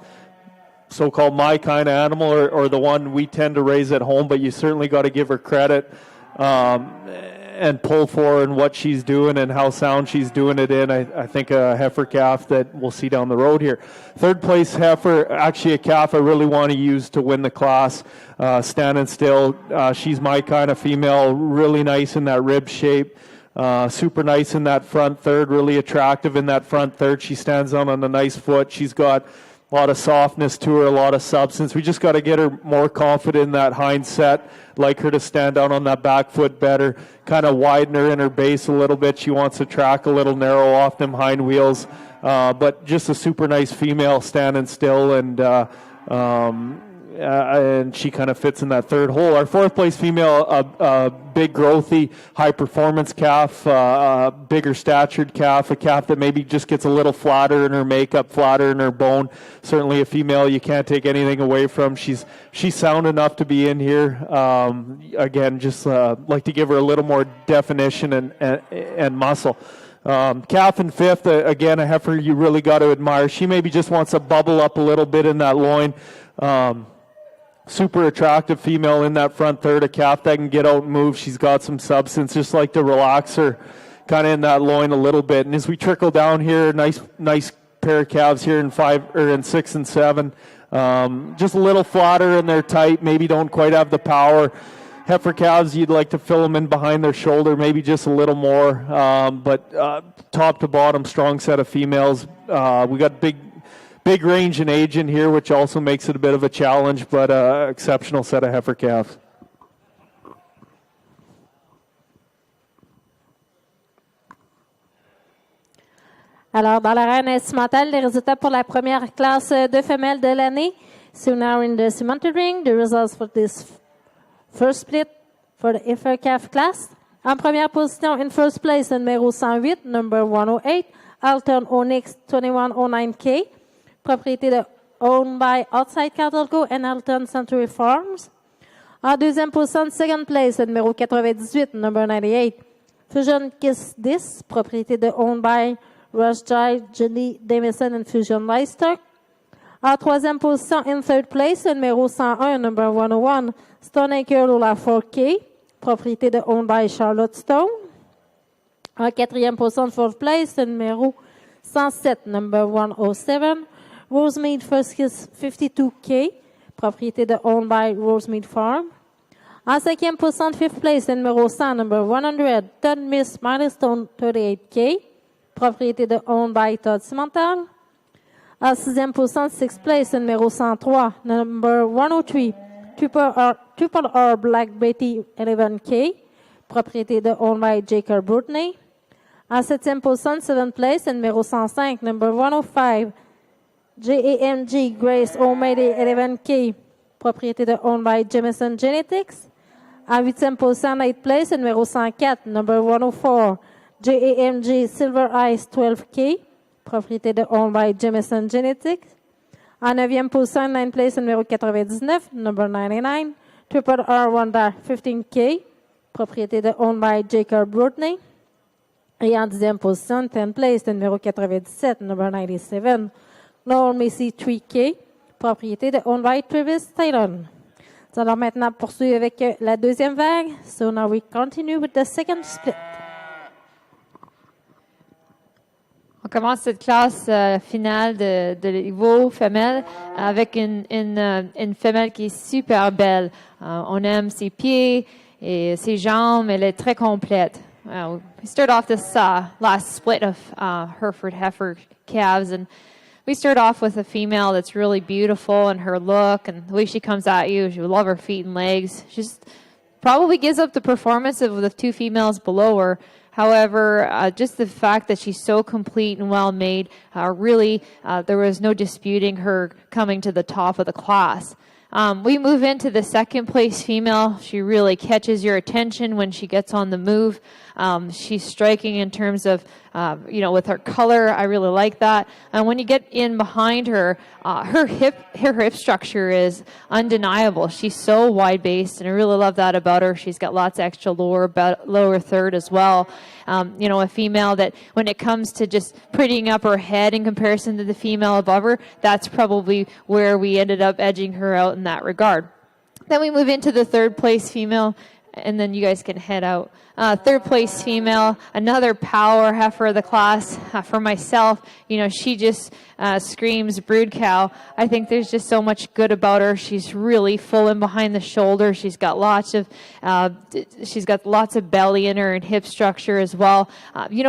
so-called my kind of animal or the one we tend to raise at home, but you certainly got to give her credit and pull for her and what she's doing and how sound she's doing it in. I think a heifer calf that we'll see down the road here. Third place heifer, actually a calf I really want to use to win the class, standing still. She's my kind of female, really nice in that rib shape. Super nice in that front third, really attractive in that front third. She stands on a nice foot. She's got a lot of softness to her, a lot of substance. We just got to get her more confident in that hind set, like her to stand out on that back foot better, kind of widen her in her base a little bit. She wants to track a little narrow off them hind wheels, but just a super nice female standing still, and she kind of fits in that third hole. Our fourth place female, a big growthy, high performance calf, bigger statured calf, a calf that maybe just gets a little flatter in her makeup, flatter in her bone. Certainly a female you can't take anything away from. She's sound enough to be in here. Again, just like to give her a little more definition and muscle. Calf in fifth, again, a heifer you really got to admire. She maybe just wants to bubble up a little bit in that loin. Super attractive female in that front third, a calf that can get out and move. She's got some substance, just like to relax her kind of in that loin a little bit. And as we trickle down here, nice pair of calves here in 6 and 7. Just a little flatter and they're tight, maybe don't quite have the power. Heifer calves, you'd like to fill them in behind their shoulder, maybe just a little more. But top to bottom, strong set of females. We got big range in age in here, which also makes it a bit of a challenge, but exceptional set of heifer calves. Alors, dans l'arène instrumentale, les résultats pour la première classe de femelles de l'année. So now in the cemented ring, the results for this first split for the heifer calf class. En première position, in first place, numéro 108, number 108, Alton Onyx 2109K, propriété de owned by Outside Cattle Co. and Alton Century Farms. En deuxième position, second place, numéro 98, number 98, Fusion Kiss This, propriété de owned by Rothschild, Julie Damison and Fusion Livestock. En troisième position, in third place, numéro 101, number 101, Stone Acre Lola 4K, propriété de owned by Charlotte Stone. En quatrième position, fourth place, numéro 107, number 107, Rosemead First Kiss 52K, propriété de owned by Rosemead Farm. En cinquième position, fifth place, numéro 100, number 100, Todd Miss Milestone 38K, propriété de owned by Todd Cimental. En sixième position, sixth place, numéro 103, number 103, Triple R Black Betty 11K, propriété de owned by Jacob Broodney. En septième position, seventh place, numéro 105, number 105, JAMG Grace O'Malley 11K, propriété de owned by Jameson Genetics. En huitième position, eighth place, numéro 104, number 104, JAMG Silver Ice 12K, propriété de owned by Jameson Genetics. En neuvième position, ninth place, numéro 99, number 99, Triple R Wanda 15K, propriété de owned by Jacob Broodney. Et en dixième position, 10th place, numéro 97, number 97, Noel Macy 3K, propriété de owned by Travis Taylor. Nous allons maintenant poursuivre avec la deuxième vague. So now we continue with the second split. On commence cette classe finale de niveau femelle avec une femelle qui est super belle. On aime ses pieds et ses jambes. Elle est très complète. We start off this last split of Hereford heifer calves, and we start off with a female that's really beautiful in her look and the way she comes at you. You love her feet and legs. She just probably gives up the performance of the two females below her. However, just the fact that she's so complete and well made, really, there was no disputing her coming to the top of the class. We move into the second place female. She really catches your attention when she gets on the move. She's striking in terms of, with her color. I really like that. And when you get in behind her, her hip structure is undeniable. She's so wide based, and I really love that about her. She's got lots of extra lower third as well. A female that when it comes to just prettying up her head in comparison to the female above her, that's probably where we ended up edging her out in that regard. Then we move into the third place female, and then you guys can head out. Third place female, another power heifer of the class. For myself, she just screams brood cow. I think there's just so much good about her. She's really full in behind the shoulder. She's got lots of belly in her and hip structure as well.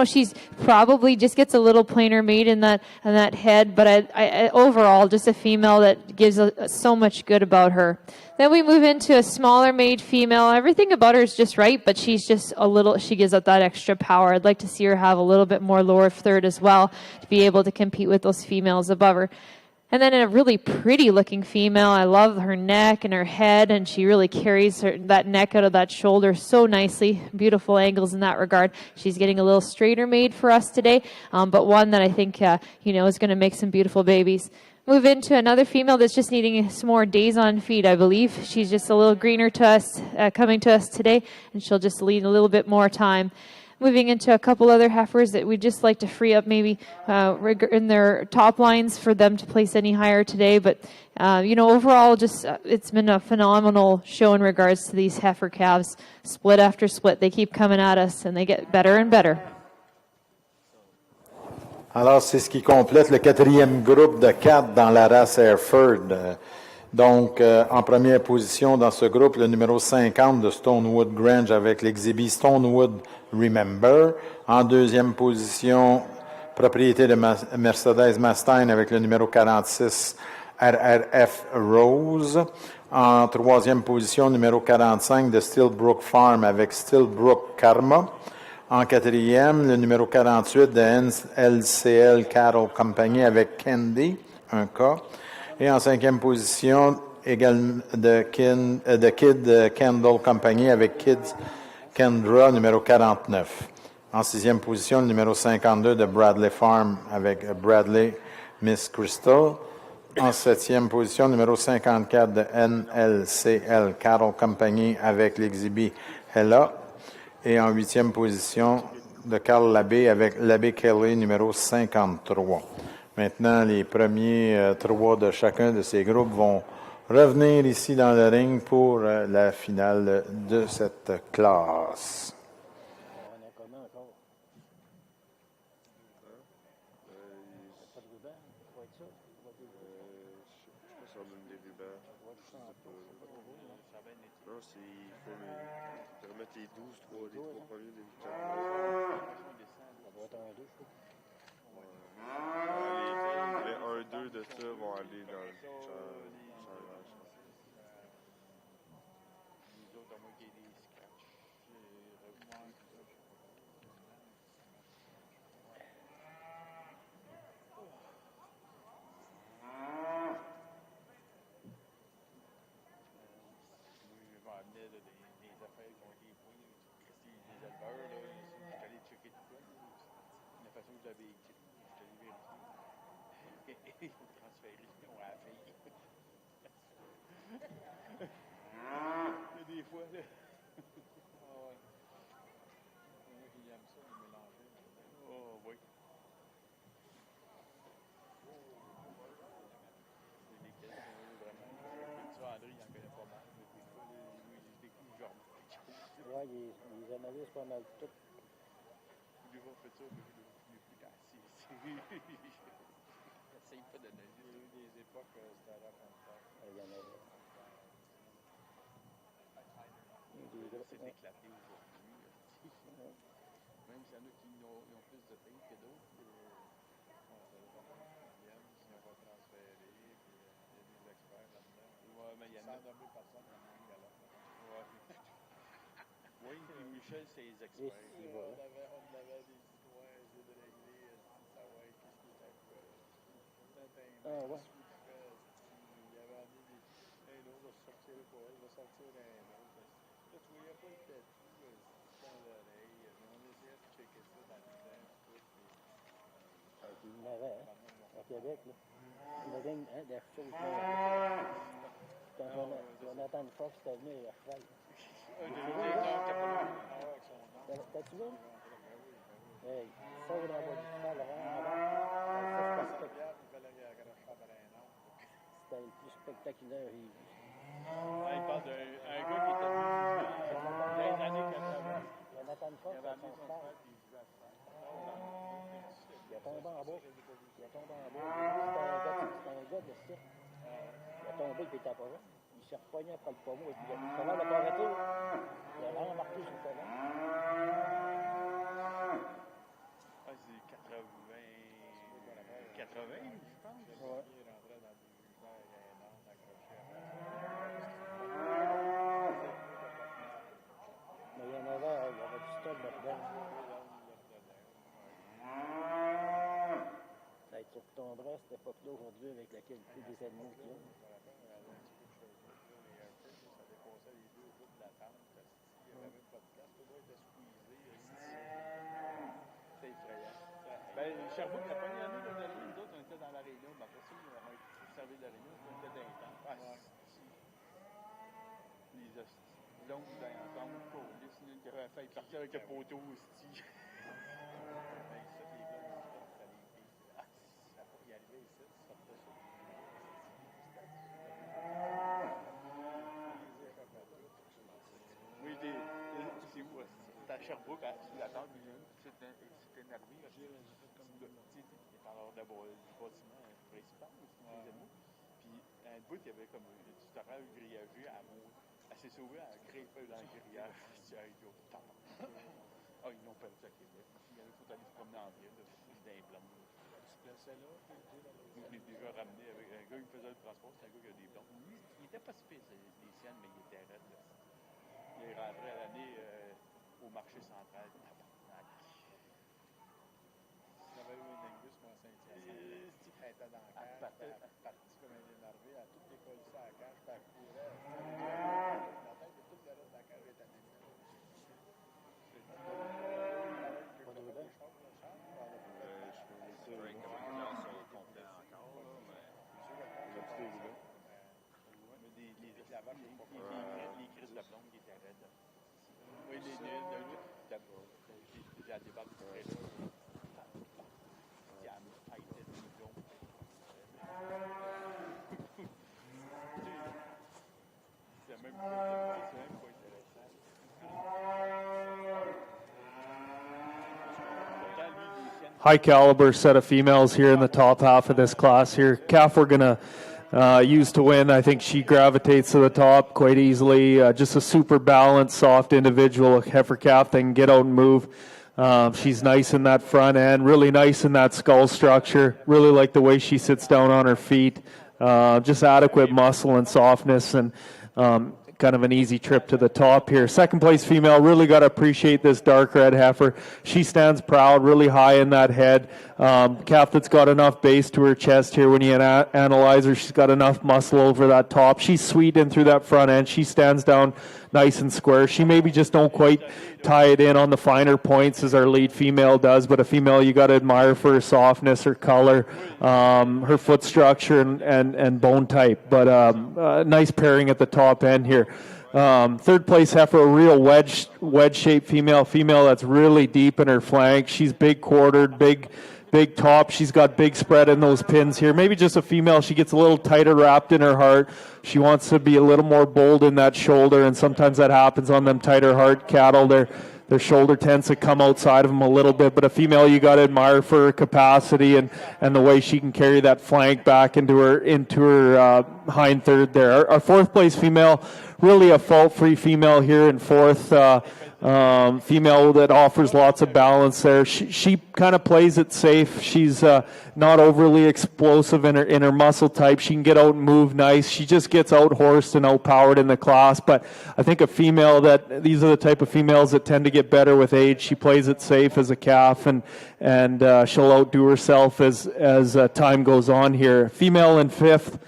She's probably just gets a little plainer made in that head, but I overall just a female that gives so much good about her. Then we move into a smaller made female. Everything about her is just right, but she's just she gives up that extra power. I'd like to see her have a little bit more lower third as well to be able to compete with those females above her. And then a really pretty looking female. I love her neck and her head, and she really carries that neck out of that shoulder so nicely. Beautiful angles in that regard. She's getting a little straighter made for us today, but one that I think, is going to make some beautiful babies. Move into another female that's just needing some more days on feed, I believe. She's just a little greener to us, coming to us today, and she'll just need a little bit more time. Moving into a couple other heifers that we'd just like to free up maybe in their top lines for them to place any higher today. But, overall, it's been a phenomenal show in regards to these heifer calves. Split after split, they keep coming at us, and they get better and better. Alors, c'est ce qui complète le quatrième groupe de 4 dans la race Hereford. Donc, en première position dans ce groupe, le numéro 50 de Stonewood Grange avec l'exhibit Stonewood Remember. En deuxième position, propriété de Mercedes Mustang avec le numéro 46 RRF Rose. En troisième position, numéro 45 de Stillbrook Farm avec Stillbrook Karma. En quatrième, le numéro 48 de NLCL Cattle Company avec Candy, un cas. Et en cinquième position, également de Kid Kendall Company avec Kids Kendra, numéro 49. En sixième position, le numéro 52 de Bradley Farm avec Bradley Miss Crystal. En septième position, numéro 54 de NLCL Cattle Company avec l'exhibit Hella. Et en huitième position, de Carl Labbé avec Labbé Kelly, numéro 53. Maintenant, les premiers trois de chacun de ces groupes vont revenir ici dans le ring pour la finale de cette classe. On a comment encore? Pas de ruban? Ça va être ça? Ça va être Je sais pas si on donne des rubans. c'est pas trop beau, non? Ça va bien été. Non, il faut remettre les 12, les 3 premiers des victoires. Ça doit être un 2, je trouve. Les 1-2 de ça vont aller dans le challenge. Les autres, à moins qu'il y ait des scratchs. Je vais amener des affaires qui ont été pris, des éleveurs, là, je suis allé checker tout ça. La façon que je l'avais écrit, je suis allé vérifier. Ils ont transféré, ils ont à la fille. Des fois, là. Ah ouais. Moi qui aime ça, de mélanger. Oh oui. C'est lesquels qui ont vraiment. Ça, André, il en connaît pas mal. Mais des fois, lui, il découvre genre quelque chose. Ouais, ils analysent pas mal tout. Lui va faire ça, mais il est plus assis. J'essaye pas d'analyser. Il y a eu des époques, c'était à la frontière. Il y en avait. C'est éclaté aujourd'hui. Même s'il y en a qui ont plus de pays que d'autres, ils ont retransféré, puis il y a des experts là-dedans. Ouais, mais il y en a. Sans nommer personne, il y en a un galop. Ouais. Oui, puis Michel, c'est les experts. On avait des citoyens, essayer de régler, savoir qu'est-ce qui était quoi. Ah ouais. Il avait amené un autre, va sortir le poil, va sortir un autre. Là, tu voyais pas le tatou dans l'oreille, mais on essayait de checker ça dans le temps, tout. Il y en avait, à Québec, là. Il y avait des choses. Quand Jonathan Fox était venu à Hereford. T'as-tu vu? Hey, ça, on va du cheval avant. C'était le plus spectaculaire. Il parle d'un gars qui était venu dans les années 80. Jonathan Fox, il avait amené son frère. Il a tombé en bas. C'était un gars de cirque. Il a tombé et il était pas là. Il s'est repogné après le pommeau et puis le cheval n'a pas arrêté. Il a rembarqué sur le cheval. Ah, c'est 80, je pense. Ouais. Il rentrait dans des hiver, il y a un âne accroché mais il y en avait du stock là-dedans. Tu retomberas à cette époque-là aujourd'hui avec la qualité des animaux qu'il y a. Ça dépassait les 2 bouts de la tente. Il n'y avait même pas de place. Tout le monde était squeezé. C'était effrayant. Ben, Sherbrooke, la première année qu'on est allé, nous autres, on était dans la réunion. Mais après ça, on a servi de la réunion, on était dans les tentes. Les hosties. Donc, dans les tentes, il y avait fait partir avec un poteau hostie. Ben, ça, les gars, ça les pique. Il arrivait ici, il sortait sur oui, c'est où? C'était à Sherbrooke, sous la tente, c'était énervé. le bâtiment principal, les animaux. Puis, à un bout, il y avait comme du terrain grillagé à mot. Elle s'est sauvée à grimper dans le grillage. Ah, ils l'ont perdu à Québec. Il y avait tout aller se promener en ville, dans les blondes. Tu te plaçais là? Moi, je l'ai déjà ramené avec un gars qui faisait le transport, c'est un gars qui a des blondes. Il était pas si pire, les siennes, mais il était raide. Là. Il est rentré à l'année au marché central. Il avait eu une Angus pour Saint-Hyacinthe. Elle était dans la cage, elle partit comme un énervé, elle a tout décollé ça à la cage, puis elle courait. La tête de toute la reste de la cage était née. Les crises de blonde qui étaient raides. Oui, les j'ai débarqué de près là. C'est même pas intéressant. High caliber set of females here in the top half of this class here. Calf we're going to use to win. I think she gravitates to the top quite easily. Just a super balanced, soft individual, heifer calf that can get out and move. She's nice in that front end, really nice in that skull structure. Really like the way she sits down on her feet. Just adequate muscle and softness, and kind of an easy trip to the top here. Second place female, really got to appreciate this dark red heifer. She stands proud, really high in that head. Calf that's got enough base to her chest here when you analyze her. She's got enough muscle over that top. She's sweet in through that front end. She stands down nice and square. She maybe just don't quite tie it in on the finer points as our lead female does, but a female you got to admire for her softness, her color, her foot structure, and bone type. But nice pairing at the top end here. Third place heifer, a real wedge-shaped female that's really deep in her flank. She's big quartered, big top. She's got big spread in those pins here. Maybe just a female. She gets a little tighter wrapped in her heart. She wants to be a little more bold in that shoulder, and sometimes that happens on them tighter heart cattle. Their shoulder tends to come outside of them a little bit, but a female you got to admire for her capacity and the way she can carry that flank back into her hind third there. Our fourth place female, really a fault-free female here in fourth. Female that offers lots of balance there. She kind of plays it safe. She's not overly explosive in her muscle type. She can get out and move nice. She just gets out-horsed and out-powered in the class. But I think a female these are the type of females that tend to get better with age. She plays it safe as a calf, and she'll outdo herself as time goes on here. Female in fifth.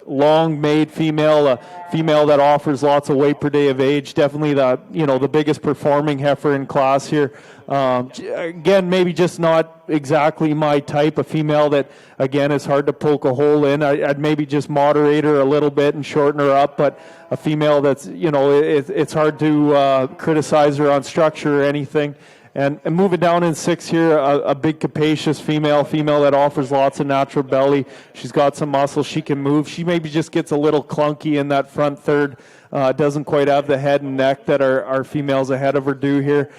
Long-made female, a female that offers lots of weight per day of age. Definitely the biggest performing heifer in class here. Again, maybe just not exactly my type. A female that, again, is hard to poke a hole in. I'd maybe just moderate her a little bit and shorten her up. But a female that's, it's hard to criticize her on structure or anything. And moving down in six here, a big capacious female that offers lots of natural belly. She's got some muscle. She can move. She maybe just gets a little clunky in that front third. Doesn't quite have the head and neck that our females ahead of her do here.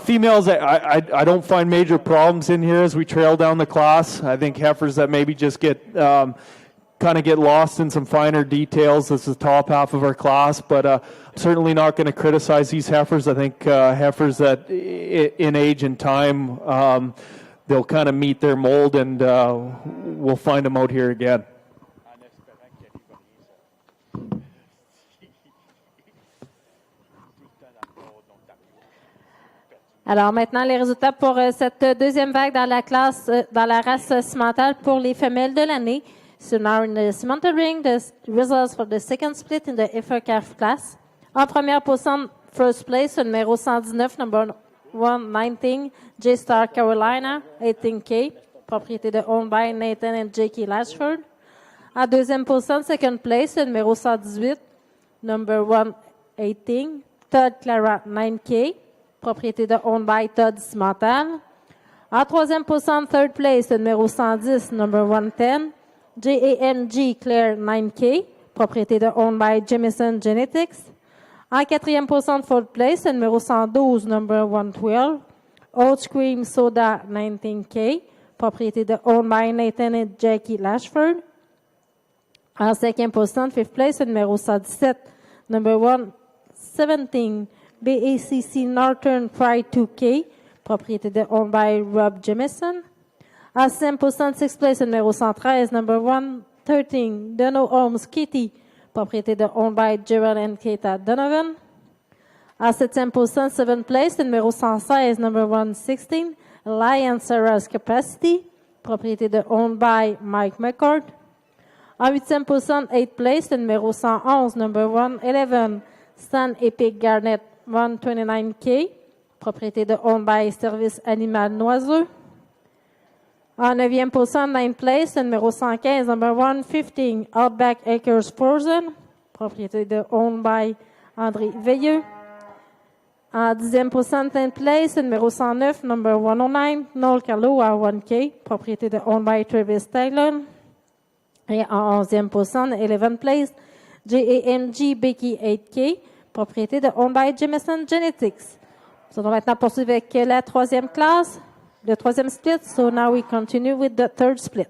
Females, I don't find major problems in here as we trail down the class. I think heifers that maybe just get lost in some finer details. This is the top half of our class, but I'm certainly not going to criticize these heifers. I think heifers that in age and time, they'll kind of meet their mold, and we'll find them out here again. Alors maintenant, les résultats pour cette deuxième vague dans la classe, dans la race cimentale pour les femelles de l'année. So now in the cimental ring, the results for the second split in the heifer calf class. En première position, first place, le numéro 119, number 119, J-Star Carolina, 18K, propriété de owned by Nathan and J.K. Lashford. En deuxième position, second place, le numéro 118, number 118, Todd Clara, 9K, propriété de owned by Todd Cimental. En troisième position, third place, le numéro 110, number 110, JANG Claire 9K, propriété de owned by Jamison Genetics. En quatrième position, fourth place, le numéro 112, number 112, Old Cream Soda 19K, propriété de owned by Nathan et Jackie Lashford. En 5e position, 5th place, le numéro 117, number 117, BACC Northern Pride 2K, propriété de owned by Rob Jemison. En 6e position, 6th place, le numéro 113, number 113, Dono Holmes Kitty, propriété de owned by Gerald and Keita Donovan. En 7e position, 7th place, le numéro 116, number 116, Lion Sarah's Capacity, propriété de owned by Mike McCord. En 8e position, 8th place, le numéro 111, number 111, Stan Epic Garnet 129K, propriété de owned by Service Animal Noiseux. En 9e position, 9th place, le numéro 115, number 115, Outback Acres Frozen, propriété de owned by André Veilleux. En 10e position, 10th place, le numéro 109, number 109, Noel Carlo à 1K, propriété de owned by Travis Taylor. Et en 11e position, 11th place, JAMG Becky 8K, propriété de owned by Jemison Genetics. Nous allons maintenant poursuivre avec la 3e classe, le 3e split. So now we continue with the 3rd split.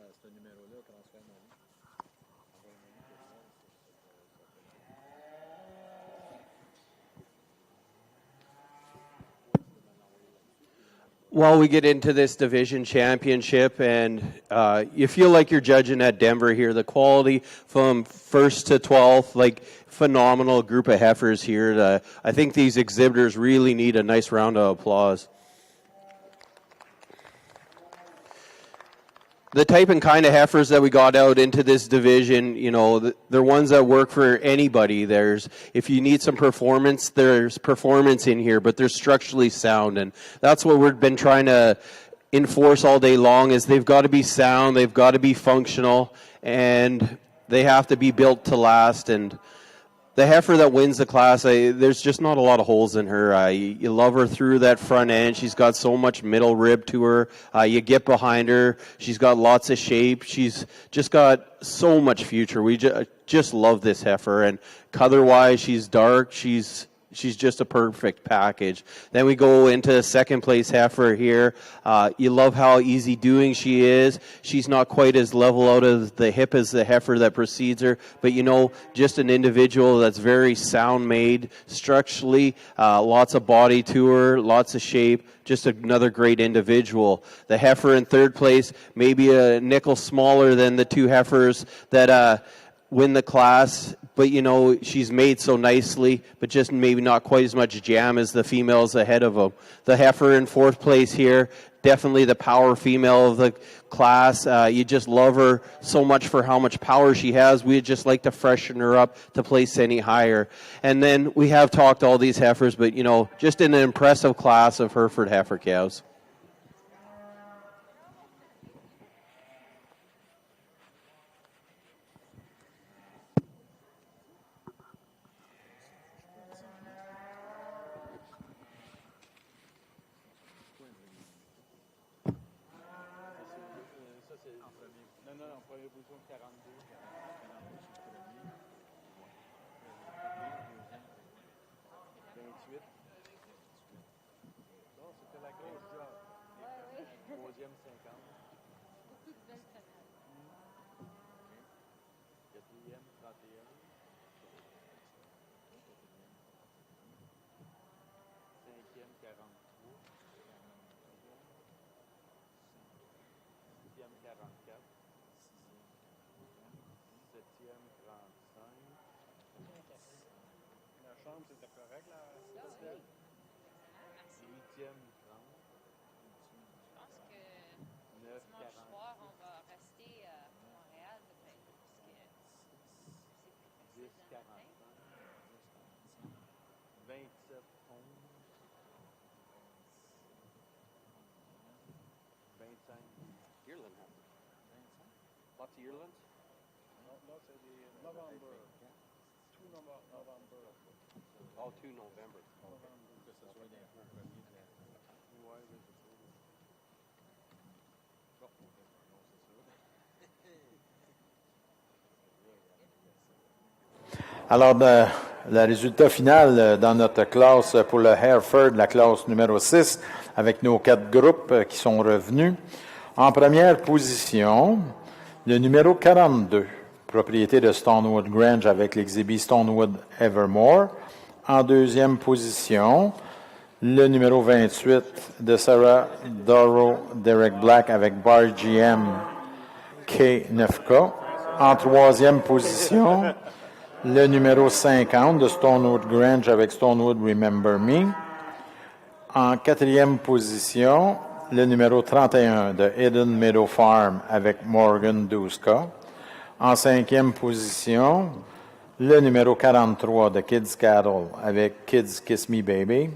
Ce numéro-là, transfert ma vie. Well, we get into this division championship, and you feel like you're judging at Denver here. The quality from 1st to 12th, like phenomenal group of heifers here. I think these exhibitors really need a nice round of applause. The type and kind of heifers that we got out into this division, you know, they're ones that work for anybody. If you need some performance, there's performance in here, but they're structurally sound, and that's what we've been trying to enforce all day long. Is they've got to be sound, they've got to be functional, and they have to be built to last. And the heifer that wins the class, there's just not a lot of holes in her. You love her through that front end. She's got so much middle rib to her. You get behind her. She's got lots of shape. She's just got so much future. We just love this heifer. And color-wise, she's dark. She's she's just a perfect package. Then we go into second place heifer here. You love how easy doing she is. She's not quite as level out of the hip as the heifer that precedes her, but just an individual that's very sound made structurally, lots of body to her, lots of shape, just another great individual. The heifer in third place, maybe a nickel smaller than the two heifers that win the class, but she's made so nicely, but just maybe not quite as much jam as the females ahead of them. The heifer in fourth place here, definitely the power female of the class. You just love her so much for how much power she has. We'd just like to freshen her up to place any higher. And then we have talked all these heifers, but just an impressive class of Hereford heifer calves. Non, première position 42. 42 sur le premier. 28. Non, c'était la grosse job. Troisième 50. Beaucoup de belles femelles. Quatrième 31. Cinquième 43. Sixième 44. Septième 35. La chambre, c'était correct, là? Huitième 30. Je pense que dimanche soir, on va rester à Montréal, peut-être, parce que c'est plus facile le matin. 27 11. 25. Yearling heifer. 25. Lots of yearlings? No, c'est des November. Tout November. Oh, 2 November. Que ce soit des beaux premiers de la... Ouais, oui, c'est ça. Bon, non, c'est ça. Alors, le résultat final dans notre classe pour le Hereford, la classe numéro 6, avec nos 4 groupes qui sont revenus. En première position, le numéro 42, propriété de Stonewood Grange avec l'exhibit Stonewood Evermore. En deuxième position, le numéro 28 de Sarah Doro Derek Black avec Bar GM K9K. En troisième position, le numéro 50 de Stonewood Grange avec Stonewood Remember Me. En quatrième position, le numéro 31 de Eden Meadow Farm avec Morgan Duska. En cinquième position, le numéro 43 de Kids Cattle avec Kids Kiss Me Baby.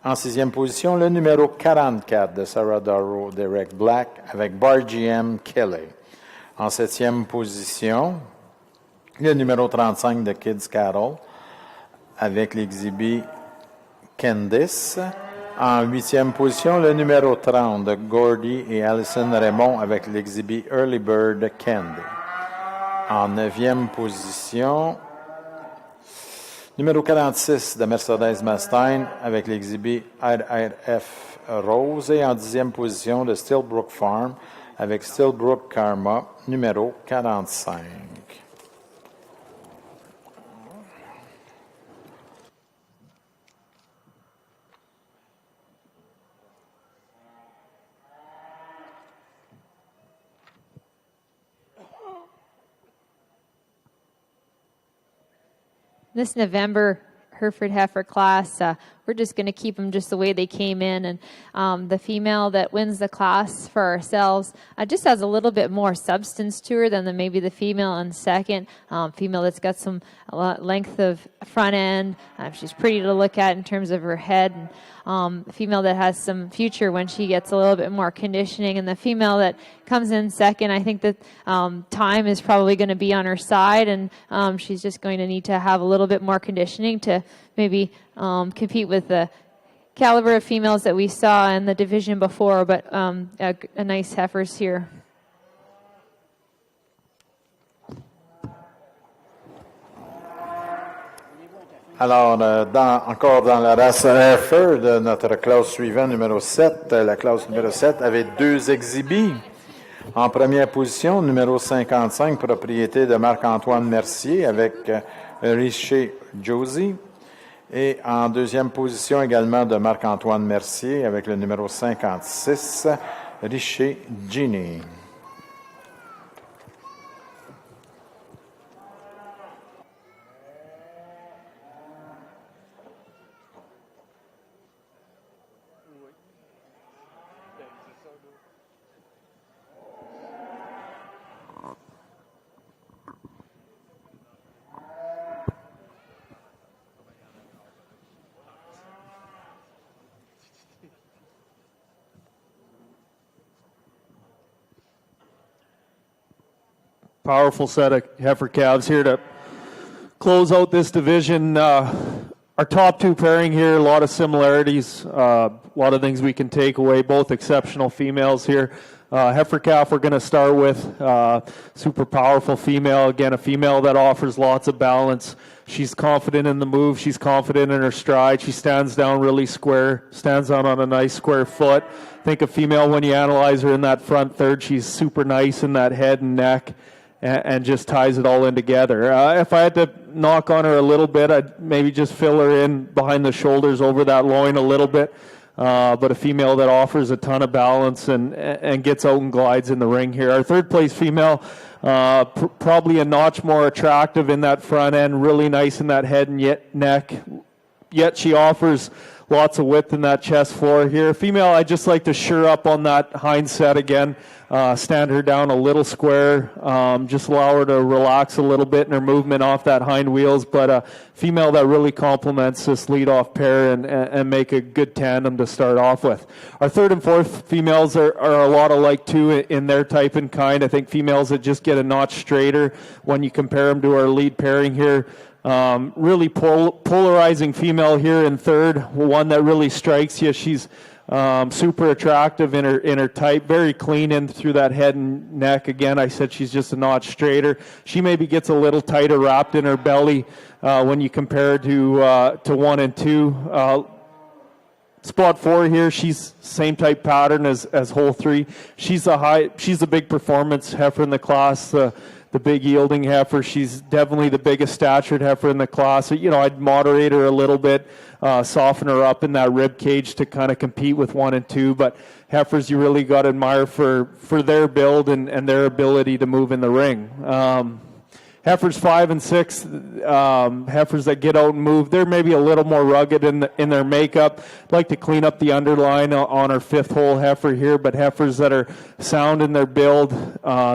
En sixième position, le numéro 44 de Sarah Darrow Derek Black avec Bar GM Kelly. En septième position, le numéro 35 de Kids Cattle avec l'exhibit Candice. En huitième position, le numéro 30 de Gordy et Allison Raymond avec l'exhibit Early Bird Candy. En neuvième position, numéro 46 de Mercedes Mustang avec l'exhibit IRF Rose. Et en dixième position de Stillbrook Farm avec Stillbrook Karma, numéro 45. This November Hereford heifer class, we're just going to keep them just the way they came in. And the female that wins the class for ourselves just has a little bit more substance to her than maybe the female in second. Female that's got some length of front end. She's pretty to look at in terms of her head. And female that has some future when she gets a little bit more conditioning. And the female that comes in second, I think that time is probably going to be on her side. And she's just going to need to have a little bit more conditioning to maybe compete with the caliber of females that we saw in the division before, but a nice heifers here. Alors, encore dans la race Hereford, notre classe suivante, numéro 7, la classe numéro 7 avait 2 exhibits. En première position, numéro 55, propriété de Marc-Antoine Mercier avec Richer Josie. Et en deuxième position également de Marc-Antoine Mercier avec le numéro 56, Richer Ginny. Powerful set of heifer calves here to close out this division. Our top 2 pairing here, a lot of similarities, a lot of things we can take away, both exceptional females here. Heifer calf we're going to start with, super powerful female. Again, a female that offers lots of balance. She's confident in the move. She's confident in her stride. She stands down really square, stands down on a nice square foot. Think a female, when you analyze her in that front third, she's super nice in that head and neck, and just ties it all in together. If I had to knock on her a little bit, I'd maybe just fill her in behind the shoulders over that loin a little bit. But a female that offers a ton of balance and gets out and glides in the ring here. Our third place female, probably a notch more attractive in that front end, really nice in that head and neck, yet she offers lots of width in that chest floor here. Female, I just like to sure up on that hind set again, stand her down a little square, just allow her to relax a little bit in her movement off that hind wheels, but a female that really complements this lead-off pair and make a good tandem to start off with. Our third and fourth females are a lot alike too in their type and kind. I think females that just get a notch straighter when you compare them to our lead pairing here. Really polarizing female here in third, one that really strikes you. She's super attractive in her type, very clean in through that head and neck. Again, I said she's just a notch straighter. She maybe gets a little tighter wrapped in her belly when you compare her to 1 and 2. Spot 4 here, she's same type pattern as hole 3. She's a big performance heifer in the class. The big yielding heifer. She's definitely the biggest statured heifer in the class. You know, I'd moderate her a little bit, soften her up in that rib cage to kind of compete with 1 and 2. But heifers you really got to admire for their build and their ability to move in the ring. Heifers 5 and 6, heifers that get out and move, they're maybe a little more rugged in their makeup. I'd like to clean up the underline on our 5th hole heifer here, but heifers that are sound in their build,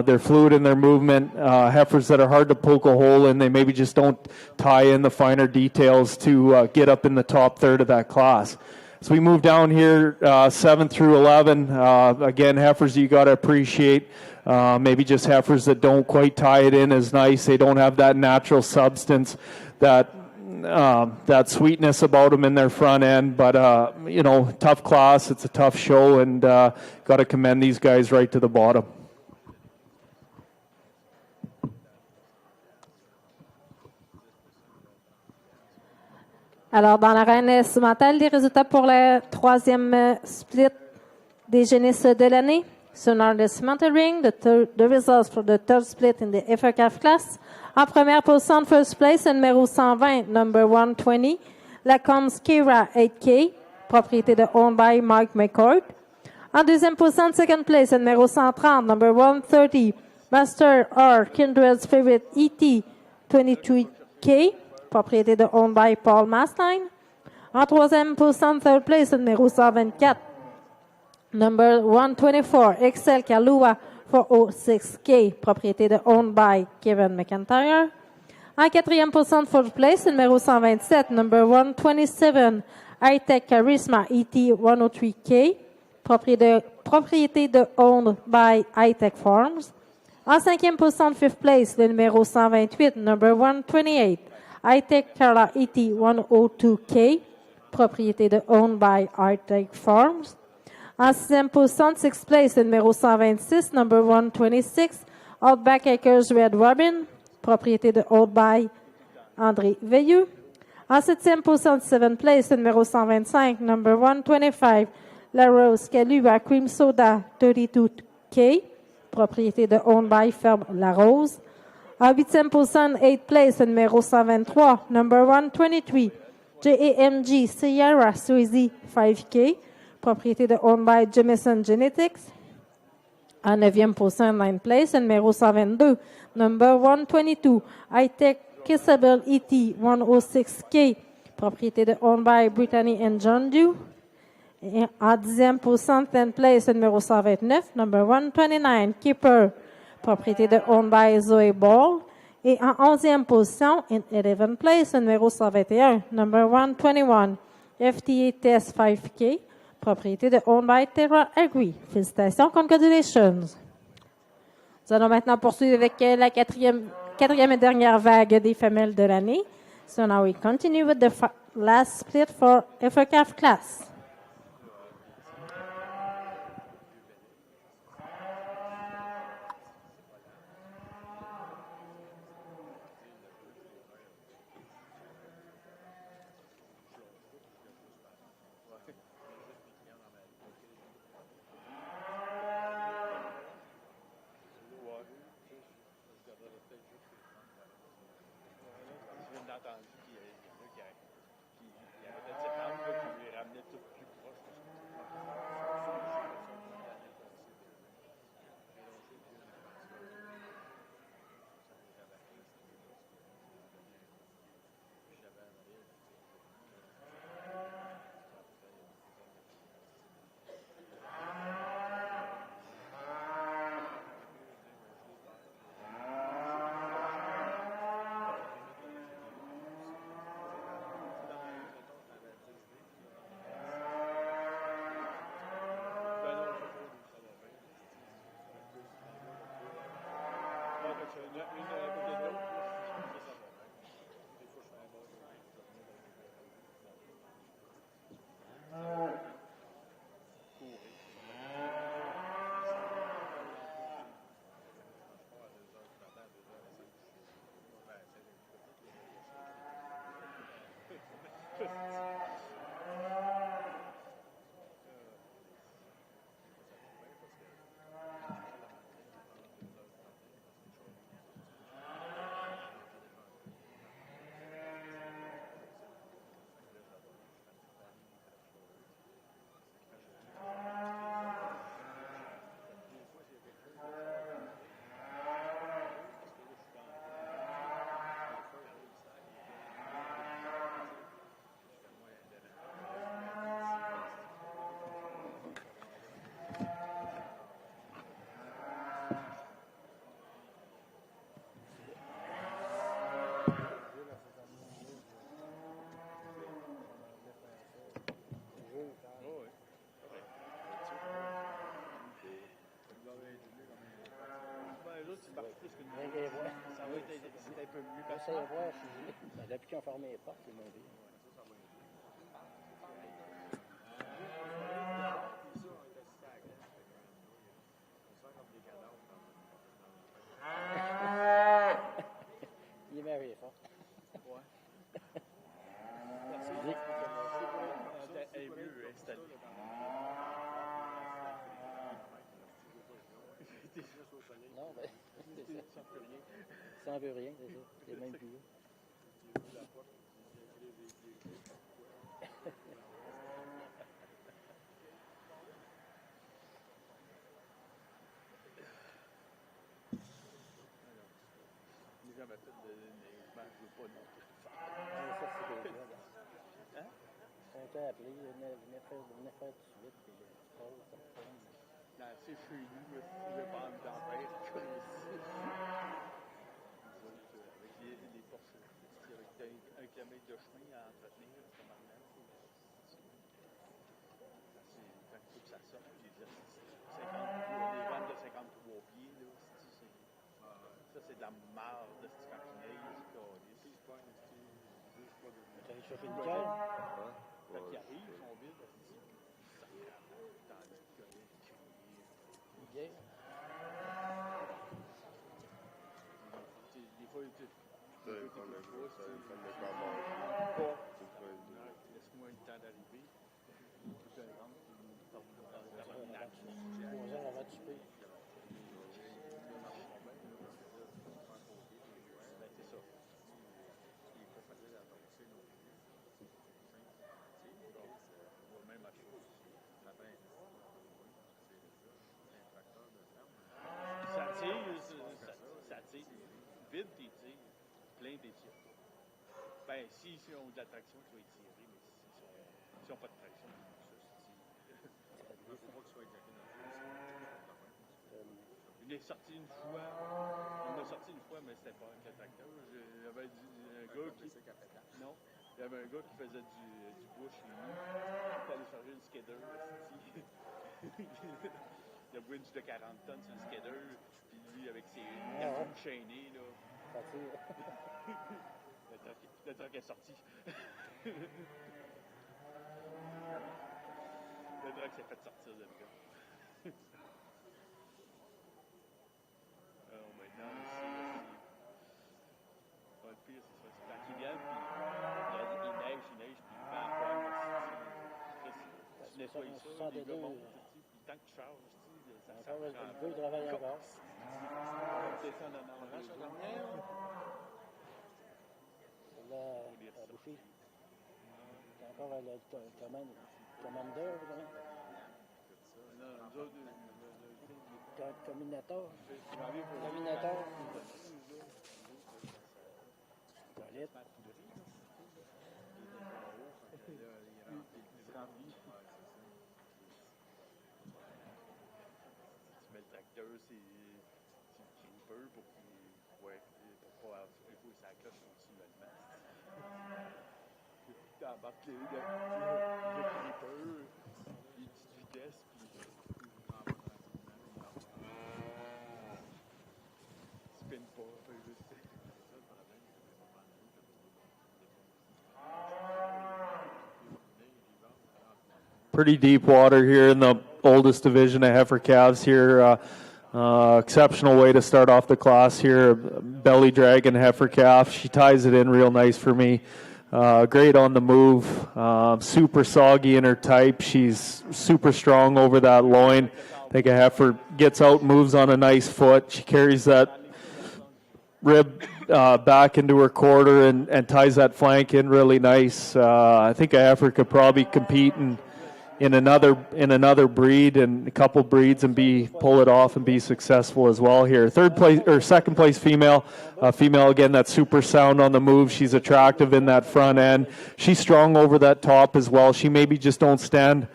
they're fluid in their movement, heifers that are hard to poke a hole in, they maybe just don't tie in the finer details to get up in the top third of that class. So we move down here, 7 through 11, again, heifers you got to appreciate. Maybe just heifers that don't quite tie it in as nice. They don't have that natural substance, that sweetness about them in their front end. But, tough class. It's a tough show, and got to commend these guys right to the bottom. Alors, dans l'arène instrumentale, les résultats pour le 3e split des génisses de l'année. So now the Samantha ring, the results for the 3rd split in the FRCAF class. En première position, first place, numéro 120, number 120, la Combs Kira 8K, propriété de owned by Mike McCord. En deuxième position, second place, numéro 130, number 130, Master R Kindred's favorite ET 23K, propriété de owned by Paul Mastine. En troisième position, third place, numéro 124, number 124, Excel Kalua 406K, propriété de owned by Kevin McIntyre. En quatrième position, fourth place, numéro 127, number 127, Hightech Charisma ET 103K, propriété de owned by Hightech Farms. En cinquième position, fifth place, le numéro 128, number 128, Hightech Carla ET 102K, propriété de owned by Hightech Farms. En sixième position, sixth place, le numéro 126, number 126, Outback Acres Red Robin, propriété de owned by André Veilleux. En 7e position, 7th place, le numéro 125, number 125, La Rose Calua Cream Soda 32K, propriété de Owned by Ferme La Rose. En 8e position, 8th place, le numéro 123, number 123, JAMG Sierra Suzy 5K, propriété de Owned by Jemison Genetics. En 9e position, 9th place, le numéro 122, number 122, High-Tech Kissable ET 106K, propriété de Owned by Brittany and John Dew. Et en 10e position, 10th place, le numéro 129, number 129, Keeper, propriété de Owned by Zoe Ball. Et en 11e position, in 11th place, le numéro 121, number 121, FTA Test 5K, propriété de Owned by Terra Agri. Félicitations, congratulations. Nous allons maintenant poursuivre avec la quatrième et dernière vague des femelles de l'année. So now we continue with the last split for FOCAF class. Ça va être un peu mieux. J'essaie de voir si depuis qu'ils ont fermé les portes, ils m'ont dit. Il est merveilleux fort. Ouais. Merci. Elle est mieux installée. Non, ben, ça ne peut rien. Ça ne veut rien, c'est ça. C'est même plus. J'ai jamais fait de match, je ne veux pas non plus. Ça, c'est bien. Hein? On t'a appelé, venez faire tout de suite, puis tu poses, ça te prend. Non, c'est chez nous, je ne vais pas me d'envers comme ici. Avec les forces, avec 1 kilomètre de chemin à entretenir, c'est normal. Quand il faut que ça sorte, les vannes de 53 pieds, là, ça c'est de la marde de ce cantineige, quand il arrive chercher une cale. Quand il arrive, ils sont vides. Des fois, Laisse-moi le temps d'arriver. Tout un rentre, c'est ça. Il est pas facile à tasser non plus. Même à chose. Ça tire. Vide, t'es tires. Plein, t'es tires. Ben, si on a de la traction, tu vas étirer, mais si on n'a pas de traction, il faut pas que ce soit exacté dans le jeu. Il est sorti une fois. On l'a sorti une fois, mais c'était pas avec le tracteur. Il y avait un gars qui. Non. Il y avait un gars qui faisait du bush chez nous. Il allait charger une skidder. Le winch de 40 tonnes sur le skidder. Puis lui, avec ses cartons chaînés, là. Le truck est sorti. Le truck s'est fait sortir de là. Maintenant, ici, le pire, c'est ça. C'est quand ils viennent, puis il neige, puis il vent pas. Tu nettoies ça, les gars montent, puis tant que tu charges, ça prend. Deux travaillent encore. C'est ça, dans la dernière. La bouffée. C'est encore le commander, Non, nous autres, Combinator. Toilette. Tu mets le tracteur, c'est le creeper pour qu'il. Ouais, pour pas il faut que ça cloche continuellement. Tu embarques le creeper, les petites vitesses, puis. Spin pas, fait juste. Pretty deep water here in the oldest division of heifer calves here. Exceptional way to start off the class here. Belly dragon heifer calf. She ties it in real nice for me. Great on the move. Super soggy in her type. She's super strong over that loin. I think a heifer gets out, moves on a nice foot. She carries that rib back into her quarter and ties that flank in really nice. I think a heifer could probably compete in another breed and a couple breeds and pull it off and be successful as well here. Second place female again, that's super sound on the move. She's attractive in that front end. She's strong over that top as well. She maybe just don't stand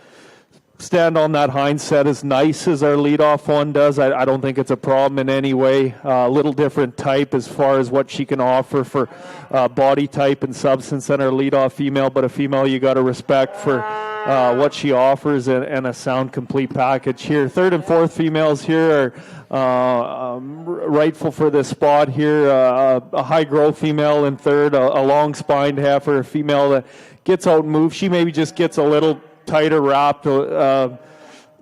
on that hind set as nice as our leadoff one does. I don't think it's a problem in any way. A little different type as far as what she can offer for body type and substance than our leadoff female, but a female you got to respect for what she offers and a sound complete package here. Third and fourth females here are rightful for this spot here. A high growth female in third, a long spined heifer, a female that gets out and moves. She maybe just gets a little tighter wrapped,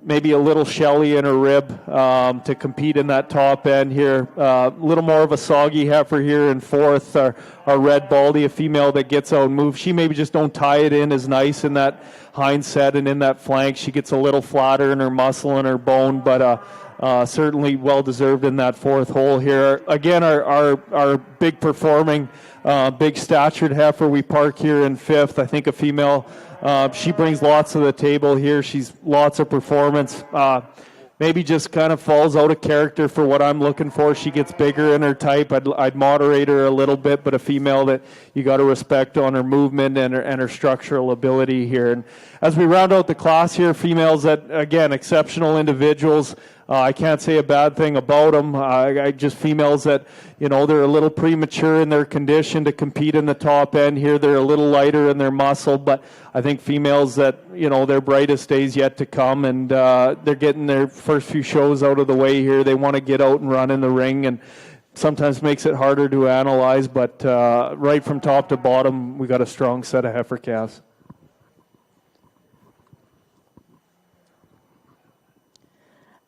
maybe a little shelly in her rib to compete in that top end here. A little more of a soggy heifer here in fourth. Our red baldy, a female that gets out and moves. She maybe just don't tie it in as nice in that hind set and in that flank. She gets a little flatter in her muscle and her bone, but certainly well deserved in that fourth hole here. Again, our big performing, big statured heifer we park here in fifth. I think a female. She brings lots to the table here. She's lots of performance. Maybe just kind of falls out of character for what I'm looking for. She gets bigger in her type. I'd moderate her a little bit, but a female that you got to respect on her movement and her structural ability here. And as we round out the class here, females that, again, exceptional individuals. I can't say a bad thing about them. I just females that, they're a little premature in their condition to compete in the top end here. They're a little lighter in their muscle, but I think females that, their brightest days yet to come, and they're getting their first few shows out of the way here. They want to get out and run in the ring, and sometimes makes it harder to analyze, but right from top to bottom, we got a strong set of heifer calves.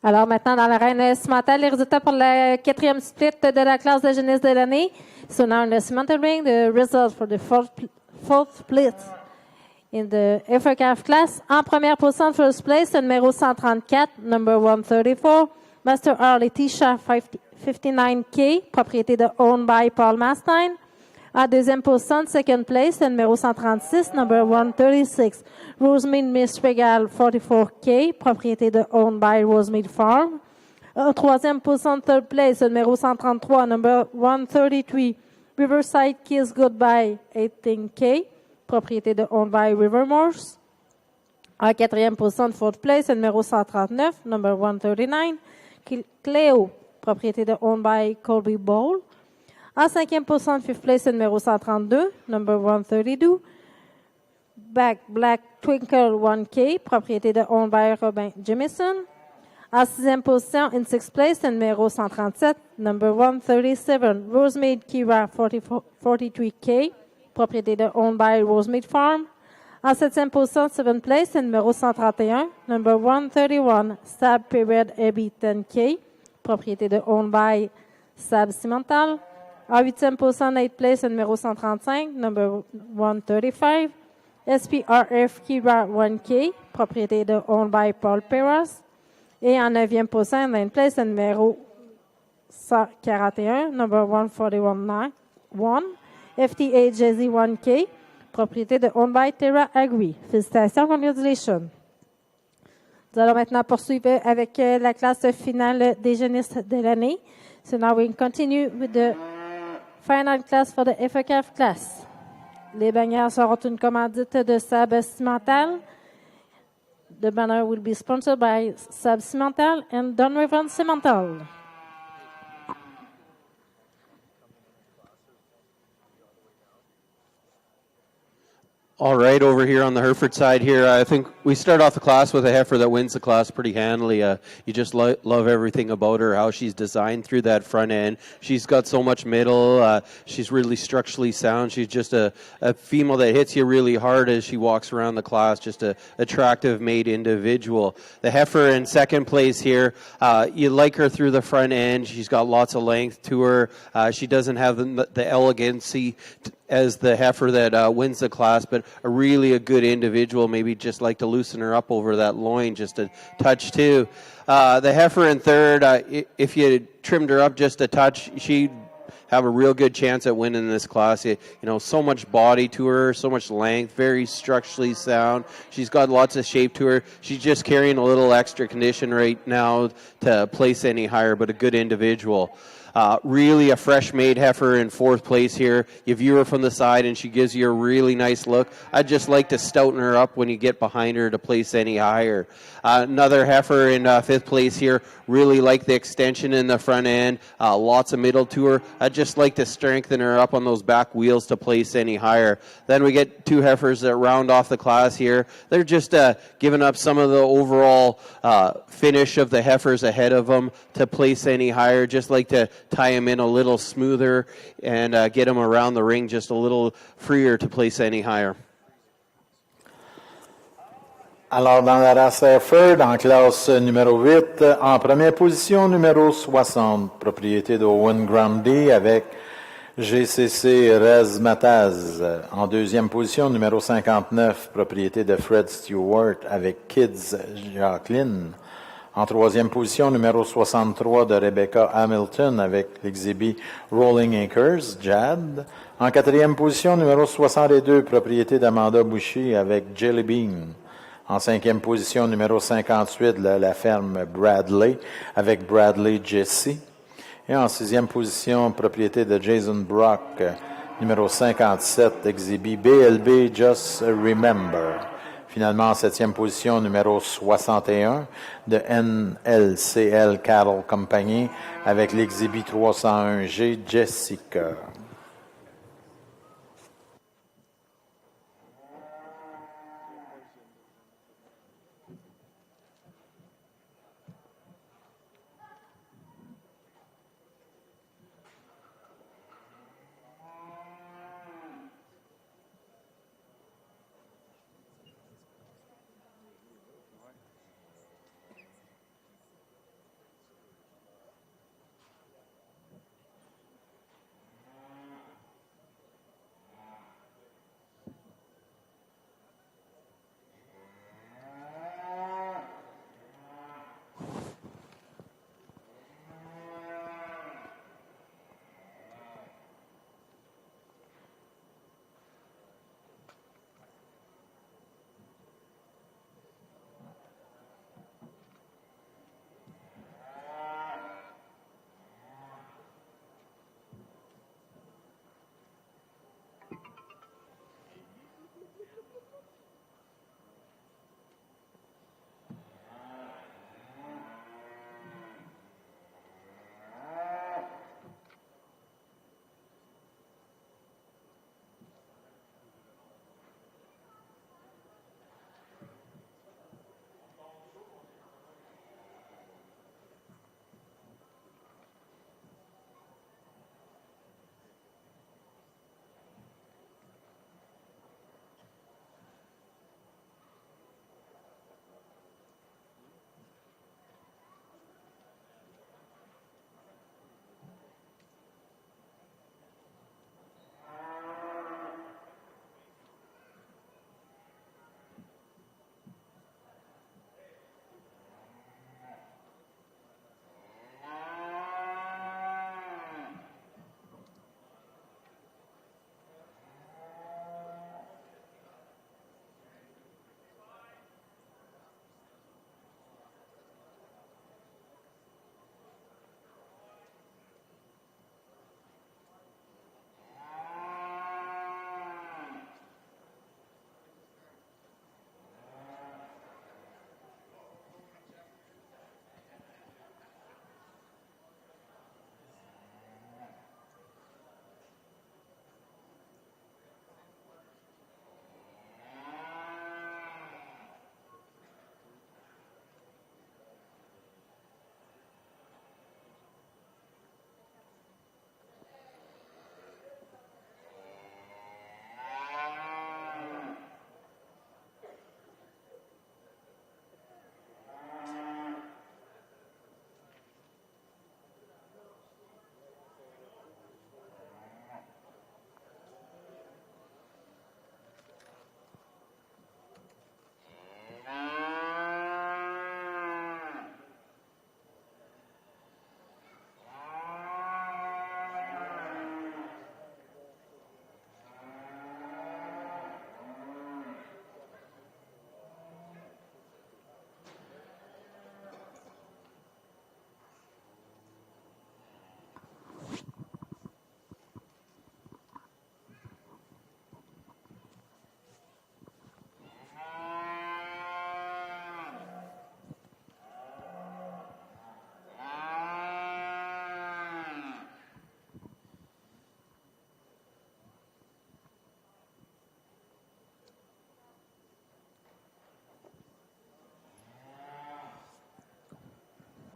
Alors maintenant, dans l'arène cimentale, les résultats pour la 4e split de la classe de jeunesse de l'année. So now in the cemented ring, the result for the fourth place in the Hereford calf class. En première position, first place, le numéro 134, number 134, Master R. Letitia 59K, propriété de owned by Paul Mastine. En deuxième position, second place, le numéro 136, number 136, Rosemead Miss Regal 44K, propriété de owned by Rosemead Farm. En troisième position, third place, le numéro 133, number 133, Riverside Kiss Goodbye 18K, propriété de owned by Rivermorse. En quatrième position, fourth place, le numéro 139, number 139, Cleo, propriété de owned by Colby Bowl. En cinquième position, fifth place, le numéro 132, number 132, Black Twinkle 1K, propriété de owned by Robin Jemison. En sixième position, in sixth place, le numéro 137, number 137, Rosemead Kira 43K, propriété de owned by Rosemead Farm. En septième position, seventh place, le numéro 131, number 131, Sab Period Abbey 10K, propriété de owned by Sab Cimental. En huitième position, eighth place, le numéro 135, number 135, SPRF Kira 1K, propriété de owned by Paul Perras. Et en neuvième position, ninth place, le numéro 141, number 141, FTA Jazzy 1K, propriété de owned by Terra Agri. Félicitations, congratulations. Nous allons maintenant poursuivre avec la classe finale des jeunistes de l'année. So now we continue with the final class for the FACAF class. Les bannières seront une commandite de Sab Cimental. The banner will be sponsored by Sab Cimental and Donovan Cimental. All right, over here on the Hereford side here, I think we start off the class with a heifer that wins the class pretty handily. You just love everything about her, how she's designed through that front end. She's got so much middle. She's really structurally sound. She's just a female that hits you really hard as she walks around the class, just a attractive made individual. The heifer in second place here, you like her through the front end. She's got lots of length to her. She doesn't have the elegancy as the heifer that wins the class, but a good individual. Maybe just like to loosen her up over that loin just a touch too. The heifer in third, if you trimmed her up just a touch, she'd have a real good chance at winning this class. You know, so much body to her, so much length, very structurally sound. She's got lots of shape to her. She's just carrying a little extra condition right now to place any higher, but a good individual. Really a fresh made heifer in fourth place here. You view her from the side and she gives you a really nice look. I'd just like to stouten her up when you get behind her to place any higher. Another heifer in fifth place here. Really like the extension in the front end. Lots of middle to her. I'd just like to strengthen her up on those back wheels to place any higher. Then we get two heifers that round off the class here. They're just giving up some of the overall finish of the heifers ahead of them to place any higher. Just like to tie them in a little smoother and get them around the ring just a little freer to place any higher. Alors, dans la race Hereford, en classe numéro 8, en première position, numéro 60, propriété de Owen Grundy avec GCC Razmataz. En deuxième position, numéro 59, propriété de Fred Stewart avec Kids Jacqueline. En troisième position, numéro 63 de Rebecca Hamilton avec l'exhibit Rolling Acres, Jad. En quatrième position, numéro 62, propriété d'Amanda Boucher avec Jelly Bean. En cinquième position, numéro 58, la ferme Bradley avec Bradley Jesse. Et en sixième position, propriété de Jason Brock, numéro 57, exhibit BLB Just Remember. Finalement, en septième position, numéro 61 de NLCL Cattle Company avec l'exhibit 301G Jessica.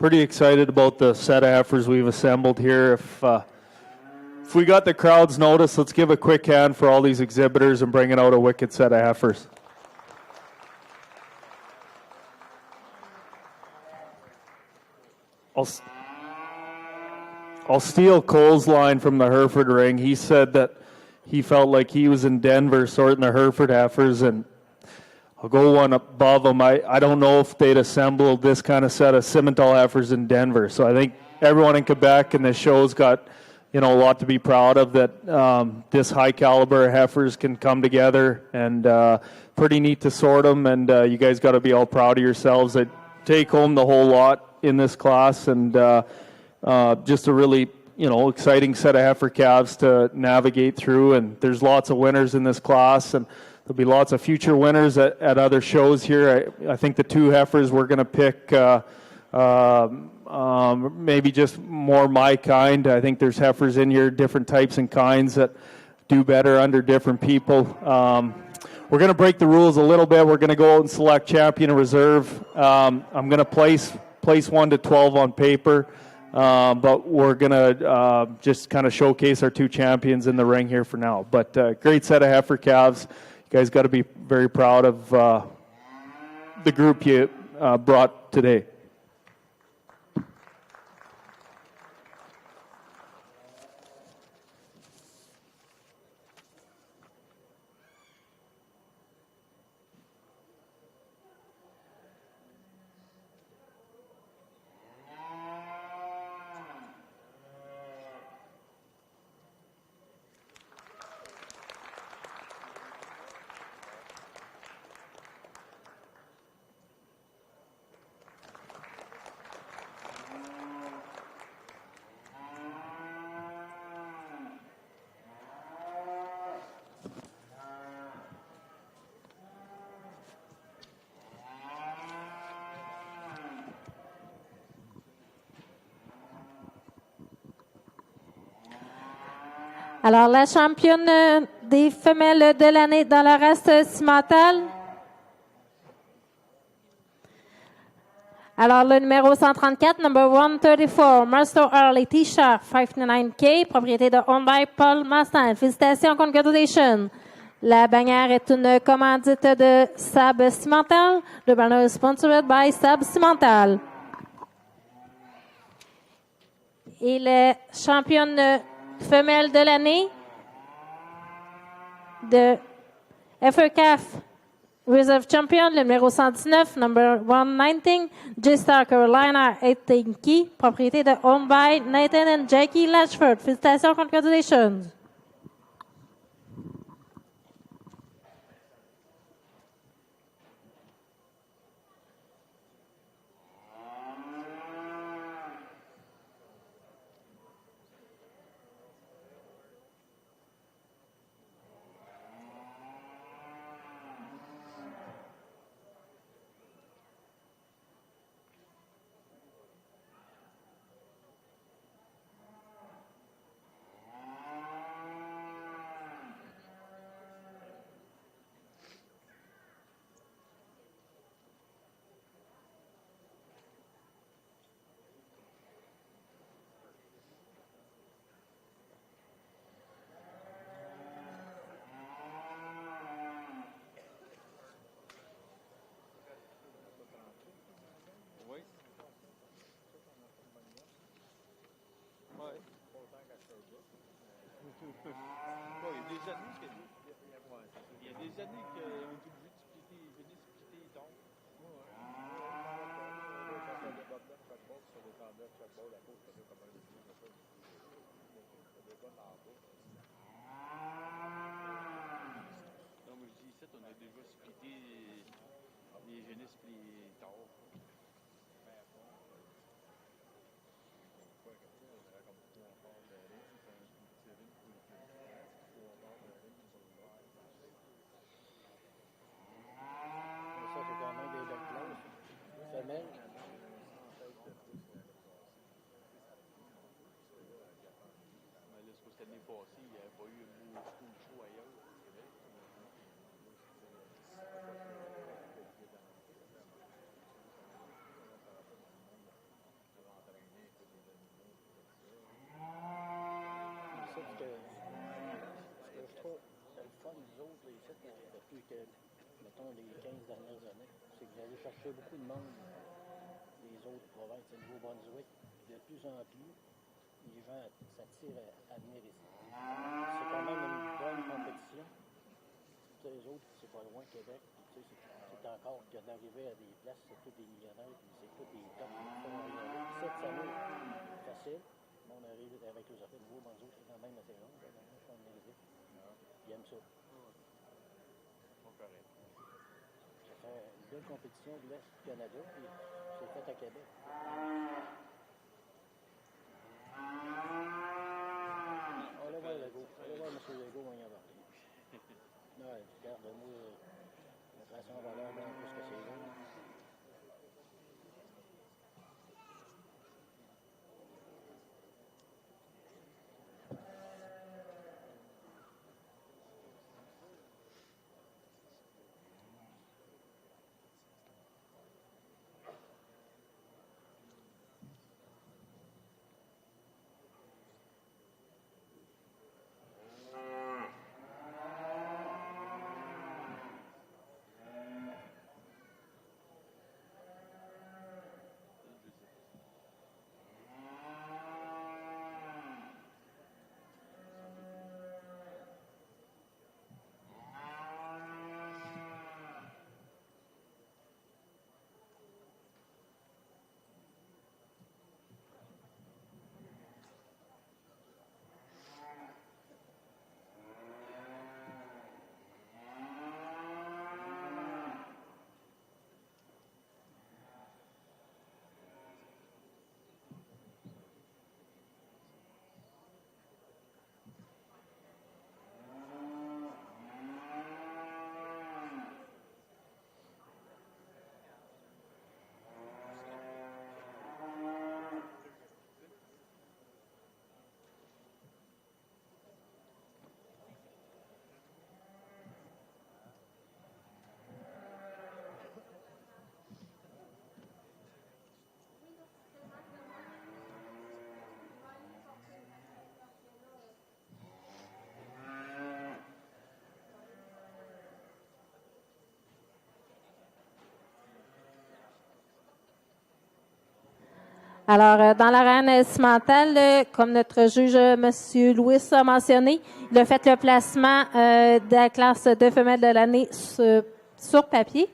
pretty excited about the set of heifers we've assembled here. If we got the crowd's notice, let's give a quick hand for all these exhibitors and bringing out a wicked set of heifers. I'll steal Cole's line from the Hereford ring. He said that he felt like he was in Denver sorting the Hereford heifers, and I'll go one above him. I don't know if they'd assembled this kind of set of Simmental heifers in Denver. So I think everyone in Quebec and the show's got, a lot to be proud of, that this high caliber heifers can come together, and pretty neat to sort them. And you guys got to be all proud of yourselves. That take home the whole lot in this class, and just a really exciting set of heifer calves to navigate through. And there's lots of winners in this class, and there'll be lots of future winners at other shows here. I think the two heifers we're going to pick, maybe just more my kind. I think there's heifers in here, different types and kinds, that do better under different people. We're going to break the rules a little bit. We're going to go out and select champion and reserve. I'm going to place 1 to 12 on paper, but we're going to just kind of showcase our two champions in the ring here for now. But great set of heifer calves. You guys got to be very proud of the group you brought today. Alors, la championne des femelles de l'année dans la race Simmental. Alors, le numéro 134, number 134, Marceau Early T-shirt, 59K, propriété de owned by Paul Mastin. Félicitations, congratulations. La bannière est une commandite de Sab Simmental. Le banner is sponsored by Sab Simmental. Et la championne femelle de l'année de FECAF Reserve Champion, le numéro 119, number 119, J-Star Carolina 18 Key, propriété de owned by Nathan and Jackie Latchford. Félicitations, congratulations. depuis que, mettons, les 15 dernières années, c'est que vous allez chercher beaucoup de monde des autres provinces, du Nouveau-Brunswick. De plus en plus, les gens s'attirent à venir ici. C'est quand même une bonne compétition. Les autres, c'est pas loin, Québec. C'est encore que d'arriver à des places, c'est tous des millionnaires, puis c'est tous des tops qui font arriver. Cette année, facile. On arrive avec les affaires de Nouveau-Brunswick, c'est quand même assez long. Je suis en élevé. Ils aiment ça. Ça fait une belle compétition de l'Est du Canada, puis c'est fait à Québec. On va voir Legault. On va voir M. Legault en y avoir. Non, regarde, moi, la création en valeur, bien plus que c'est là. Alors, dans l'arène cimentale, comme notre juge, M. Louis, a mentionné, il a fait le placement de la classe de femelles de l'année sur papier.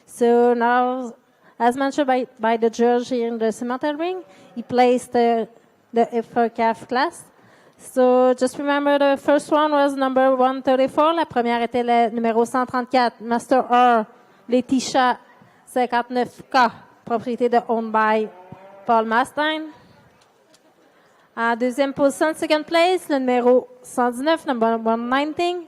So now, as mentioned by the judge here in the cemental ring, he placed the Hereford calf class. So just remember the first one was number 134. La première était le numéro 134, Master R, Laetitia 59K, propriété de Owned by Paul Mastine. En deuxième position, second place, le numéro 119, number 119,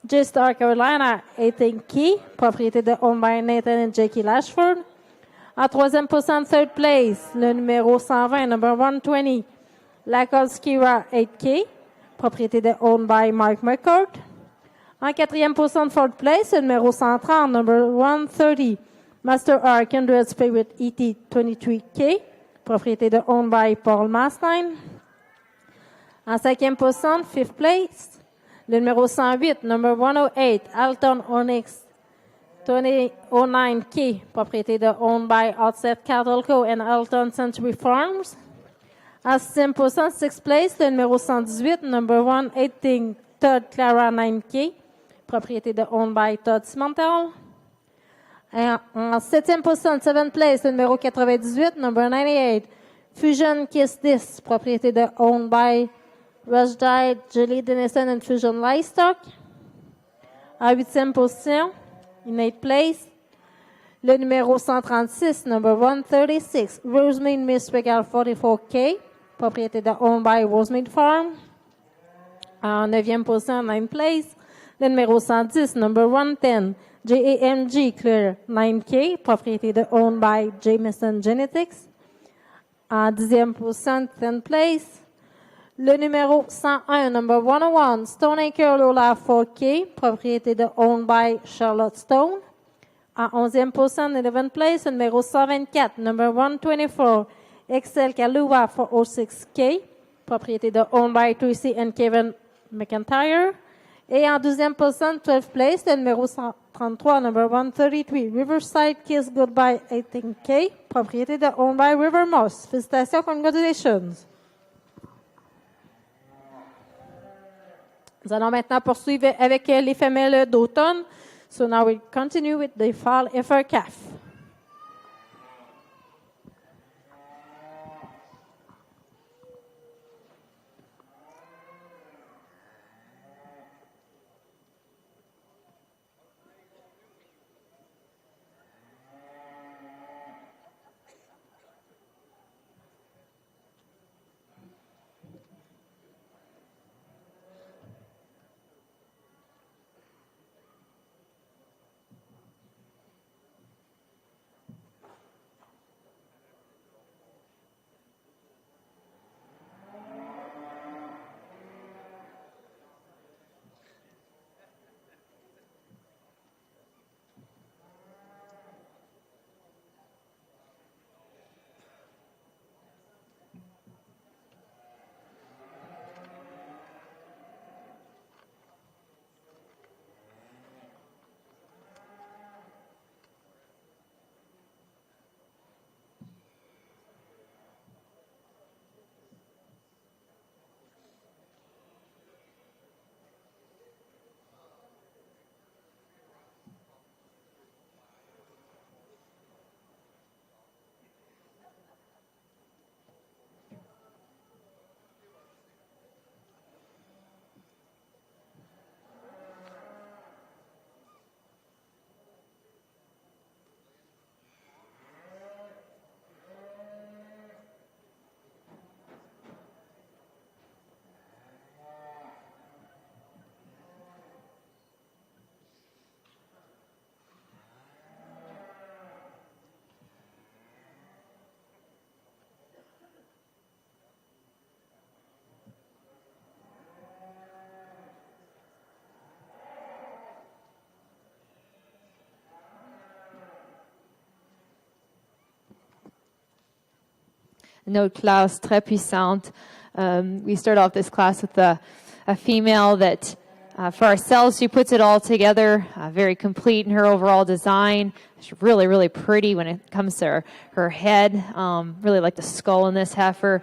J-Star Carolina, 18 Key, propriété de Owned by Nathan and Jackie Lashford. En troisième position, third place, le numéro 120, number 120, Lakolskira, 8K, propriété de Owned by Mark McCourt. En quatrième position, fourth place, le numéro 130, number 130, Master R, Kindred Spirit, ET, 23K, propriété de Owned by Paul Mastine. En cinquième position, fifth place, le numéro 108, number 108, Alton Onyx, 2009K, propriété de Owned by Outset Cattle Co. and Alton Century Farms. En sixième position, sixth place, le numéro 118, number 118, Todd Clara 9K, propriété de Owned by Todd Cimental. En septième position, seventh place, le numéro 98, number 98, Fusion Kiss This, propriété de Owned by Rushdie, Julie Denison and Fusion Livestock. En huitième position, in eighth place, le numéro 136, number 136, Rosemead Miss Regal 44K, propriété de Owned by Rosemead Farm. En neuvième position, ninth place, le numéro 110, number 110, JAMG Clear 9K, propriété de Owned by Jameson Genetics. En dixième position, 10th place, le numéro 101, number 101, Stoneacre Lola 4K, propriété de Owned by Charlotte Stone. En 11e position, 11th place, le numéro 124, number 124, Excel Kaluwa 406K, propriété de Owned by Tracy and Kevin McIntyre. Et en 12e position, 12th place, le numéro 133, number 133, Riverside Kiss Goodbye 18K, propriété de owned by River Moss. Félicitations, congratulations. Nous allons maintenant poursuivre avec les femelles d'automne. So now we continue with the fall heifer calf. Une autre classe très puissante. We start off this class with a female that, for ourselves, she puts it all together, very complete in her overall design. She's really, really pretty when it comes to her head. Really like the skull in this heifer.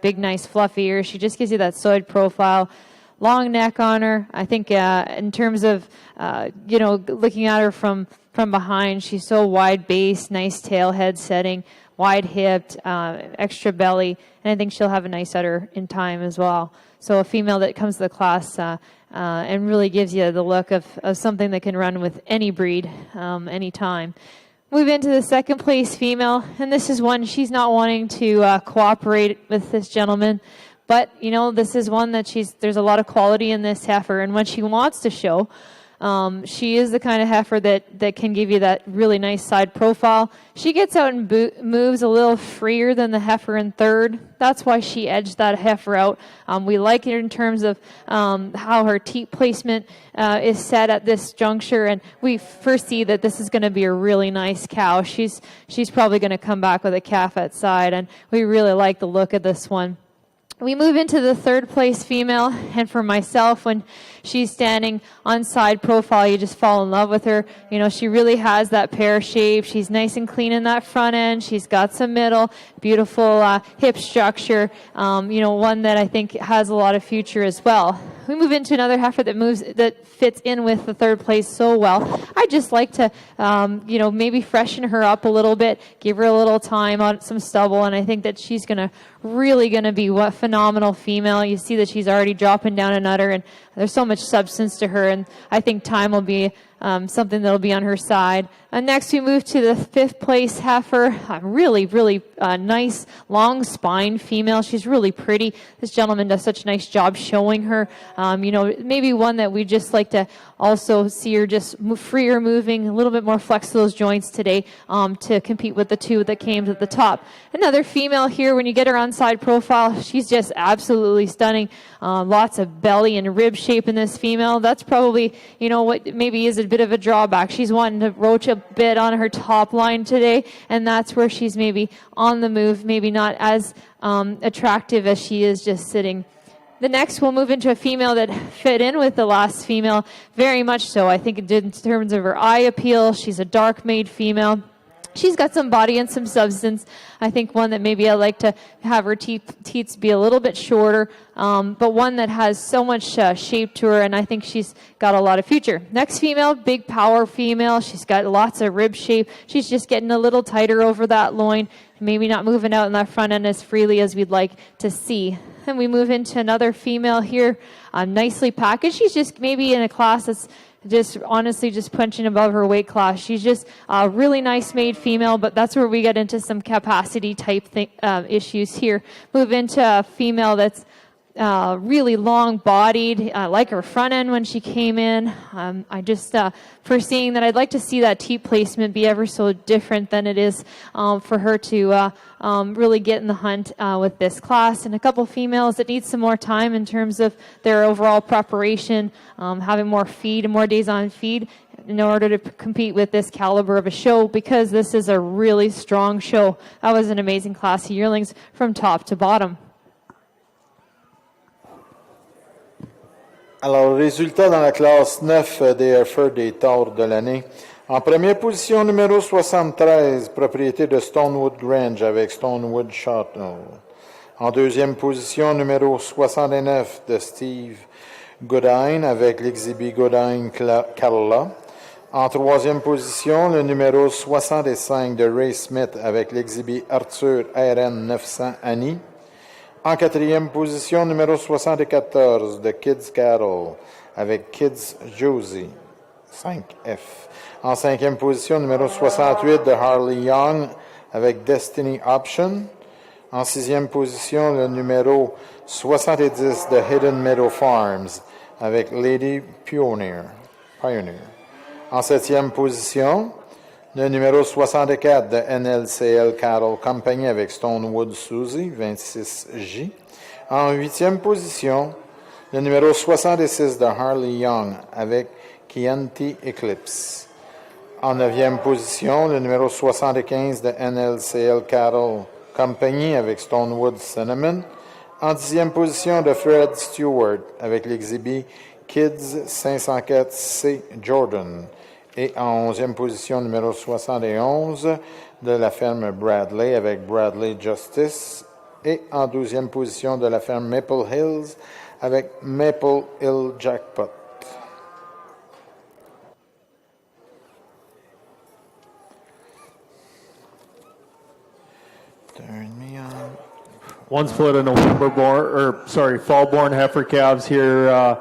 Big, nice, fluffy ears. She just gives you that side profile. Long neck on her. I think in terms of, looking at her from behind, she's so wide base, nice tail head setting, wide hipped, extra belly, and I think she'll have a nice udder in time as well. So a female that comes to the class and really gives you the look of something that can run with any breed, any time. Move into the second place female, and this is one she's not wanting to cooperate with this gentleman. But, this is one that there's a lot of quality in this heifer, and when she wants to show, she is the kind of heifer that can give you that really nice side profile. She gets out and moves a little freer than the heifer in third. That's why she edged that heifer out. We like it in terms of how her teat placement is set at this juncture, and we foresee that this is going to be a really nice cow. She's probably going to come back with a calf at side, and we really like the look of this one. We move into the third place female, and for myself, when she's standing on side profile, you just fall in love with her. She really has that pear shape. She's nice and clean in that front end. She's got some middle, beautiful hip structure, one that I think has a lot of future as well. We move into another heifer that fits in with the third place so well. I just like to, maybe freshen her up a little bit, give her a little time on some stubble, and I think that she's really going to be a phenomenal female. You see that she's already dropping down an udder, and there's so much substance to her, and I think time will be something that'll be on her side. Next, we move to the fifth place heifer. Really, really nice, long spine female. She's really pretty. This gentleman does such a nice job showing her. Maybe one that we just like to also see her just freer moving, a little bit more flex to those joints today to compete with the two that came to the top. Another female here, when you get her on side profile, she's just absolutely stunning. Lots of belly and rib shape in this female. That's probably, what maybe is a bit of a drawback. She's wanting to roach a bit on her top line today, and that's where she's maybe on the move, maybe not as attractive as she is just sitting. The next, we'll move into a female that fit in with the last female, very much so. I think in terms of her eye appeal, she's a dark-made female. She's got some body and some substance. I think one that maybe I like to have her teats be a little bit shorter, but one that has so much shape to her, and I think she's got a lot of future. Next female, big power female. She's got lots of rib shape. She's just getting a little tighter over that loin, maybe not moving out in that front end as freely as we'd like to see. And we move into another female here, nicely packaged. She's just maybe in a class that's just honestly just punching above her weight class. She's just a really nice made female, but that's where we get into some capacity type issues here. Move into a female that's really long bodied. I like her front end when she came in. I just foreseeing that I'd like to see that teat placement be ever so different than it is for her to really get in the hunt with this class. And a couple females that need some more time in terms of their overall preparation, having more feed and more days on feed in order to compete with this caliber of a show, because this is a really strong show. That was an amazing class of yearlings from top to bottom. Alors, résultat dans la classe 9 des Hereford des Taures de l'année. En première position, numéro 73, propriété de Stonewood Grange avec Stonewood Shottle. En deuxième position, numéro 69 de Steve Goodine avec l'exhibit Goodine Carla. En troisième position, le numéro 65 de Ray Smith avec l'exhibit Arthur RN 900 Annie. En quatrième position, numéro 74 de Kids Cattle avec Kids Josie 5F. En cinquième position, numéro 68 de Harley Young avec Destiny Option. En sixième position, le numéro 70 de Hidden Meadow Farms avec Lady Pioneer. En septième position, le numéro 64 de NLCL Cattle Company avec Stonewood Susie, 26J. En huitième position, le numéro 66 de Harley Young avec Chianti Eclipse. En neuvième position, le numéro 75 de NLCL Cattle Company avec Stonewood Cinnamon. En dixième position, de Fred Stewart avec l'exhibit Kids 504C Jordan. Et en 11e position, numéro 71 de la ferme Bradley avec Bradley Justice. Et en 12e position de la ferme Maple Hills avec Maple Hill Jackpot. Turn me on. One split of fall-born heifer calves here,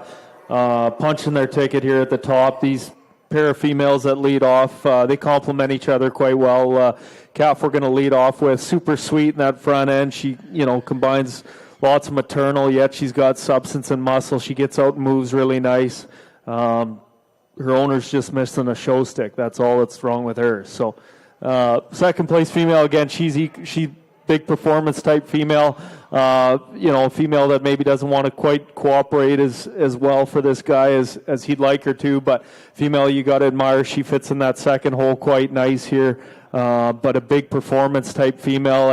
punching their ticket here at the top. These pair of females that lead off, they complement each other quite well. Calf we're going to lead off with, super sweet in that front end. She, combines lots of maternal, yet she's got substance and muscle. She gets out and moves really nice. Her owner's just missing a show stick. That's all that's wrong with her. So, second place female, again, she big performance type female. Female that maybe doesn't want to quite cooperate as well for this guy as he'd like her to, but female you got to admire. She fits in that second hole quite nice here, but a big performance type female.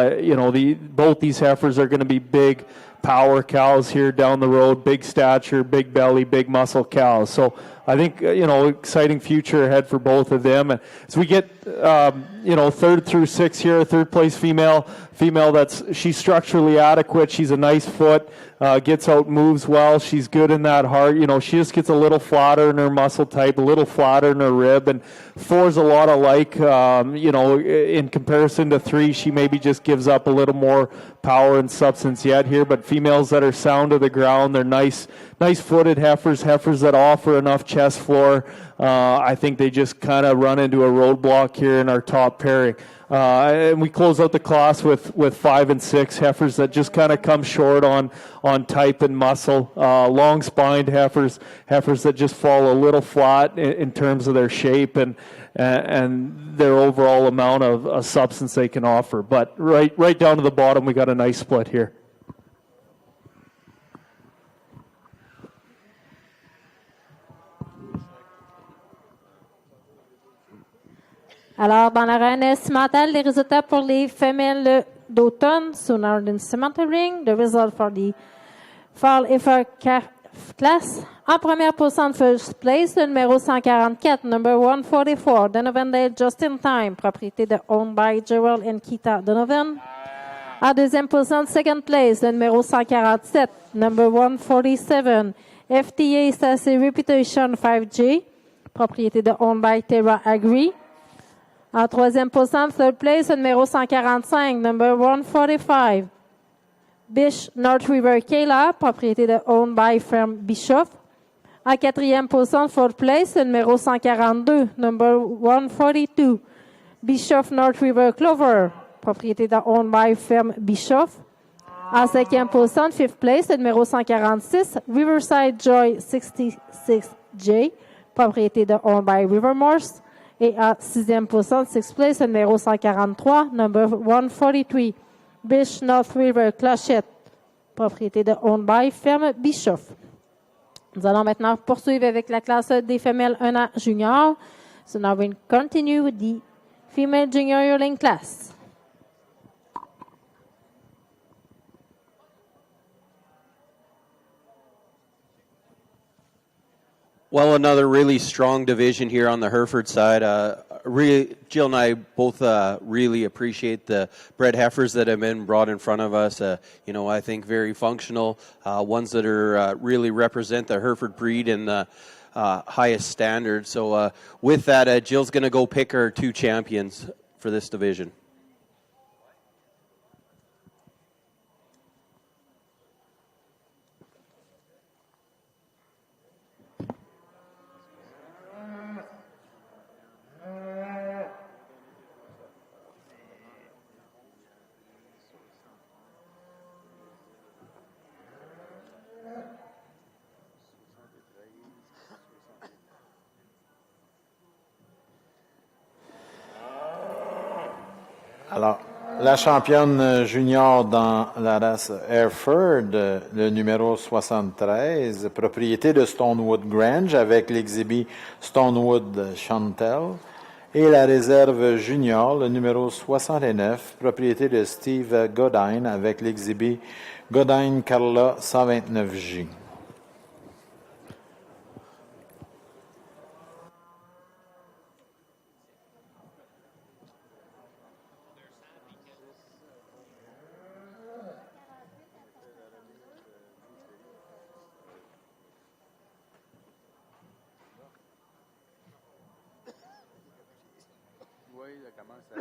Both these heifers are going to be big power cows here down the road, big stature, big belly, big muscle cows. So I think, exciting future ahead for both of them. And as we get, third through six here, third place female she's structurally adequate. She's a nice foot, gets out, moves well. She's good in that heart. She just gets a little flatter in her muscle type, a little flatter in her rib. And four's a lot alike, in comparison to three, she maybe just gives up a little more power and substance yet here. But females that are sound to the ground, they're nice footed heifers that offer enough chest floor. I think they just kind of run into a roadblock here in our top pairing. And we close out the class with 5 and 6 heifers that just kind of come short on type and muscle. Long spined heifers that just fall a little flat in terms of their shape and their overall amount of substance they can offer. But right down to the bottom, we got a nice split here. Alors, dans l'arène estimatale, les résultats pour les femelles d'automne, so Northern Cemetery, the result for the Fall Effort Class. En première position de first place, le numéro 144, number 144, Donovan Dale Just in Time, propriété de Owned by Gerald and Keita Donovan. En deuxième position, second place, le numéro 147, number 147, FTA Stacy Reputation 5J, propriété de Owned by Terra Agri. En troisième position, third place, le numéro 145, number 145, Bish North River Kayla, propriété de Owned by Firm Bischoff. En quatrième position, fourth place, le numéro 142, number 142, Bischoff North River Clover, propriété de Owned by Firm Bischoff. En cinquième position, fifth place, le numéro 146, Riverside Joy 66J, propriété de Owned by Rivermorse. Et en sixième position, sixth place, le numéro 143, number 143, Bish North River Clochette, propriété de Owned by Ferme Bischoff. Nous allons maintenant poursuivre avec la classe des femelles 1 an junior. So now we'll continue with the female junior yearling class. Well, another really strong division here on the Hereford side. Jill and I both really appreciate the bred heifers that have been brought in front of us. I think very functional, ones that are really represent the Hereford breed in the highest standard. So with that, Jill's going to go pick our two champions for this division. Alors, la championne junior dans la race Hereford, le numéro 73, propriété de Stonewood Grange avec l'exhibit Stonewood Chantel. Et la réserve junior, le numéro 69, propriété de Steve Godine avec l'exhibit Godine Carla 129J. Oui, ça commence à...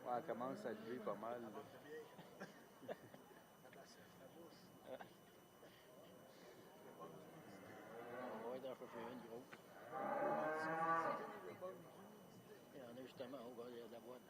Ouais, elle commence à lever pas mal. Là. On va être un peu plus une grosse. Il y en a justement au bas de la boîte.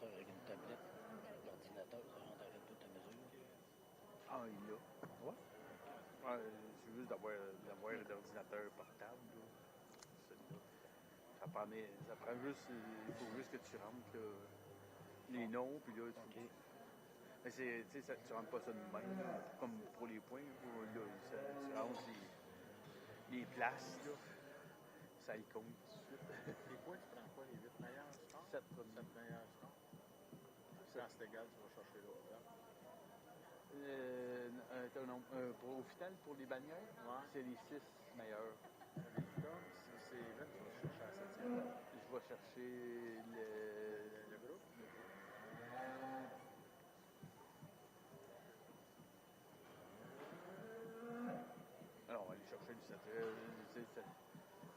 Avec une tablette, l'ordinateur, ça rentre avec toute la mesure. Ah, il l'a. Ouais. Ouais, c'est juste d'avoir l'ordinateur portable. Là. Ça prend juste, il faut juste que tu rentres là, les noms, puis là, tu... Mais c'est, tu sais, tu rentres pas ça de même, là, comme pour les points. Là, tu rentres les places, là, ça y compte tout de suite. Les points, tu prends quoi? 8 meilleurs scores? 7 meilleurs scores. Quand c'est égal, tu vas chercher l'autre. Au final, pour les bannières, c'est les 6 meilleurs. C'est là que tu vas chercher la 7e. Je vais chercher le groupe. Alors, on va aller chercher le 7e.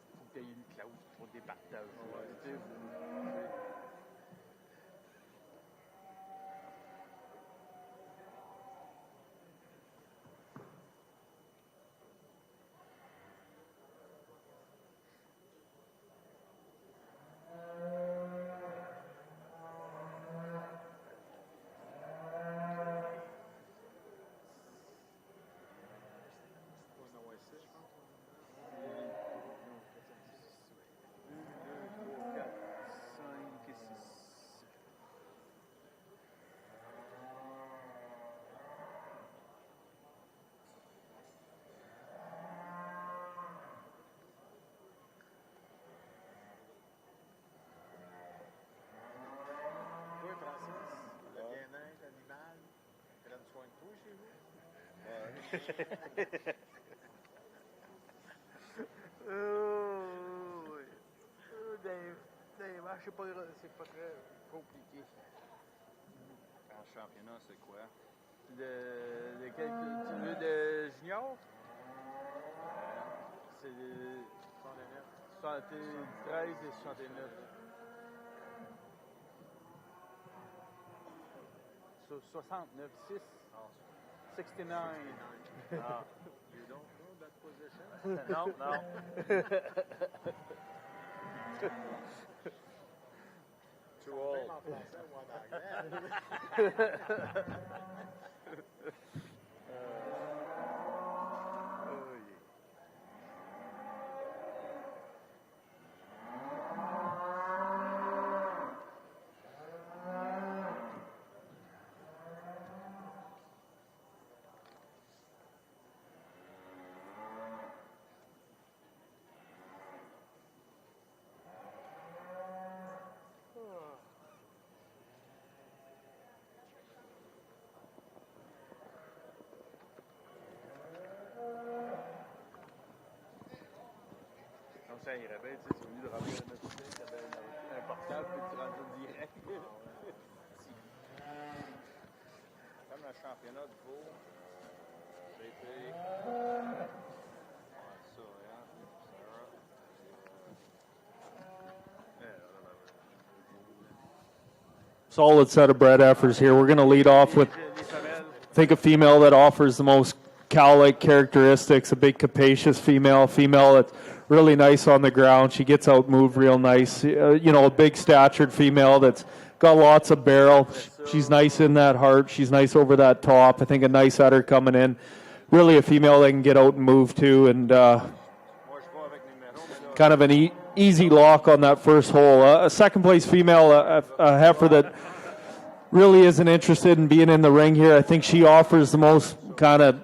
Il faut que tu aies une clause pour départage. C'est pas très compliqué. En championnat, c'est quoi? Tu veux de junior? C'est 73 et 69. So, 69, 6. 69. Ah. You don't know that position? No. Too old. Ça irait bien, tu sais, c'est au lieu de remplir un autre tu avais un portable, puis tu rentres direct. Comme le championnat de Boeuf, c'était... Solid set of bred heifers here. We're going to lead off with, I think, a female that offers the most cow-like characteristics, a big capacious female that's really nice on the ground. She gets out moved real nice. A big statured female that's got lots of barrel. She's nice in that heart. She's nice over that top. I think a nice udder coming in. Really a female that can get out and move too, and kind of an easy lock on that first hole. A second place female, a heifer that really isn't interested in being in the ring here. I think she offers the most kind of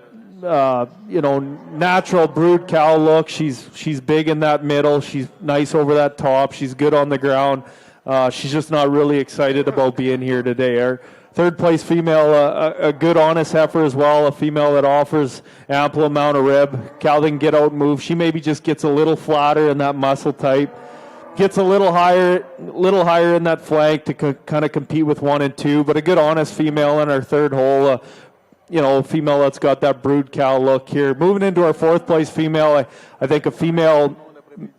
natural brood cow look. She's big in that middle. She's nice over that top. She's good on the ground. She's just not really excited about being here today. Our third place female, a good honest heifer as well, a female that offers ample amount of rib. Cow that can get out and move. She maybe just gets a little flatter in that muscle type. Gets a little higher in that flank to kind of compete with 1 and 2, but a good honest female in our third hole. Female that's got that brood cow look here. Moving into our fourth place female, I think a female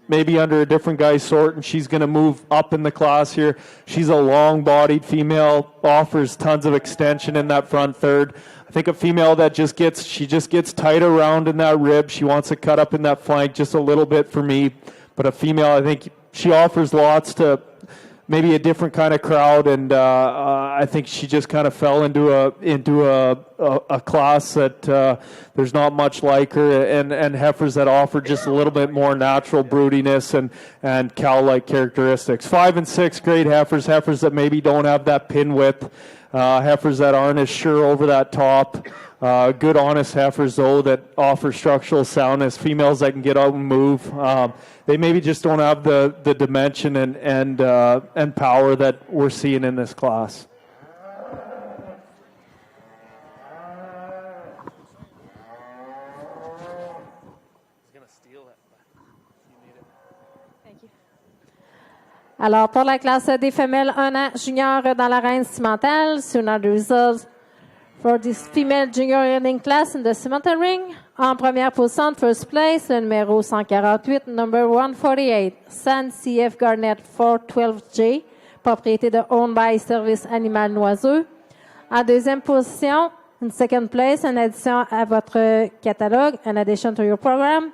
maybe under a different guy's sort, and she's going to move up in the class here. She's a long-bodied female, offers tons of extension in that front third. I think a female that just gets tight around in that rib. She wants to cut up in that flank just a little bit for me, but a female, I think she offers lots to maybe a different kind of crowd, and I think she just kind of fell into a class that there's not much like her, and heifers that offer just a little bit more natural broodiness and cow-like characteristics. 5 and 6 great heifers that maybe don't have that pin width. heifers that aren't as sure over that top. Good, honest heifers, though, that offer structural soundness, females that can get out and move. They maybe just don't have the dimension and power that we're seeing in this class. Alors, pour la classe des femelles 1 an junior dans l'arène cimentale, soon are the results for this female junior yearling class in the cimental ring. En première position, first place, le numéro 148, number 148, San CF Garnet 412J, propriété de Owned by Service Animal Noiseux. En deuxième position, in second place, en addition à votre catalogue, in addition to your program,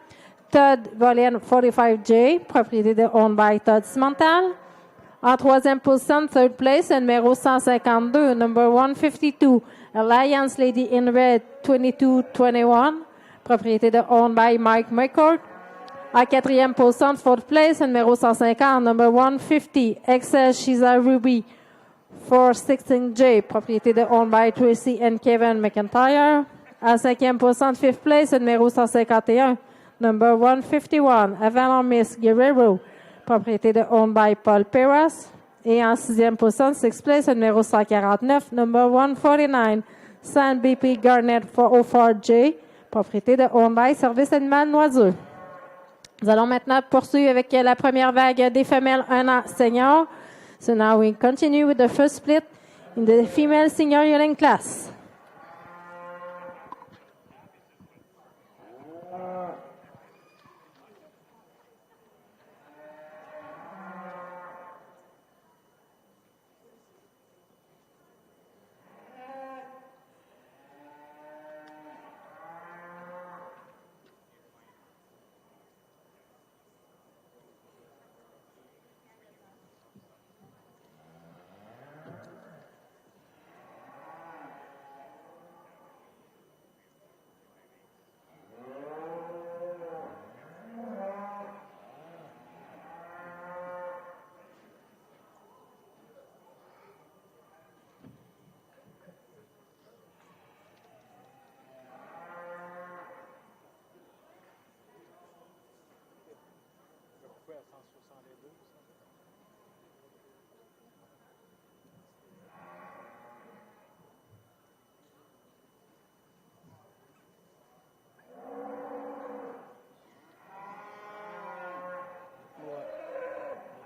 Todd Volian 45J, propriété de Owned by Todd Cimental. En troisième position, third place, le numéro 152, number 152, Alliance Lady in Red 2221, propriété de Owned by Mike McCord. En quatrième position, fourth place, le numéro 150, number 150, Excel Shiza Ruby 416J, propriété de Owned by Tracy and Kevin McIntyre. En cinquième position, fifth place, le numéro 151, number 151, Avalon Miss Guerrero, propriété de Owned by Paul Perras. Et en sixième position, sixth place, le numéro 149, number 149, San BP Garnet 404J, propriété de Owned by Service Animal Noiseux. Nous allons maintenant poursuivre avec la première vague des femelles 1 an senior. So now we continue with the first split in the female senior yearling class.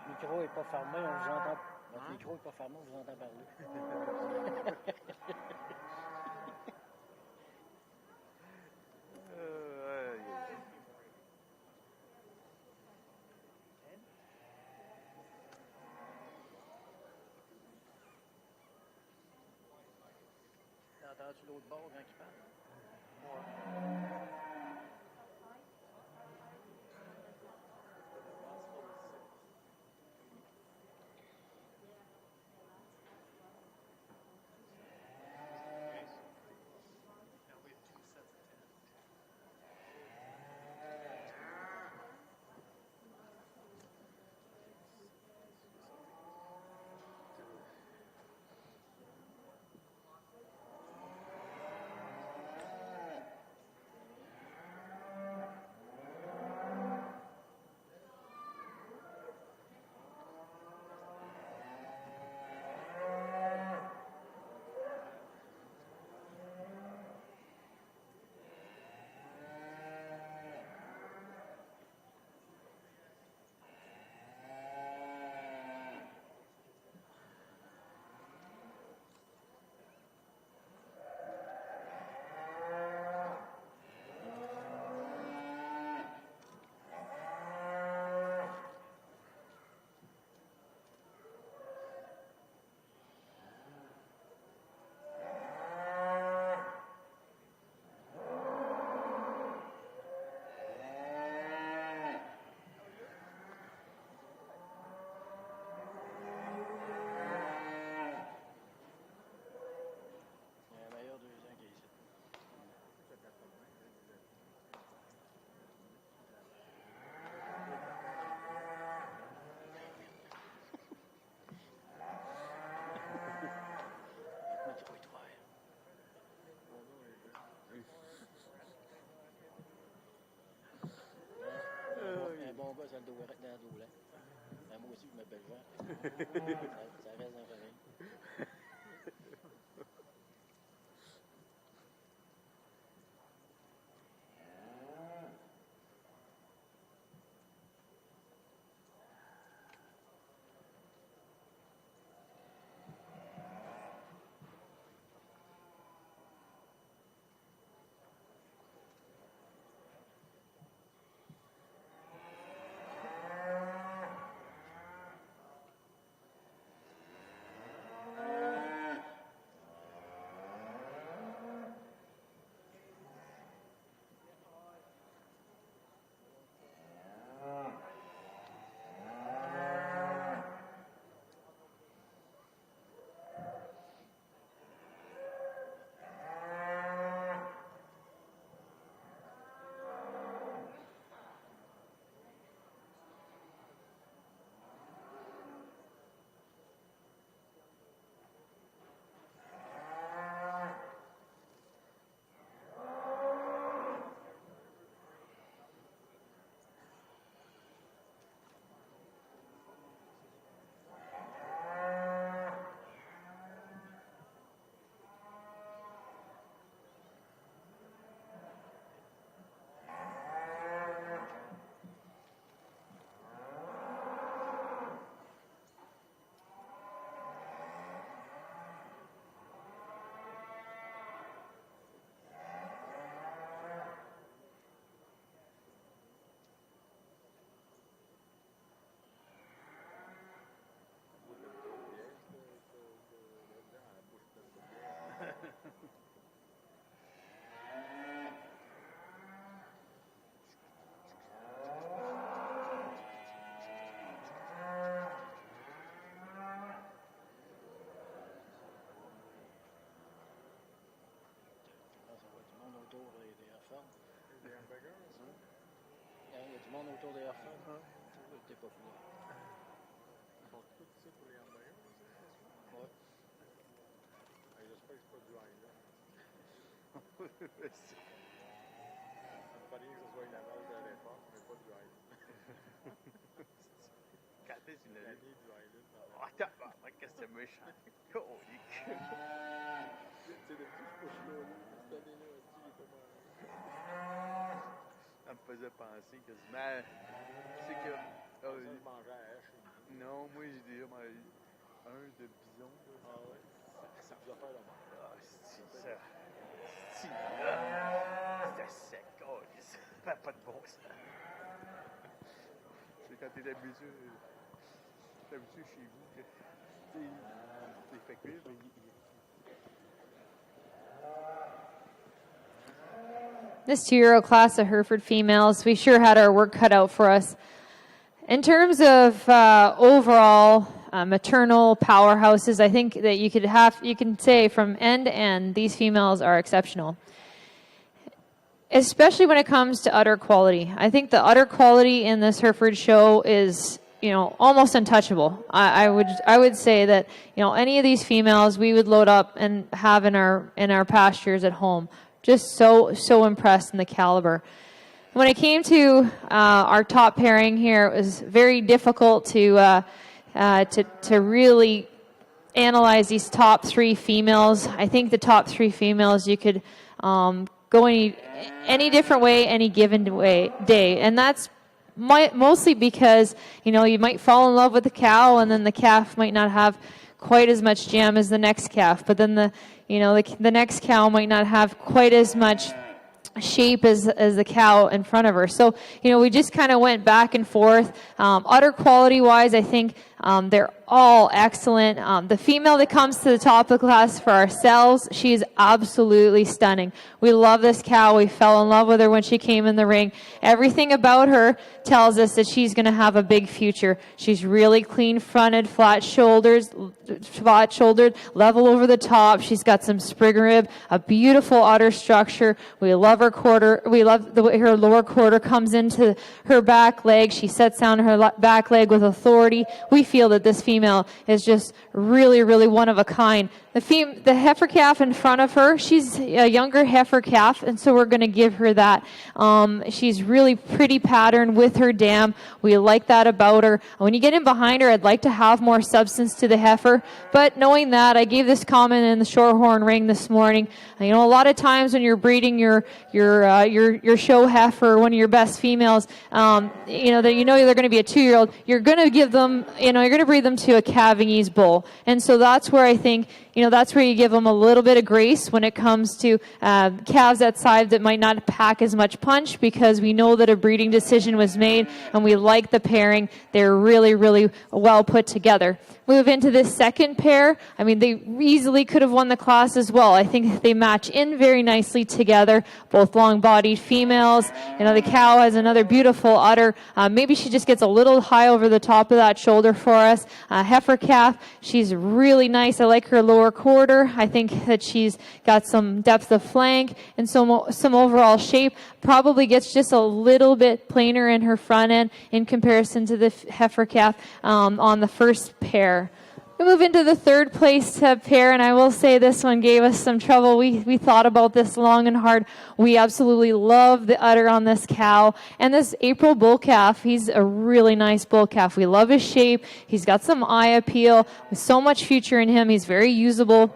Le micro n'est pas fermé, on vous entend. Votre micro n'est pas fermé, on vous entend parler. Entends-tu l'autre bord quand il parle? aussi, je m'appelle Jean. Ça reste dans pareil. Il y a du monde autour des Hereford. T'es pas fou. Ils font tout ça pour les hamburgers? Ouais. J'espère que c'est pas du Highland. Ça me fait rien que ce soit une amende de l'effort, mais pas du Highland. Quand est-ce qu'il l'a Gagner du Highland. Ah, tabarnak, qu'est-ce que c'est méchant. Colique. Tu sais, depuis que je suis là, cette année-là, aussi, il est pas mal. Ça me faisait penser quasiment. C'est que. Ça se mangeait à hache. Non, moi, j'ai déjà mangé un de bison. Ah ouais? Ça vous a fait la mort. Ah, c'est ça. C'était sec. Oh, ça fait pas de bon sens. C'est quand t'es habitué chez vous que t'es fait cuire, mais This 2-year-old class of Hereford females, we sure had our work cut out for us. In terms of overall maternal powerhouses, I think that you can say from end to end, these females are exceptional. Especially when it comes to udder quality. I think the udder quality in this Hereford show is, almost untouchable. I would say that, any of these females we would load up and have in our pastures at home. Just so impressed in the caliber. When it came to our top pairing here, it was very difficult to really analyze these top three females. I think the top three females you could go any different way, any given day, and that's mostly because you might fall in love with the cow, and then the calf might not have quite as much jam as the next calf, but then the next cow might not have quite as much shape as the cow in front of her. So, we just kind of went back and forth. Udder quality-wise, I think they're all excellent. The female that comes to the top of the class for ourselves, she's absolutely stunning. We love this cow. We fell in love with her when she came in the ring. Everything about her tells us that she's going to have a big future. She's really clean-fronted, flat-shouldered, level over the top. She's got some spring rib, a beautiful udder structure. We love her quarter. We love the way her lower quarter comes into her back leg. She sets down her back leg with authority. We feel that this female is just really, really one of a kind. The heifer calf in front of her, she's a younger heifer calf, and so we're going to give her that. She's really pretty pattern with her dam. We like that about her. When you get in behind her, I'd like to have more substance to the heifer, but knowing that, I gave this comment in the Shorthorn ring this morning. You know, a lot of times when you're breeding your show heifer, one of your best females, that they're going to be a 2-year-old, you're going to give them, you're going to breed them to a calving ease bull, and so that's where I think. That's where you give them a little bit of grace when it comes to calves outside that might not pack as much punch, because we know that a breeding decision was made and we like the pairing. They're really, really well put together. Move into this second pair. I mean, they easily could have won the class as well. I think they match in very nicely together, both long-bodied females. The cow has another beautiful udder. Maybe she just gets a little high over the top of that shoulder for us. Heifer calf, she's really nice. I like her lower quarter. I think that she's got some depth of flank and some overall shape. Probably gets just a little bit plainer in her front end in comparison to the heifer calf on the first pair. We move into the third place pair, and I will say this one gave us some trouble. We thought about this long and hard. We absolutely love the udder on this cow. And this April bull calf, he's a really nice bull calf. We love his shape. He's got some eye appeal with so much future in him. He's very usable.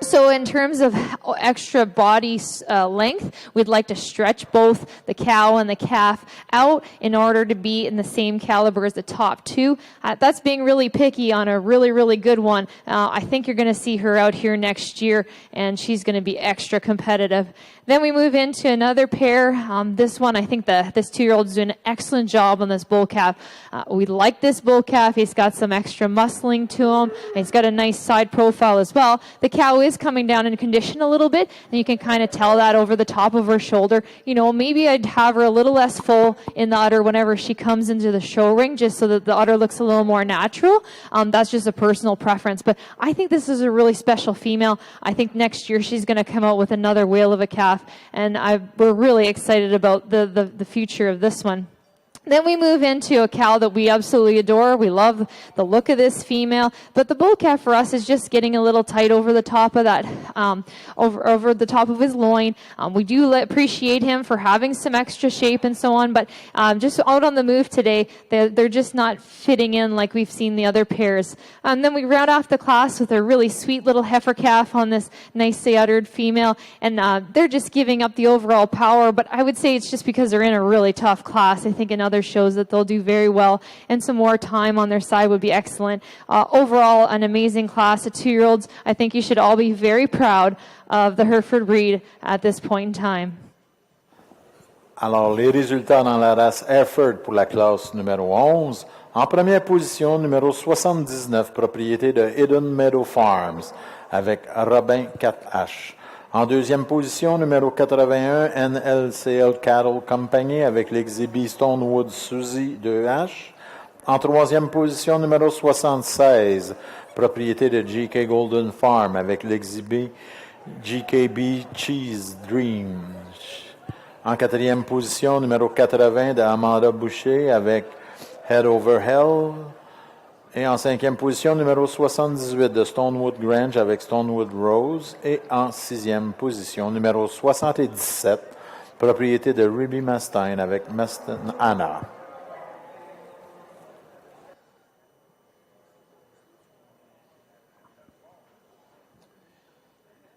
So in terms of extra body length, we'd like to stretch both the cow and the calf out in order to be in the same caliber as the top two. That's being really picky on a really, really good one. I think you're going to see her out here next year, and she's going to be extra competitive. Then we move into another pair. This one, I think this 2-year-old's doing an excellent job on this bull calf. We like this bull calf. He's got some extra muscling to him. He's got a nice side profile as well. The cow is coming down in condition a little bit, and you can kind of tell that over the top of her shoulder. Maybe I'd have her a little less full in the udder whenever she comes into the show ring, just so that the udder looks a little more natural. That's just a personal preference, but I think this is a really special female. I think next year she's going to come out with another whale of a calf, and we're really excited about the future of this one. Then we move into a cow that we absolutely adore. We love the look of this female, but the bull calf for us is just getting a little tight over the top of that, over the top of his loin. We do appreciate him for having some extra shape and so on, but just out on the move today, they're just not fitting in like we've seen the other pairs. Then we round off the class with a really sweet little heifer calf on this nicely uddered female, and they're just giving up the overall power, but I would say it's just because they're in a really tough class. I think in other shows that they'll do very well, and some more time on their side would be excellent. Overall, an amazing class of 2-year-olds. I think you should all be very proud of the Hereford breed at this point in time. Alors, les résultats dans la race Hereford pour la classe numéro 11. En première position, numéro 79, propriété de Hidden Meadow Farms, avec Robin 4H. En deuxième position, numéro 81, NLCL Cattle Company avec l'exhibit Stonewood Suzy 2H. En troisième position, numéro 76, propriété de GK Golden Farm avec l'exhibit GKB Cheese Dream. En quatrième position, numéro 80 de Amanda Boucher avec Head Over Hell. Et en cinquième position, numéro 78 de Stonewood Grange avec Stonewood Rose. Et en sixième position, numéro 77, propriété de Ruby Mastine avec Mastin Anna.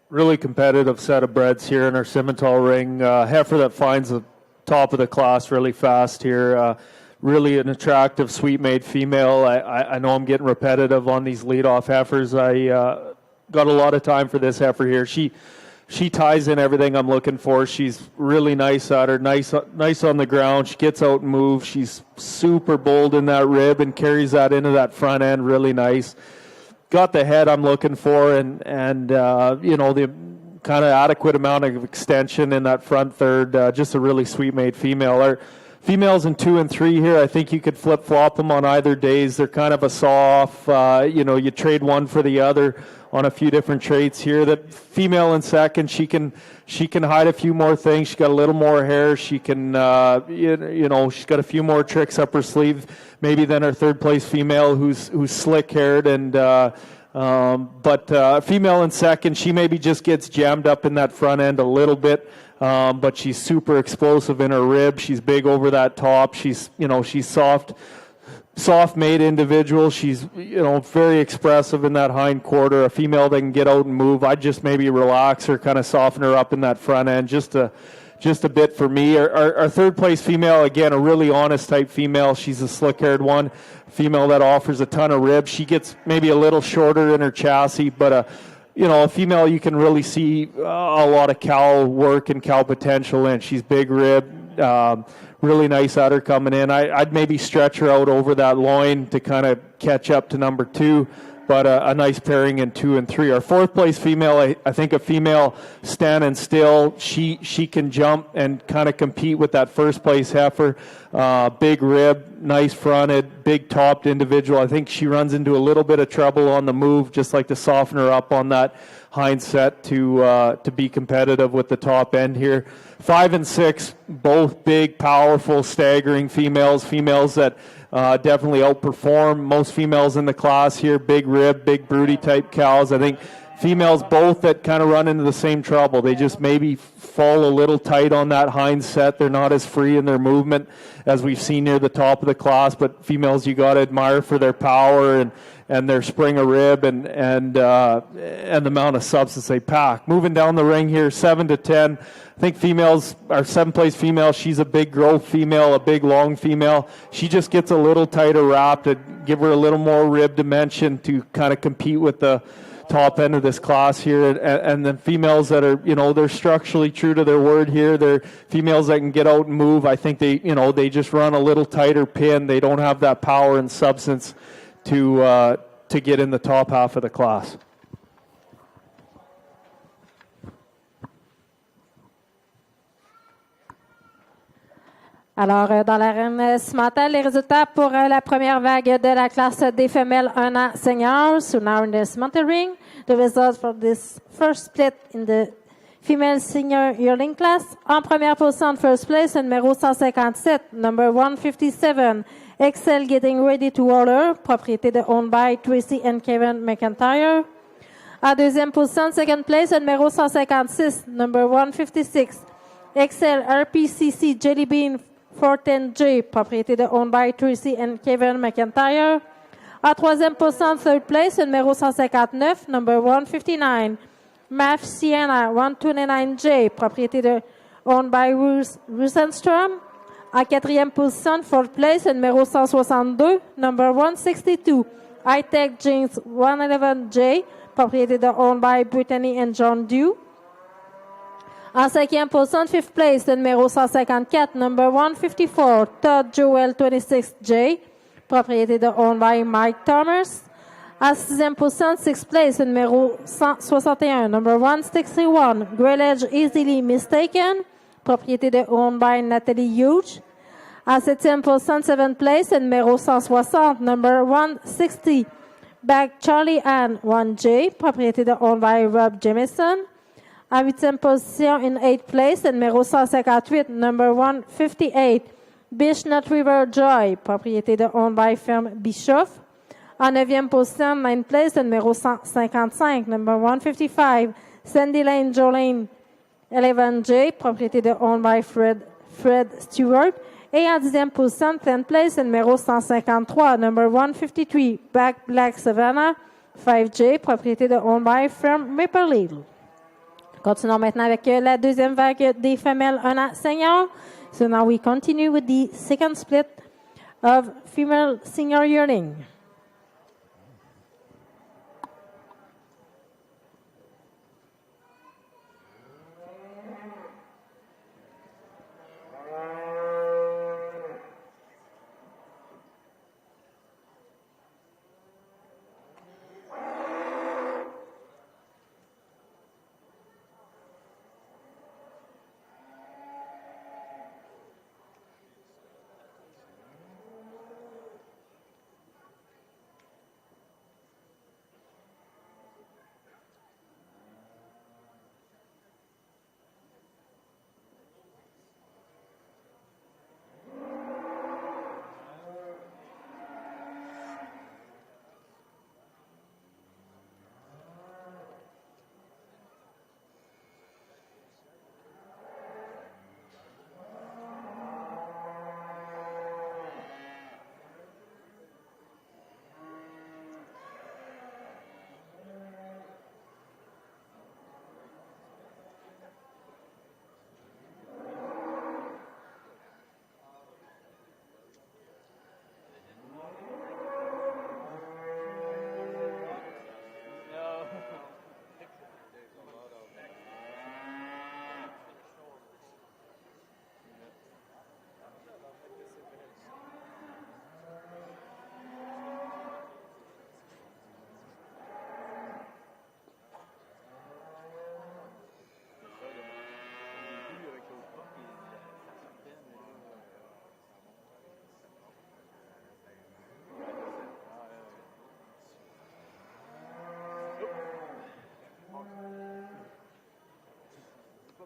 Really competitive set of breds here in our Simmental ring. Heifer that finds the top of the class really fast here. Really an attractive, sweet-made female. I know I'm getting repetitive on these lead-off heifers. I got a lot of time for this heifer here. She ties in everything I'm looking for. She's really nice at her, nice on the ground. She gets out and moves. She's super bold in that rib and carries that into that front end really nice. Got the head I'm looking for, and the kind of adequate amount of extension in that front third. Just a really sweet-made female. Our females in 2 and 3 here, I think you could flip-flop them on either days. They're kind of a saw-off. You trade one for the other on a few different traits here. The female in second, she can hide a few more things. She's got a little more hair. She can, she's got a few more tricks up her sleeve maybe than her third-place female who's slick-haired and But female in second, she maybe just gets jammed up in that front end a little bit, but she's super explosive in her rib. She's big over that top. She's soft-made individual. She's, very expressive in that hind quarter. A female that can get out and move. I'd just maybe relax her, kind of soften her up in that front end just a bit for me. Our third place female, again, a really honest type female. She's a slick-haired one. Female that offers a ton of rib. She gets maybe a little shorter in her chassis, but a female you can really see a lot of cow work and cow potential in. She's big rib. Really nice udder coming in. I'd maybe stretch her out over that loin to kind of catch up to number 2, but a nice pairing in 2 and 3. Our fourth place female, I think a female standing still. She can jump and kind of compete with that first place heifer. Big rib, nice fronted, big topped individual. I think she runs into a little bit of trouble on the move. Just like to soften her up on that hind set to be competitive with the top end here. 5 and 6, both big, powerful, staggering females that definitely outperform most females in the class here. Big rib, big broody type cows. I think females both that kind of run into the same trouble. They just maybe fall a little tight on that hind set. They're not as free in their movement as we've seen near the top of the class, but females you got to admire for their power and their spring of rib and the amount of substance they pack. Moving down the ring here, 7 to 10. I think females, our 7th place female, she's a big growth female, a big long female. She just gets a little tighter wrap to give her a little more rib dimension to kind of compete with the top end of this class here. And then females that are, they're structurally true to their word here. They're females that can get out and move. I think they just run a little tighter pin. They don't have that power and substance to get in the top half of the class. Alors, dans l'arène cimentale, les résultats pour la première vague de la classe des femelles 1 an seniors. So now in the cimental ring, the results for this first split in the female senior yearling class. En première position, en first place, numéro 157, number 157, Excel Getting Ready to Order, propriété de owned by Tracy and Kevin McIntyre. En deuxième position, second place, numéro 156, number 156, Excel RPCC Jelly Bean 410J, propriété de owned by Tracy and Kevin McIntyre. En troisième position, third place, numéro 159, number 159, Math Sienna 129J, propriété de owned by Rosenstrom. En quatrième position, fourth place, numéro 162, number 162, High-Tech Jeans 111J, propriété de owned by Brittany and John Dew. En cinquième position, fifth place, le numéro 154, number 154, Todd Joel 26J, propriété de owned by Mike Thomas. En sixième position, sixth place, le numéro 161, number 161, Greyledge Easily Mistaken, propriété de owned by Natalie Hughes. En septième position, seventh place, le numéro 160, number 160, Back Charlie Ann 1J, propriété de owned by Rob Jamison. En huitième position, in eighth place, le numéro 158, number 158, Bishnut River Joy, propriété de owned by firme Bischoff. En neuvième position, ninth place, le numéro 155, number 155, Sandy Lane Jolene 11J, propriété de owned by Fred Stewart. Et en dixième position, 10th place, le numéro 153, number 153, Back Black Savannah 5J, propriété de owned by firm Maple Leaf. Continuons maintenant avec la deuxième vague des femelles 1 an senior. So now we continue with the second split of female senior yearling.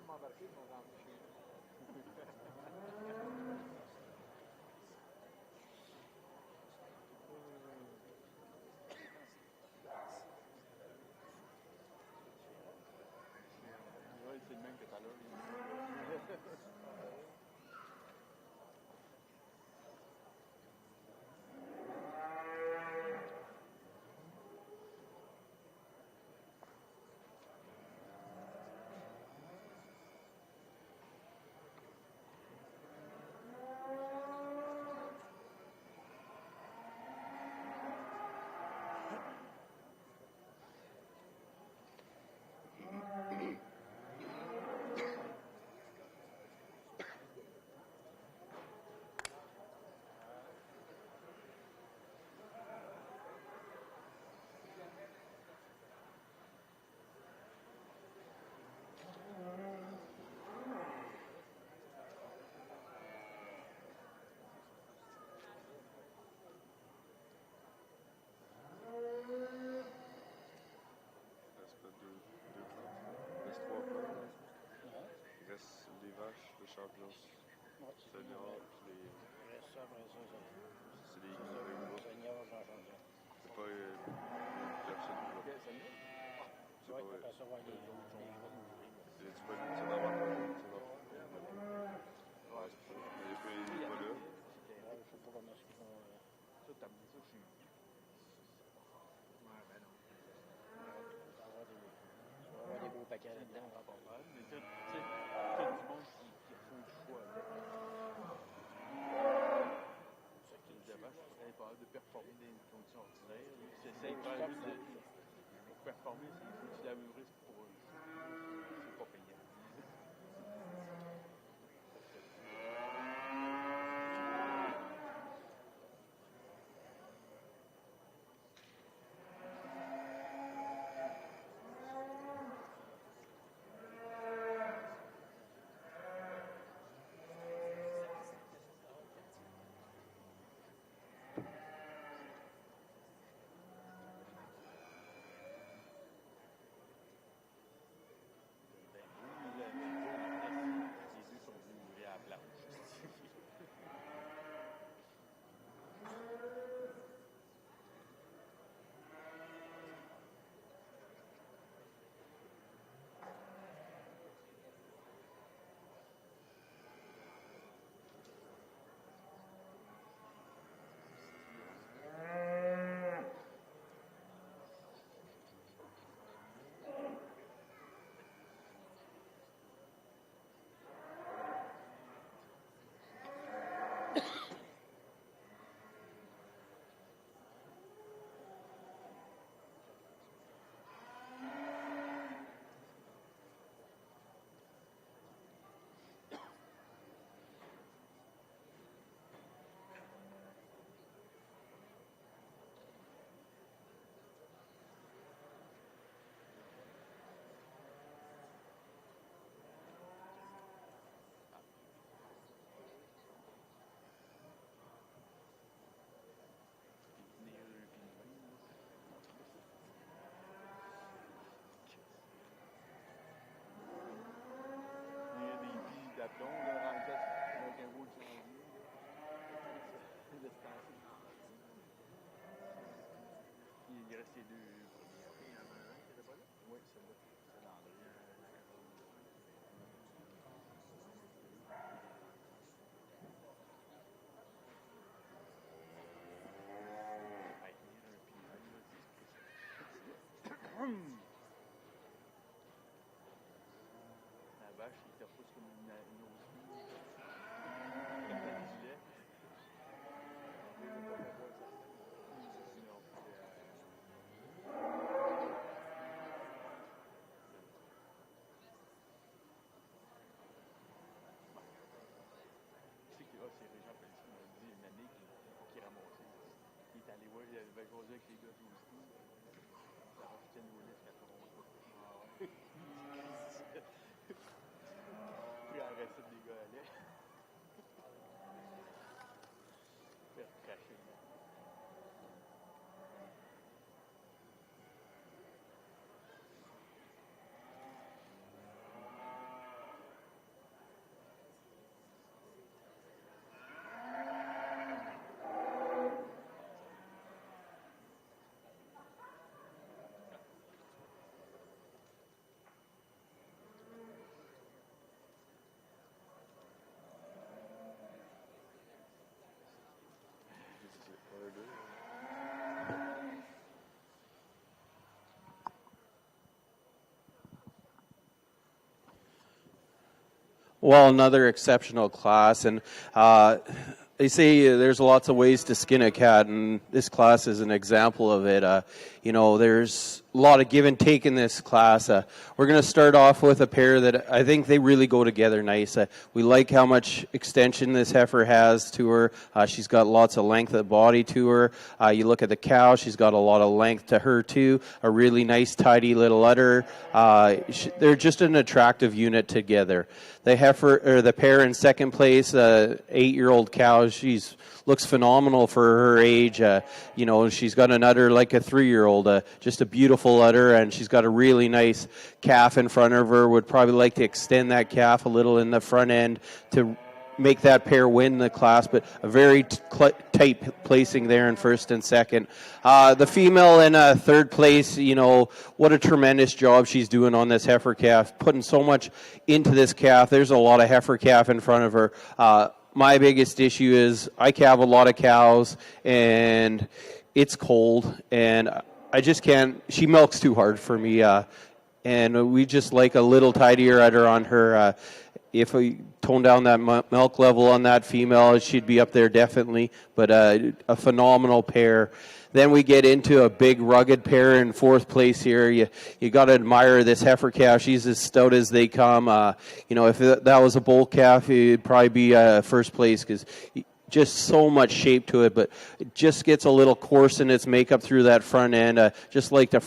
m'embarquer, ils m'ont emmené chez nous. Oui, c'est le même que tout à l'heure. champions seniors, puis les. Ça, après ça, C'est des groupes. seniors, j'en change. C'est pas personne qui va. C'est Oui, pas. après ça, ouais, Tu peux c'est d'avoir un groupe, tu vas. Ouais, c'est ça. Mais il est pas là. Je sais pas comment est-ce qu'ils font. Ça, t'as mis ça chez nous. Ouais, ben non. Tu vas avoir des beaux paquets là-dedans. Mais tu sais, du monde qui font du choix. C'est qui le vache, c'est pas de performer dans les conditions ordinaires. C'est simple pour performer, il faut que tu laves le risque pour eux. C'est pas payant. D'aplomb, là, en tête, avec un beau janvier. Il reste les deux premiers. Il y en a un qui n'était pas là? Oui, c'est là. C'est Landry. La vache, il te repousse comme une autre fille. Du lait. Tu sais que c'est Régent Pelletier qui m'a dit une année qu'il ramassait. Il est allé voir, il avait causé avec les gars du ski. Ça rachetait une roulette à Toronto. Ah ouais. Puis la recette des gars allaient. Faire cracher. Well, another exceptional class, and they say there's lots of ways to skin a cat, and this class is an example of it. There's a lot of give and take in this class. We're going to start off with a pair that I think they really go together nice. We like how much extension this heifer has to her. She's got lots of length of body to her. You look at the cow, she's got a lot of length to her too. A really nice, tidy little udder. They're just an attractive unit together. The heifer, or the pair in second place, 8-year-old cow, she's looks phenomenal for her age. She's got an udder like a 3-year-old, just a beautiful udder, and she's got a really nice calf in front of her. Would probably like to extend that calf a little in the front end to make that pair win the class, but a very tight placing there in first and second. The female in third place, what a tremendous job she's doing on this heifer calf, putting so much into this calf. There's a lot of heifer calf in front of her. My biggest issue is I calve a lot of cows, and it's cold, and I just can't. She milks too hard for me, and we just like a little tidier udder on her. If we tone down that milk level on that female, she'd be up there definitely, but a phenomenal pair. Then we get into a big rugged pair in fourth place here. You got to admire this heifer calf. She's as stout as they come. If that was a bull calf, it'd probably be first place because just so much shape to it, but it just gets a little coarse in its makeup through that front end. Just like to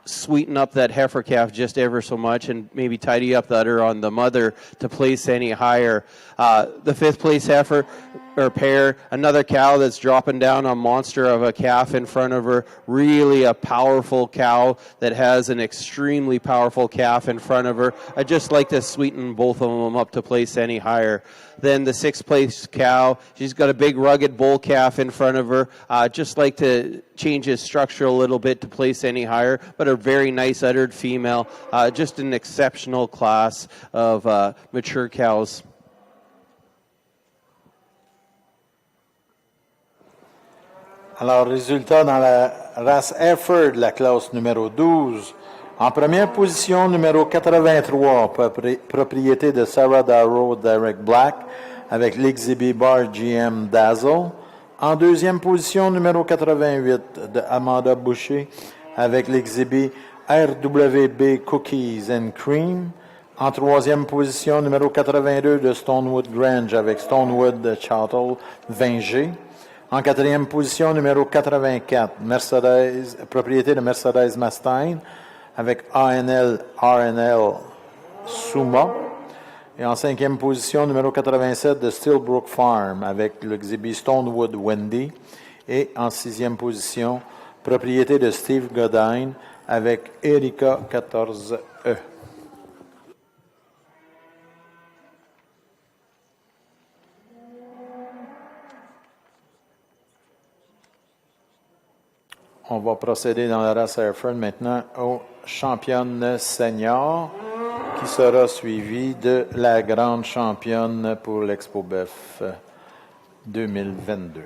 sweeten up that heifer calf just ever so much and maybe tidy up the udder on the mother to place any higher. The fifth place heifer or pair, another cow that's dropping down a monster of a calf in front of her. Really a powerful cow that has an extremely powerful calf in front of her. I just like to sweeten both of them up to place any higher. Then the sixth place cow, she's got a big rugged bull calf in front of her. Just like to change his structure a little bit to place any higher, but a very nice uddered female. Just an exceptional class of mature cows. Alors, résultat dans la race Hereford, la classe numéro 12. En première position, numéro 83, propriété de Sarah Darrow Derek Black, avec l'Exhibit Bar GM Dazzle. En deuxième position, numéro 88, de Amanda Boucher, avec l'Exhibit RWB Cookies and Cream. En troisième position, numéro 82, de Stonewood Grange, avec Stonewood Chattel Vinger. En quatrième position, numéro 84, Mercedes, propriété de Mercedes Mustang, avec ANL RNL Suma. Et en cinquième position, numéro 87, de Stillbrook Farm, avec l'exhibit Stonewood Wendy. Et en sixième position, propriété de Steve Godine, avec Erika 14E. On va procéder dans la race Hereford maintenant aux championnes seniors, qui sera suivi de la grande championne pour l'Expo Boeuf 2022.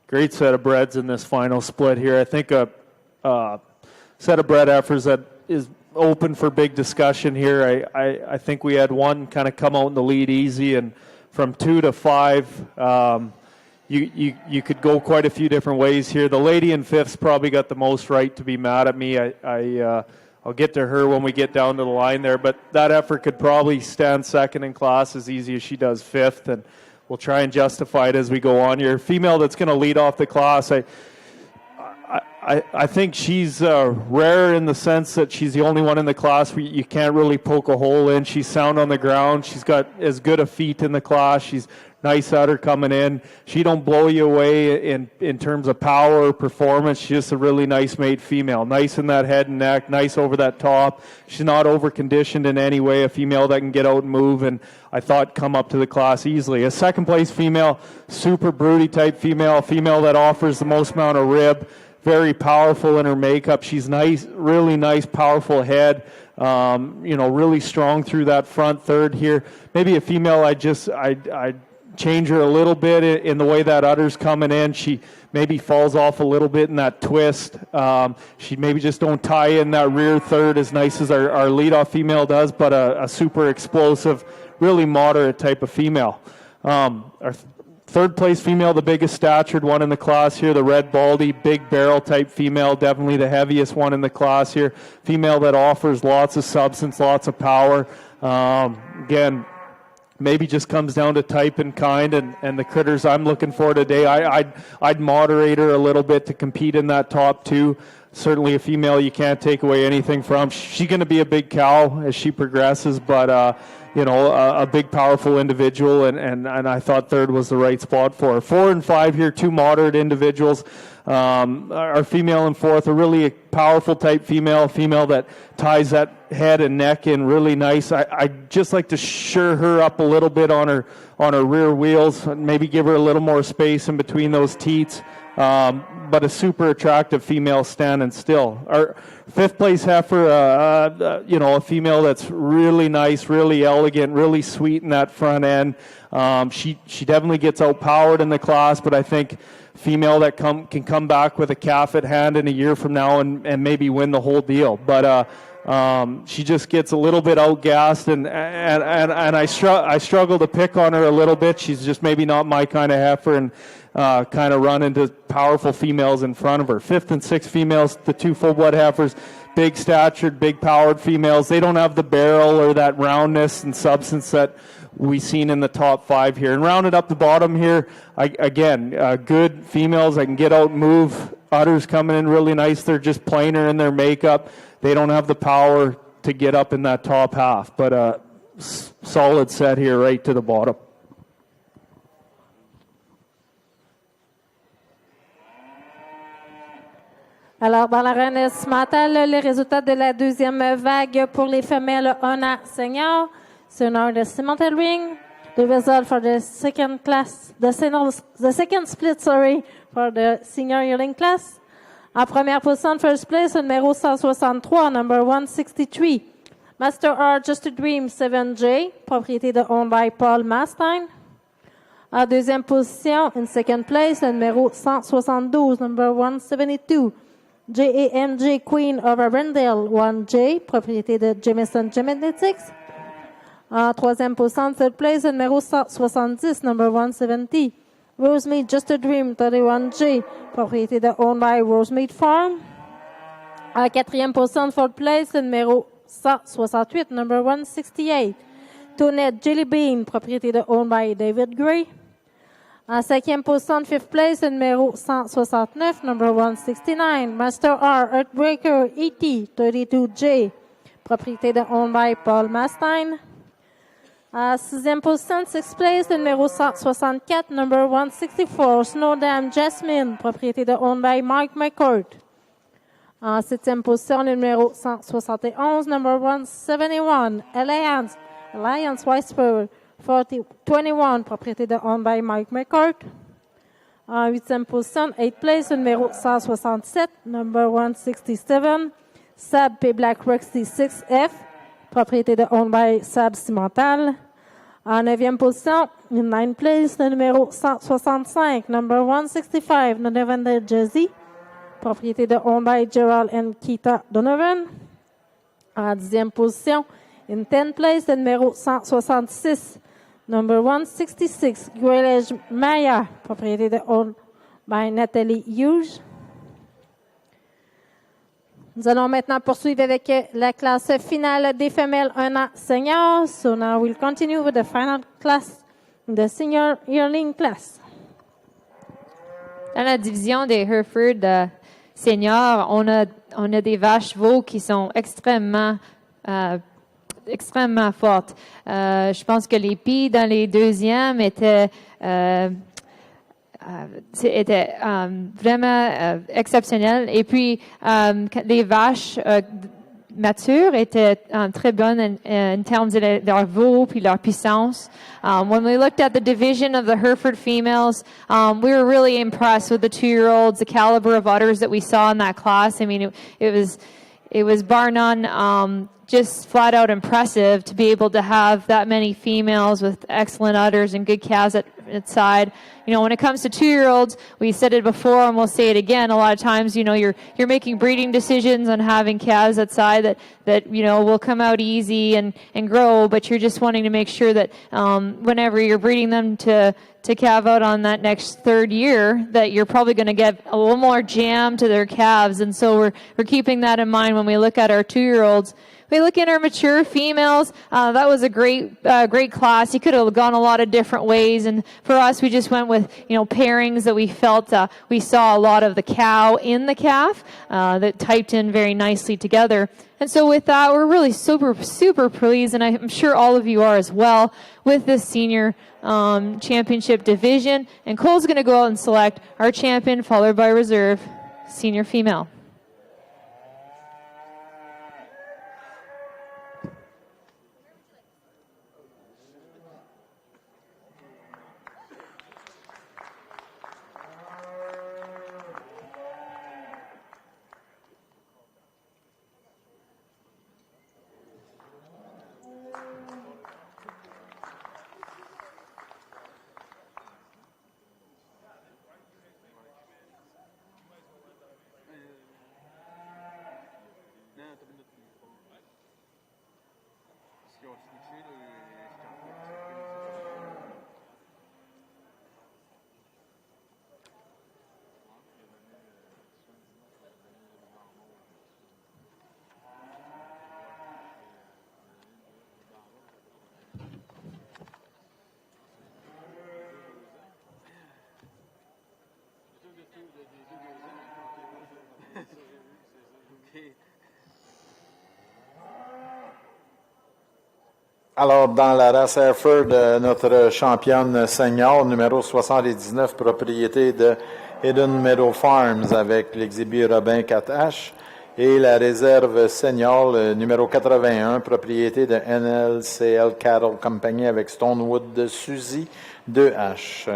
Great set of breds in this final split here. I think a set of bred efforts that is open for big discussion here. I think we had one kind of come out in the lead easy, and from 2 to 5, you could go quite a few different ways here. The lady in fifth's probably got the most right to be mad at me. I'll get to her when we get down to the line there, but that effort could probably stand second in class as easy as she does fifth, and we'll try and justify it as we go on here. Female that's going to lead off the class, I think she's rare in the sense that she's the only one in the class where you can't really poke a hole in. She's sound on the ground. She's got as good a feet in the class. She's nice at her coming in. She don't blow you away in terms of power or performance. She's just a really nice made female. Nice in that head and neck, nice over that top. She's not over-conditioned in any way, a female that can get out and move, and I thought come up to the class easily. A second place female, super broody type female, a female that offers the most amount of rib, very powerful in her makeup. She's nice, really nice, powerful head. Really strong through that front third here. Maybe a female I'd change her a little bit in the way that udder's coming in. She maybe falls off a little bit in that twist. She maybe just don't tie in that rear third as nice as our leadoff female does, but a super explosive, really moderate type of female. Our third place female, the biggest statured one in the class here, the red baldy, big barrel type female, definitely the heaviest one in the class here. Female that offers lots of substance, lots of power. Again, maybe just comes down to type and kind and the critters I'm looking for today. I'd moderate her a little bit to compete in that top two. Certainly a female you can't take away anything from. She's going to be a big cow as she progresses, but a big powerful individual, and I thought third was the right spot for her. 4 and 5 here, two moderate individuals. Our female in fourth, a really powerful type female that ties that head and neck in really nice. I'd just like to sure her up a little bit on her rear wheels, maybe give her a little more space in between those teats. But a super attractive female standing still. Our fifth place heifer, a female that's really nice, really elegant, really sweet in that front end. She definitely gets outpowered in the class, but I think female that can come back with a calf at hand in a year from now and maybe win the whole deal. But she just gets a little bit outgassed, and I struggle to pick on her a little bit. She's just maybe not my kind of heifer, and kind of run into powerful females in front of her. Fifth and sixth females, the two full-blood heifers, big statured, big powered females. They don't have the barrel or that roundness and substance that we've seen in the top 5 here. And rounded up the bottom here, good females that can get out and move. Udders coming in really nice. They're just plainer in their makeup. They don't have the power to get up in that top half, but a solid set here right to the bottom. Alors, dans l'arène ce matin, les résultats de la deuxième vague pour les femelles Ona Senior. So now the cemented ring. The result for the second split, for the senior yearling class. En première position, first place, numéro 163, number 163. Master R Just a Dream 7J, propriété de owned by Paul Mastine. En deuxième position, in second place, le numéro 172, number 172. JAMJ Queen of Arundel 1J, propriété de Jameson Genetics. En troisième position, third place, le numéro 170, number 170. Rosemead Just a Dream 31J, propriété de Owned by Rosemead Farm. En quatrième position, fourth place, le numéro 168, number 168. Tonette Jelly Bean, propriété de Owned by David Gray. En cinquième position, fifth place, le numéro 169, number 169. Master R Earthbreaker ET 32J, propriété de Owned by Paul Mastine. En sixième position, sixth place, le numéro 164, number 164, Snowdam Jasmine, propriété de Owned by Mike McCourt. En septième position, le numéro 171, number 171, Alliance Whisper 21, propriété de Owned by Mike McCourt. En huitième position, eighth place, le numéro 167, number 167, Sab P. Black Roxy 6F, propriété de Owned by Sab Cimental. En neuvième position, in ninth place, le numéro 165, number 165, Lavender Jersey, propriété de Owned by Gerald and Keita Donovan. En dixième position, in 10th place, le numéro 166, Number 166, Yearlings Maya, propriété owned by Nathalie Hughes. Nous allons maintenant poursuivre avec la classe finale des femelles 1 an senior. So now we'll continue with the final class, the senior yearling class. Dans la division des Hereford seniors, on a des vaches veaux qui sont extrêmement fortes. Je pense que les filles dans les deuxièmes étaient vraiment exceptionnelles. Et puis, les vaches matures étaient très bonnes in terms of their veaux puis leur puissance. When we looked at the division of the Hereford females, we were really impressed with the 2-year-olds, the caliber of udders that we saw in that class. I mean, it was bar none, just flat out impressive to be able to have that many females with excellent udders and good calves at side. You know, when it comes to 2-year-olds, we said it before and we'll say it again. A lot of times, you know, you're making breeding decisions on having calves at side that you know will come out easy and grow, but you're just wanting to make sure that whenever you're breeding them to calve out on that next 3rd year, that you're probably going to get a little more jam to their calves, and so we're keeping that in mind when we look at our 2-year-olds. We look at our mature females. That was a great class. You could have gone a lot of different ways, and for us, we just went with pairings that we felt we saw a lot of the cow in the calf that typed in very nicely together. And so with that, we're really super pleased, and I'm sure all of you are as well, with this senior championship division. And Cole's going to go out and select our champion, followed by reserve senior female. Alors, dans la race Hereford, notre championne senior, numéro 79, propriété de Hidden Meadow Farms avec l'exhibit Robin 4H. Et la réserve senior, numéro 81, propriété de NLCL Cattle Company avec Stonewood de Suzy 2H.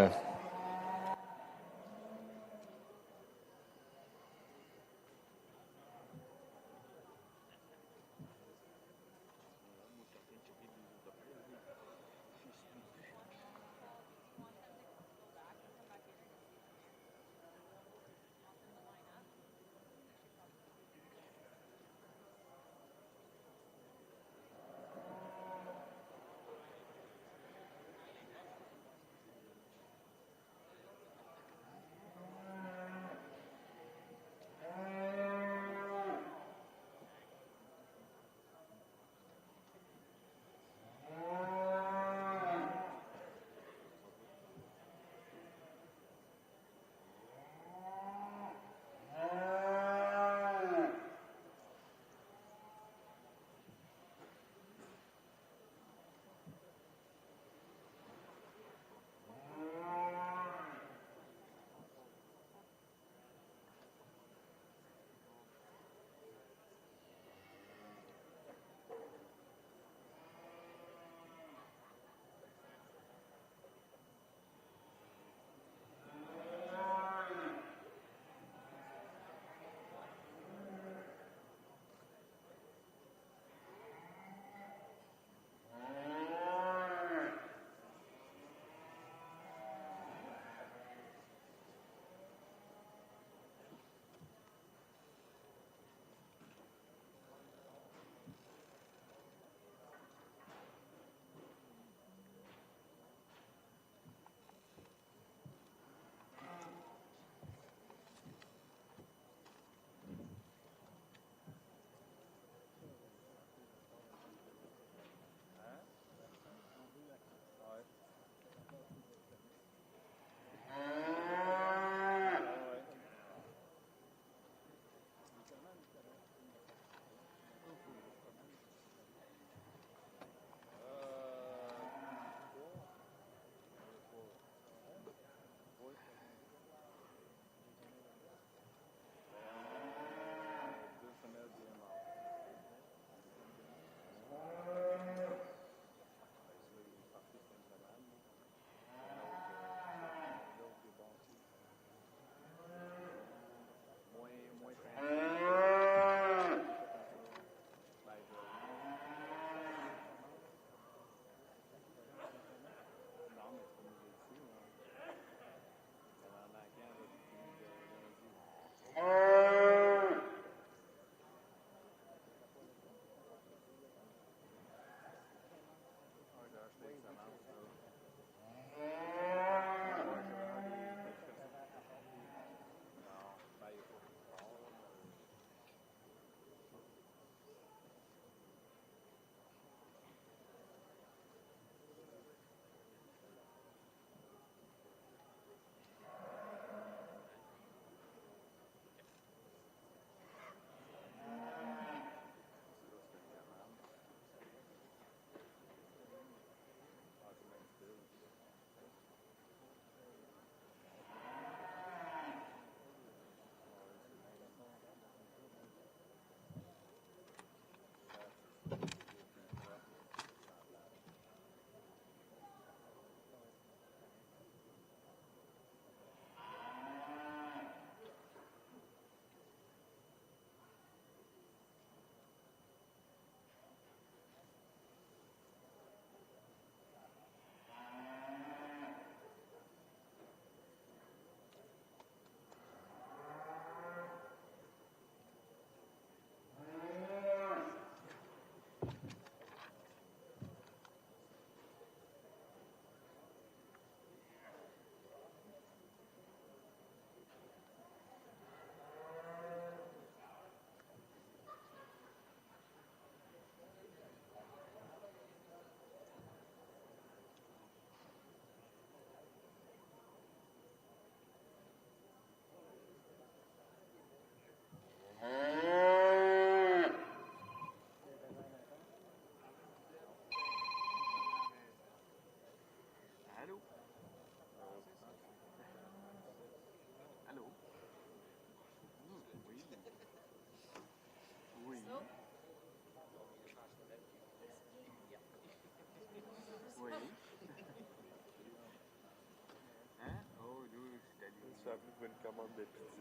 appelé pour une commande de pizza.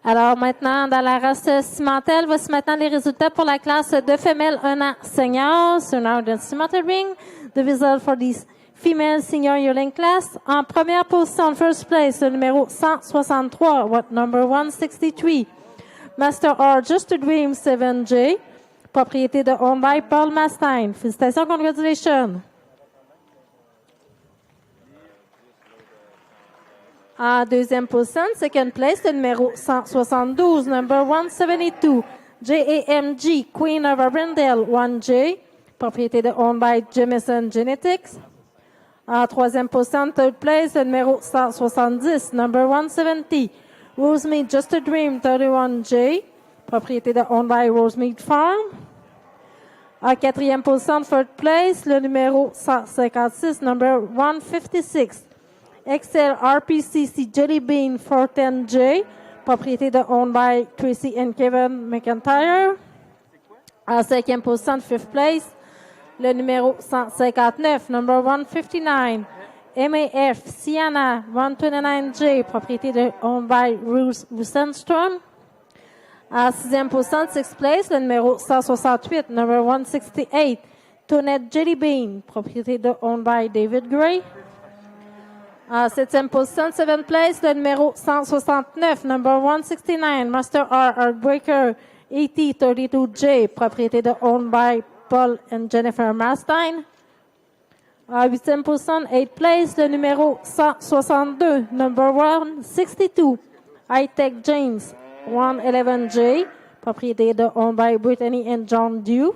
Alors maintenant, dans la race cimentelle, voici maintenant les résultats pour la classe de femelles 1 an senior. So now the cimental ring, the result for this female senior yearling class. En première position, first place, le numéro 163, what number 163. Master R, Just a Dream 7J, propriété de owned by Paul Mastine. Félicitations, congratulations. En deuxième position, second place, le numéro 172, number 172, JAMG, Queen of Arundel 1J, propriété de owned by Jemison Genetics. En troisième position, third place, le numéro 170, number 170, Rosemead Just a Dream 31J, propriété de owned by Rosemead Farm. En quatrième position, third place, le numéro 156, number 156, Excel RPCC Jelly Bean 410J, propriété de owned by Tracy and Kevin McIntyre. En cinquième position, fifth place, le numéro 159, number 159, MAF Sienna 129J, propriété de owned by Ruth Rosenstrom. En sixième position, sixth place, le numéro 168, number 168, Tonette Jelly Bean, propriété de owned by David Gray. En septième position, seventh place, le numéro 169, number 169, Master R. Heartbreaker, ET32J, propriété de owned by Paul and Jennifer Mastine. En huitième position, eighth place, le numéro 162, number 162, High-Tech James, 111J, propriété de owned by Brittany and John Dew.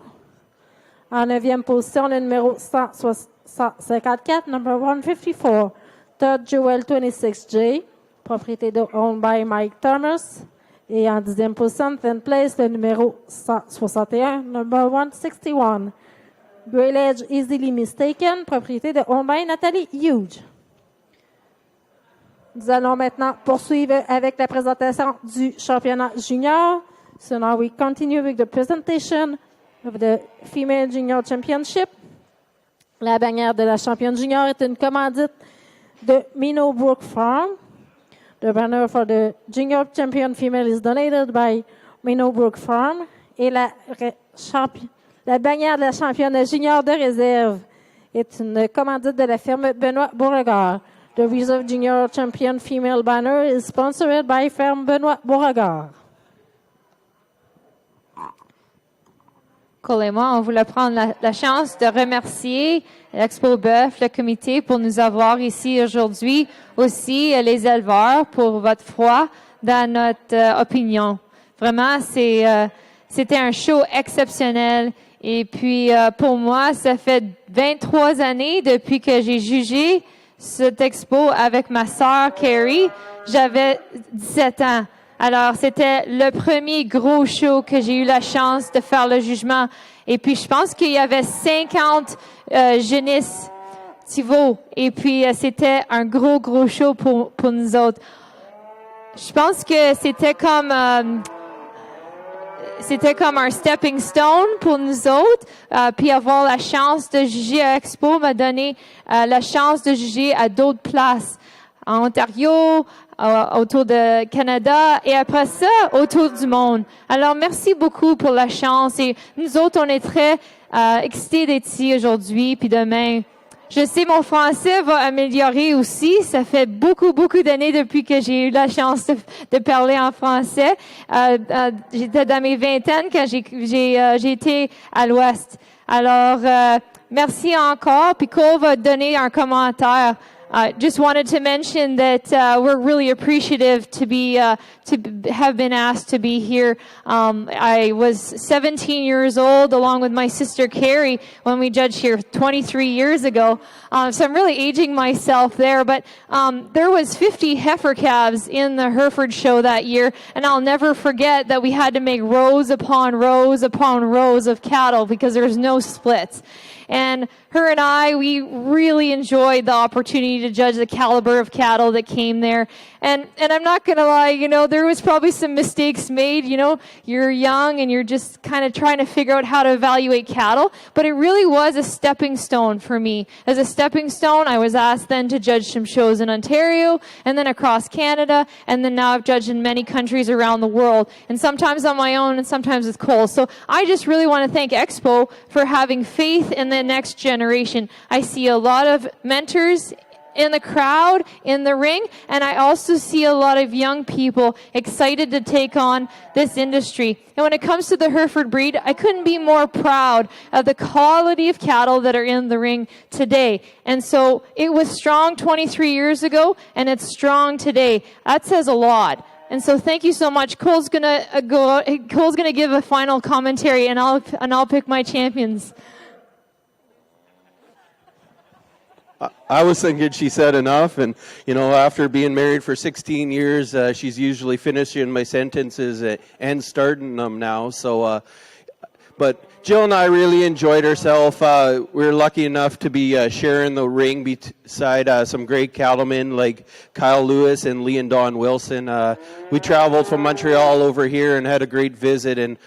En neuvième position, le numéro 154, number 154, Todd Jewel 26J, propriété de owned by Mike Thomas. Et en dixième position, 10th place, le numéro 161, number 161. Grey Ledge Easily Mistaken, propriété de owned by Nathalie Hughes. Nous allons maintenant poursuivre avec la présentation du championnat junior. So now we continue with the presentation of the Female Junior Championship. La bannière de la championne junior est une commandite de Minnowbrook Farm. The banner for the junior champion female is donated by Minnowbrook Farm. Et la bannière de la championne junior de réserve est une commandite de la firme Benoît Beauregard. The Reserve Junior Champion Female banner is sponsored by firme Benoît Beauregard. Cole et moi, on voulait prendre la chance de remercier l'Expo Boeuf, le comité, pour nous avoir ici aujourd'hui. Aussi, les éleveurs, pour votre foi dans notre opinion. Vraiment, c'était un show exceptionnel. Et puis, pour moi, ça fait 23 années depuis que j'ai jugé cette expo avec ma sœur Carrie. J'avais 17 ans. Alors, c'était le premier gros show que j'ai eu la chance de faire le jugement. Et puis, je pense qu'il y avait 50 jeunisses Thibault. Et puis, c'était un gros show pour nous autres. Je pense que c'était comme un stepping stone pour nous autres. Puis avoir la chance de juger à Expo m'a donné la chance de juger à d'autres places. En Ontario, autour de Canada et après ça, autour du monde. Alors, merci beaucoup pour la chance et nous autres, on est très excités d'être ici aujourd'hui puis demain. Je sais mon français va améliorer aussi. Ça fait beaucoup d'années depuis que j'ai eu la chance de parler en français. J'étais dans mes vingtaines quand j'ai été à l'Ouest. Alors, merci encore. Puis Cole va donner un commentaire. Just wanted to mention that we're really appreciative to have been asked to be here. I was 17 years old along with my sister Carrie when we judged here 23 years ago. So I'm really aging myself there. But there was 50 heifer calves in the Hereford show that year, and I'll never forget that we had to make rows upon rows upon rows of cattle because there was no splits. And her and I, we really enjoyed the opportunity to judge the caliber of cattle that came there. And I'm not going to lie, there was probably some mistakes made. You're young and you're just kind of trying to figure out how to evaluate cattle. But it really was a stepping stone for me. As a stepping stone, I was asked then to judge some shows in Ontario and then across Canada. And then now I've judged in many countries around the world. And sometimes on my own and sometimes with Cole. So I just really want to thank Expo for having faith in the next generation. I see a lot of mentors in the crowd, in the ring, and I also see a lot of young people excited to take on this industry. And when it comes to the Hereford breed, I couldn't be more proud of the quality of cattle that are in the ring today. And so it was strong 23 years ago, and it's strong today. That says a lot. And so thank you so much. Cole's gonna give a final commentary, and I'll pick my champions. I was thinking she said enough, and after being married for 16 years, she's usually finishing my sentences and starting them now. So, but Jill and I really enjoyed ourselves. We were lucky enough to be sharing the ring beside some great cattlemen like Kyle Lewis and Lee and Don Wilson. We traveled from Montreal over here and had a great visit, and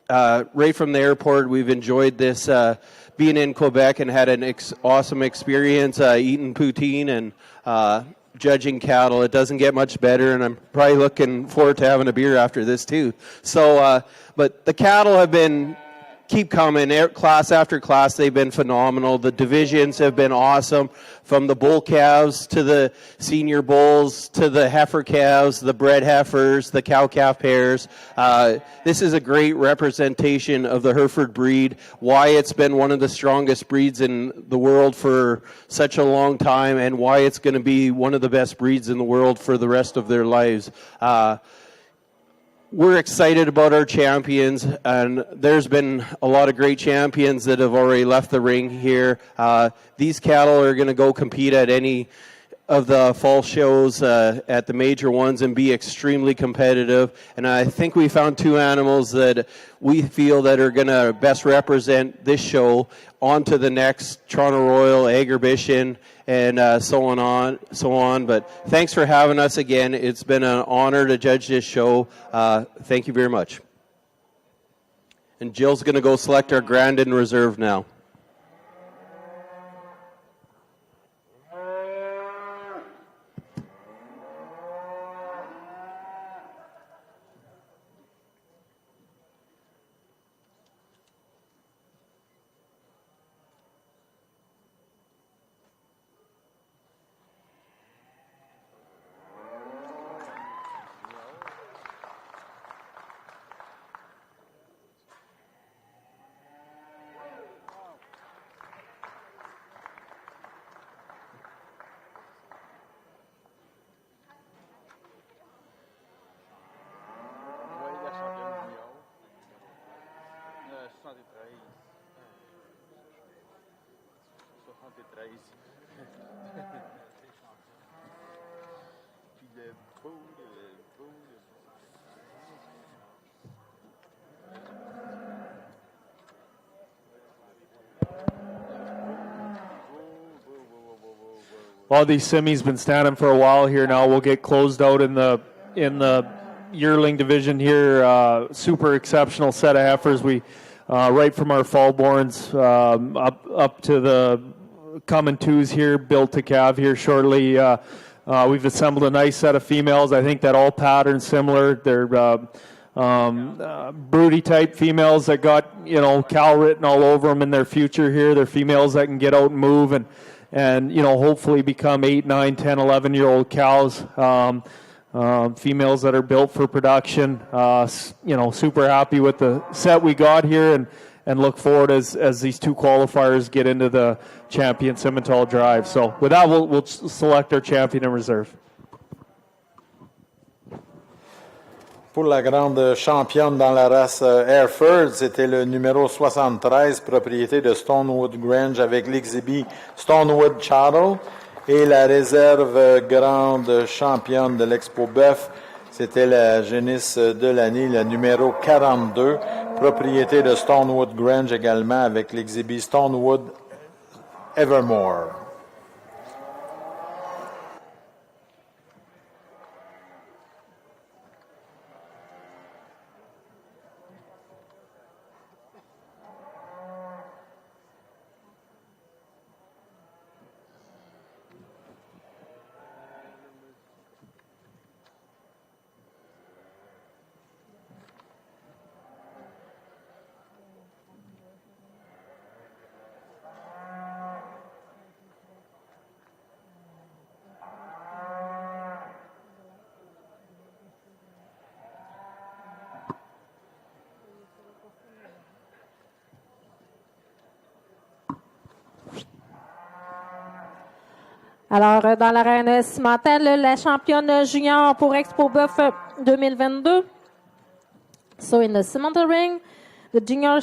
right from the airport, we've enjoyed this. Being in Quebec and had an awesome experience eating poutine and judging cattle. It doesn't get much better, and I'm probably looking forward to having a beer after this too. So, but the cattle have keep coming, class after class. They've been phenomenal. The divisions have been awesome, from the bull calves to the senior bulls to the heifer calves, the bred heifers, the cow calf pairs. This is a great representation of the Hereford breed, why it's been one of the strongest breeds in the world for such a long time, and why it's going to be one of the best breeds in the world for the rest of their lives. We're excited about our champions, and there's been a lot of great champions that have already left the ring here. These cattle are going to go compete at any of the fall shows at the major ones and be extremely competitive. And I think we found two animals that we feel that are going to best represent this show onto the next Toronto Royal, Agribition, and so on. But thanks for having us again. It's been an honor to judge this show. Thank you very much. And Jill's going to go select our Grandin Reserve now. Well, these semis been standing for a while here now. We'll get closed out in the yearling division here. Super exceptional set of heifers. We right from our fallborns up to the coming twos here, built to calve here shortly. We've assembled a nice set of females. I think that all patterns similar. They're broody type females that got Cal written all over them in their future here. They're females that can get out and move and hopefully become 8, 9, 10, 11-year-old cows. Females that are built for production. Super happy with the set we got here and look forward as these two qualifiers get into the champion Simmental drive. So with that, we'll select our champion in reserve. Pour la grande championne dans la race Hereford, c'était le numéro 73, propriété de Stonewood Grange avec l'exhibit Stonewood Chattel. Et la réserve grande championne de l'Expo Boeuf, c'était la génisse de l'année, le numéro 42, propriété de Stonewood Grange également avec l'exhibit Stonewood Evermore. Alors, dans l'arène cimentale, la championne junior pour Expo Boeuf 2022. So, in the cemental ring, the junior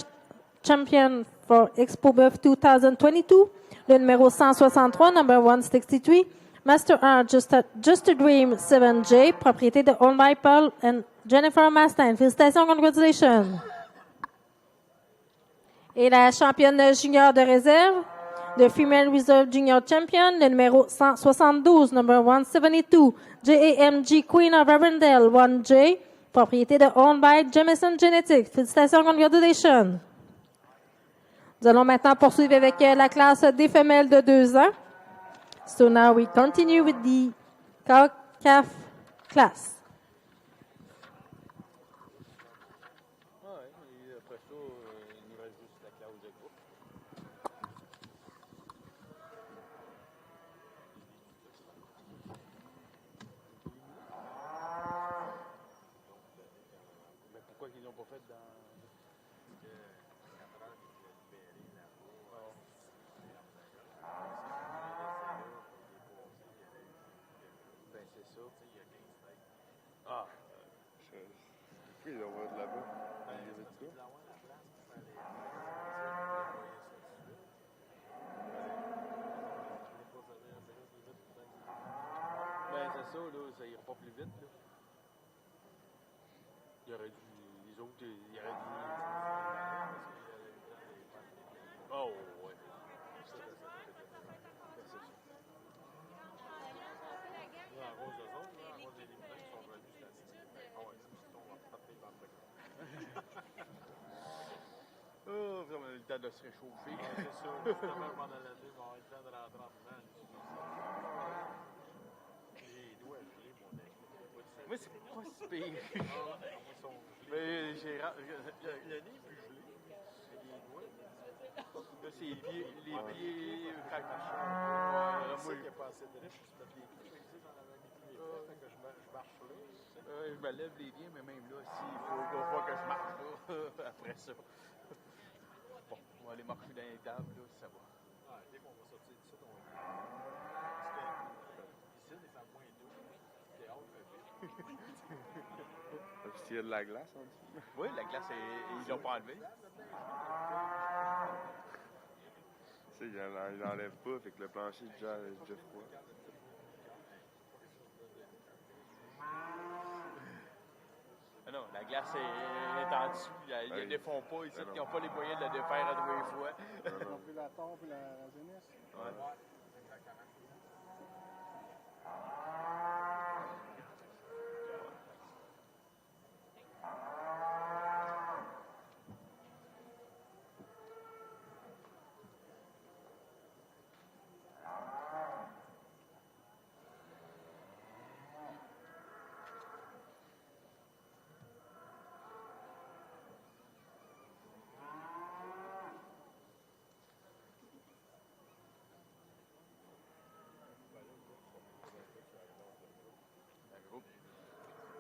champion for Expo Boeuf 2022, le numéro 163, number 163, Master R, Just a Dream 7J, propriété de Owned by Paul and Jennifer Mastin. Félicitations, congratulations. Et la championne junior de réserve, the Female Reserve Junior Champion, le numéro 172, number 172, JAMG Queen of Arundel 1J, propriété de Owned by Jamison Genetics. Félicitations, congratulations. Nous allons maintenant poursuivre avec la classe des femelles de 2 ans. So now we continue with the cow-calf class. Ouais, et après ça, il nous reste juste la clause de groupe. Mais pourquoi ils l'ont pas fait dans... Ben c'est ça. Ah, Pourquoi ils envoient de là-bas? Il y avait de quoi? ben c'est ça, là, ça ira pas plus vite, là. Il aurait dû... Les autres, il aurait dû... Oh, ouais. Ben, c'est ça. Là, à cause d'eux autres, là, à cause des limitants qui sont venus cette année. Ah ouais, on va frapper dans le oh, on a eu le temps de se réchauffer. Ouais, c'est ça. Justement, pendant l'année, on va avoir le temps de rentrer en dedans. Les doigts gelés, mon ami. Moi, c'est pas si pire. Mais j'ai... Le nez est plus gelé. Les doigts. Là, c'est les pieds quand je moi, il n'y a pas assez de riche, je mets les pieds ici dans la même pied. Fait que je marche là. Je me lève les pieds, mais même là, s'il faut pas que je marche là, après ça. Bon, on va aller marcher dans les tables, là, ça va. Ah, dès qu'on va sortir d'ici, on va y aller. Ici, il fait moins 12. C'est haut, Parce qu'il y a de la glace en dessous. Oui, la glace, ils l'ont pas enlevée. Tu sais, ils l'enlèvent pas, fait que le plancher est déjà froid. Ah non, la glace est en dessous. Ils ne défont pas ici. Ils n'ont pas les moyens de la défaire à 2 fois. Ils ont pris la tarte et la jeunesse. Ouais.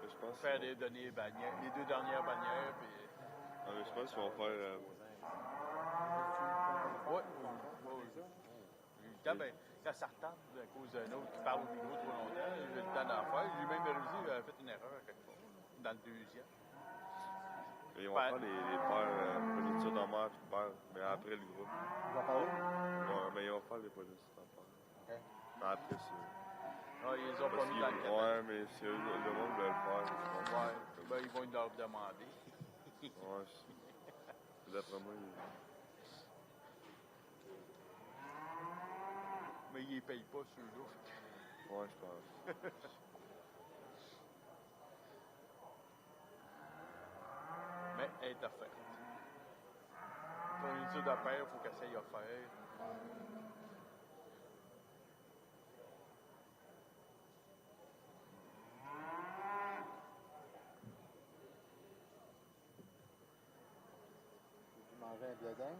Je pense faire les données bannières, les 2 dernières bannières. Puis... Ah, mais je pense qu'ils vont faire... Oui. Quand ça retarde à cause d'un autre qui parle au micro trop longtemps, j'ai le temps d'en faire. J'ai même réussi à fait une erreur à quelque part, dans le 2e. Et ils vont faire les paires positions en mer puis paires, mais après le groupe. Ils vont faire où? Ouais, mais ils vont faire les positions en paires. OK. Mais après, c'est... Ah, ils ont pas mis dans le cadre. Ouais, mais si le monde veut le faire, ouais, ben ils vont leur demander. ouais, d'après moi, Mais ils ne payent pas ceux-là. Ouais, je pense. Mais elle est offerte. Pour une étude à faire, il faut qu'elle s'aille offert. Tu mangeais un bledin?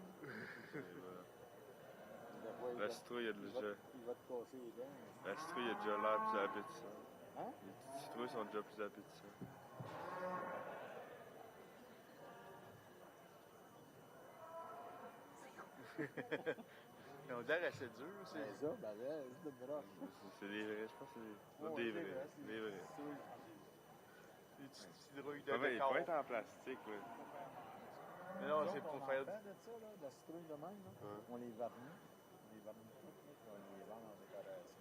La citrouille, il a déjà... Il va te casser les dents. La citrouille, il a déjà l'air plus appétissant. Hein? Les petites citrouilles sont déjà plus appétissants. On dirait assez dur, c'est ça. Ben là, c'est de broche. C'est des vrais, je pense que c'est des vrais. Des vrais. des petites citrouilles de Il décor. faut être en plastique, là. Mais non, c'est pour faire... de ça, là, de la citrouille de même, là. Ouais. On les varnit. On les varnit toutes, là, puis on les vend en décoration.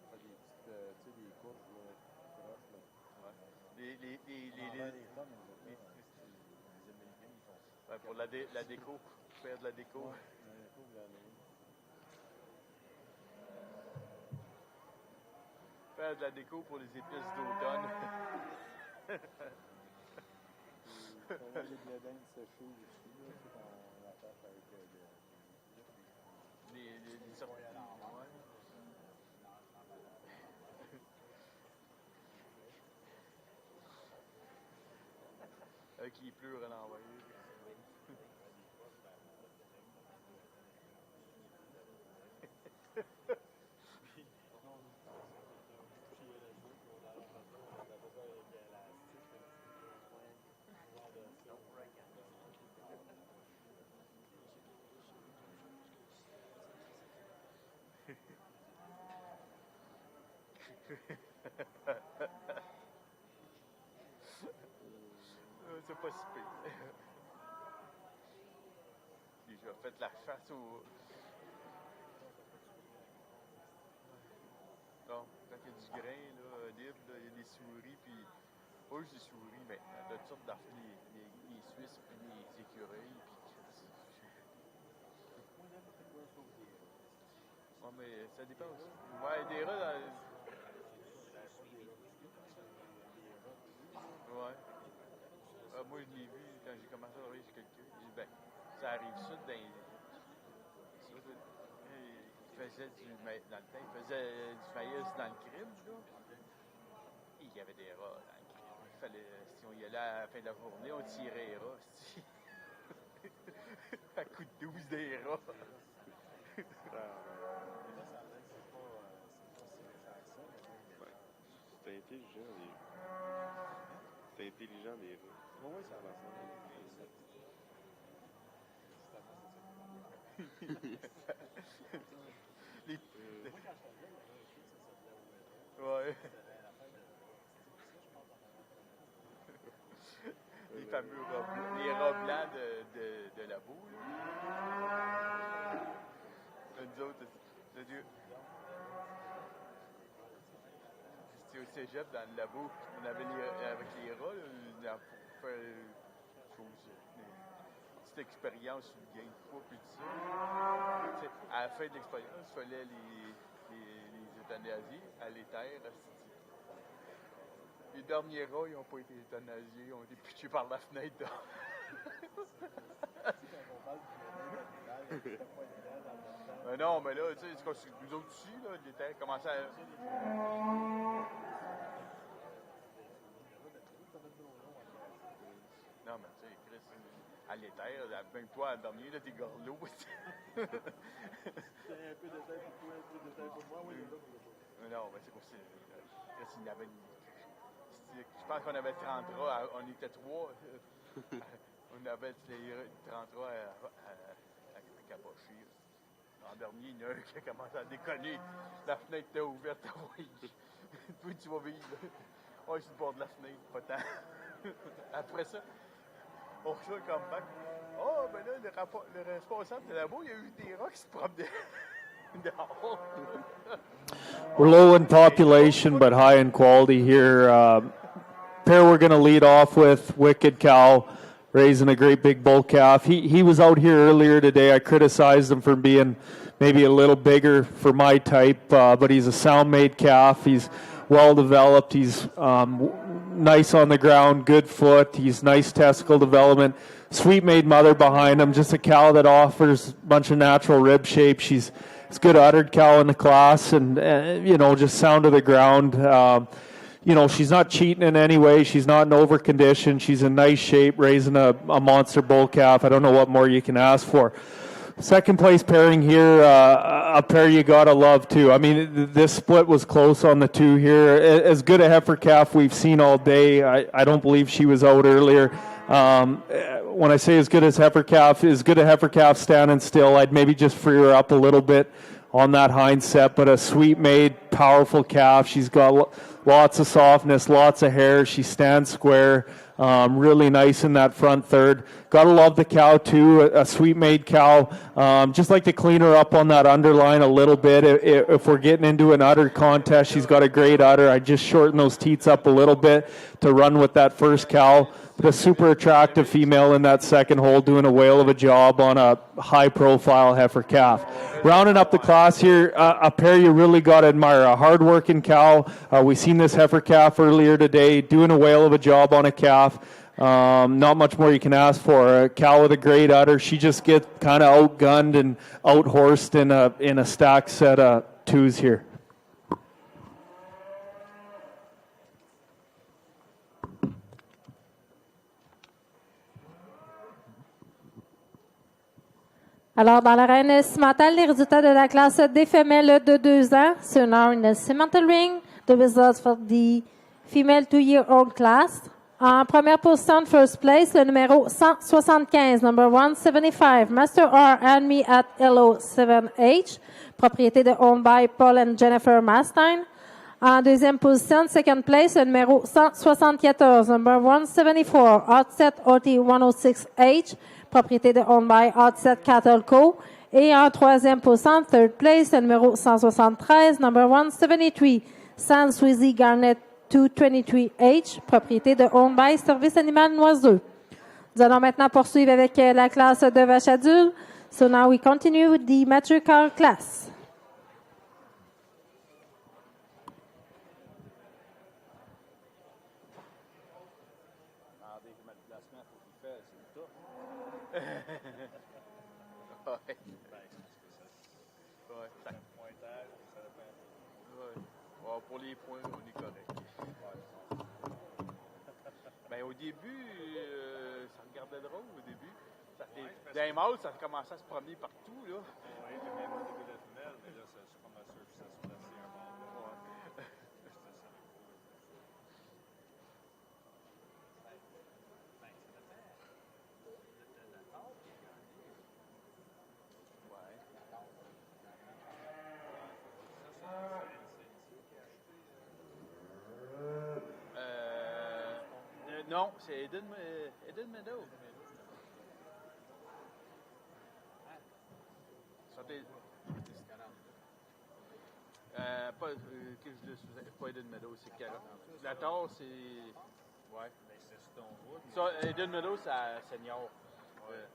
On fait des petites, tu sais, des courges, là, croches, là. Ouais. Les tonnes, les Américains, ils font ça. Ouais, pour la déco, faire de la déco. Ouais, la déco, vous l'avez. Faire de la déco pour les épices d'automne. On a des bledins séchés aussi, là, c'est qu'on attache avec les sortes. Ouais. Avec les pleurs à l'envers. C'est pas si pire. Puis j'ai fait la chasse au... Non, quand il y a du grain là, libre, là, il y a des souris, puis... Pas juste des souris, mais de toutes sortes d'affaires, les Suisses, puis les écureuils, puis... Ouais, mais ça dépend aussi. Ouais, des rats dans... Ouais. Moi, je l'ai vu quand j'ai commencé à travailler chez quelqu'un. Ben, ça arrive ça dans les... Il faisait du... Dans le temps, il faisait du maïs dans le crime, là. Et il y avait des rats dans le crime. Il fallait... Si on y allait à la fin de la journée, on tirait les rats. À coup de 12 des rats. C'est intelligent, les... C'est intelligent, les rats. Oui, ça va. Ouais. Les fameux rats blancs, les rats blancs de labo, là. Nous autres, c'est-à-dire... C'était au cégep, dans le labo, on avait avec les rats, là, pour faire une petite expérience sur le gain de poids, puis tout ça. T'sais, à la fin de l'expérience, il fallait les euthanasier à l'éther. Les derniers rats, ils n'ont pas été euthanasiés, ils ont été pitchés par la fenêtre. Mais non, mais là, tu sais, nous autres ici, là, l'éther commençait à... Non, mais tu sais, Chris, à l'éther, même toi, à dormir, là, t'es gorlot. C'est un peu de tête pour toi, un peu de tête pour moi. Oui, non, mais c'est aussi... Chris, il y avait je pense qu'on avait 30 rats, on était 3. On avait les 30 rats à cabocher. En dernier, il y en a un qui a commencé à déconner. La fenêtre était ouverte. Oui. Toi, tu vas vivre. Oh, je suis sur le bord de la fenêtre, pas tant. Après ça, on reçoit le comeback. Oh, ben là, le responsable de là-bas, il y a eu des rats qui se promenaient dehors. We're low in population, but high in quality here. Pair we're going to lead off with Wicked Cow, raising a great big bull calf. He was out here earlier today. I criticized him for being maybe a little bigger for my type, but he's a sound-made calf. He's well-developed. He's nice on the ground, good foot. He's nice testicle development. Sweet-made mother behind him, just a cow that offers a bunch of natural rib shape. She's a good uddered cow in the class, and just sound to the ground. She's not cheating in any way. She's not in over condition. She's in nice shape, raising a monster bull calf. I don't know what more you can ask for. Second place pairing here, a pair you gotta love too. I mean, this split was close on the two here. As good a heifer calf we've seen all day. I don't believe she was out earlier. When I say as good a heifer calf standing still, I'd maybe just free her up a little bit on that hind set, but a sweet-made, powerful calf. She's got lots of softness, lots of hair. She stands square. Really nice in that front third. Gotta love the cow too, a sweet-made cow. Just like to clean her up on that underline a little bit. If we're getting into an udder contest, she's got a great udder. I just shorten those teats up a little bit to run with that first cow. But a super attractive female in that second hole doing a whale of a job on a high-profile heifer calf. Rounding up the class here, a pair you really got to admire, a hard-working cow. We seen this heifer calf earlier today doing a whale of a job on a calf. Not much more you can ask for. A cow with a great udder. She just gets kind of outgunned and outhorsed in a stacked set of twos here. Alors, dans l'arène cimentale, les résultats de la classe des femelles de 2 ans. So now in the cemental ring, the results for the female 2-year-old class. En première position, first place, le numéro 175, number 175, Master R and Me at LO7H, propriété de owned by Paul and Jennifer Mastine. En deuxième position, second place, le numéro 174, number 174, Outset OT106H, propriété de owned by Outset Cattle Co. Et en troisième position, third place, le numéro 173, number 173, San Sweezy Garnet 223H, propriété de owned by Service Animal Noiseux. Nous allons maintenant poursuivre avec la classe de vaches adultes. So now we continue with the matriarchal class. Pour les points, on est correct. Ben, au début, ça regardait drôle au début. Dans les mâles, ça commençait à se promener partout, là. Oui, même au début de la femelle, mais là, je suis pas mal sûr que ça soit assez un mâle. Non, c'est Eden Meadow. Pas Eden Meadow, c'est 40. La tare, c'est... Ouais. C'est Stonewood. Ça, Eden Meadow, c'est à Senior. Ouais.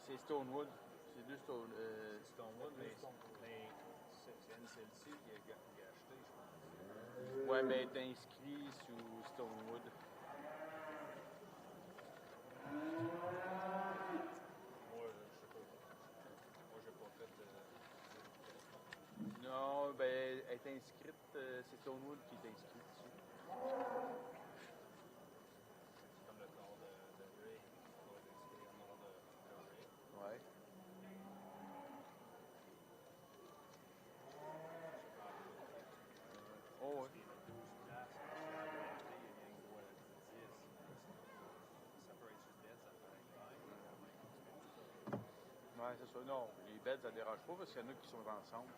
C'est Stonewood. C'est deux Stonewood, mais c'est une celle-ci qui a acheté, je pense. Ouais, mais elle est inscrite sous Stonewood. Non, ben, elle est inscrite, c'est Stonewood qui est inscrit dessus. C'est comme le corps de Ray. C'est le nom de Ray. Ouais. Oh, ouais. Ouais, c'est ça. Non, les beds, ça ne dérange pas parce qu'il y en a qui sont ensemble.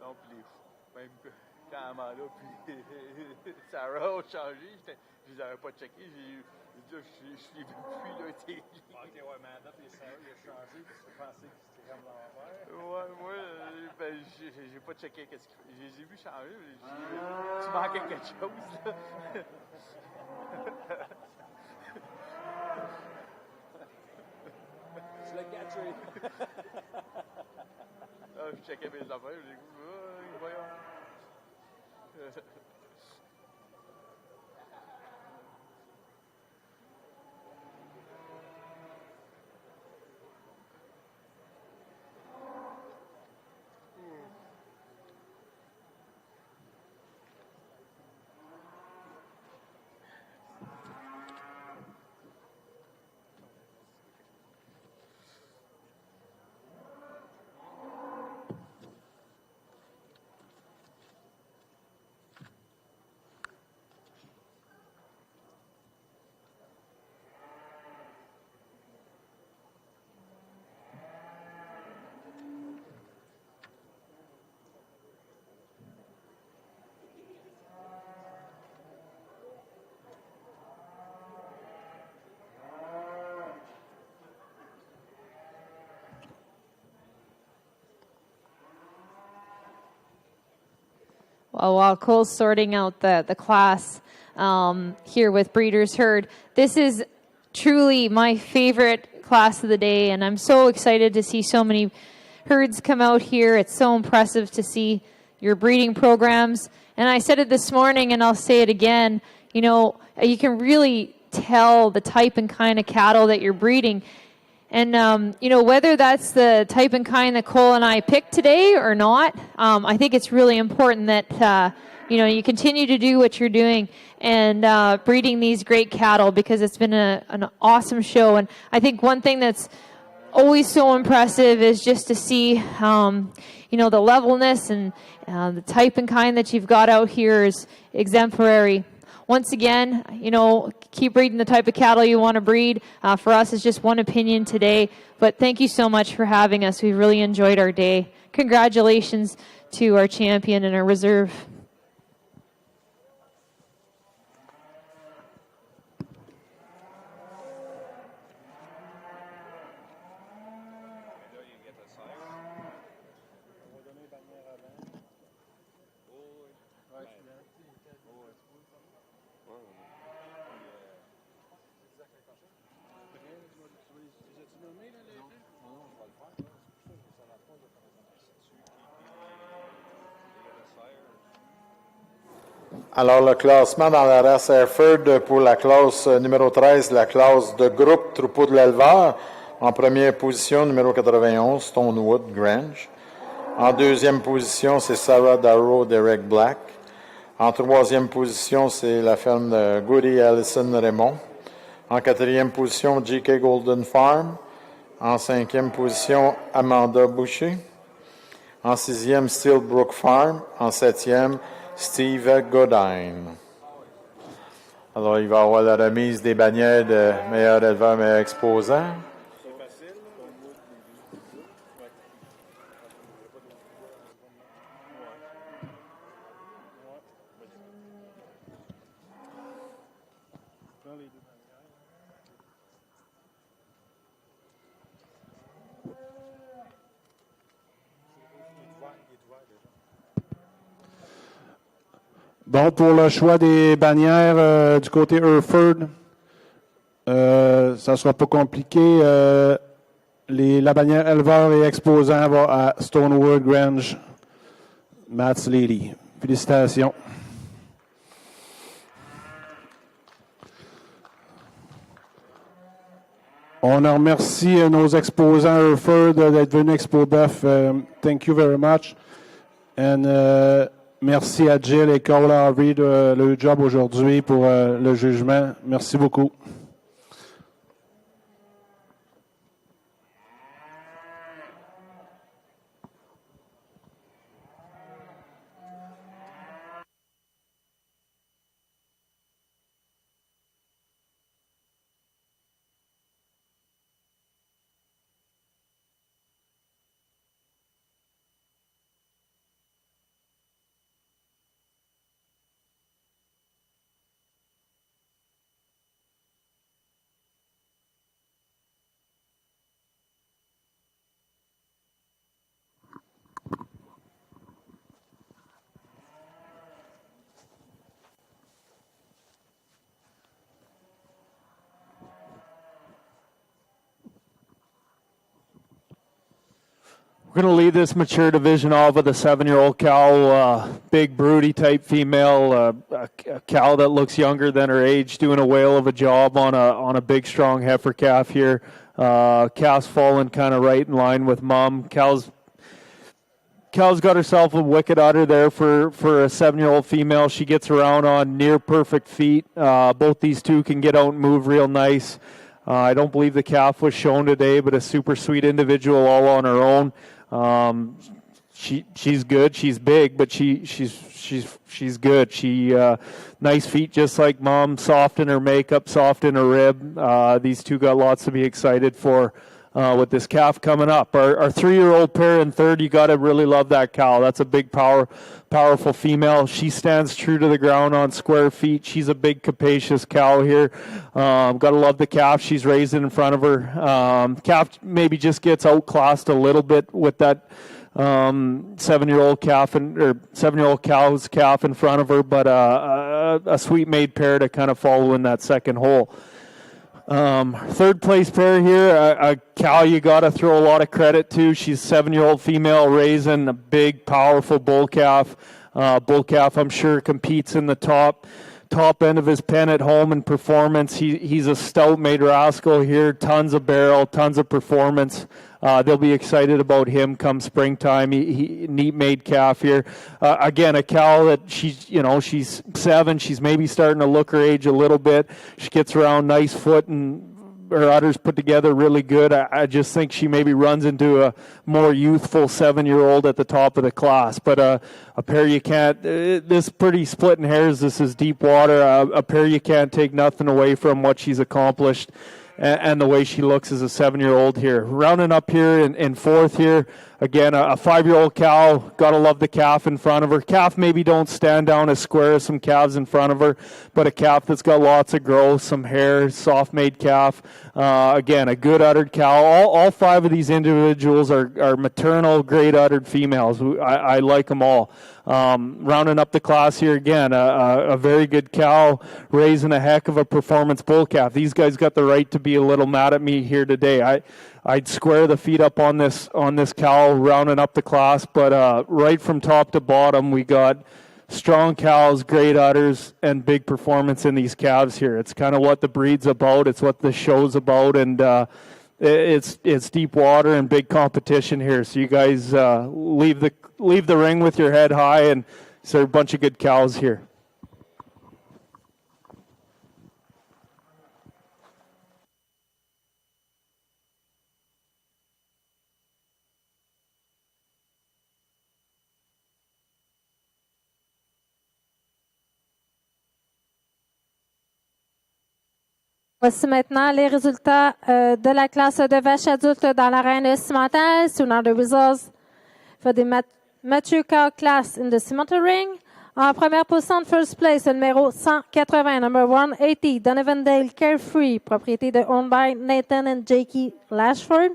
Non, puis même quand Amanda puis Sarah ont changé, je les avais pas checkés. Je l'ai vu depuis, là, été. Ok, ouais, mais Amanda et Sarah, ils ont changé parce que je pensais que c'était comme l'envers. Ouais, moi, ben, j'ai pas checké qu'est-ce qu'ils font. Je les ai vus changer. Tu manquais quelque chose, là. l'a catché. Je checkais mes affaires, j'ai dit, voyons. Well, while Cole's sorting out the class here with Breeders' Herd, this is truly my favorite class of the day, and I'm so excited to see so many herds come out here. It's so impressive to see your breeding programs. And I said it this morning, and I'll say it again, you know, you can really tell the type and kind of cattle that you're breeding. And, you know, whether that's the type and kind that Cole and I picked today or not, I think it's really important that, you know, you continue to do what you're doing and breeding these great cattle, because it's been an awesome show. And I think one thing that's always so impressive is just to see, you know, the levelness and the type and kind that you've got out here is exemplary. Once again, you know, keep breeding the type of cattle you want to breed. For us, it's just one opinion today. But thank you so much for having us. We really enjoyed our day. Congratulations to our champion and our reserve. Alors, le classement dans la race Hereford pour la classe numéro 13, la classe de groupe troupeau de l'éleveur. En première position, numéro 91, Stonewood Grange. En deuxième position, c'est Sarah Darrow d'Eric Black. En troisième position, c'est la ferme de Goody Allison Raymond. En quatrième position, J.K. Golden Farm. En cinquième position, Amanda Boucher. En sixième, Steelbrook Farm. En septième, Steve Godine. Alors, il va y avoir la remise des bannières de meilleur éleveur, meilleur exposant. Bon, pour le choix des bannières du côté Hereford, ça ne sera pas compliqué. La bannière éleveur et exposant va à Stonewood Grange, Matt's Lady. Félicitations. On remercie nos exposants Hereford d'être venus Expo Boeuf. Thank you very much. And merci à Jill et Cole Harvey de leur job aujourd'hui pour le jugement. Merci beaucoup. We're going to lead this mature division off with a 7-year-old cow, big broody type female, a cow that looks younger than her age, doing a whale of a job on a big strong heifer calf here. Calf's falling kind of right in line with mom. Cow's got herself a wicked udder there for a 7-year-old female. She gets around on near perfect feet. Both these two can get out and move real nice. I don't believe the calf was shown today, but a super sweet individual all on her own. She's good. She's big, but she's good. Nice feet, just like mom. Soft in her makeup, soft in her rib. These two got lots to be excited for with this calf coming up. Our 3-year-old pair in third. You got to really love that cow. That's a big, powerful female. She stands true to the ground on square feet. She's a big, capacious cow here. Got to love the calf she's raising in front of her. Calf maybe just gets outclassed a little bit with that 7-year-old calf or 7-year-old cow's calf in front of her, but a sweet maid pair to kind of follow in that second hole. Third place pair here, a cow you got to throw a lot of credit to. She's a 7-year-old female raising a big, powerful bull calf. Bull calf, I'm sure, competes in the top end of his pen at home in performance. He's a stout made rascal here, tons of barrel, tons of performance. They'll be excited about him come springtime. He neat made calf here. Again, a cow that she's 7. She's maybe starting to look her age a little bit. She gets around nice foot and her udders put together really good. I just think she maybe runs into a more youthful 7-year-old at the top of the class. But a pair you can't, this pretty splitting hairs, this is deep water. A pair you can't take nothing away from what she's accomplished and the way she looks as a 7-year-old here. Rounding up here in fourth here, again, a 5-year-old cow. Got to love the calf in front of her. Calf maybe don't stand down as square as some calves in front of her, but a calf that's got lots of growth, some hair, soft-made calf. Again, a good uddered cow. All 5 of these individuals are maternal, great uddered females. I like them all. Rounding up the class here again, a very good cow raising a heck of a performance bull calf. These guys got the right to be a little mad at me here today. I'd square the feet up on this cow rounding up the class, but right from top to bottom we got strong cows, great udders, and big performance in these calves here. It's kind of what the breed's about. It's what the show's about, and it's deep water and big competition here. So you guys leave the ring with your head high, and so a bunch of good cows here. Voici maintenant les résultats de la classe de vaches adultes dans l'arène cimentale. So now the results for the mature cow class in the cimental ring. En première position, first place, le numéro 180, number 180, Donovan Dale Carefree, propriété de owned by Nathan and Jakey Lashford.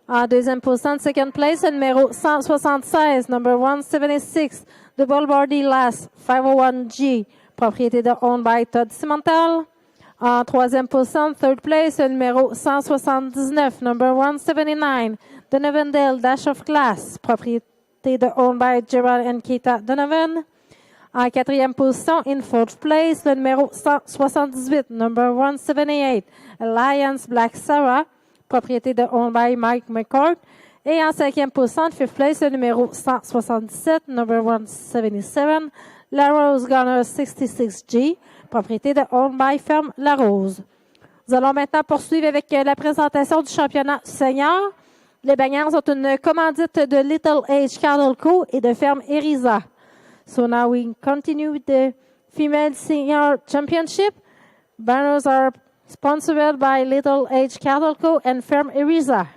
En deuxième position, second place, le numéro 176, number 176, The Bulbardy Lass 501G, propriété de owned by Todd Cimental. En troisième position, third place, le numéro 179, number 179, Donovan Dale Dash of Glass, propriété de owned by Gerald and Keita Donovan. En quatrième position, in fourth place, le numéro 178, number 178, Alliance Black Sarah, propriété de owned by Mike McCord. Et en cinquième position, fifth place, le numéro 177, number 177, La Rose Gunner 66G, propriété de Owned by Ferme La Rose. Nous allons maintenant poursuivre avec la présentation du championnat senior. Les bannières sont une commandite de Little Age Cattle Co. et de Ferme Eriza. So now we continue with the Female Senior Championship. Banners are sponsored by Little Age Cattle Co. and Ferme Eriza.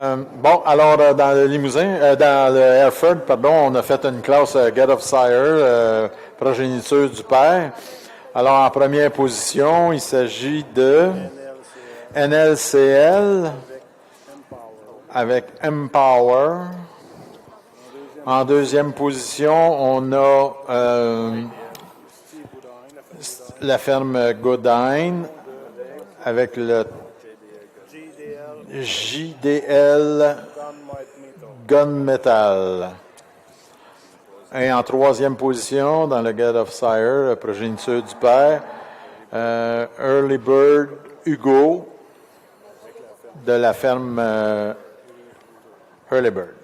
Bon, alors dans le Limousin, dans le Hereford, pardon, on a fait une classe Get of Sire, progéniture du père. Alors en première position, il s'agit de NLCL avec Empower. En deuxième position, on a la ferme Godine avec le JDL Gunmetal. Et en troisième position, dans le Get of Sire, progéniture du père, Early Bird Hugo de la ferme Early Bird.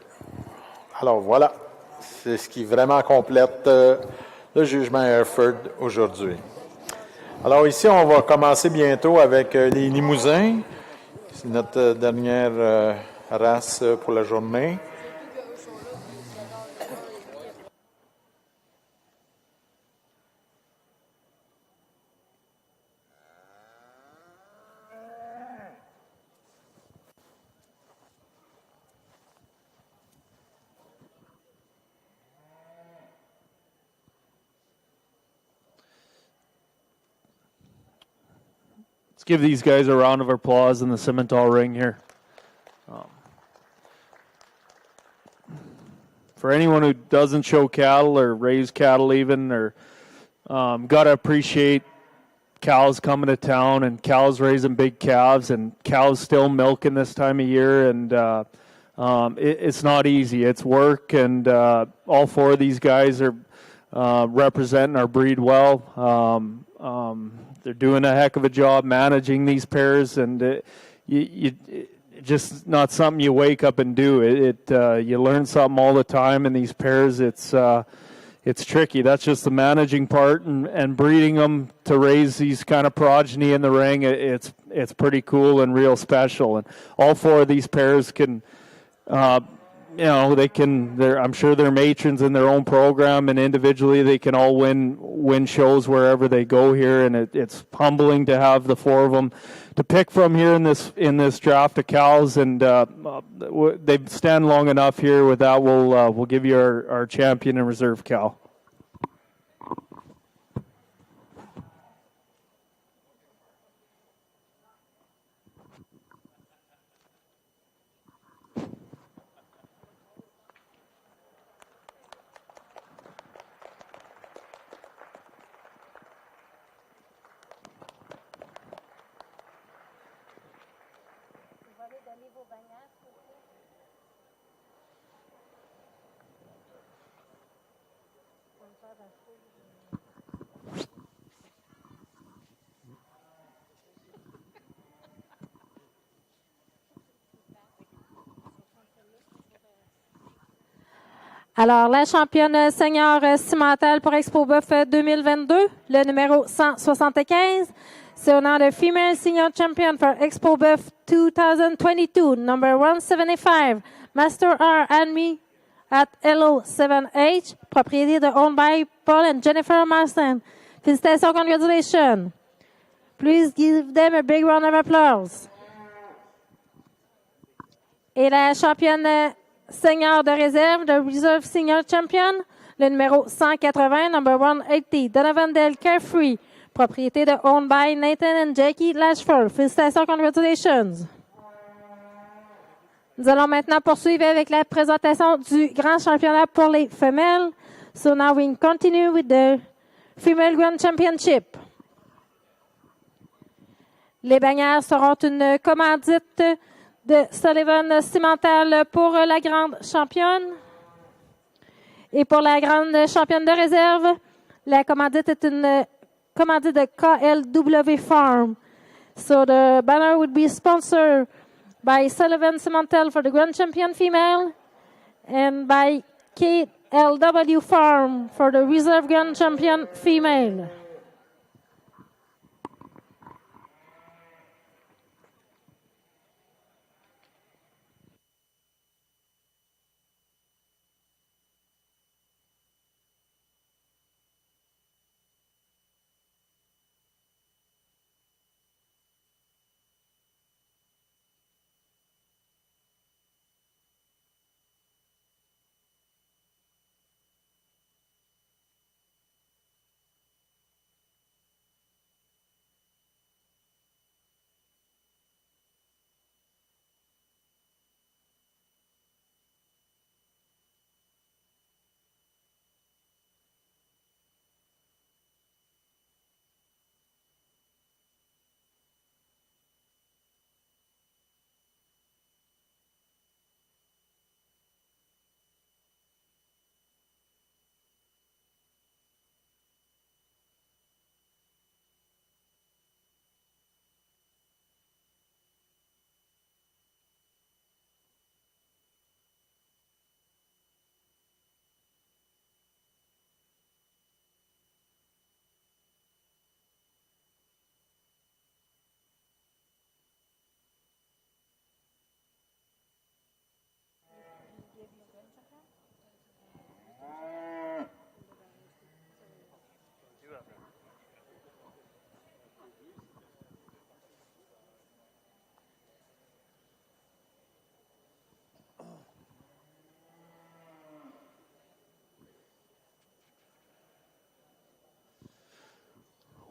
Alors voilà, c'est ce qui vraiment complète le jugement Hereford aujourd'hui. Alors ici, on va commencer bientôt avec les Limousins. C'est notre dernière race pour la journée. Let's give these guys a round of applause in the Simmental ring here. For anyone who doesn't show cattle or raise cattle even, or got to appreciate cows coming to town and cows raising big calves and cows still milking this time of year. And it's not easy. It's work, and all four of these guys are representing our breed well. They're doing a heck of a job managing these pairs, and just not something you wake up and do. You learn something all the time in these pairs. It's tricky. That's just the managing part, and breeding them to raise these kind of progeny in the ring. It's pretty cool and real special. And all four of these pairs can. I'm sure they're matrons in their own program, and individually they can all win shows wherever they go here, and it's humbling to have the four of them to pick from here in this draft of cows, and they stand long enough here. With that, we'll give you our champion and reserve cow. Alors, la championne senior cimentale pour Expo Boeuf 2022, le numéro 175, c'est au nom de Female Senior Champion for Expo Boeuf 2022, number 175, Master R. Anmi at LO7H, propriété de owned by Paul and Jennifer Marston. Félicitations, congratulations. Please give them a big round of applause. Et la championne senior de réserve, de Reserve Senior Champion, le numéro 180, number 180, Donovan Del Carefree, propriété de owned by Nathan and Jackie Lashford. Félicitations, congratulations. Nous allons maintenant poursuivre avec la présentation du grand championnat pour les femelles. So now we continue with the Female Grand Championship. Les bannières seront une commandite de Sullivan Cimental pour la grande championne. Et pour la grande championne de réserve, la commandite est une commandite de KLW Farm. So the banner would be sponsored by Sullivan Cimental for the grand champion female and by KLW Farm for the reserve grand champion female.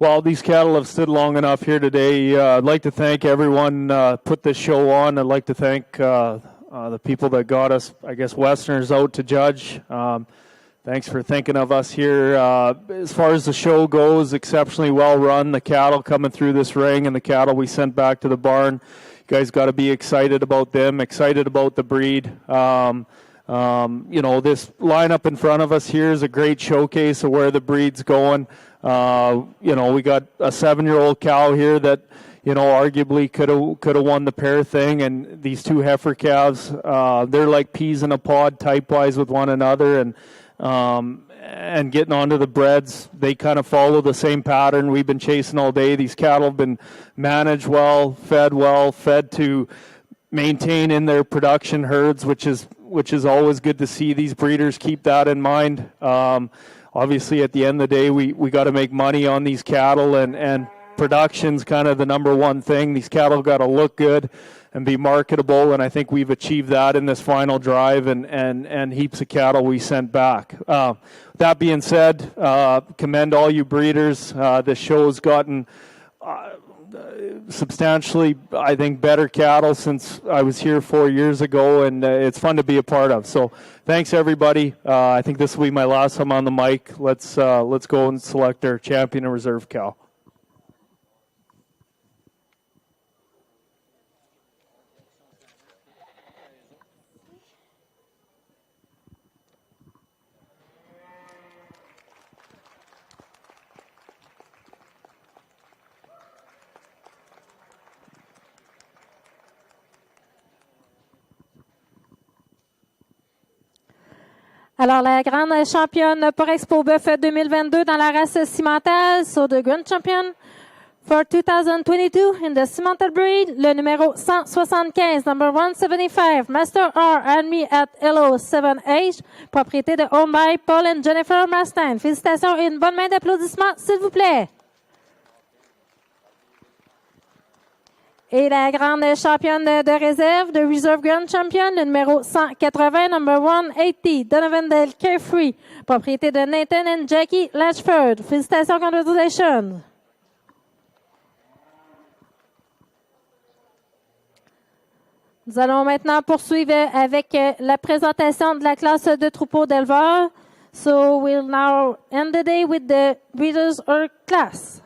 Well, these cattle have stood long enough here today. I'd like to thank everyone put this show on. I'd like to thank the people that got us, I guess, Westerners out to judge. Thanks for thinking of us here. As far as the show goes, exceptionally well run. The cattle coming through this ring and the cattle we sent back to the barn. You guys got to be excited about them, excited about the breed. You know, this lineup in front of us here is a great showcase of where the breed's going. You know, we got a 7-year-old cow here that, you know, arguably could have won the pair thing, and these two heifer calves, they're like peas in a pod type-wise with one another, and getting onto the breds, they kind of follow the same pattern we've been chasing all day. These cattle have been managed well, fed to maintain in their production herds, which is always good to see. These breeders keep that in mind. Obviously, at the end of the day, we got to make money on these cattle, and production's kind of the number one thing. These cattle got to look good and be marketable, and I think we've achieved that in this final drive and heaps of cattle we sent back. That being said, commend all you breeders. This show's gotten substantially, I think, better cattle since I was here 4 years ago, and it's fun to be a part of. So thanks, everybody. I think this will be my last time on the mic. Let's go and select our champion and reserve cow. Alors, la grande championne pour Expo Boeuf 2022 dans la race cimentale, so the grand champion for 2022 in the cimental breed, le numéro 175, number 175, Master R, admis at LO7H, propriété de Owned by Paul and Jennifer Mastin. Félicitations et une bonne main d'applaudissements, s'il vous plaît. Et la grande championne de réserve, de Reserve Grand Champion, le numéro 180, number 180, Donovan Carefree, propriété de Nathan and Jackie Latchford. Félicitations, congratulations. Nous allons maintenant poursuivre avec la présentation de la classe de troupeaux d'éleveurs. So we'll now end the day with the breeders or class.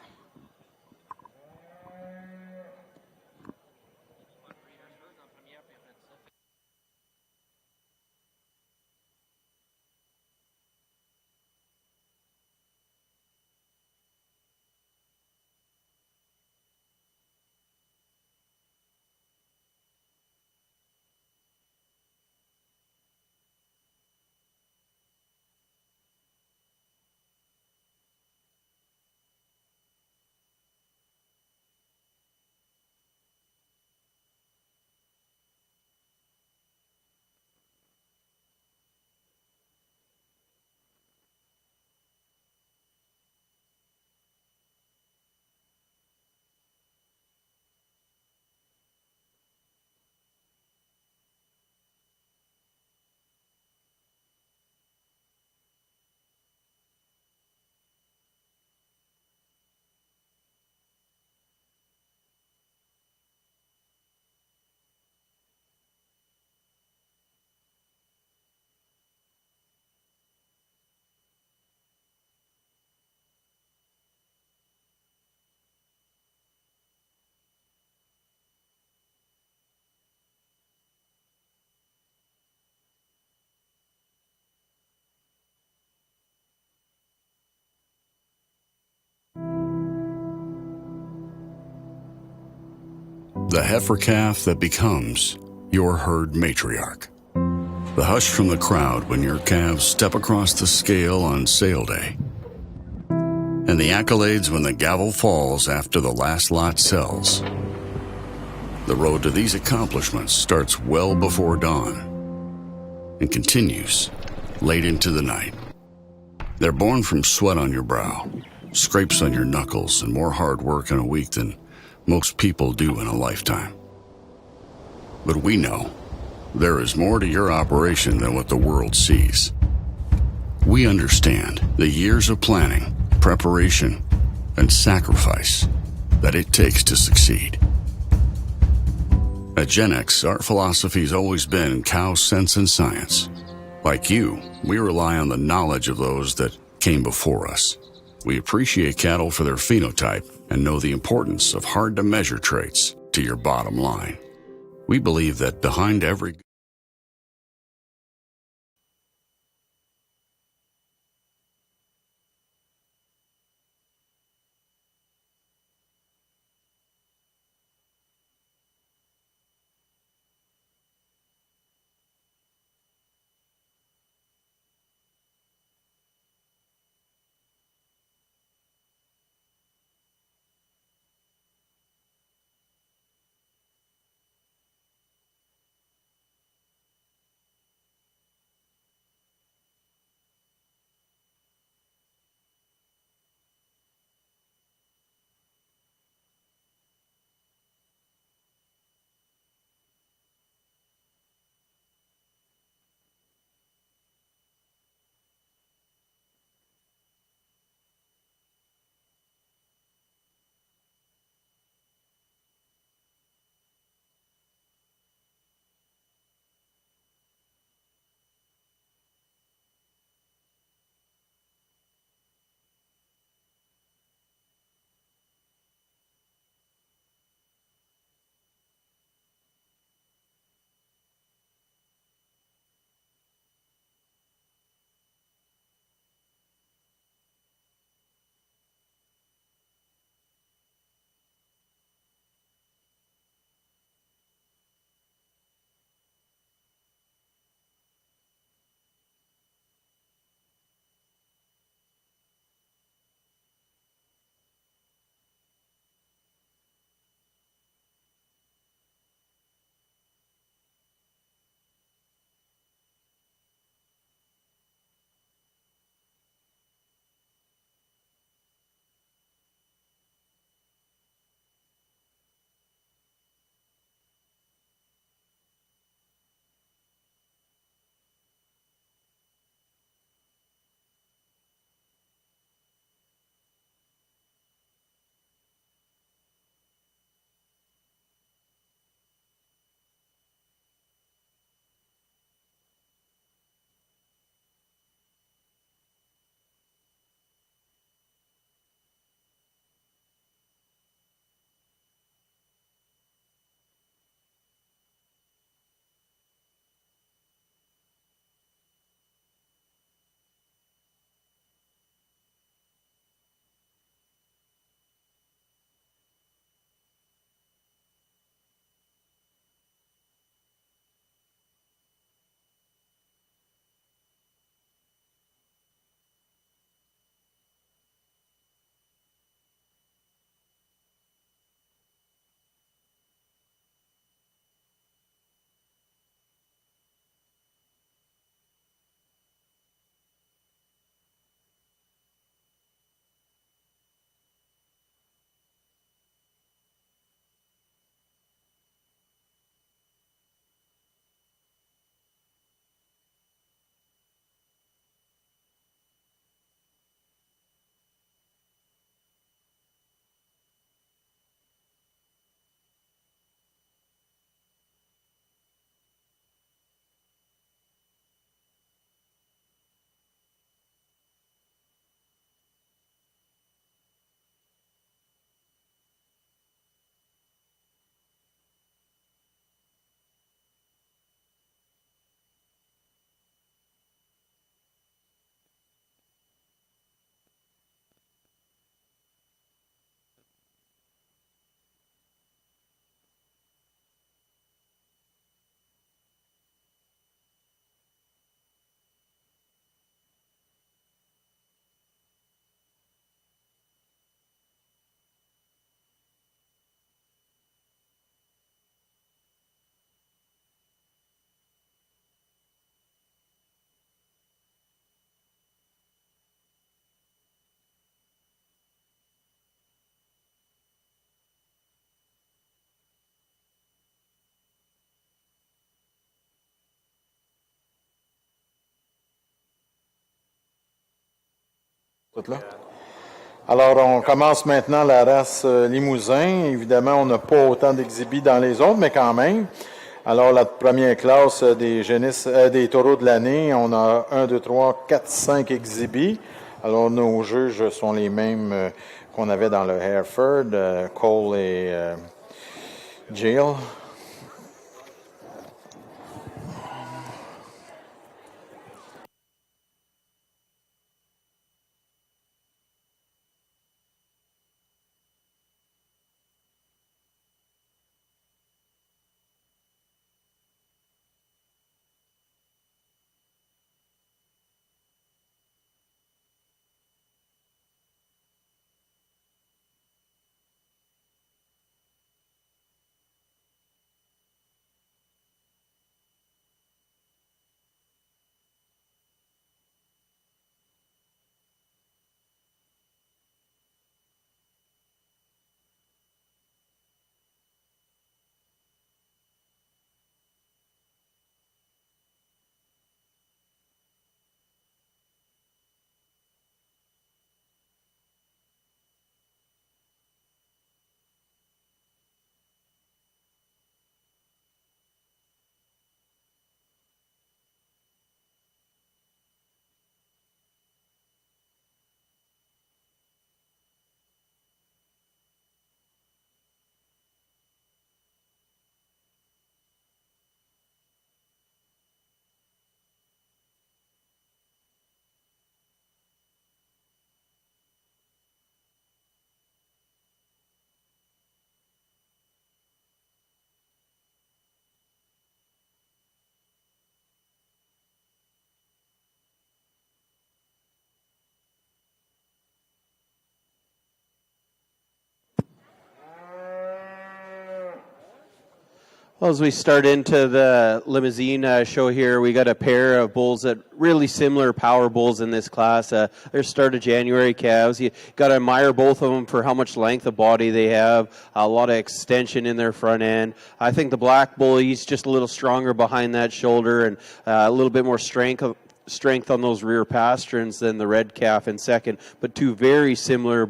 The heifer calf that becomes your herd matriarch. The hush from the crowd when your calves step across the scale on sale day. And the accolades when the gavel falls after the last lot sells. The road to these accomplishments starts well before dawn and continues late into the night. They're born from sweat on your brow, scrapes on your knuckles, and more hard work in a week than most people do in a lifetime. But we know there is more to your operation than what the world sees. We understand the years of planning, preparation, and sacrifice that it takes to succeed. At Gen X, our philosophy's always been cow sense and science. Like you, we rely on the knowledge of those that came before us. We appreciate cattle for their phenotype and know the importance of hard-to-measure traits to your bottom line. We believe that behind every Tout là. Alors, on commence maintenant la race Limousin. Évidemment, on n'a pas autant d'exhibits dans les autres, mais quand même. Alors, la première classe des taureaux de l'année, on a 1, 2, 3, 4, 5 exhibits. Alors, nos juges sont les mêmes qu'on avait dans le Hereford, Cole et Jill. Well, as we start into the limousine show here, we got a pair of bulls that really similar power bulls in this class. They're start of January calves. You got to admire both of them for how much length of body they have, a lot of extension in their front end. I think the black bull, he's just a little stronger behind that shoulder and a little bit more strength on those rear pasterns than the red calf in second, but two very similar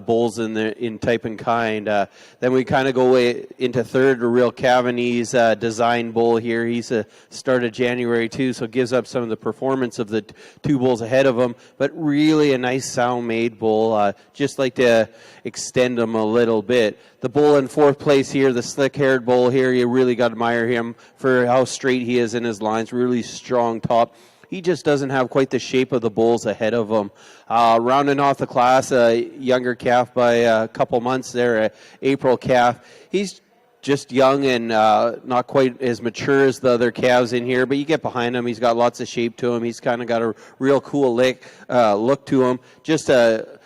bulls in type and kind. Then we kind of go into third, a real Cavanese design bull here. He's a start of January too, so gives up some of the performance of the two bulls ahead of him, but really a nice sound made bull. Just like to extend him a little bit. The bull in fourth place here, the slick-haired bull here, you really got to admire him for how straight he is in his lines, really strong top. He just doesn't have quite the shape of the bulls ahead of him. Rounding off the class, a younger calf by a couple months there, April calf. He's just young and not quite as mature as the other calves in here, but you get behind him, he's got lots of shape to him. He's kind of got a real cool look to him. Just a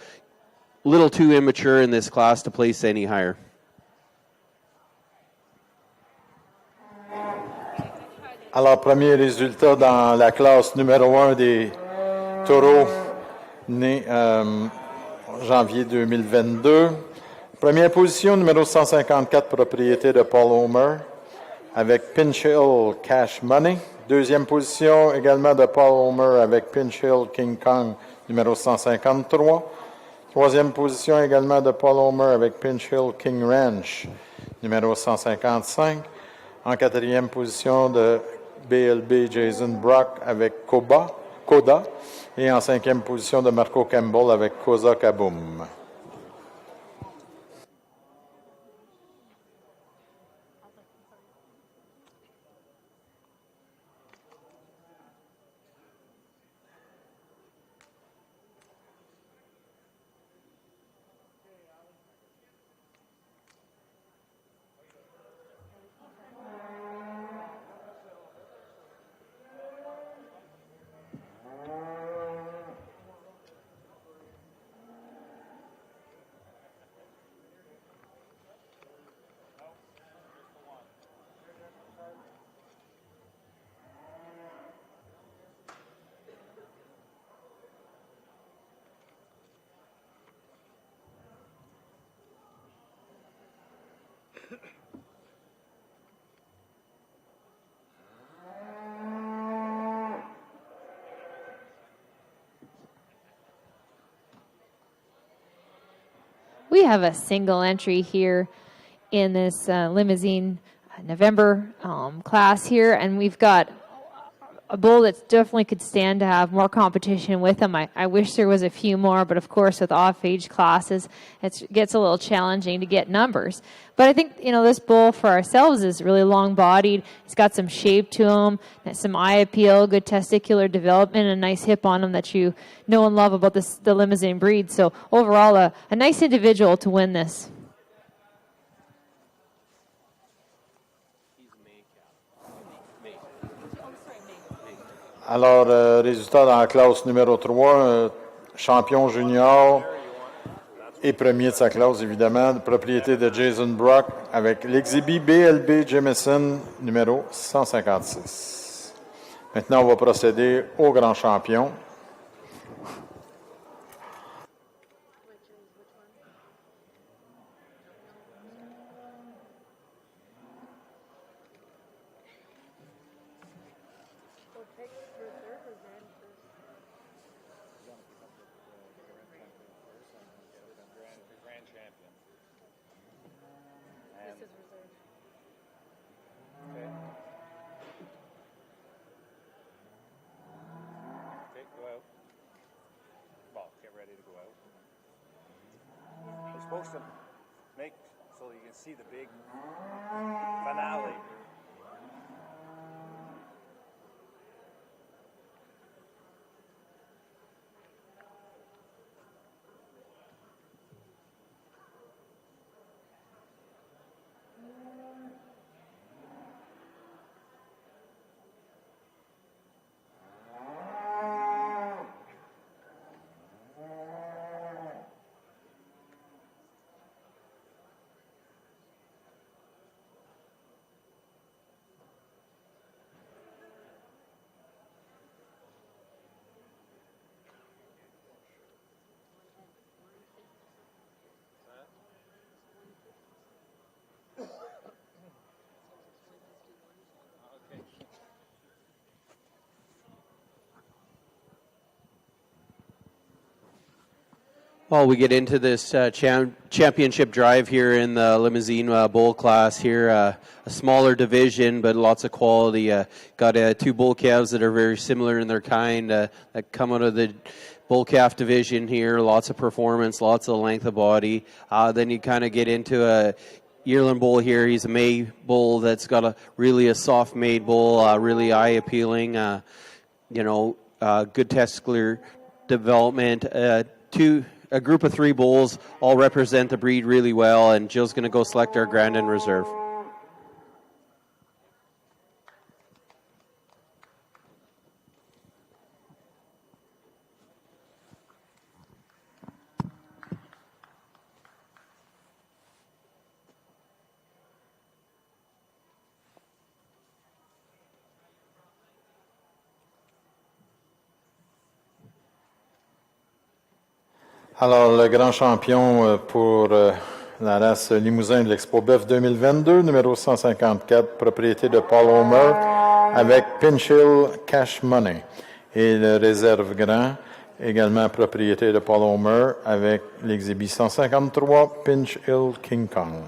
little too immature in this class to place any higher. Alors, premier résultat dans la classe numéro 1 des taureaux nés janvier 2022. Première position, numéro 154, propriété de Paul Homer, avec Pinch Hill Cash Money. Deuxième position, également de Paul Homer, avec Pinch Hill King Kong, numéro 153. Troisième position, également de Paul Homer, avec Pinch Hill King Ranch, numéro 155. En quatrième position de BLB Jason Brock avec Coda. Et en cinquième position de Marco Campbell avec Cosa Kaboom. We have a single entry here in this limousine November class here, and we've got a bull that definitely could stand to have more competition with him. I wish there was a few more, but of course with off-age classes, it gets a little challenging to get numbers. But I think, this bull for ourselves is really long-bodied. He's got some shape to him, some eye appeal, good testicular development, and a nice hip on him that you know and love about the Limousin breed. So overall, a nice individual to win this. Alors, résultat dans la classe numéro 3, champion junior et premier de sa classe, évidemment, de propriété de Jason Brock avec l'exhibit BLB Jameson numéro 156. Maintenant, on va procéder au grand champion. Supposed to make so you can see the big finale. Well, we get into this championship drive here in the Limousine bull class here. A smaller division, but lots of quality. Got two bull calves that are very similar in their kind that come out of the bull calf division here. Lots of performance, lots of length of body. Then you kind of get into a yearling bull here. He's a May bull that's got a soft made bull, really eye appealing. Good testicular development. A group of 3 bulls all represent the breed really well, and Jill's going to go select our Grandin Reserve. Alors, le grand champion pour la race Limousin de l'Expo Boeuf 2022, numéro 154, propriété de Paul Homer, avec Pinch Hill Cash Money. Et le réserve grand, également propriété de Paul Homer, avec l'exhibit 153, Pinch Hill King Kong.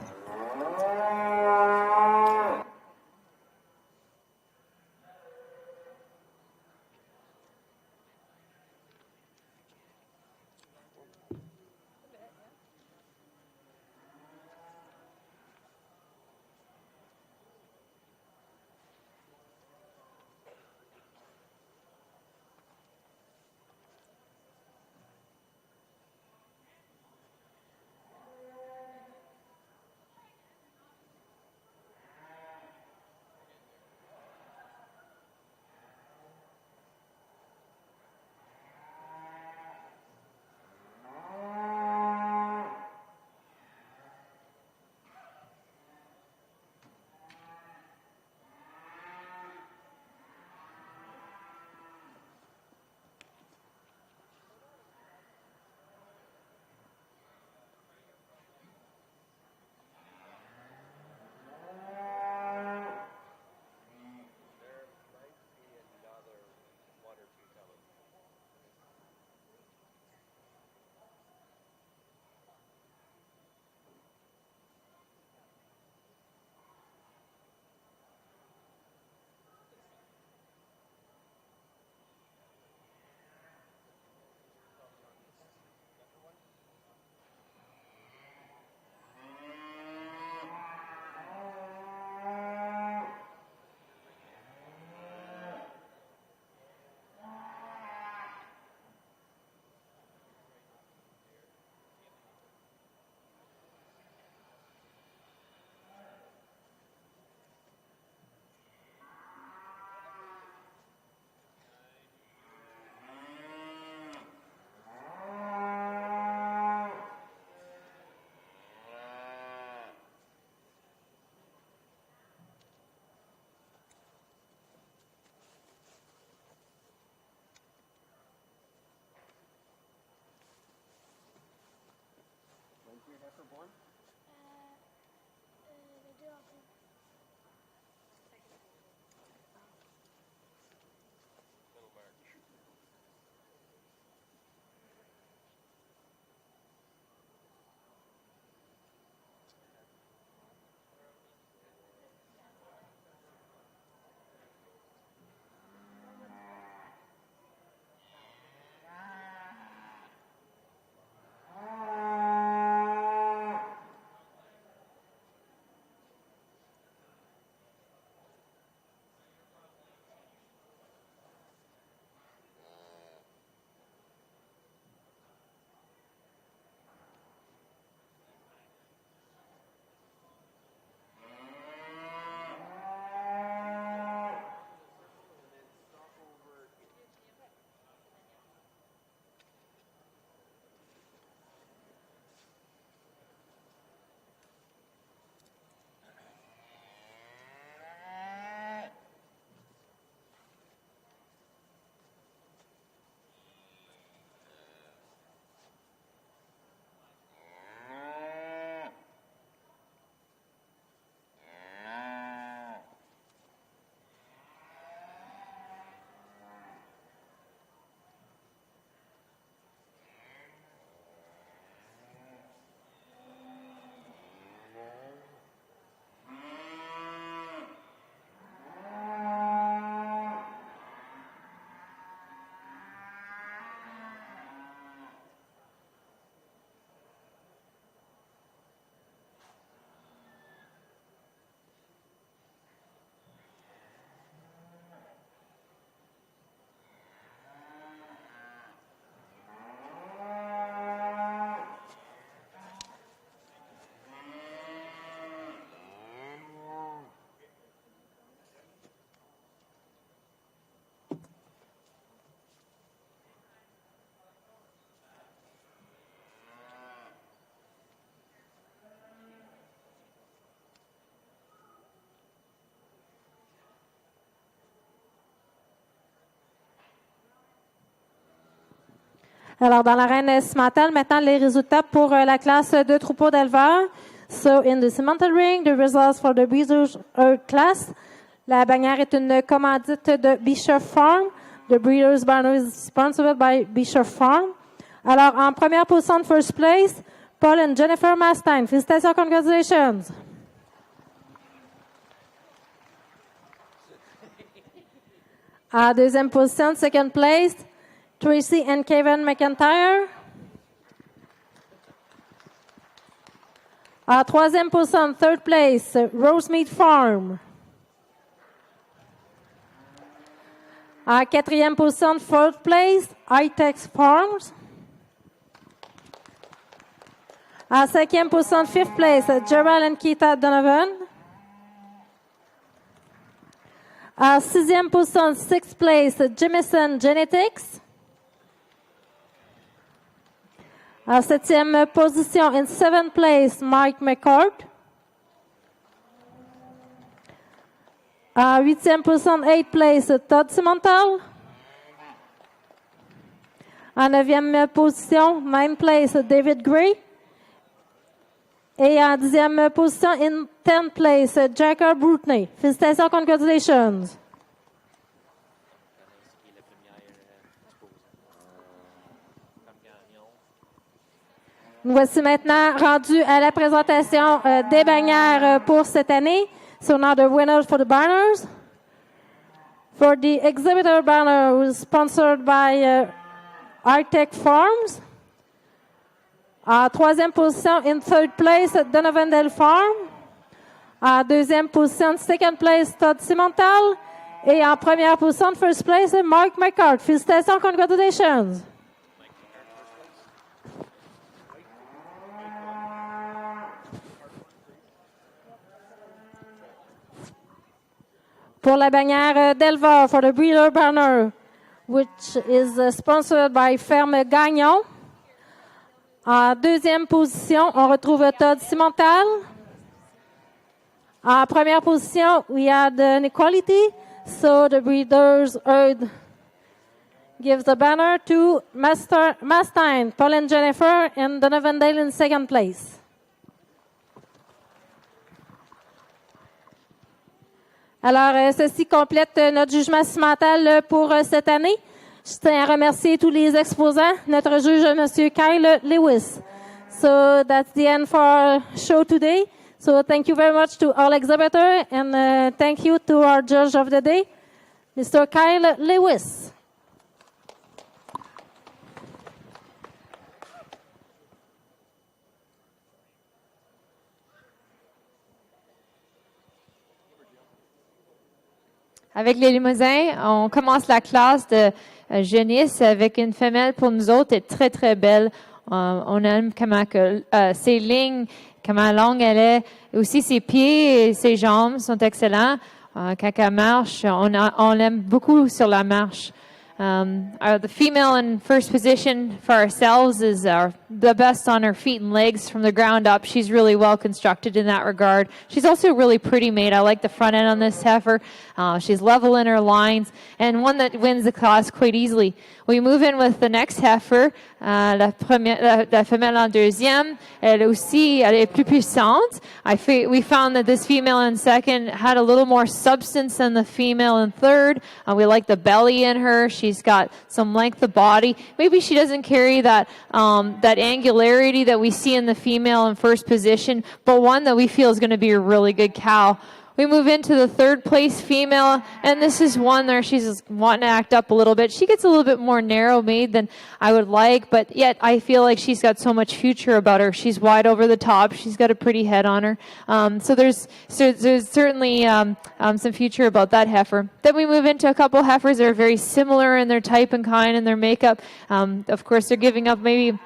Alors, dans l'arène cimentale, maintenant, les résultats pour la classe de troupeaux d'éleveurs. So, in the cimental ring, the results for the breeders' class. La bannière est une commandite de Bischoff Farm. The breeders' banner is sponsored by Bischoff Farm. Alors, en première position, first place, Paul and Jennifer Mastine. Félicitations, congratulations. En deuxième position, second place, Tracy and Kevin McIntyre. En troisième position, third place, Rosemead Farm. En quatrième position, fourth place, Hightex Farms. En cinquième position, fifth place, Gerald and Keita Donovan. En sixième position, sixth place, Jemison Genetics. En septième position, in seventh place, Mike McCord. En huitième position, eighth place, Todd Simontal. En neuvième position, ninth place, David Gray. Et en dixième position, in 10th place, Jacob Rootney. Félicitations, congratulations. Nous voici maintenant rendus à la présentation des bannières pour cette année. So now the winners for the banners. For the exhibitor banner, was sponsored by Artec Farms. En troisième position, in third place, Donovan Farm. En deuxième position, second place, Todd Simontal. Et en première position, first place, Mark McCart. Félicitations, congratulations. Pour la bannière d'éleveur, for the breeder banner, which is sponsored by Ferme Gagnon. En deuxième position, on retrouve Todd Simontal. En première position, we had an equality. So the breeders gives the banner to Mastine, Paul and Jennifer, and Donovan Dale in second place. Alors, ceci complète notre jugement cimental pour cette année. Je tiens à remercier tous les exposants, notre juge, M. Kyle Lewis. So that's the end for our show today. So thank you very much to all exhibitors, and thank you to our judge of the day, Mr. Kyle Lewis. Avec les limousins, on commence la classe de jeunesse avec une femelle pour nous autres, elle est très, très belle. On aime comment que, ses lignes, comment longue elle est. Et aussi ses pieds et ses jambes sont excellents. Quand elle marche, on l'aime beaucoup sur la marche. The female in first position for ourselves is the best on her feet and legs from the ground up. She's really well constructed in that regard. She's also really pretty made. I like the front end on this heifer. She's level in her lines and one that wins the class quite easily. We move in with the next heifer, la femelle en deuxième. Elle est plus puissante. We found that this female in second had a little more substance than the female in third. We like the belly in her. She's got some length of body. Maybe she doesn't carry that angularity that we see in the female in first position, but one that we feel is going to be a really good cow. We move into the third place female, and this is one where she's wanting to act up a little bit. She gets a little bit more narrow made than I would like, but yet I feel like she's got so much future about her. She's wide over the top. She's got a pretty head on her. So there's certainly some future about that heifer. Then we move into a couple heifers that are very similar in their type and kind and their makeup. Of course, they're giving up maybe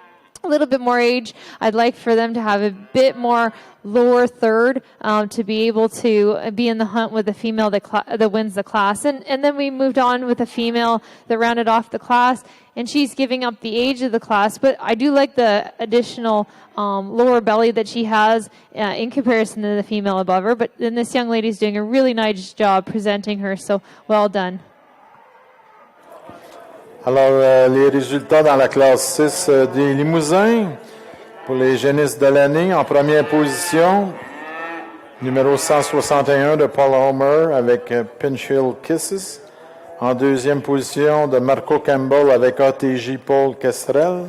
a little bit more age. I'd like for them to have a bit more lower third to be able to be in the hunt with the female that wins the class. And then we moved on with a female that rounded off the class, and she's giving up the age of the class, but I do like the additional lower belly that she has in comparison to the female above her. But then this young lady's doing a really nice job presenting her, so well done. Alors, les résultats dans la classe 6 des Limousins pour les génisses de l'année. En première position, numéro 161 de Paul Homer avec Pinch Hill Kisses. En deuxième position, de Marco Campbell avec ATJ Paul Kestrel.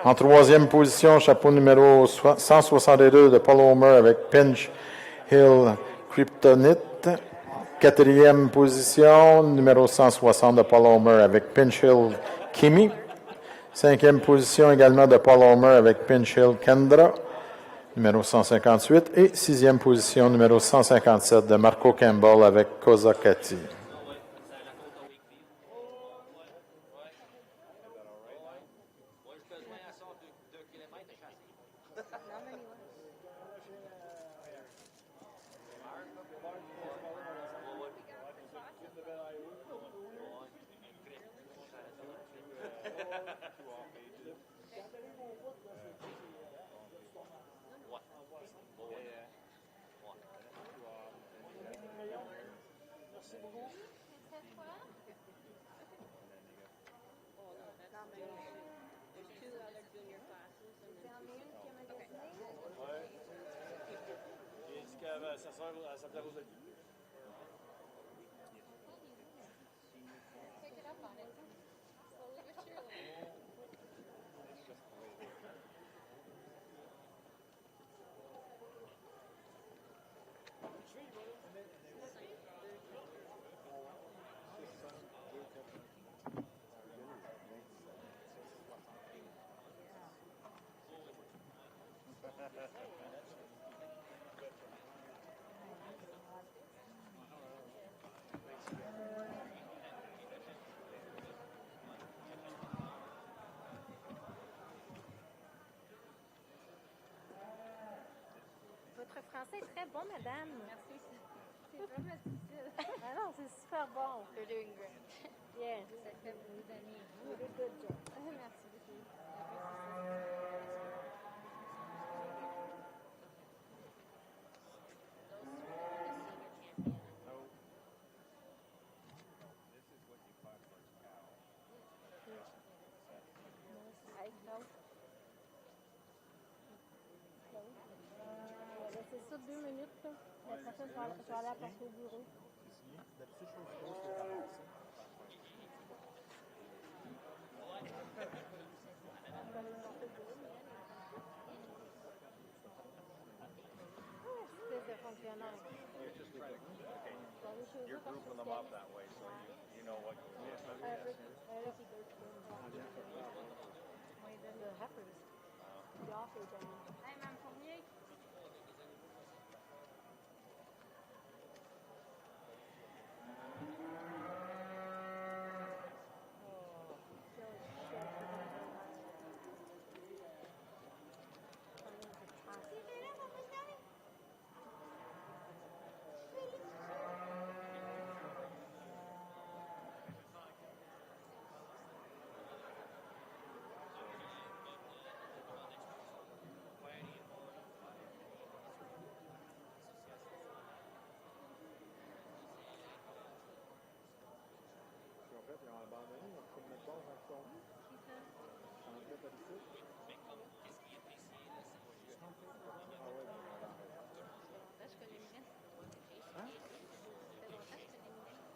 En troisième position, chapeau numéro 162 de Paul Homer avec Pinch Hill Kryptonite. Quatrième position, numéro 160 de Paul Homer avec Pinch Hill Kimi. Cinquième position également de Paul Homer avec Pinch Hill Kendra, numéro 158. Et sixième position, numéro 157 de Marco Campbell avec Kozakati. Votre français est très bon, madame. Merci. C'est vraiment difficile. Ah non, c'est super bon. You're doing great. Yeah. Ça fait beaucoup d'années. You did a good job. Merci beaucoup. C'est ça, 2 minutes. La prochaine, je vais aller apporter au bureau. D'habitude, je trouve que c'est ramasser. You're grouping them up that way, so you know what goes on. En fait, ils ont abandonné, ils ont pris notre bord en son. En fait, d'habitude. Ah ouais, Je connais le reste. Hein? Ça fait longtemps que je connais le reste.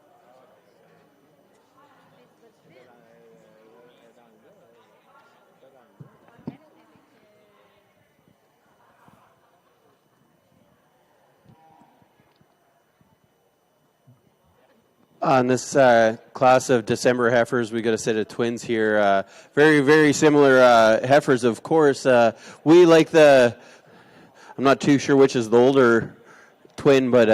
Elle est dans le là. Elle est dans le là. On this class of December heifers, we got a set of twins here. Very, very similar heifers, of course. We like I'm not too sure which is the older twin, but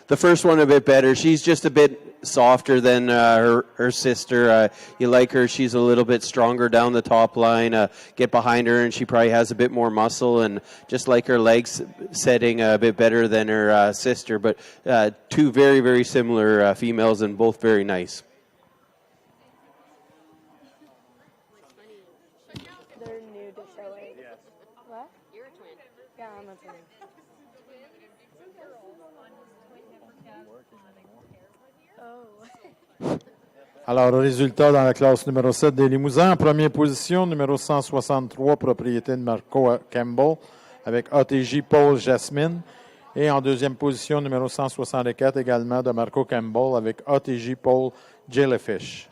the first one a bit better. She's just a bit softer than her sister. You like her. She's a little bit stronger down the top line. Get behind her, and she probably has a bit more muscle, and just like her legs setting a bit better than her sister. But two very, very similar females, and both very nice. They're new to showing. Yes. What? You're a twin. Yeah, I'm a twin. Oh. Alors, le résultat dans la classe numéro 7 des Limousins. En première position, numéro 163, propriété de Marco Campbell, avec ATJ Paul Jasmine. Et en deuxième position, numéro 164, également de Marco Campbell, avec ATJ Paul Jellyfish.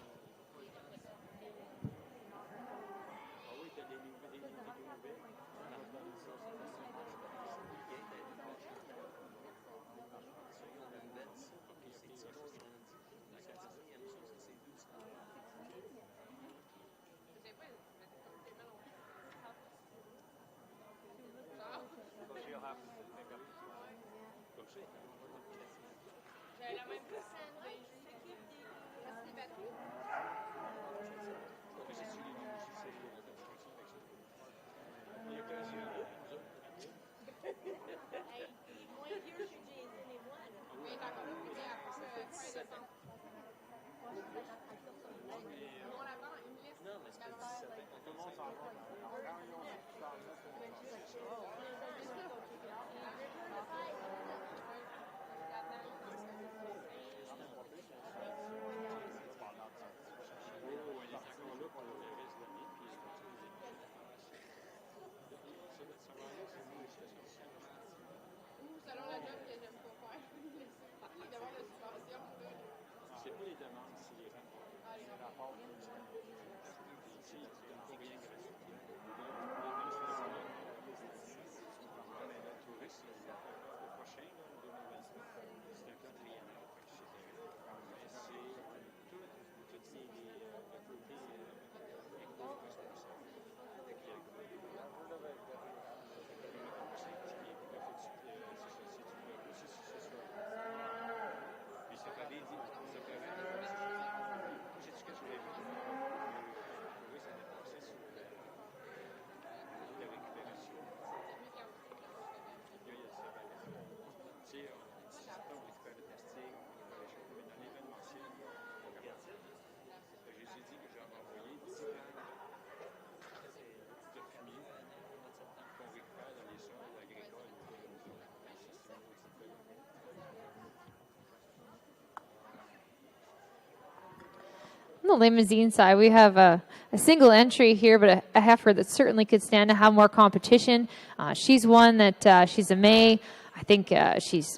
On the limousine side, we have a single entry here, but a heifer that certainly could stand to have more competition. She's one that she's a May. I think she's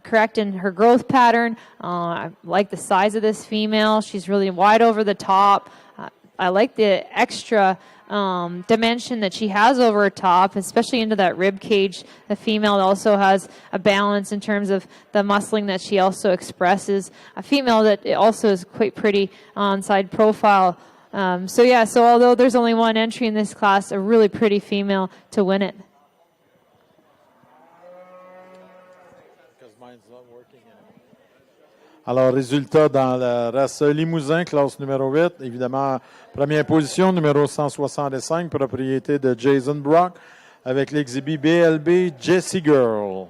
correct in her growth pattern. I like the size of this female. She's really wide over the top. I like the extra dimension that she has over her top, especially into that rib cage. The female also has a balance in terms of the muscling that she also expresses. A female that also is quite pretty on side profile. So although there's only one entry in this class, a really pretty female to win it. Alors, résultat dans la race Limousin, classe numéro 8. Évidemment, première position, numéro 165, propriété de Jason Brock, avec l'exhibit BLB Jessie Girl.